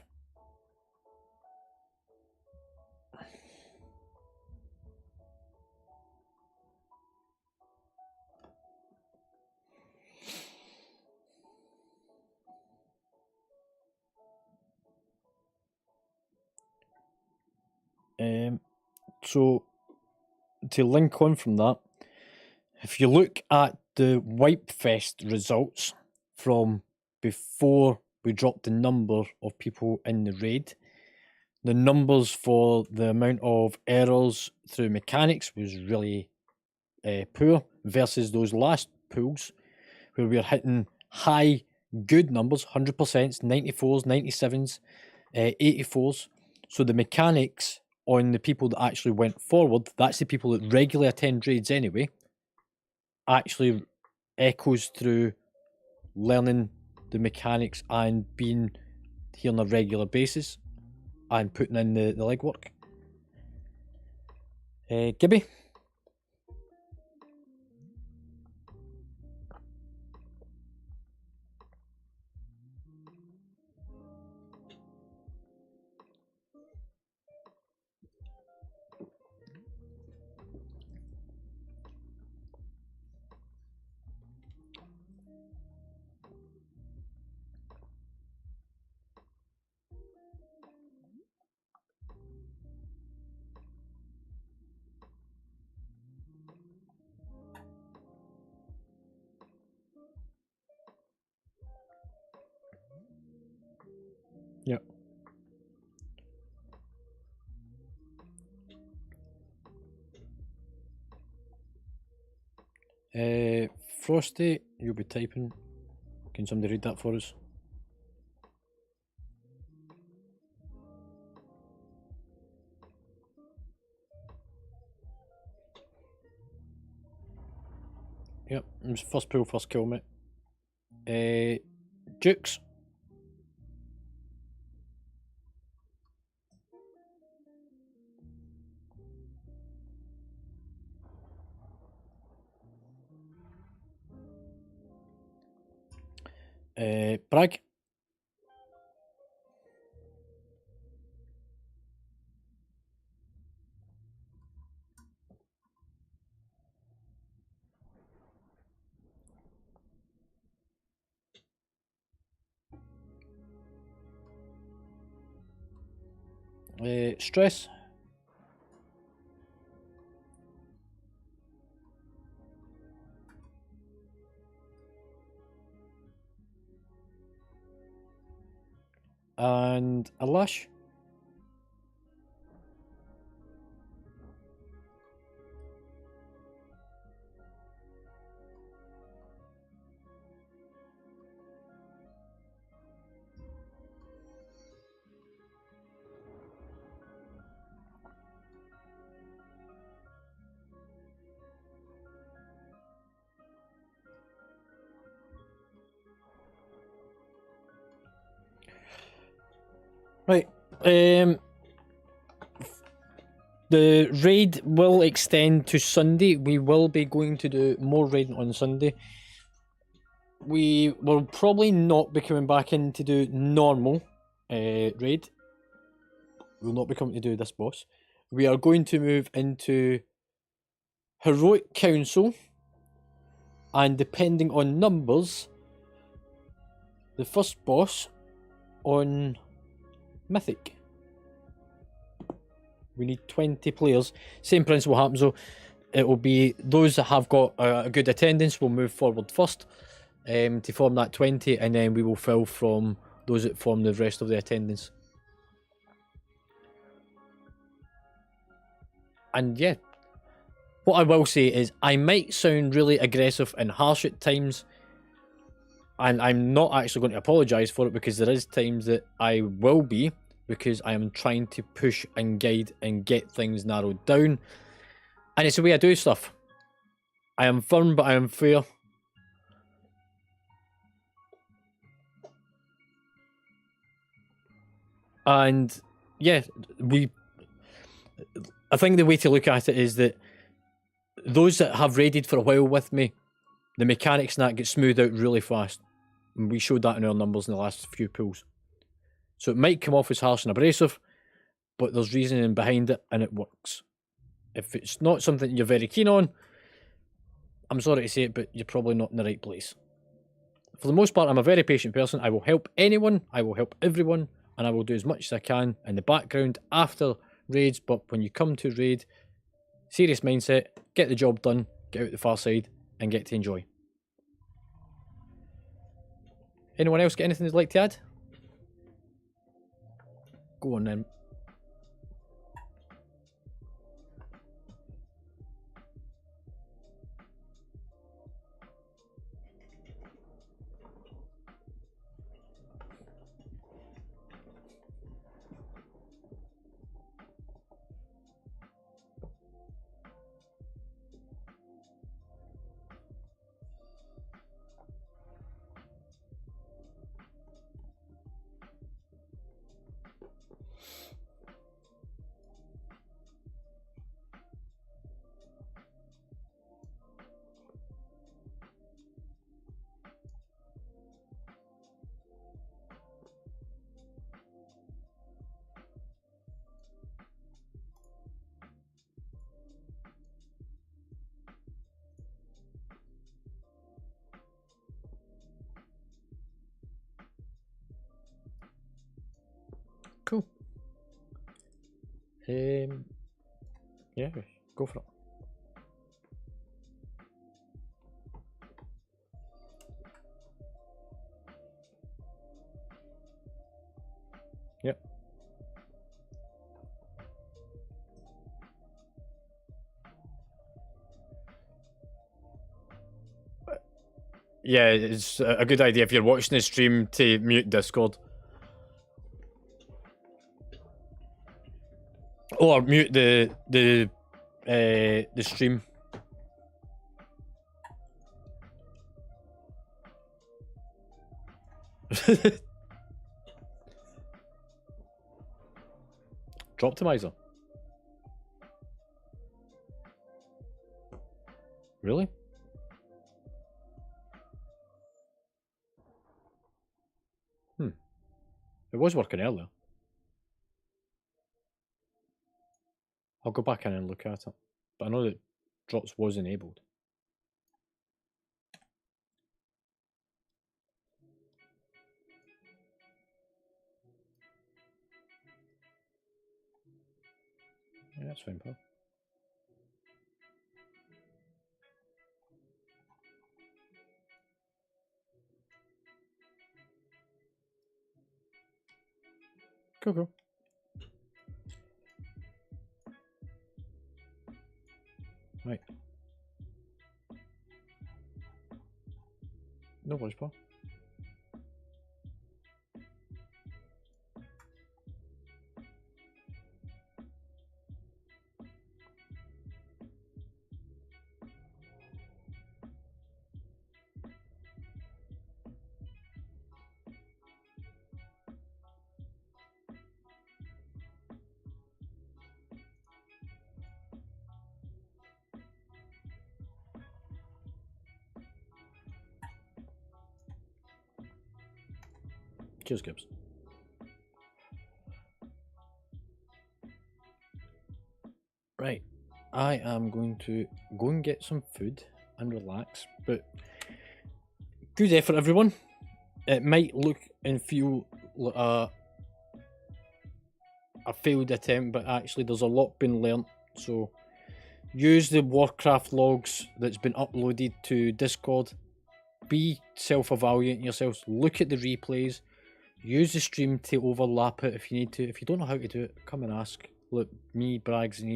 So to link on from that, if you look at the Wipefest results from before we dropped the number of people in the raid, the numbers for the amount of errors through mechanics was really poor versus those last pools where we are hitting high good numbers, 100%, 94s, 97s, 84s. So the mechanics on the people that actually went forward, that's the people that regularly attend raids anyway, actually echoes through learning the mechanics and being here on a regular basis and putting in the legwork. Gibby? Yep. Frosty, you'll be typing. Can somebody read that for us? Yep, it was first pull, first kill, mate. Jukes. Bragg. Stress. And Alash. Right. The raid will extend to Sunday. We will be going to do more raiding on Sunday. We will probably not be coming back in to do normal raid. We'll not be coming to do this boss. We are going to move into Heroic Council, and depending on numbers, the first boss on Mythic. We need 20 players. Same principle happens though. It will be those that have got a good attendance will move forward first to form that 20, and then we will fill from those that form the rest of the attendance. And yeah, what I will say is I might sound really aggressive and harsh at times, and I'm not actually going to apologise for it, because there is times that I will be, because I am trying to push and guide and get things narrowed down. And it's the way I do stuff. I am firm, but I am fair. And yeah, I think the way to look at it is that those that have raided for a while with me the mechanics and that get smoothed out really fast. And we showed that in our numbers in the last few pulls. So it might come off as harsh and abrasive, but there's reasoning behind it and it works. If it's not something you're very keen on, I'm sorry to say it, but you're probably not in the right place. For the most part, I'm a very patient person. I will help anyone, I will help everyone, and I will do as much as I can in the background after raids. But when you come to raid, serious mindset, get the job done, get out the far side, and get to enjoy. Anyone else got anything they'd like to add? Go on then. Cool. Yeah, go for it. Yep. Yeah, it's a good idea if you're watching the stream to mute Discord. Or mute the stream. Droptimizer. Really? It was working earlier. I'll go back in and look at it. But I know that drops was enabled. Yeah, that's fine, pal. Cool. Right. No worries, pal. Cheers, Gibbs. Right. I am going to go and get some food and relax, but good effort, everyone. It might look and feel like a failed attempt, but actually there's a lot been learnt. So use the Warcraft logs that's been uploaded to Discord. Be self-evaluating yourselves. Look at the replays. Use the stream to overlap it if you need to. If you don't know how to do it, come and ask. Look, me, Braggs in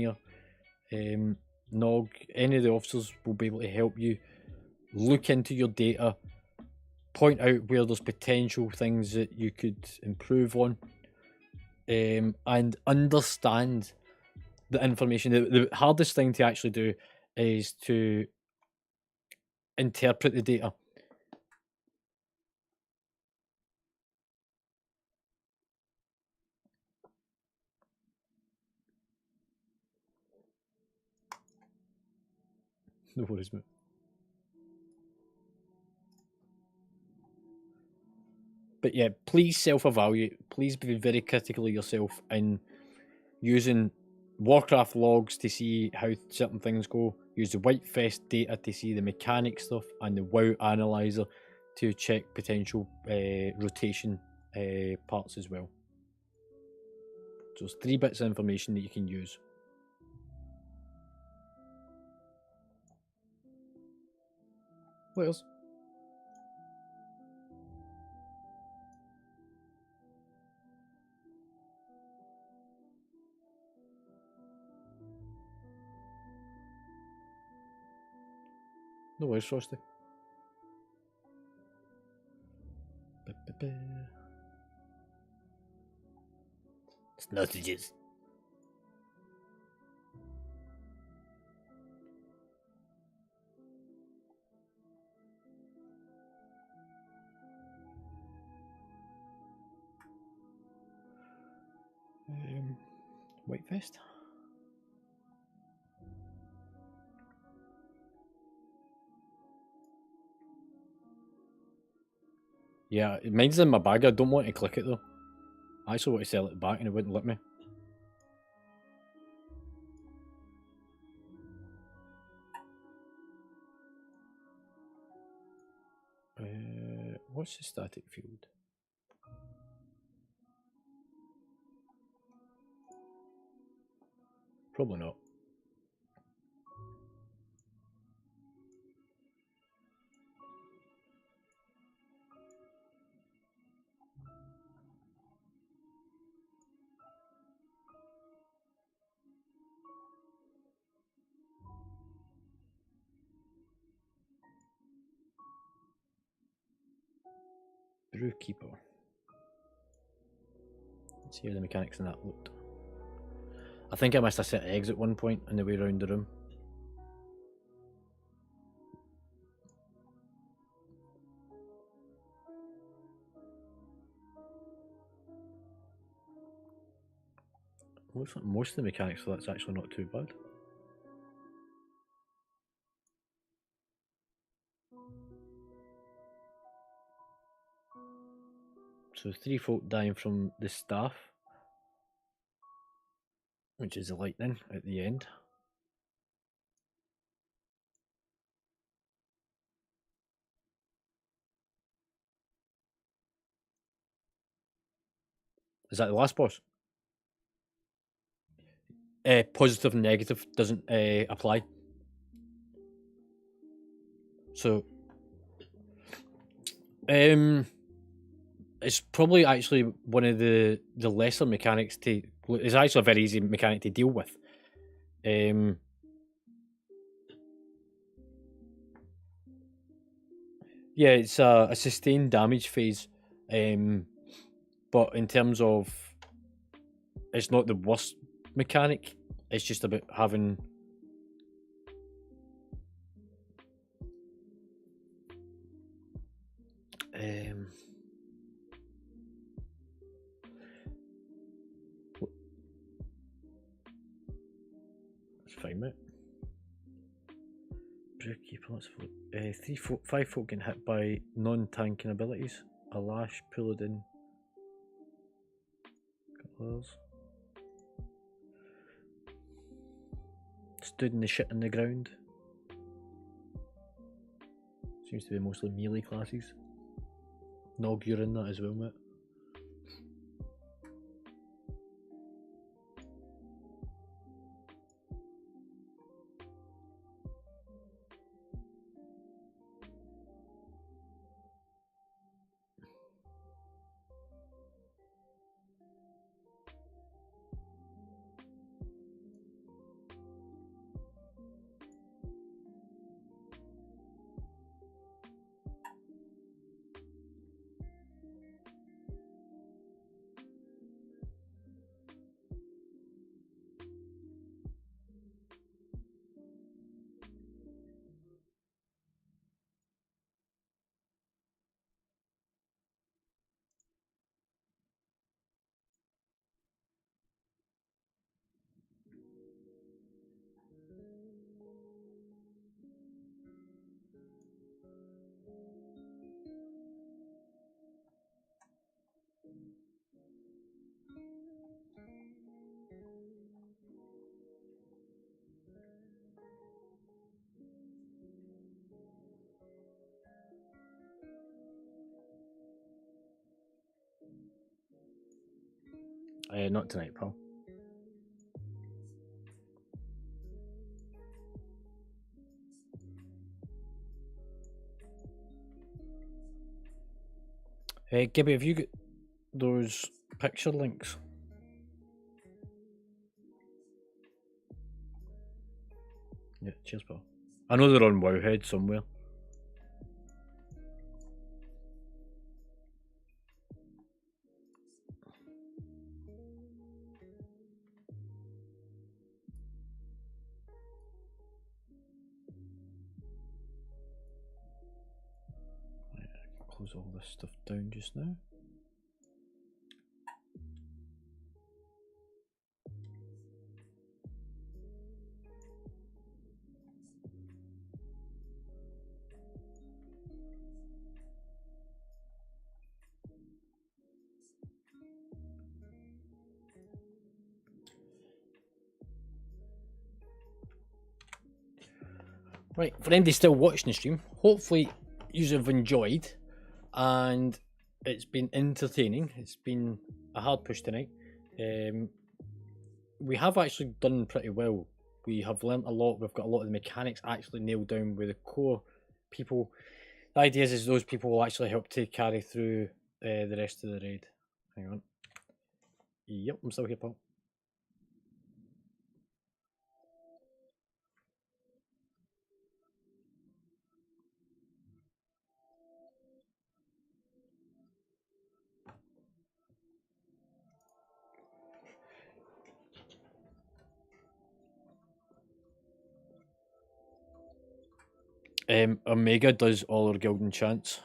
here, Nog, any of the officers will be able to help you. Look into your data. Point out where there's potential things that you could improve on. And understand the information. The hardest thing to actually do is to interpret the data. No worries, mate. But yeah, please self-evaluate. Please be very critical of yourself in using Warcraft logs to see how certain things go. Use the Whitefest data to see the mechanic stuff, and the WoW analyzer to check potential rotation parts as well. So it's 3 bits of information that you can use. What else? No worries, Frosty. Sausages. Whitefest. Yeah, mine's in my bag. I don't want to click it though. I actually want to sell it back and it wouldn't let me. What's the static field? Probably not. Brewkeeper. Let's see how the mechanics in that looked. I think I missed a set of eggs at one point on the way around the room. Looks like most of the mechanics, so that's actually not too bad. So 3 folk dying from the staff, which is the lightning at the end. Is that the last boss? Positive and negative doesn't apply. So, it's probably actually one of the lesser mechanics to. It's actually a very easy mechanic to deal with. Yeah, it's a sustained damage phase, but in terms of, it's not the worst mechanic. It's just about having. That's fine, mate. Brewkeeper, let's vote. 5 folk getting hit by non-tanking abilities. A lash, pull it in. Couple others. Stood in the shit on the ground. Seems to be mostly melee classes. Nog, you're in that as well, mate. Not tonight, pal. Gibby, have you got those picture links? Yeah, cheers, pal. I know they're on Wowhead somewhere. Right, I can close all this stuff down just now. Right, for anybody still watching the stream, hopefully you have enjoyed and it's been entertaining. It's been a hard push tonight. We have actually done pretty well. We have learnt a lot. We've got a lot of the mechanics actually nailed down with the core people. The idea is those people will actually help to carry through the rest of the raid. Hang on. Yep, I'm still here, pal. Omega does all her guild enchants.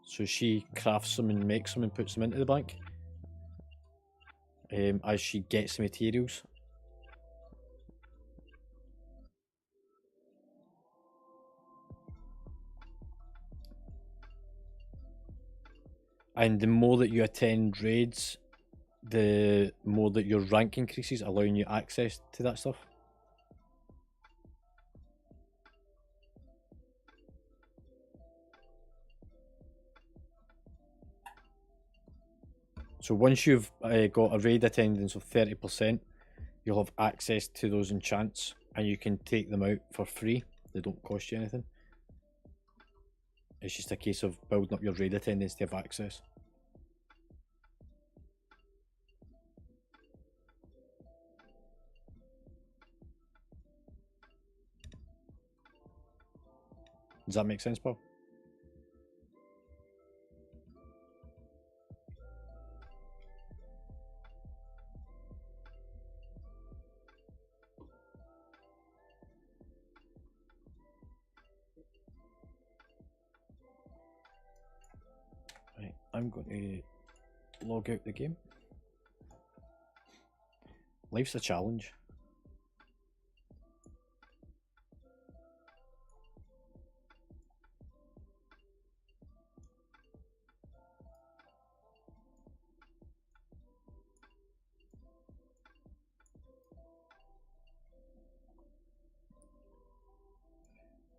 So she crafts them and makes them and puts them into the bank. As she gets the materials. And the more that you attend raids, the more that your rank increases, allowing you access to that stuff. So once you've got a raid attendance of 30%, you'll have access to those enchants and you can take them out for free. They don't cost you anything. It's just a case of building up your raid attendance to have access. Does that make sense, Paul? Right, I'm going to log out the game. Life's a challenge.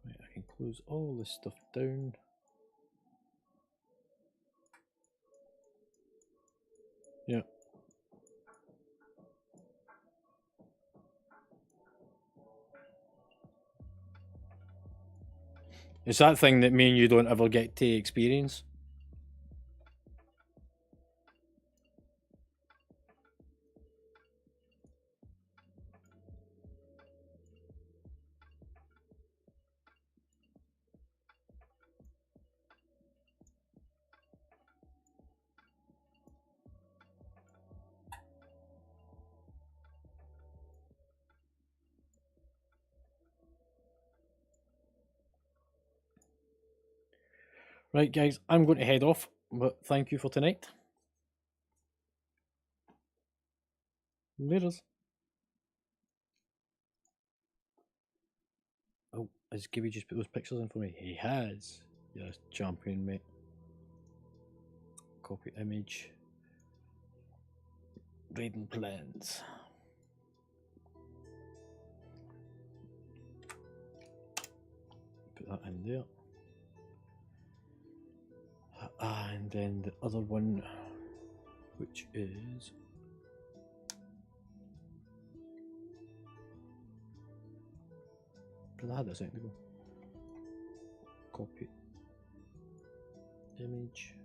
Right, I can close all this stuff down. Yeah. It's that thing that me and you don't ever get to experience. Right, guys, I'm going to head off, but thank you for tonight. Laters. Oh, has Gibby just put those pictures in for me? He has. You're a champion, mate. Copy image. Raiding plans. Put that in there. And then the other one, which is Because I had it a second ago. Copy. Image.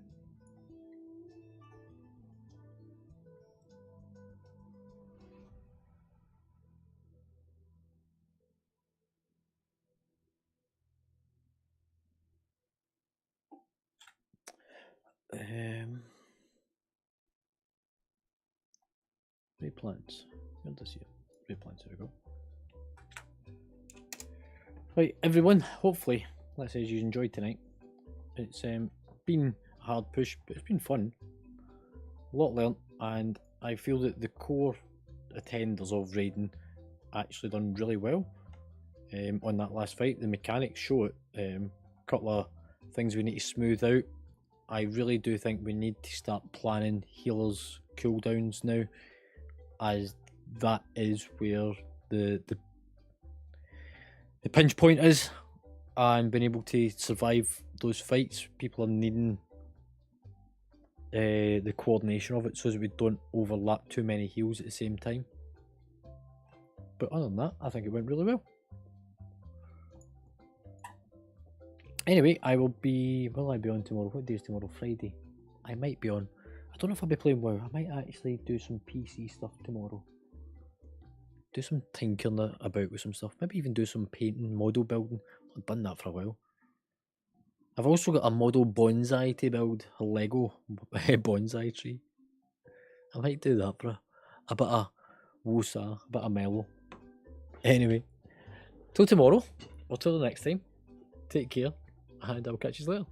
Replants. Where does he? Replants. There we go. Right, everyone. Hopefully, let's say you enjoyed tonight. It's been a hard push, but it's been fun. A lot learnt, and I feel that the core attenders of raiding actually done really well on that last fight. The mechanics show it. A couple of things we need to smooth out. I really do think we need to start planning healers' cooldowns now, as that is where the pinch point is, and being able to survive those fights. People are needing the coordination of it so that we don't overlap too many heals at the same time. But other than that, I think it went really well. Anyway, I will be... Will I be on tomorrow? What day is tomorrow? Friday. I might be on. I don't know if I'll be playing WoW. I might actually do some PC stuff tomorrow. Do some tinkering about with some stuff. Maybe even do some painting, model building. I've done that for a while. I've also got a model bonsai to build. A Lego bonsai tree. I might do that for a bit of woosah, a bit of mellow. Anyway, till tomorrow, or till the next time, take care, and I'll catch you later.